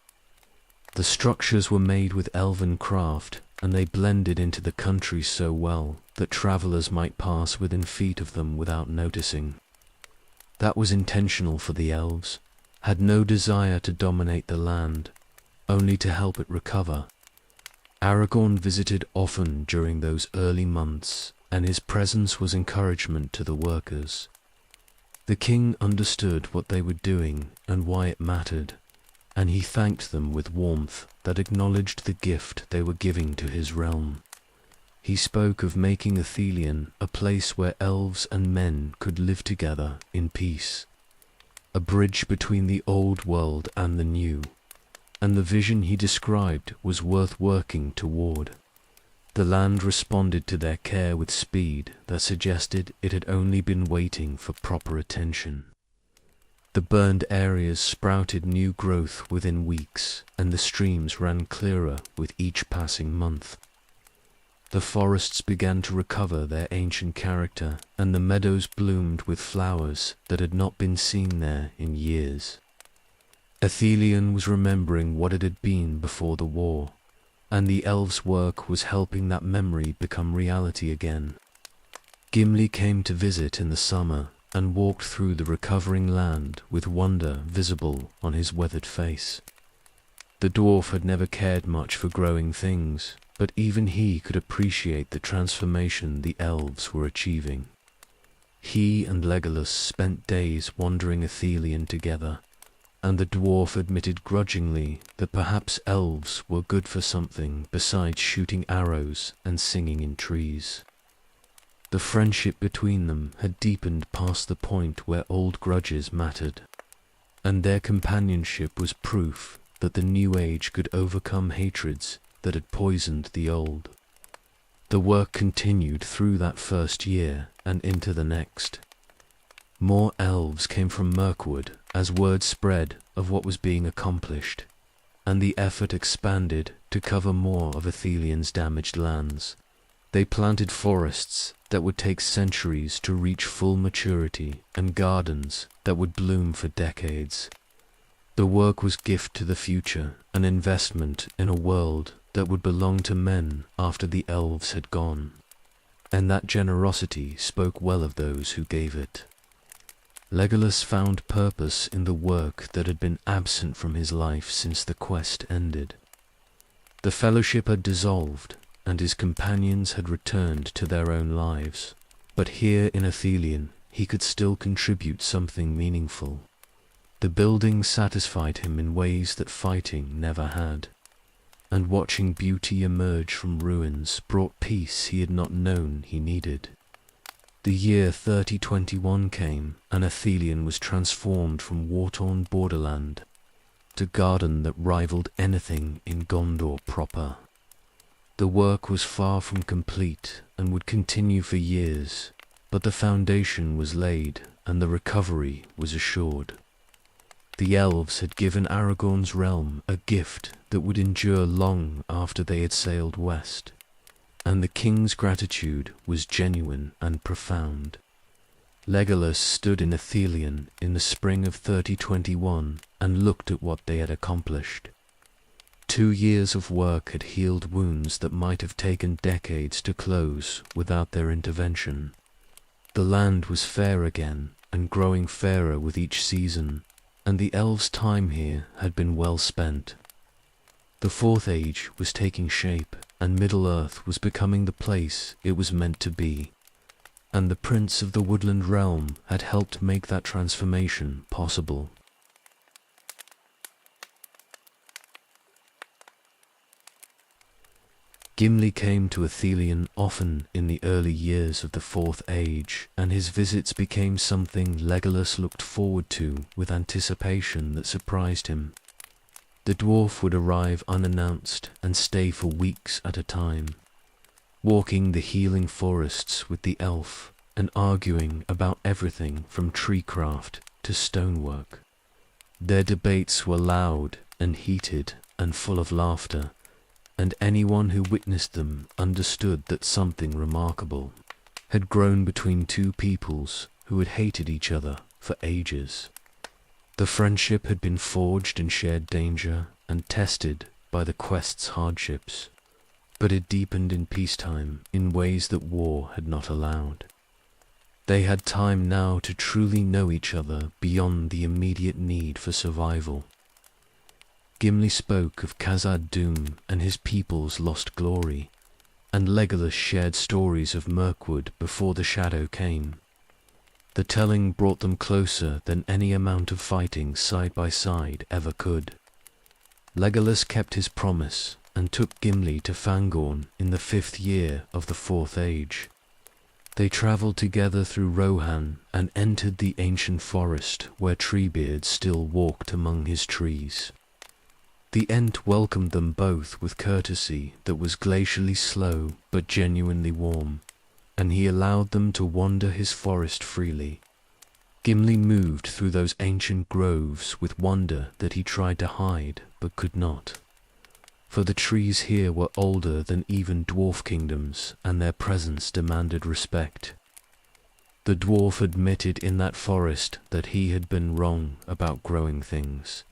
The structures were made with elven craft, and they blended into the country so well that travelers might pass within feet of them without noticing. That was intentional for the elves, had no desire to dominate the land, only to help it recover. Aragorn visited often during those early months, and his presence was encouragement to the workers. The king understood what they were doing and why it mattered, and he thanked them with warmth that acknowledged the gift they were giving to his realm. He spoke of making Ithilien a place where elves and men could live together in peace, a bridge between the old world and the new, and the vision he described was worth working toward. The land responded to their care with speed that suggested it had only been waiting for proper attention. The burned areas sprouted new growth within weeks, and the streams ran clearer with each passing month. The forests began to recover their ancient character, and the meadows bloomed with flowers that had not been seen there in years. Ithilien was remembering what it had been before the war, and the elves' work was helping that memory become reality again. Gimli came to visit in the summer and walked through the recovering land with wonder visible on his weathered face. The dwarf had never cared much for growing things, but even he could appreciate the transformation the elves were achieving. He and Legolas spent days wandering Ithilien together, and the dwarf admitted grudgingly that perhaps elves were good for something besides shooting arrows and singing in trees. The friendship between them had deepened past the point where old grudges mattered, and their companionship was proof that the new age could overcome hatreds that had poisoned the old. The work continued through that first year and into the next. More elves came from Mirkwood as word spread of what was being accomplished, and the effort expanded to cover more of Ithilien's damaged lands. They planted forests that would take centuries to reach full maturity and gardens that would bloom for decades. The work was gift to the future, an investment in a world that would belong to men after the elves had gone, and that generosity spoke well of those who gave it. Legolas found purpose in the work that had been absent from his life since the quest ended. The fellowship had dissolved, and his companions had returned to their own lives, but here in Ithilien he could still contribute something meaningful. The building satisfied him in ways that fighting never had, and watching beauty emerge from ruins brought peace he had not known he needed. The year 3021 came, and Ithilien was transformed from war-torn borderland to garden that rivaled anything in Gondor proper. The work was far from complete and would continue for years, but the foundation was laid and the recovery was assured. The elves had given Aragorn's realm a gift that would endure long after they had sailed west, and the king's gratitude was genuine and profound. Legolas stood in Ithilien in the spring of 3021 and looked at what they had accomplished. 2 years of work had healed wounds that might have taken decades to close without their intervention. The land was fair again, and growing fairer with each season, and the elves' time here had been well spent. The Fourth Age was taking shape, and Middle-earth was becoming the place it was meant to be, and the Prince of the Woodland Realm had helped make that transformation possible. Gimli came to Athelion often in the early years of the Fourth Age, and his visits became something Legolas looked forward to with anticipation that surprised him. The dwarf would arrive unannounced and stay for weeks at a time, walking the healing forests with the elf and arguing about everything from treecraft to stonework. Their debates were loud and heated and full of laughter, and anyone who witnessed them understood that something remarkable had grown between two peoples who had hated each other for ages. The friendship had been forged in shared danger and tested by the quest's hardships, but it deepened in peacetime in ways that war had not allowed. They had time now to truly know each other beyond the immediate need for survival. Gimli spoke of Khazad-dûm and his people's lost glory, and Legolas shared stories of Mirkwood before the shadow came. The telling brought them closer than any amount of fighting side by side ever could. Legolas kept his promise and took Gimli to Fangorn in the 5th year of the Fourth Age. They travelled together through Rohan and entered the ancient forest where Treebeard still walked among his trees. The Ent welcomed them both with courtesy that was glacially slow but genuinely warm, and he allowed them to wander his forest freely. Gimli moved through those ancient groves with wonder that he tried to hide but could not, for the trees here were older than even dwarf kingdoms, and their presence demanded respect. The dwarf admitted in that forest that he had been wrong about growing things.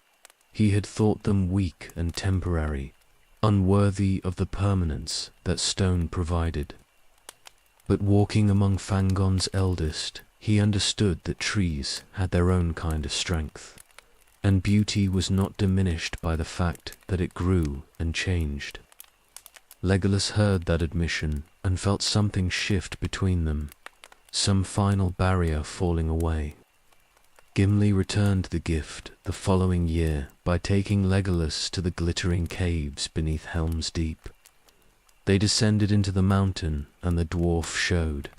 He had thought them weak and temporary, unworthy of the permanence that stone provided. But walking among Fangorn's eldest, he understood that trees had their own kind of strength, and beauty was not diminished by the fact that it grew and changed. Legolas heard that admission and felt something shift between them, some final barrier falling away. Gimli returned the gift the following year by taking Legolas to the glittering caves beneath Helm's Deep. They descended into the mountain, and the dwarf showed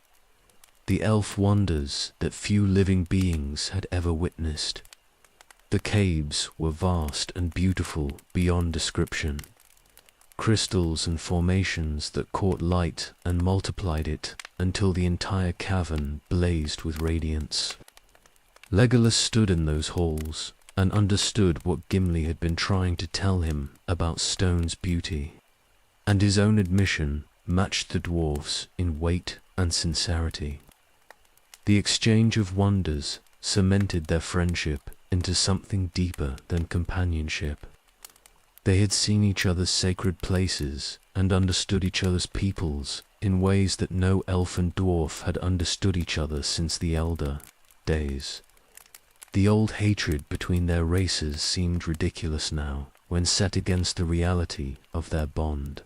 the elf wonders that few living beings had ever witnessed. The caves were vast and beautiful beyond description, crystals and formations that caught light and multiplied it until the entire cavern blazed with radiance. Legolas stood in those halls and understood what Gimli had been trying to tell him about stone's beauty, and his own admission matched the dwarf's in weight and sincerity. The exchange of wonders cemented their friendship into something deeper than companionship. They had seen each other's sacred places and understood each other's peoples in ways that no elf and dwarf had understood each other since the Elder days. The old hatred between their races seemed ridiculous now when set against the reality of their bond,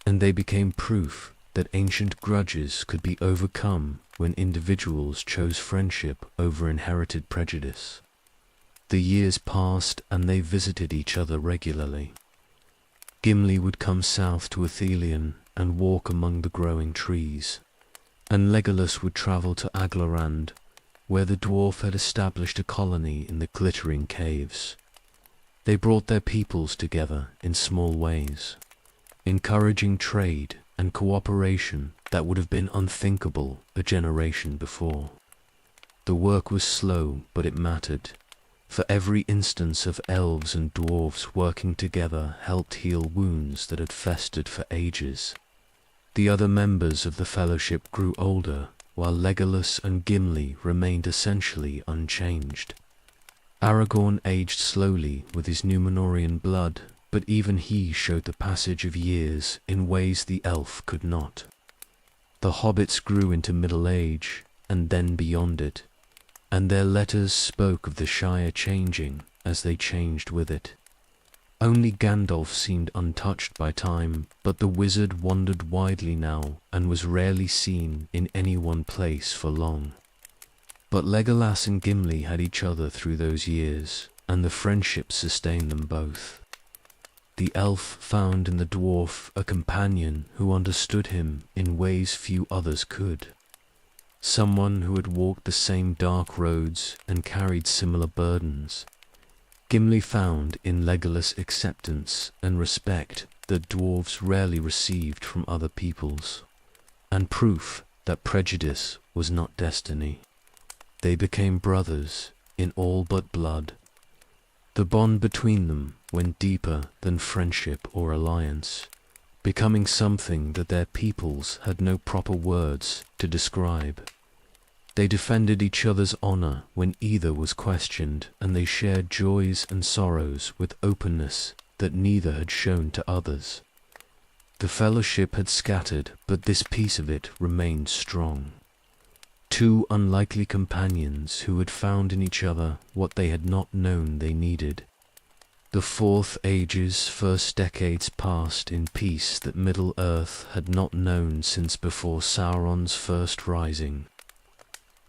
and they became proof that ancient grudges could be overcome when individuals chose friendship over inherited prejudice. The years passed and they visited each other regularly. Gimli would come south to Athelion and walk among the growing trees, and Legolas would travel to Aglarand, where the dwarf had established a colony in the glittering caves. They brought their peoples together in small ways, encouraging trade and cooperation that would have been unthinkable a generation before. The work was slow, but it mattered, for every instance of elves and dwarves working together helped heal wounds that had festered for ages. The other members of the fellowship grew older, while Legolas and Gimli remained essentially unchanged. Aragorn aged slowly with his Númenórean blood, but even he showed the passage of years in ways the elf could not. The hobbits grew into middle age, and then beyond it, and their letters spoke of the Shire changing as they changed with it. Only Gandalf seemed untouched by time, but the wizard wandered widely now and was rarely seen in any one place for long. But Legolas and Gimli had each other through those years, and the friendship sustained them both. The elf found in the dwarf a companion who understood him in ways few others could. Someone who had walked the same dark roads and carried similar burdens. Gimli found in Legolas acceptance and respect that dwarves rarely received from other peoples, and proof that prejudice was not destiny. They became brothers in all but blood. The bond between them went deeper than friendship or alliance, becoming something that their peoples had no proper words to describe. They defended each other's honor when either was questioned, and they shared joys and sorrows with openness that neither had shown to others. The fellowship had scattered, but this piece of it remained strong. Two unlikely companions who had found in each other what they had not known they needed. The Fourth Age's first decades passed in peace that Middle-earth had not known since before Sauron's first rising.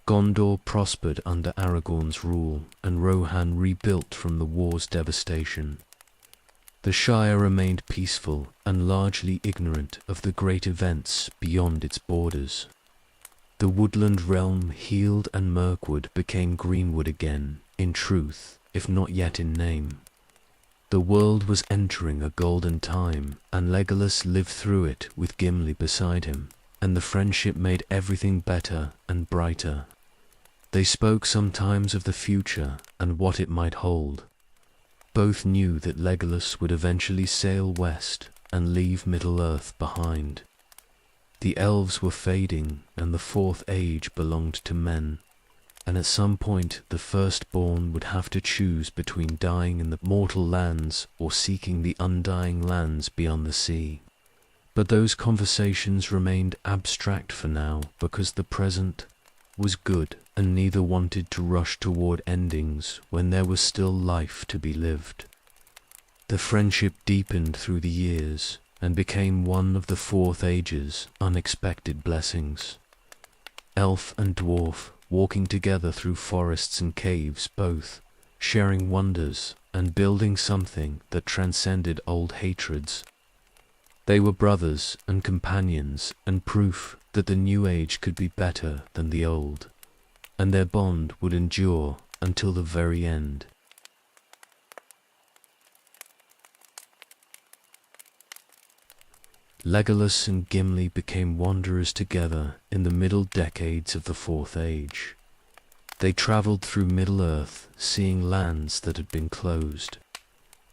Gondor prospered under Aragorn's rule, and Rohan rebuilt from the war's devastation. The Shire remained peaceful and largely ignorant of the great events beyond its borders. The woodland realm healed and Mirkwood became greenwood again, in truth, if not yet in name. The world was entering a golden time, and Legolas lived through it with Gimli beside him, and the friendship made everything better and brighter. They spoke sometimes of the future and what it might hold. Both knew that Legolas would eventually sail west and leave Middle-earth behind. The elves were fading, and the Fourth Age belonged to men, and at some point the firstborn would have to choose between dying in the mortal lands or seeking the undying lands beyond the sea. But those conversations remained abstract for now, because the present was good, and neither wanted to rush toward endings when there was still life to be lived. The friendship deepened through the years, and became one of the Fourth Age's unexpected blessings. Elf and dwarf walking together through forests and caves, both sharing wonders and building something that transcended old hatreds. They were brothers and companions, and proof that the new age could be better than the old, and their bond would endure until the very end. Legolas and Gimli became wanderers together in the middle decades of the Fourth Age. They travelled through Middle-earth, seeing lands that had been closed.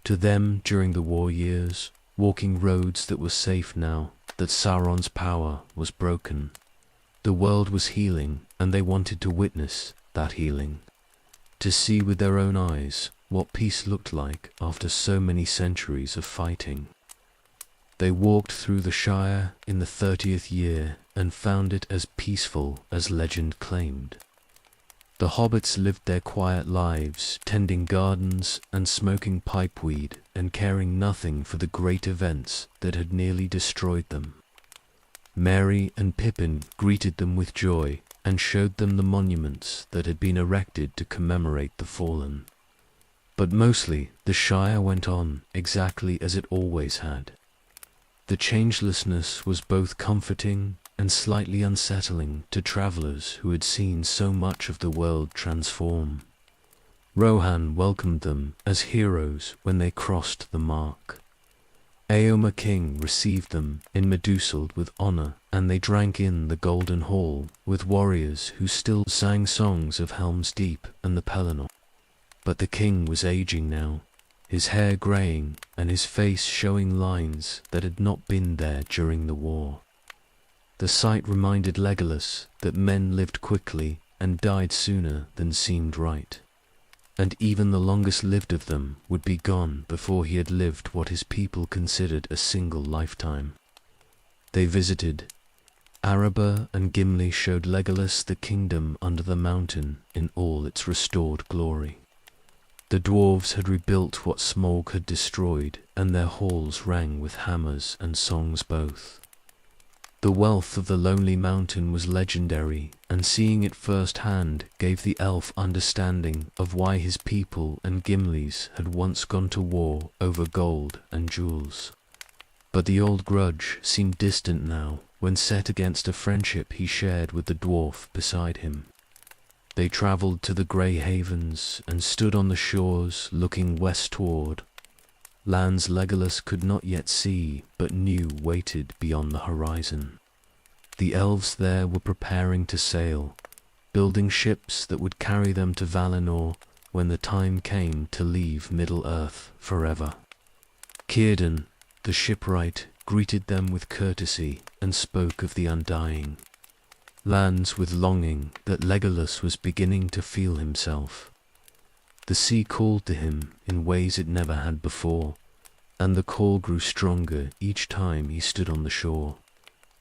To them, during the war years, walking roads that were safe now that Sauron's power was broken. The world was healing, and they wanted to witness that healing, to see with their own eyes what peace looked like after so many centuries of fighting. They walked through the Shire in the 30th year and found it as peaceful as legend claimed. The hobbits lived their quiet lives, tending gardens and smoking pipeweed and caring nothing for the great events that had nearly destroyed them. Merry and Pippin greeted them with joy and showed them the monuments that had been erected to commemorate the fallen. But mostly the Shire went on exactly as it always had. The changelessness was both comforting and slightly unsettling to travellers who had seen so much of the world transform. Rohan welcomed them as heroes when they crossed the mark. Éomer King received them in Meduseld with honour, and they drank in the Golden Hall with warriors who still sang songs of Helm's Deep and the Pelennor. But the king was aging now, his hair greying and his face showing lines that had not been there during the war. The sight reminded Legolas that men lived quickly and died sooner than seemed right. and even the longest lived of them would be gone before he had lived what his people considered a single lifetime. They visited. Araba and Gimli showed Legolas the kingdom under the mountain in all its restored glory. The dwarves had rebuilt what Smaug had destroyed, and their halls rang with hammers and songs both. The wealth of the lonely mountain was legendary, and seeing it firsthand gave the elf understanding of why his people and Gimli's had once gone to war over gold and jewels. But the old grudge seemed distant now, when set against a friendship he shared with the dwarf beside him. They travelled to the grey havens and stood on the shores looking westward. Lands Legolas could not yet see, but knew waited beyond the horizon. The elves there were preparing to sail, building ships that would carry them to Valinor when the time came to leave Middle-earth forever. Círdan, the shipwright, greeted them with courtesy and spoke of the undying lands with longing that Legolas was beginning to feel himself. The sea called to him in ways it never had before, and the call grew stronger each time he stood on the shore.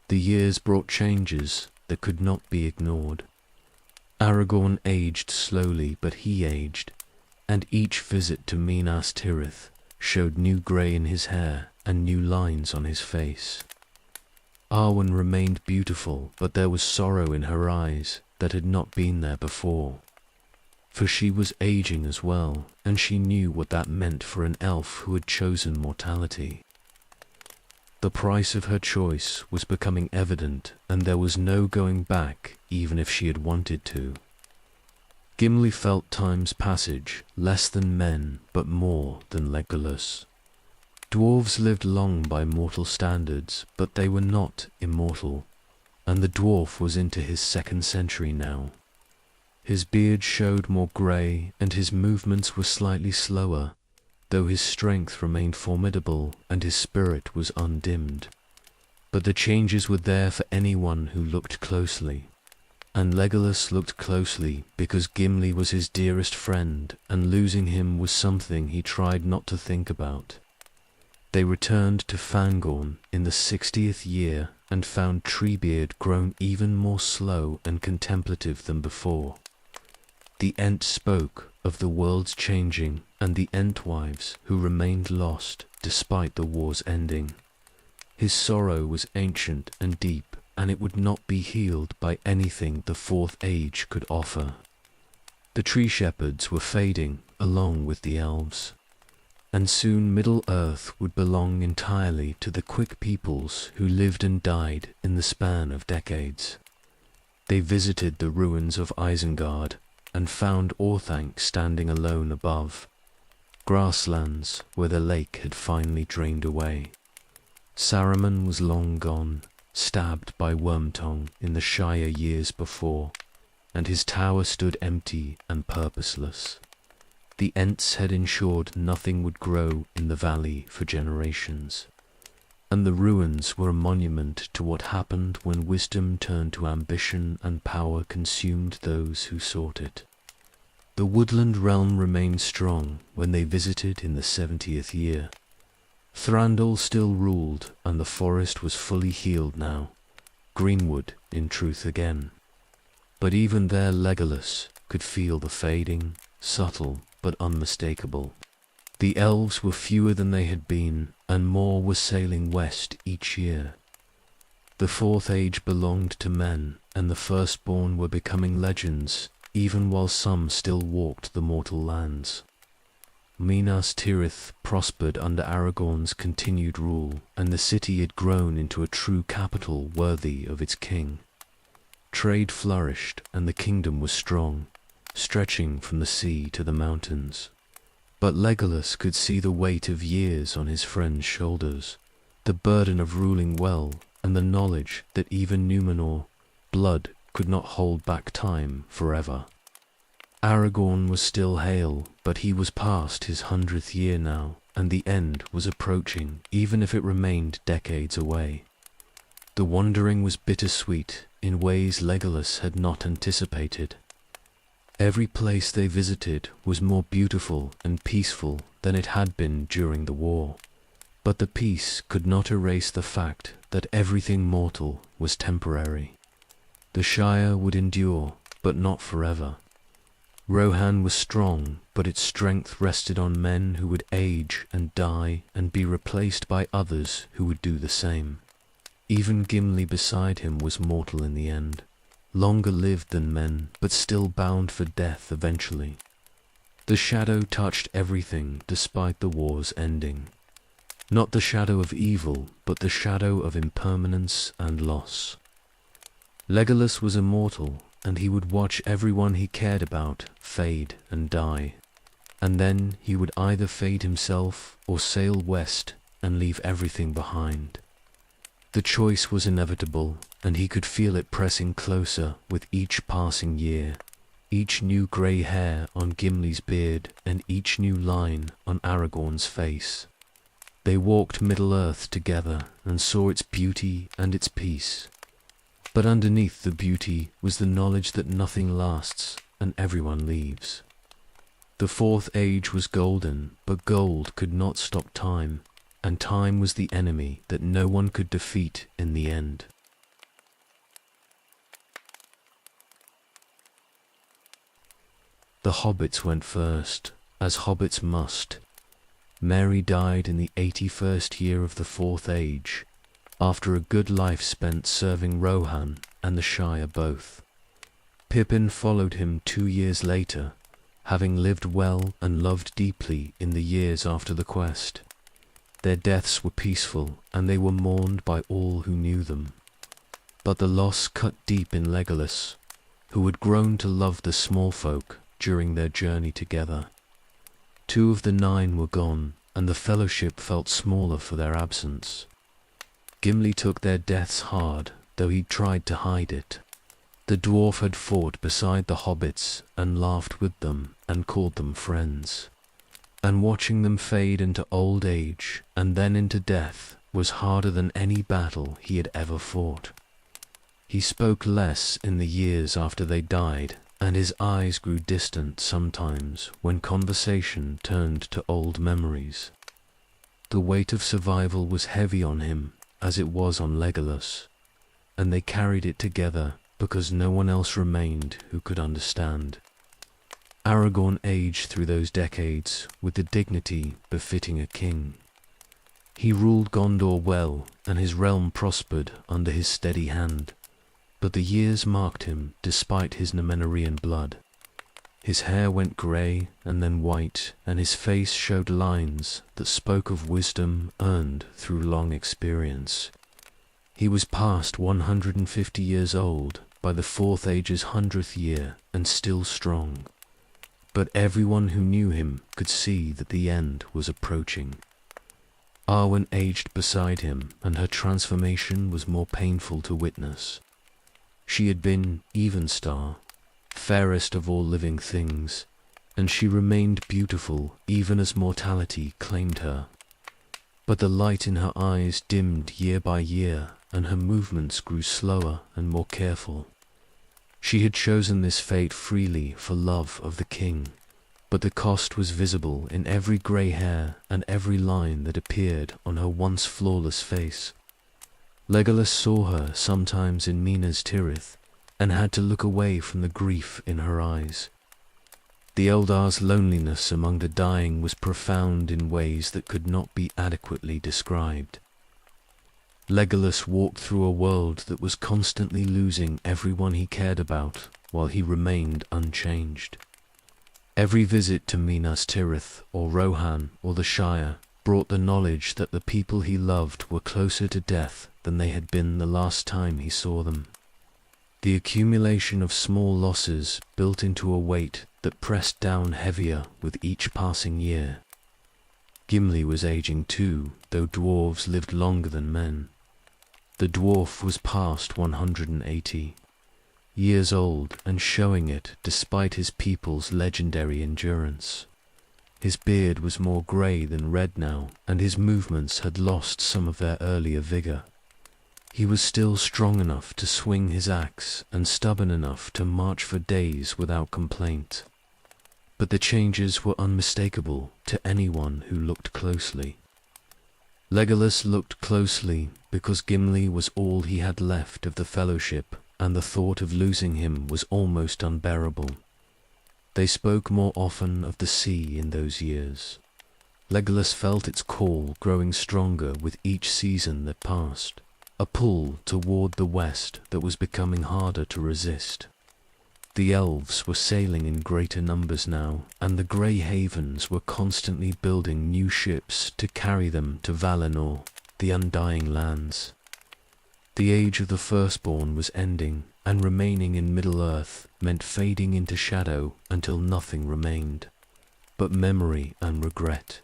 The years brought changes that could not be ignored. Aragorn aged slowly, but he aged, and each visit to Minas Tirith showed new grey in his hair and new lines on his face. Arwen remained beautiful, but there was sorrow in her eyes that had not been there before. For she was aging as well, and she knew what that meant for an elf who had chosen mortality. The price of her choice was becoming evident, and there was no going back, even if she had wanted to. Gimli felt time's passage, less than men, but more than Legolas. Dwarves lived long by mortal standards, but they were not immortal, and the dwarf was into his 2nd century now. His beard showed more grey, and his movements were slightly slower, though his strength remained formidable and his spirit was undimmed. But the changes were there for anyone who looked closely, and Legolas looked closely because Gimli was his dearest friend, and losing him was something he tried not to think about. They returned to Fangorn in the 60th year and found Treebeard grown even more slow and contemplative than before. The Ent spoke of the world's changing and the Entwives who remained lost despite the war's ending. His sorrow was ancient and deep, and it would not be healed by anything the 4th Age could offer. The tree shepherds were fading along with the elves, and soon Middle-earth would belong entirely to the quick peoples who lived and died in the span of decades. They visited the ruins of Isengard and found Orthanc standing alone above, grasslands where the lake had finally drained away. Saruman was long gone, stabbed by Wormtongue in the Shire years before, and his tower stood empty and purposeless. The Ents had ensured nothing would grow in the valley for generations, and the ruins were a monument to what happened when wisdom turned to ambition and power consumed those who sought it. The woodland realm remained strong when they visited in the 70th year. Thranduil still ruled, and the forest was fully healed now, greenwood in truth again. But even there Legolas could feel the fading, subtle but unmistakable. The elves were fewer than they had been, and more were sailing west each year. The 4th Age belonged to men, and the firstborn were becoming legends, even while some still walked the mortal lands. Minas Tirith prospered under Aragorn's continued rule, and the city had grown into a true capital worthy of its king. Trade flourished, and the kingdom was strong, stretching from the sea to the mountains. But Legolas could see the weight of years on his friend's shoulders, the burden of ruling well, and the knowledge that even Númenor, blood, could not hold back time forever. Aragorn was still hale, but he was past his 100th year now, and the end was approaching, even if it remained decades away. The wandering was bittersweet in ways Legolas had not anticipated. Every place they visited was more beautiful and peaceful than it had been during the war. But the peace could not erase the fact that everything mortal was temporary. The Shire would endure, but not forever. Rohan was strong, but its strength rested on men who would age and die and be replaced by others who would do the same. Even Gimli beside him was mortal in the end, longer lived than men, but still bound for death eventually. The shadow touched everything despite the war's ending. Not the shadow of evil, but the shadow of impermanence and loss. Legolas was immortal, and he would watch everyone he cared about fade and die, and then he would either fade himself or sail west and leave everything behind. The choice was inevitable, and he could feel it pressing closer with each passing year, each new grey hair on Gimli's beard and each new line on Aragorn's face. They walked Middle-earth together and saw its beauty and its peace. But underneath the beauty was the knowledge that nothing lasts and everyone leaves. The Fourth Age was golden, but gold could not stop time, and time was the enemy that no one could defeat in the end. The hobbits went first, as hobbits must. Mary died in the 81st year of the Fourth Age, after a good life spent serving Rohan and the Shire both. Pippin followed him 2 years later, having lived well and loved deeply in the years after the quest. Their deaths were peaceful, and they were mourned by all who knew them. But the loss cut deep in Legolas, who had grown to love the small folk during their journey together. 2 of the 9 were gone, and the fellowship felt smaller for their absence. Gimli took their deaths hard, though he tried to hide it. The dwarf had fought beside the hobbits and laughed with them and called them friends. And watching them fade into old age and then into death was harder than any battle he had ever fought. He spoke less in the years after they died, and his eyes grew distant sometimes when conversation turned to old memories. The weight of survival was heavy on him, as it was on Legolas, and they carried it together because no one else remained who could understand. Aragorn aged through those decades with the dignity befitting a king. He ruled Gondor well, and his realm prospered under his steady hand. But the years marked him despite his Númenórean blood. His hair went grey and then white, and his face showed lines that spoke of wisdom earned through long experience. He was past 150 years old by the Fourth Age's 100th year and still strong. But everyone who knew him could see that the end was approaching. Arwen aged beside him, and her transformation was more painful to witness. She had been Evenstar, fairest of all living things, and she remained beautiful even as mortality claimed her. But the light in her eyes dimmed year by year, and her movements grew slower and more careful. She had chosen this fate freely for love of the king, but the cost was visible in every grey hair and every line that appeared on her once flawless face. Legolas saw her sometimes in Minas Tirith, and had to look away from the grief in her eyes. The Eldar's loneliness among the dying was profound in ways that could not be adequately described. Legolas walked through a world that was constantly losing everyone he cared about, while he remained unchanged. Every visit to Minas Tirith, or Rohan, or the Shire, brought the knowledge that the people he loved were closer to death than they had been the last time he saw them. The accumulation of small losses built into a weight that pressed down heavier with each passing year. Gimli was aging too, though dwarves lived longer than men. The dwarf was past 180 years old and showing it despite his people's legendary endurance. His beard was more grey than red now, and his movements had lost some of their earlier vigour. He was still strong enough to swing his axe and stubborn enough to march for days without complaint. But the changes were unmistakable to anyone who looked closely. Legolas looked closely because Gimli was all he had left of the Fellowship, and the thought of losing him was almost unbearable. They spoke more often of the sea in those years. Legolas felt its call growing stronger with each season that passed, a pull toward the west that was becoming harder to resist. The elves were sailing in greater numbers now, and the Grey Havens were constantly building new ships to carry them to Valinor, the Undying Lands. The age of the Firstborn was ending, and remaining in Middle-earth meant fading into shadow until nothing remained, but memory and regret.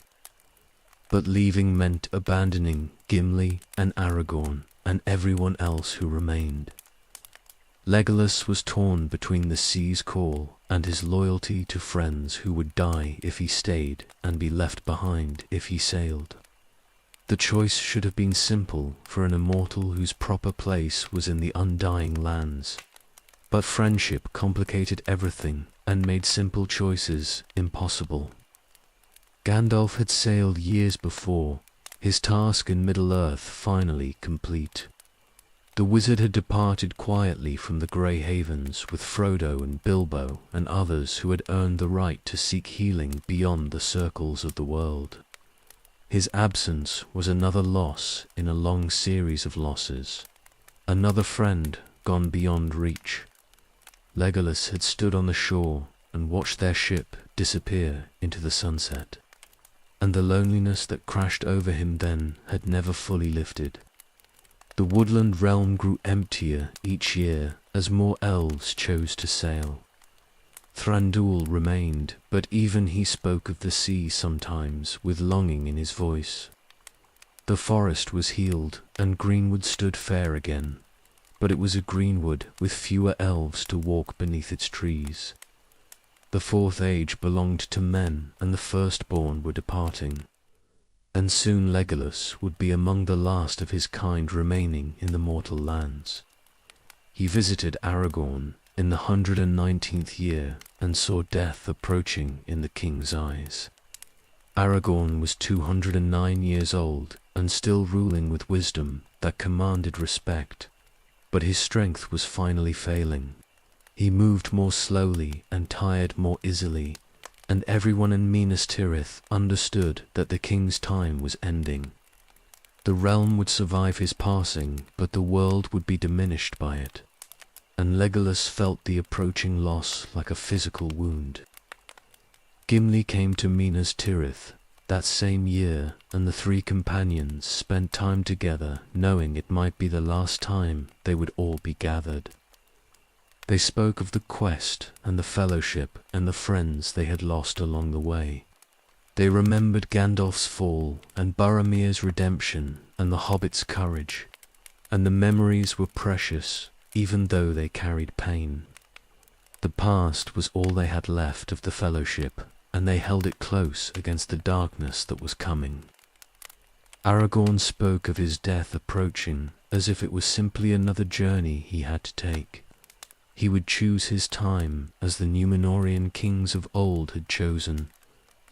But leaving meant abandoning Gimli and Aragorn and everyone else who remained. Legolas was torn between the sea's call and his loyalty to friends who would die if he stayed and be left behind if he sailed. The choice should have been simple for an immortal whose proper place was in the Undying Lands. But friendship complicated everything and made simple choices impossible. Gandalf had sailed years before, his task in Middle-earth finally complete. The wizard had departed quietly from the Grey Havens with Frodo and Bilbo and others who had earned the right to seek healing beyond the circles of the world. His absence was another loss in a long series of losses, another friend gone beyond reach. Legolas had stood on the shore and watched their ship disappear into the sunset, and the loneliness that crashed over him then had never fully lifted. The woodland realm grew emptier each year as more elves chose to sail. Thranduil remained, but even he spoke of the sea sometimes with longing in his voice. The forest was healed, and greenwood stood fair again, but it was a greenwood with fewer elves to walk beneath its trees. The Fourth Age belonged to men, and the Firstborn were departing, and soon Legolas would be among the last of his kind remaining in the mortal lands. He visited Aragorn in the 119th year and saw death approaching in the king's eyes. Aragorn was 209 years old and still ruling with wisdom that commanded respect, but his strength was finally failing. He moved more slowly and tired more easily, and everyone in Minas Tirith understood that the king's time was ending. The realm would survive his passing, but the world would be diminished by it, and Legolas felt the approaching loss like a physical wound. Gimli came to Minas Tirith that same year, and the three companions spent time together, knowing it might be the last time they would all be gathered. They spoke of the quest and the fellowship and the friends they had lost along the way. They remembered Gandalf's fall and Boromir's redemption and the hobbit's courage, and the memories were precious even though they carried pain. The past was all they had left of the fellowship, and they held it close against the darkness that was coming. Aragorn spoke of his death approaching as if it was simply another journey he had to take. He would choose his time as the Númenórean kings of old had chosen,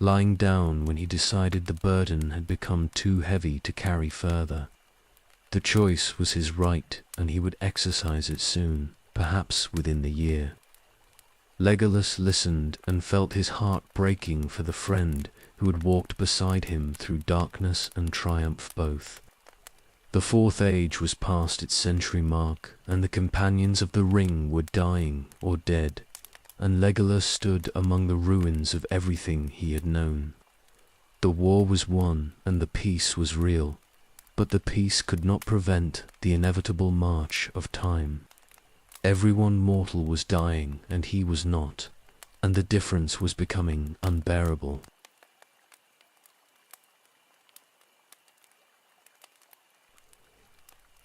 lying down when he decided the burden had become too heavy to carry further. The choice was his right, and he would exercise it soon, perhaps within the year. Legolas listened and felt his heart breaking for the friend who had walked beside him through darkness and triumph both. The Fourth Age was past its century mark, and the companions of the Ring were dying or dead, and Legolas stood among the ruins of everything he had known. The war was won, and the peace was real, but the peace could not prevent the inevitable march of time. Everyone mortal was dying, and he was not, and the difference was becoming unbearable.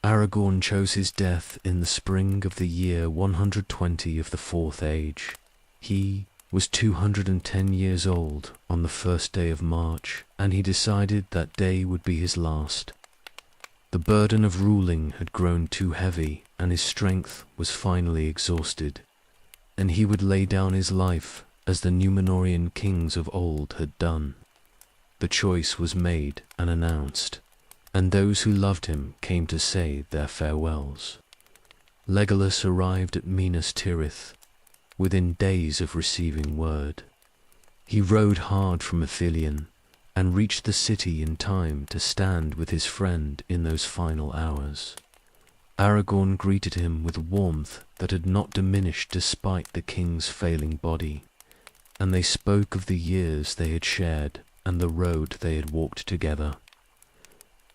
Aragorn chose his death in the spring of the year 120 of the Fourth Age. He was 210 years old on the first day of March, and he decided that day would be his last. The burden of ruling had grown too heavy, and his strength was finally exhausted, and he would lay down his life as the Númenórean kings of old had done. The choice was made and announced, and those who loved him came to say their farewells. Legolas arrived at Minas Tirith within days of receiving word. He rode hard from Ithilien and reached the city in time to stand with his friend in those final hours. Aragorn greeted him with warmth that had not diminished despite the king's failing body, and they spoke of the years they had shared and the road they had walked together.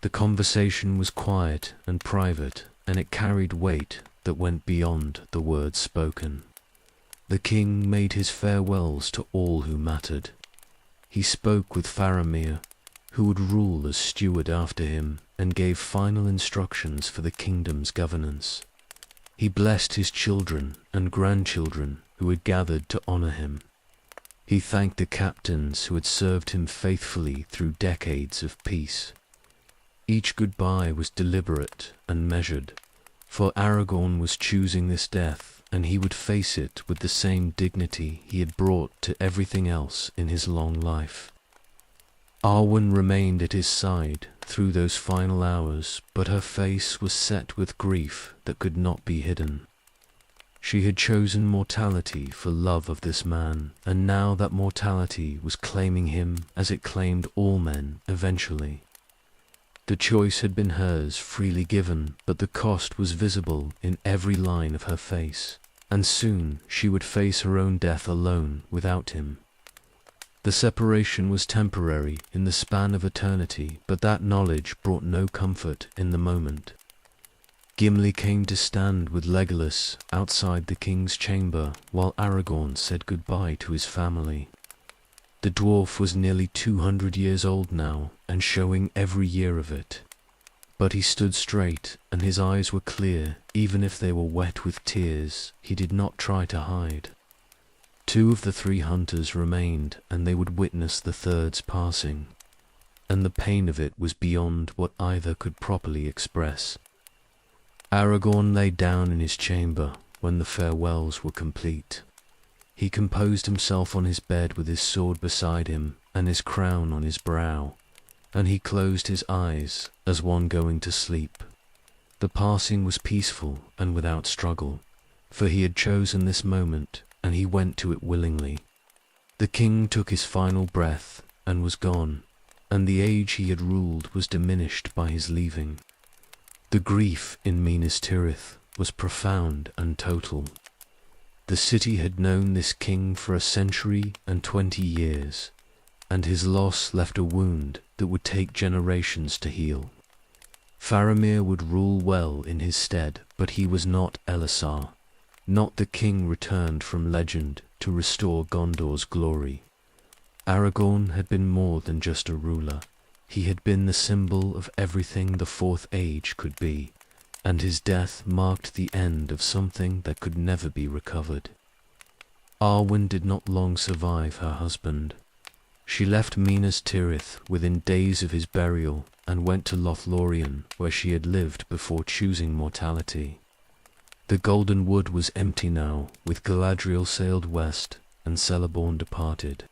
The conversation was quiet and private, and it carried weight that went beyond the words spoken. The king made his farewells to all who mattered. He spoke with Faramir, who would rule as steward after him, and gave final instructions for the kingdom's governance. He blessed his children and grandchildren who had gathered to honor him. He thanked the captains who had served him faithfully through decades of peace. Each goodbye was deliberate and measured, for Aragorn was choosing this death, and he would face it with the same dignity he had brought to everything else in his long life. Arwen remained at his side through those final hours, but her face was set with grief that could not be hidden. She had chosen mortality for love of this man, and now that mortality was claiming him as it claimed all men eventually. The choice had been hers, freely given, but the cost was visible in every line of her face, and soon she would face her own death alone without him. The separation was temporary in the span of eternity, but that knowledge brought no comfort in the moment. Gimli came to stand with Legolas outside the king's chamber while Aragorn said goodbye to his family. The dwarf was nearly 200 years old now, and showing every year of it. But he stood straight, and his eyes were clear, even if they were wet with tears. He did not try to hide. 2 of the 3 hunters remained, and they would witness the third's passing, and the pain of it was beyond what either could properly express. Aragorn lay down in his chamber when the farewells were complete. He composed himself on his bed with his sword beside him and his crown on his brow, and he closed his eyes as one going to sleep. The passing was peaceful and without struggle, for he had chosen this moment, and he went to it willingly. The king took his final breath and was gone, and the age he had ruled was diminished by his leaving. The grief in Minas Tirith was profound and total. The city had known this king for a century and 20 years, and his loss left a wound that would take generations to heal. Faramir would rule well in his stead, but he was not Elisar, not the king returned from legend to restore Gondor's glory. Aragorn had been more than just a ruler. He had been the symbol of everything the Fourth Age could be, and his death marked the end of something that could never be recovered. Arwen did not long survive her husband. She left Minas Tirith within days of his burial and went to Lothlórien, where she had lived before choosing mortality. The Golden Wood was empty now, with Galadriel sailed west and Celeborn departed.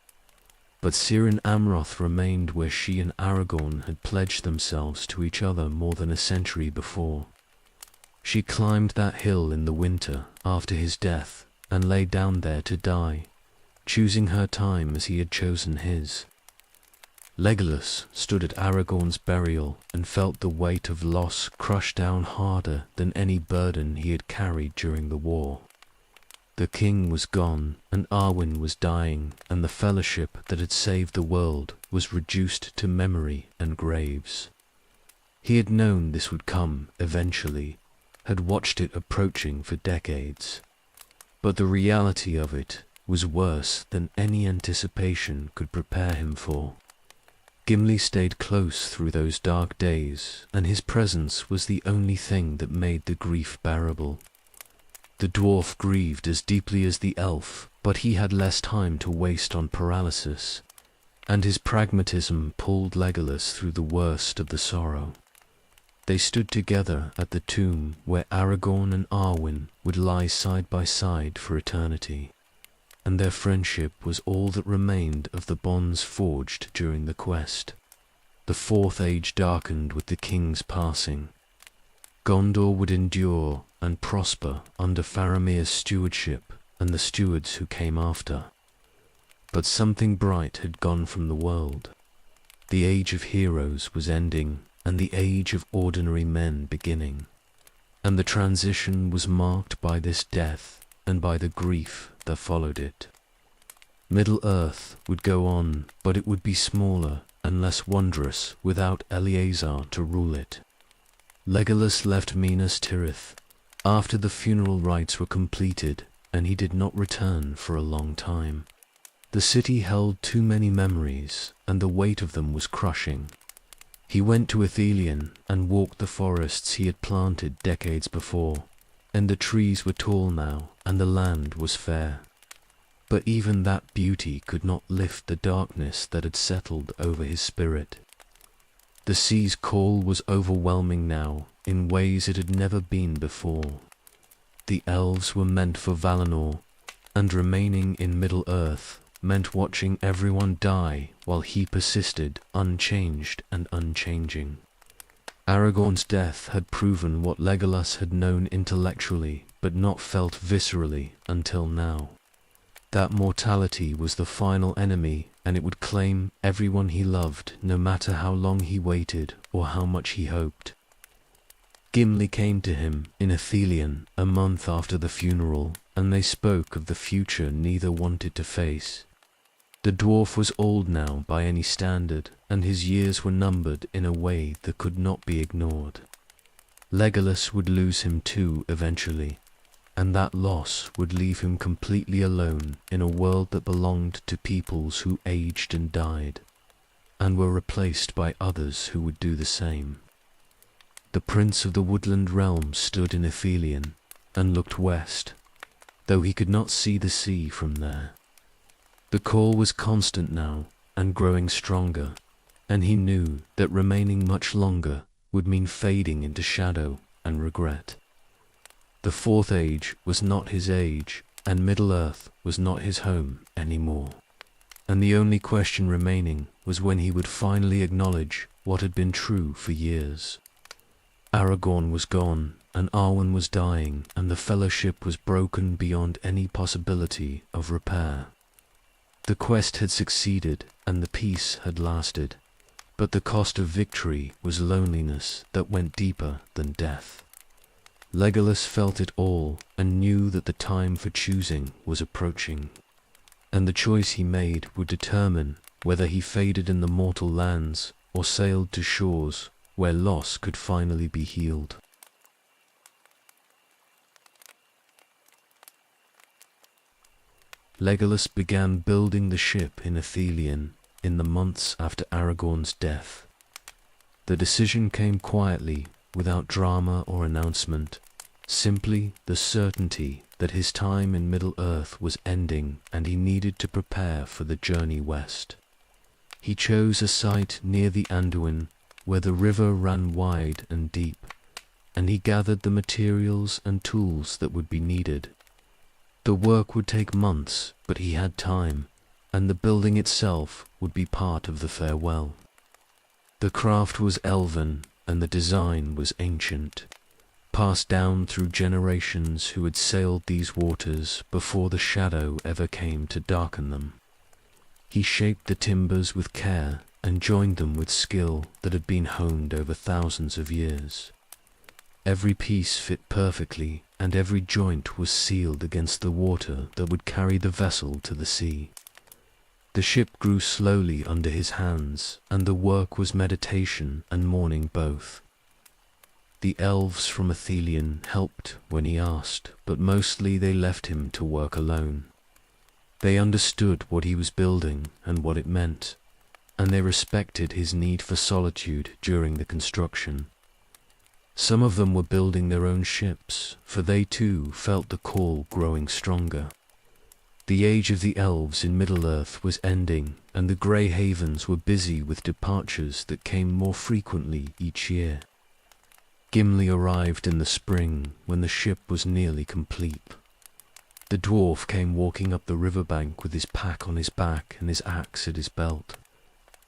But Ciryn Amroth remained where she and Aragorn had pledged themselves to each other more than a century before. She climbed that hill in the winter after his death and lay down there to die, choosing her time as he had chosen his. Legolas stood at Aragorn's burial and felt the weight of loss crush down harder than any burden he had carried during the war. The king was gone, and Arwen was dying, and the fellowship that had saved the world was reduced to memory and graves. He had known this would come eventually, had watched it approaching for decades. But the reality of it was worse than any anticipation could prepare him for. Gimli stayed close through those dark days, and his presence was the only thing that made the grief bearable. The dwarf grieved as deeply as the elf, but he had less time to waste on paralysis, and his pragmatism pulled Legolas through the worst of the sorrow. They stood together at the tomb where Aragorn and Arwen would lie side by side for eternity, and their friendship was all that remained of the bonds forged during the quest. The Fourth Age darkened with the king's passing. Gondor would endure and prosper under Faramir's stewardship and the stewards who came after. But something bright had gone from the world. The age of heroes was ending, and the age of ordinary men beginning. And the transition was marked by this death and by the grief that followed it. Middle-earth would go on, but it would be smaller and less wondrous without Eleazar to rule it. Legolas left Minas Tirith after the funeral rites were completed, and he did not return for a long time. The city held too many memories, and the weight of them was crushing. He went to Ithilien and walked the forests he had planted decades before, and the trees were tall now, and the land was fair. But even that beauty could not lift the darkness that had settled over his spirit. The sea's call was overwhelming now, in ways it had never been before. The elves were meant for Valinor, and remaining in Middle-earth meant watching everyone die while he persisted unchanged and unchanging. Aragorn's death had proven what Legolas had known intellectually but not felt viscerally until now. That mortality was the final enemy, and it would claim everyone he loved, no matter how long he waited or how much he hoped. Gimli came to him in Ithilien a month after the funeral, and they spoke of the future neither wanted to face. The dwarf was old now by any standard, and his years were numbered in a way that could not be ignored. Legolas would lose him too eventually, and that loss would leave him completely alone in a world that belonged to peoples who aged and died, and were replaced by others who would do the same. The prince of the woodland realm stood in Ithilien and looked west, though he could not see the sea from there. The call was constant now and growing stronger, and he knew that remaining much longer would mean fading into shadow and regret. The Fourth Age was not his age, and Middle-earth was not his home anymore. And the only question remaining was when he would finally acknowledge what had been true for years. Aragorn was gone, and Arwen was dying, and the fellowship was broken beyond any possibility of repair. The quest had succeeded, and the peace had lasted, but the cost of victory was loneliness that went deeper than death. Legolas felt it all, and knew that the time for choosing was approaching, and the choice he made would determine whether he faded in the mortal lands or sailed to shores where loss could finally be healed. Legolas began building the ship in Ithilien in the months after Aragorn's death. The decision came quietly, without drama or announcement, simply the certainty that his time in Middle-earth was ending and he needed to prepare for the journey west. He chose a site near the Anduin where the river ran wide and deep, and he gathered the materials and tools that would be needed. The work would take months, but he had time, and the building itself would be part of the farewell. The craft was elven, and the design was ancient, passed down through generations who had sailed these waters before the shadow ever came to darken them. He shaped the timbers with care and joined them with skill that had been honed over thousands of years. Every piece fit perfectly, and every joint was sealed against the water that would carry the vessel to the sea. The ship grew slowly under his hands, and the work was meditation and mourning both. The elves from Ithilien helped when he asked, but mostly they left him to work alone. They understood what he was building and what it meant, and they respected his need for solitude during the construction. Some of them were building their own ships, for they too felt the call growing stronger. The age of the elves in Middle-earth was ending, and the Grey Havens were busy with departures that came more frequently each year. Gimli arrived in the spring when the ship was nearly complete. The dwarf came walking up the riverbank with his pack on his back and his axe at his belt,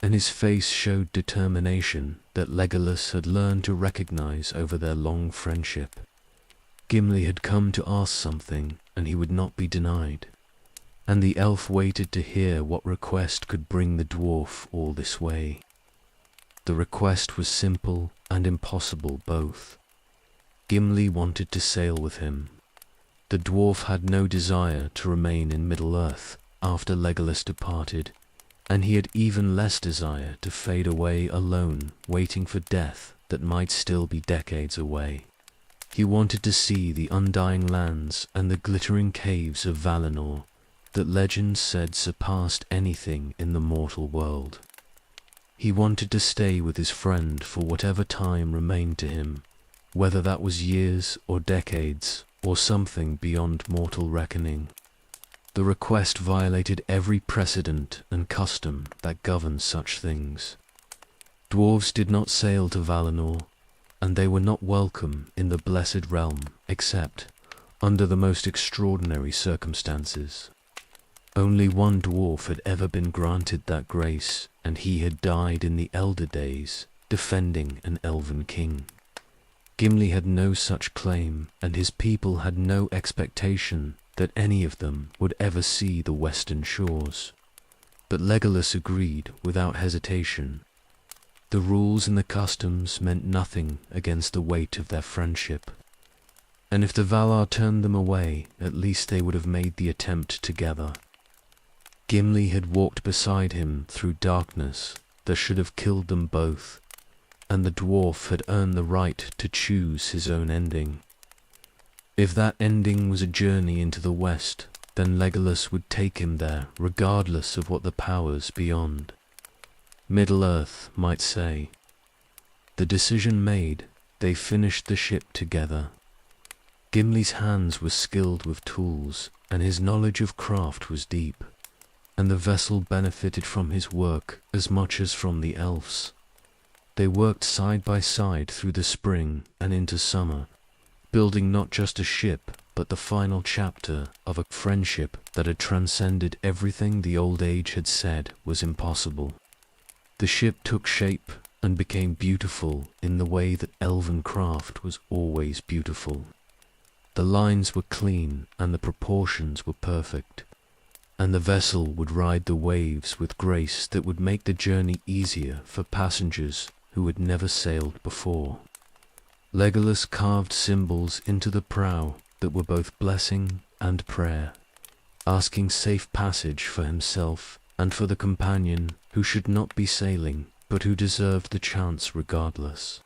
and his face showed determination that Legolas had learned to recognize over their long friendship. Gimli had come to ask something, and he would not be denied, and the elf waited to hear what request could bring the dwarf all this way. The request was simple and impossible both. Gimli wanted to sail with him. The dwarf had no desire to remain in Middle-earth after Legolas departed, and he had even less desire to fade away alone, waiting for death that might still be decades away. He wanted to see the undying lands and the glittering caves of Valinor that legend said surpassed anything in the mortal world. He wanted to stay with his friend for whatever time remained to him, whether that was years or decades or something beyond mortal reckoning. The request violated every precedent and custom that governed such things. Dwarves did not sail to Valinor, and they were not welcome in the blessed realm except under the most extraordinary circumstances. Only one dwarf had ever been granted that grace, and he had died in the elder days, defending an elven king. Gimli had no such claim, and his people had no expectation that any of them would ever see the western shores. But Legolas agreed without hesitation. The rules and the customs meant nothing against the weight of their friendship, and if the Valar turned them away, at least they would have made the attempt together. Gimli had walked beside him through darkness that should have killed them both, and the dwarf had earned the right to choose his own ending. If that ending was a journey into the west, then Legolas would take him there, regardless of what the powers beyond. Middle-earth might say. The decision made, they finished the ship together. Gimli's hands were skilled with tools, and his knowledge of craft was deep, and the vessel benefited from his work as much as from the elves. They worked side by side through the spring and into summer, building not just a ship, but the final chapter of a friendship that had transcended everything the old age had said was impossible. The ship took shape and became beautiful in the way that elven craft was always beautiful. The lines were clean and the proportions were perfect, and the vessel would ride the waves with grace that would make the journey easier for passengers who had never sailed before. Legolas carved symbols into the prow that were both blessing and prayer, asking safe passage for himself and for the companion who should not be sailing, but who deserved the chance regardless.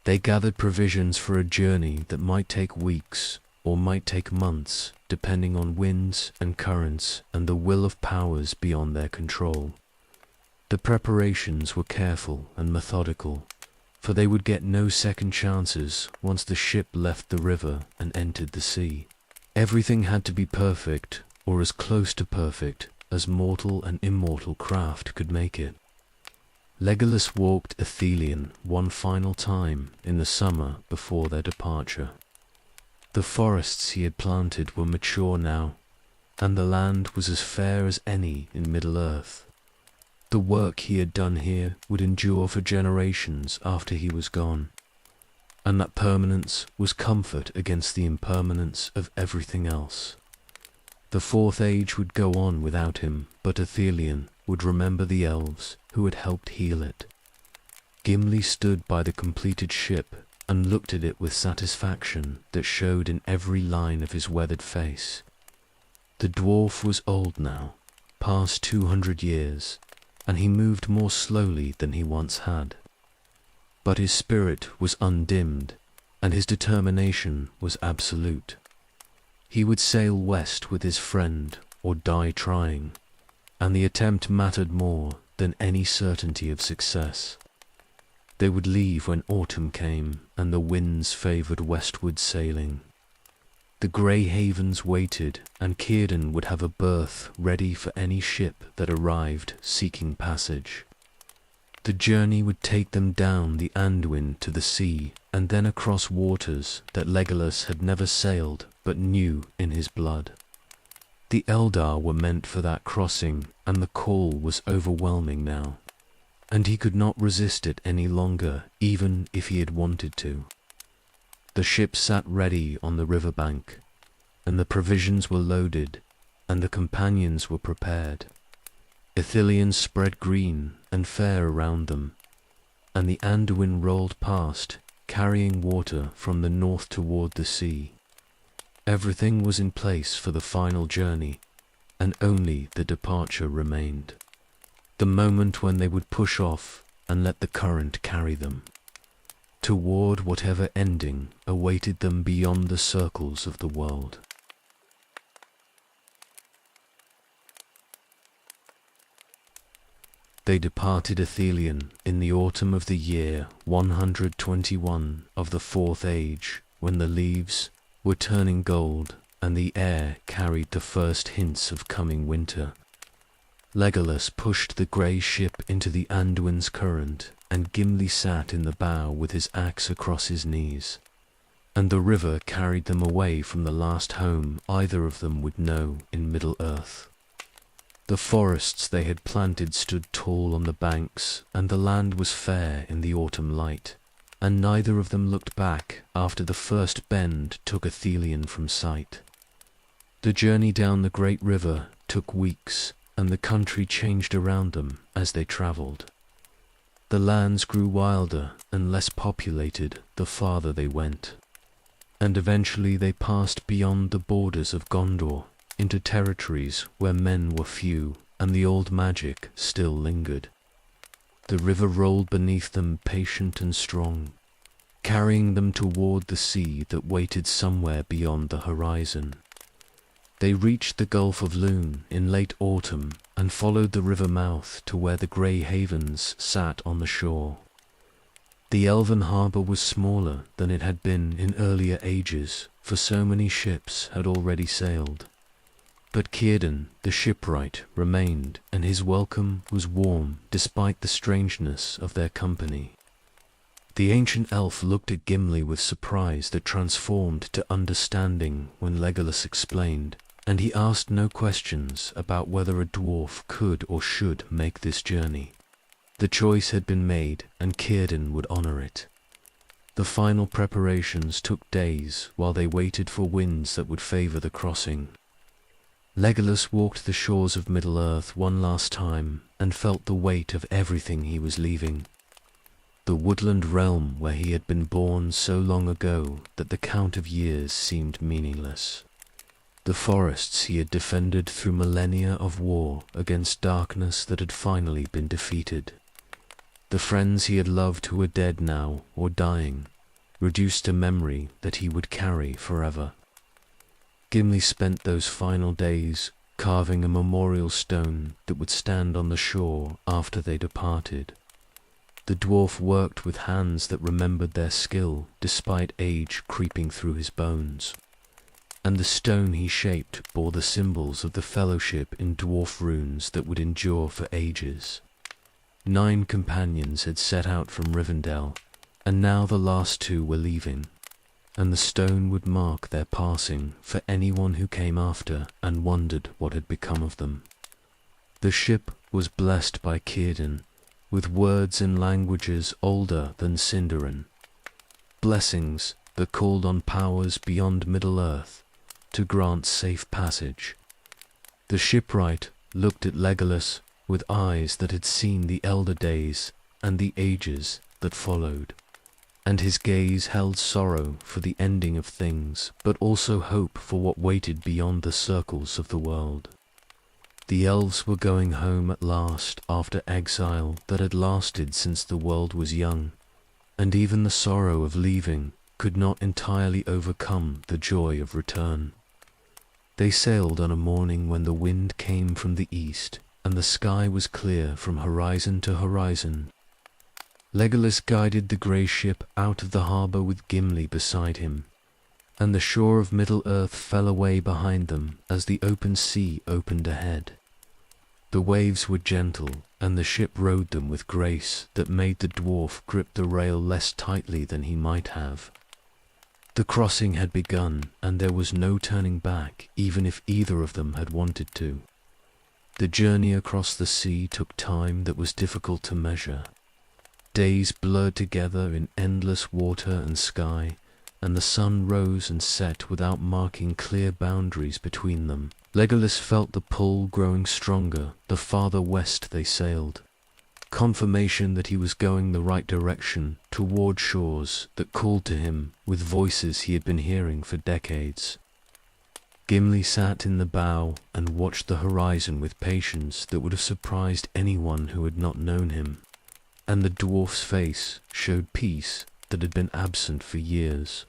They gathered provisions for a journey that might take weeks or might take months, depending on winds and currents and the will of powers beyond their control. The preparations were careful and methodical, for they would get no second chances once the ship left the river and entered the sea. Everything had to be perfect, or as close to perfect as mortal and immortal craft could make it. Legolas walked Ithilien one final time in the summer before their departure. The forests he had planted were mature now, and the land was as fair as any in Middle-earth. The work he had done here would endure for generations after he was gone, and that permanence was comfort against the impermanence of everything else. The Fourth Age would go on without him, but Ithilien would remember the elves who had helped heal it. Gimli stood by the completed ship and looked at it with satisfaction that showed in every line of his weathered face. The dwarf was old now, past 200 years, and he moved more slowly than he once had. But his spirit was undimmed, and his determination was absolute. He would sail west with his friend or die trying, and the attempt mattered more than any certainty of success. They would leave when autumn came and the winds favoured westward sailing. The grey havens waited, and Círdan would have a berth ready for any ship that arrived seeking passage. The The journey would take them down the Anduin to the sea, and then across waters that Legolas had never sailed but knew in his blood. The Eldar were meant for that crossing, and the call was overwhelming now, and he could not resist it any longer, even if he had wanted to. The ship sat ready on the riverbank, and the provisions were loaded, and the companions were prepared. Ithilien spread green and fair around them, and the Anduin rolled past, carrying water from the north toward the sea. Everything was in place for the final journey, and only the departure remained. The moment when they would push off and let the current carry them toward whatever ending awaited them beyond the circles of the world. They departed Ithilien in the autumn of the year 121 of the Fourth Age, when the leaves were turning gold and the air carried the first hints of coming winter. Legolas pushed the grey ship into the Anduin's current, and Gimli sat in the bow with his axe across his knees, and the river carried them away from the last home either of them would know in Middle-earth. The forests they had planted stood tall on the banks, and the land was fair in the autumn light, and neither of them looked back after the first bend took Ithilien from sight. The journey down the great river took weeks, and the country changed around them as they travelled. The lands grew wilder and less populated the farther they went, and eventually they passed beyond the borders of Gondor into territories where men were few and the old magic still lingered. The river rolled beneath them patient and strong, carrying them toward the sea that waited somewhere beyond the horizon. They reached the Gulf of Lune in late autumn and followed the river mouth to where the grey havens sat on the shore. The elven harbour was smaller than it had been in earlier ages, for so many ships had already sailed. But Círdan, the shipwright, remained, and his welcome was warm despite the strangeness of their company. The ancient elf looked at Gimli with surprise that transformed to understanding when Legolas explained, and he asked no questions about whether a dwarf could or should make this journey. The choice had been made, and Círdan would honour it. The final preparations took days while they waited for winds that would favour the crossing. Legolas walked the shores of Middle-earth one last time and felt the weight of everything he was leaving. The woodland realm where he had been born so long ago that the count of years seemed meaningless. The forests he had defended through millennia of war against darkness that had finally been defeated. The friends he had loved who were dead now or dying, reduced to memory that he would carry forever. Gimli spent those final days carving a memorial stone that would stand on the shore after they departed. The dwarf worked with hands that remembered their skill despite age creeping through his bones, and the stone he shaped bore the symbols of the fellowship in dwarf runes that would endure for ages. 9 companions had set out from Rivendell, and now the last 2 were leaving, and the stone would mark their passing for anyone who came after and wondered what had become of them. The ship was blessed by Círdan with words in languages older than Sindarin, blessings that called on powers beyond Middle-earth to grant safe passage. The shipwright looked at Legolas with eyes that had seen the elder days and the ages that followed, and his gaze held sorrow for the ending of things, but also hope for what waited beyond the circles of the world. The elves were going home at last after exile that had lasted since the world was young, and even the sorrow of leaving could not entirely overcome the joy of return. They sailed on a morning when the wind came from the east, and the sky was clear from horizon to horizon. Legolas guided the grey ship out of the harbour with Gimli beside him, and the shore of Middle-earth fell away behind them as the open sea opened ahead. The waves were gentle, and the ship rode them with grace that made the dwarf grip the rail less tightly than he might have. The crossing had begun, and there was no turning back, even if either of them had wanted to. The journey across the sea took time that was difficult to measure. Days blurred together in endless water and sky, and the sun rose and set without marking clear boundaries between them. Legolas felt the pull growing stronger the farther west they sailed. Confirmation that he was going the right direction, toward shores that called to him with voices he had been hearing for decades. Gimli sat in the bow and watched the horizon with patience that would have surprised anyone who had not known him, and the dwarf's face showed peace that had been absent for years.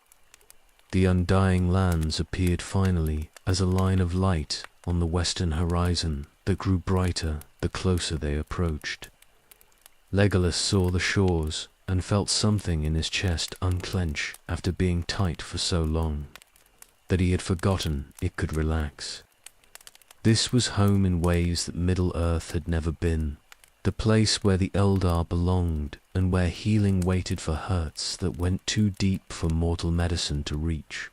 The undying lands appeared finally as a line of light on the western horizon that grew brighter the closer they approached. Legolas saw the shores and felt something in his chest unclench after being tight for so long, that he had forgotten it could relax. This was home in ways that Middle-earth had never been, the place where the Eldar belonged and where healing waited for hurts that went too deep for mortal medicine to reach.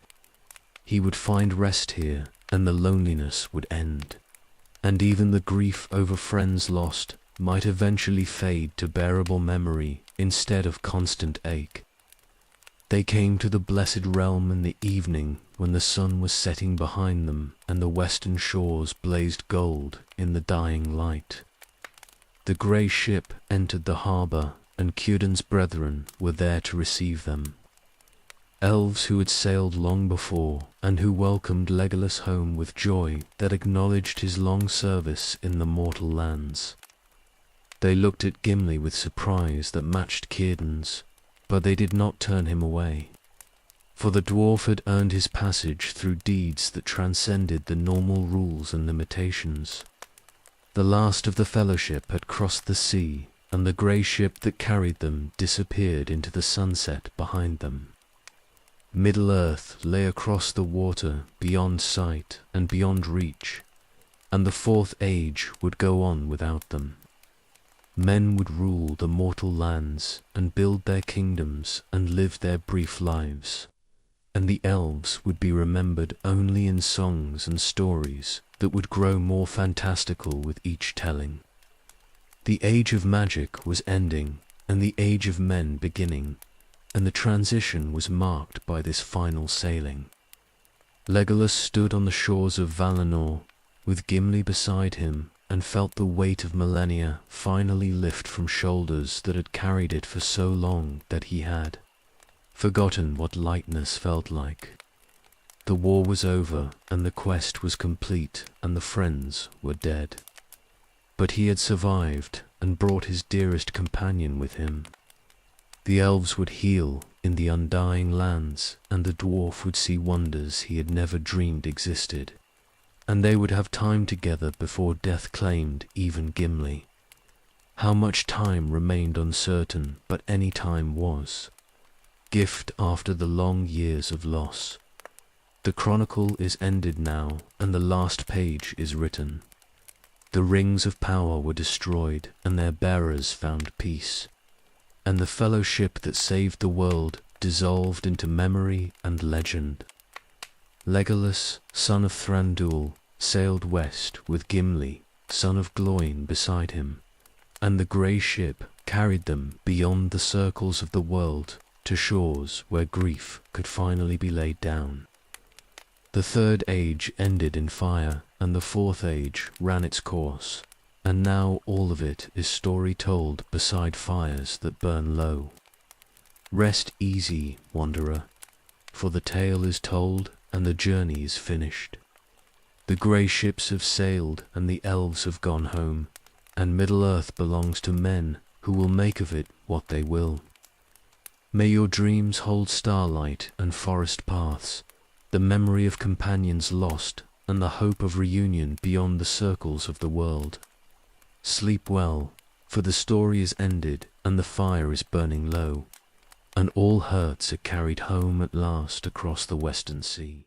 He would find rest here, and the loneliness would end, and even the grief over friends lost might eventually fade to bearable memory instead of constant ache. They came to the blessed realm in the evening when the sun was setting behind them and the western shores blazed gold in the dying light. The grey ship entered the harbour, and Cúdain's brethren were there to receive them. Elves who had sailed long before, and who welcomed Legolas home with joy that acknowledged his long service in the mortal lands. They looked at Gimli with surprise that matched Círdan's, but they did not turn him away. For the dwarf had earned his passage through deeds that transcended the normal rules and limitations. The last of the fellowship had crossed the sea, and the grey ship that carried them disappeared into the sunset behind them. Middle-earth lay across the water beyond sight and beyond reach, and the fourth age would go on without them. Men would rule the mortal lands and build their kingdoms and live their brief lives, and the elves would be remembered only in songs and stories that would grow more fantastical with each telling. The age of magic was ending and the age of men beginning, and the transition was marked by this final sailing. Legolas stood on the shores of Valinor, with Gimli beside him, and felt the weight of millennia finally lift from shoulders that had carried it for so long that he had forgotten what lightness felt like. The war was over, and the quest was complete, and the friends were dead. But he had survived, and brought his dearest companion with him. The elves would heal in the undying lands, and the dwarf would see wonders he had never dreamed existed. And they would have time together before death claimed even Gimli. How much time remained uncertain, but any time was. Gift after the long years of loss. The chronicle is ended now, and the last page is written. The rings of power were destroyed, and their bearers found peace. And the fellowship that saved the world dissolved into memory and legend. Legolas, son of Thranduil, sailed west with Gimli, son of Gloin, beside him, and the grey ship carried them beyond the circles of the world to shores where grief could finally be laid down. The third age ended in fire, and the fourth age ran its course, and now all of it is story told beside fires that burn low. Rest easy, wanderer, for the tale is told and the journey is finished. The grey ships have sailed and the elves have gone home, and Middle-earth belongs to men who will make of it what they will. May your dreams hold starlight and forest paths, the memory of companions lost, and the hope of reunion beyond the circles of the world. Sleep well, for the story is ended and the fire is burning low, and all hurts are carried home at last across the western sea.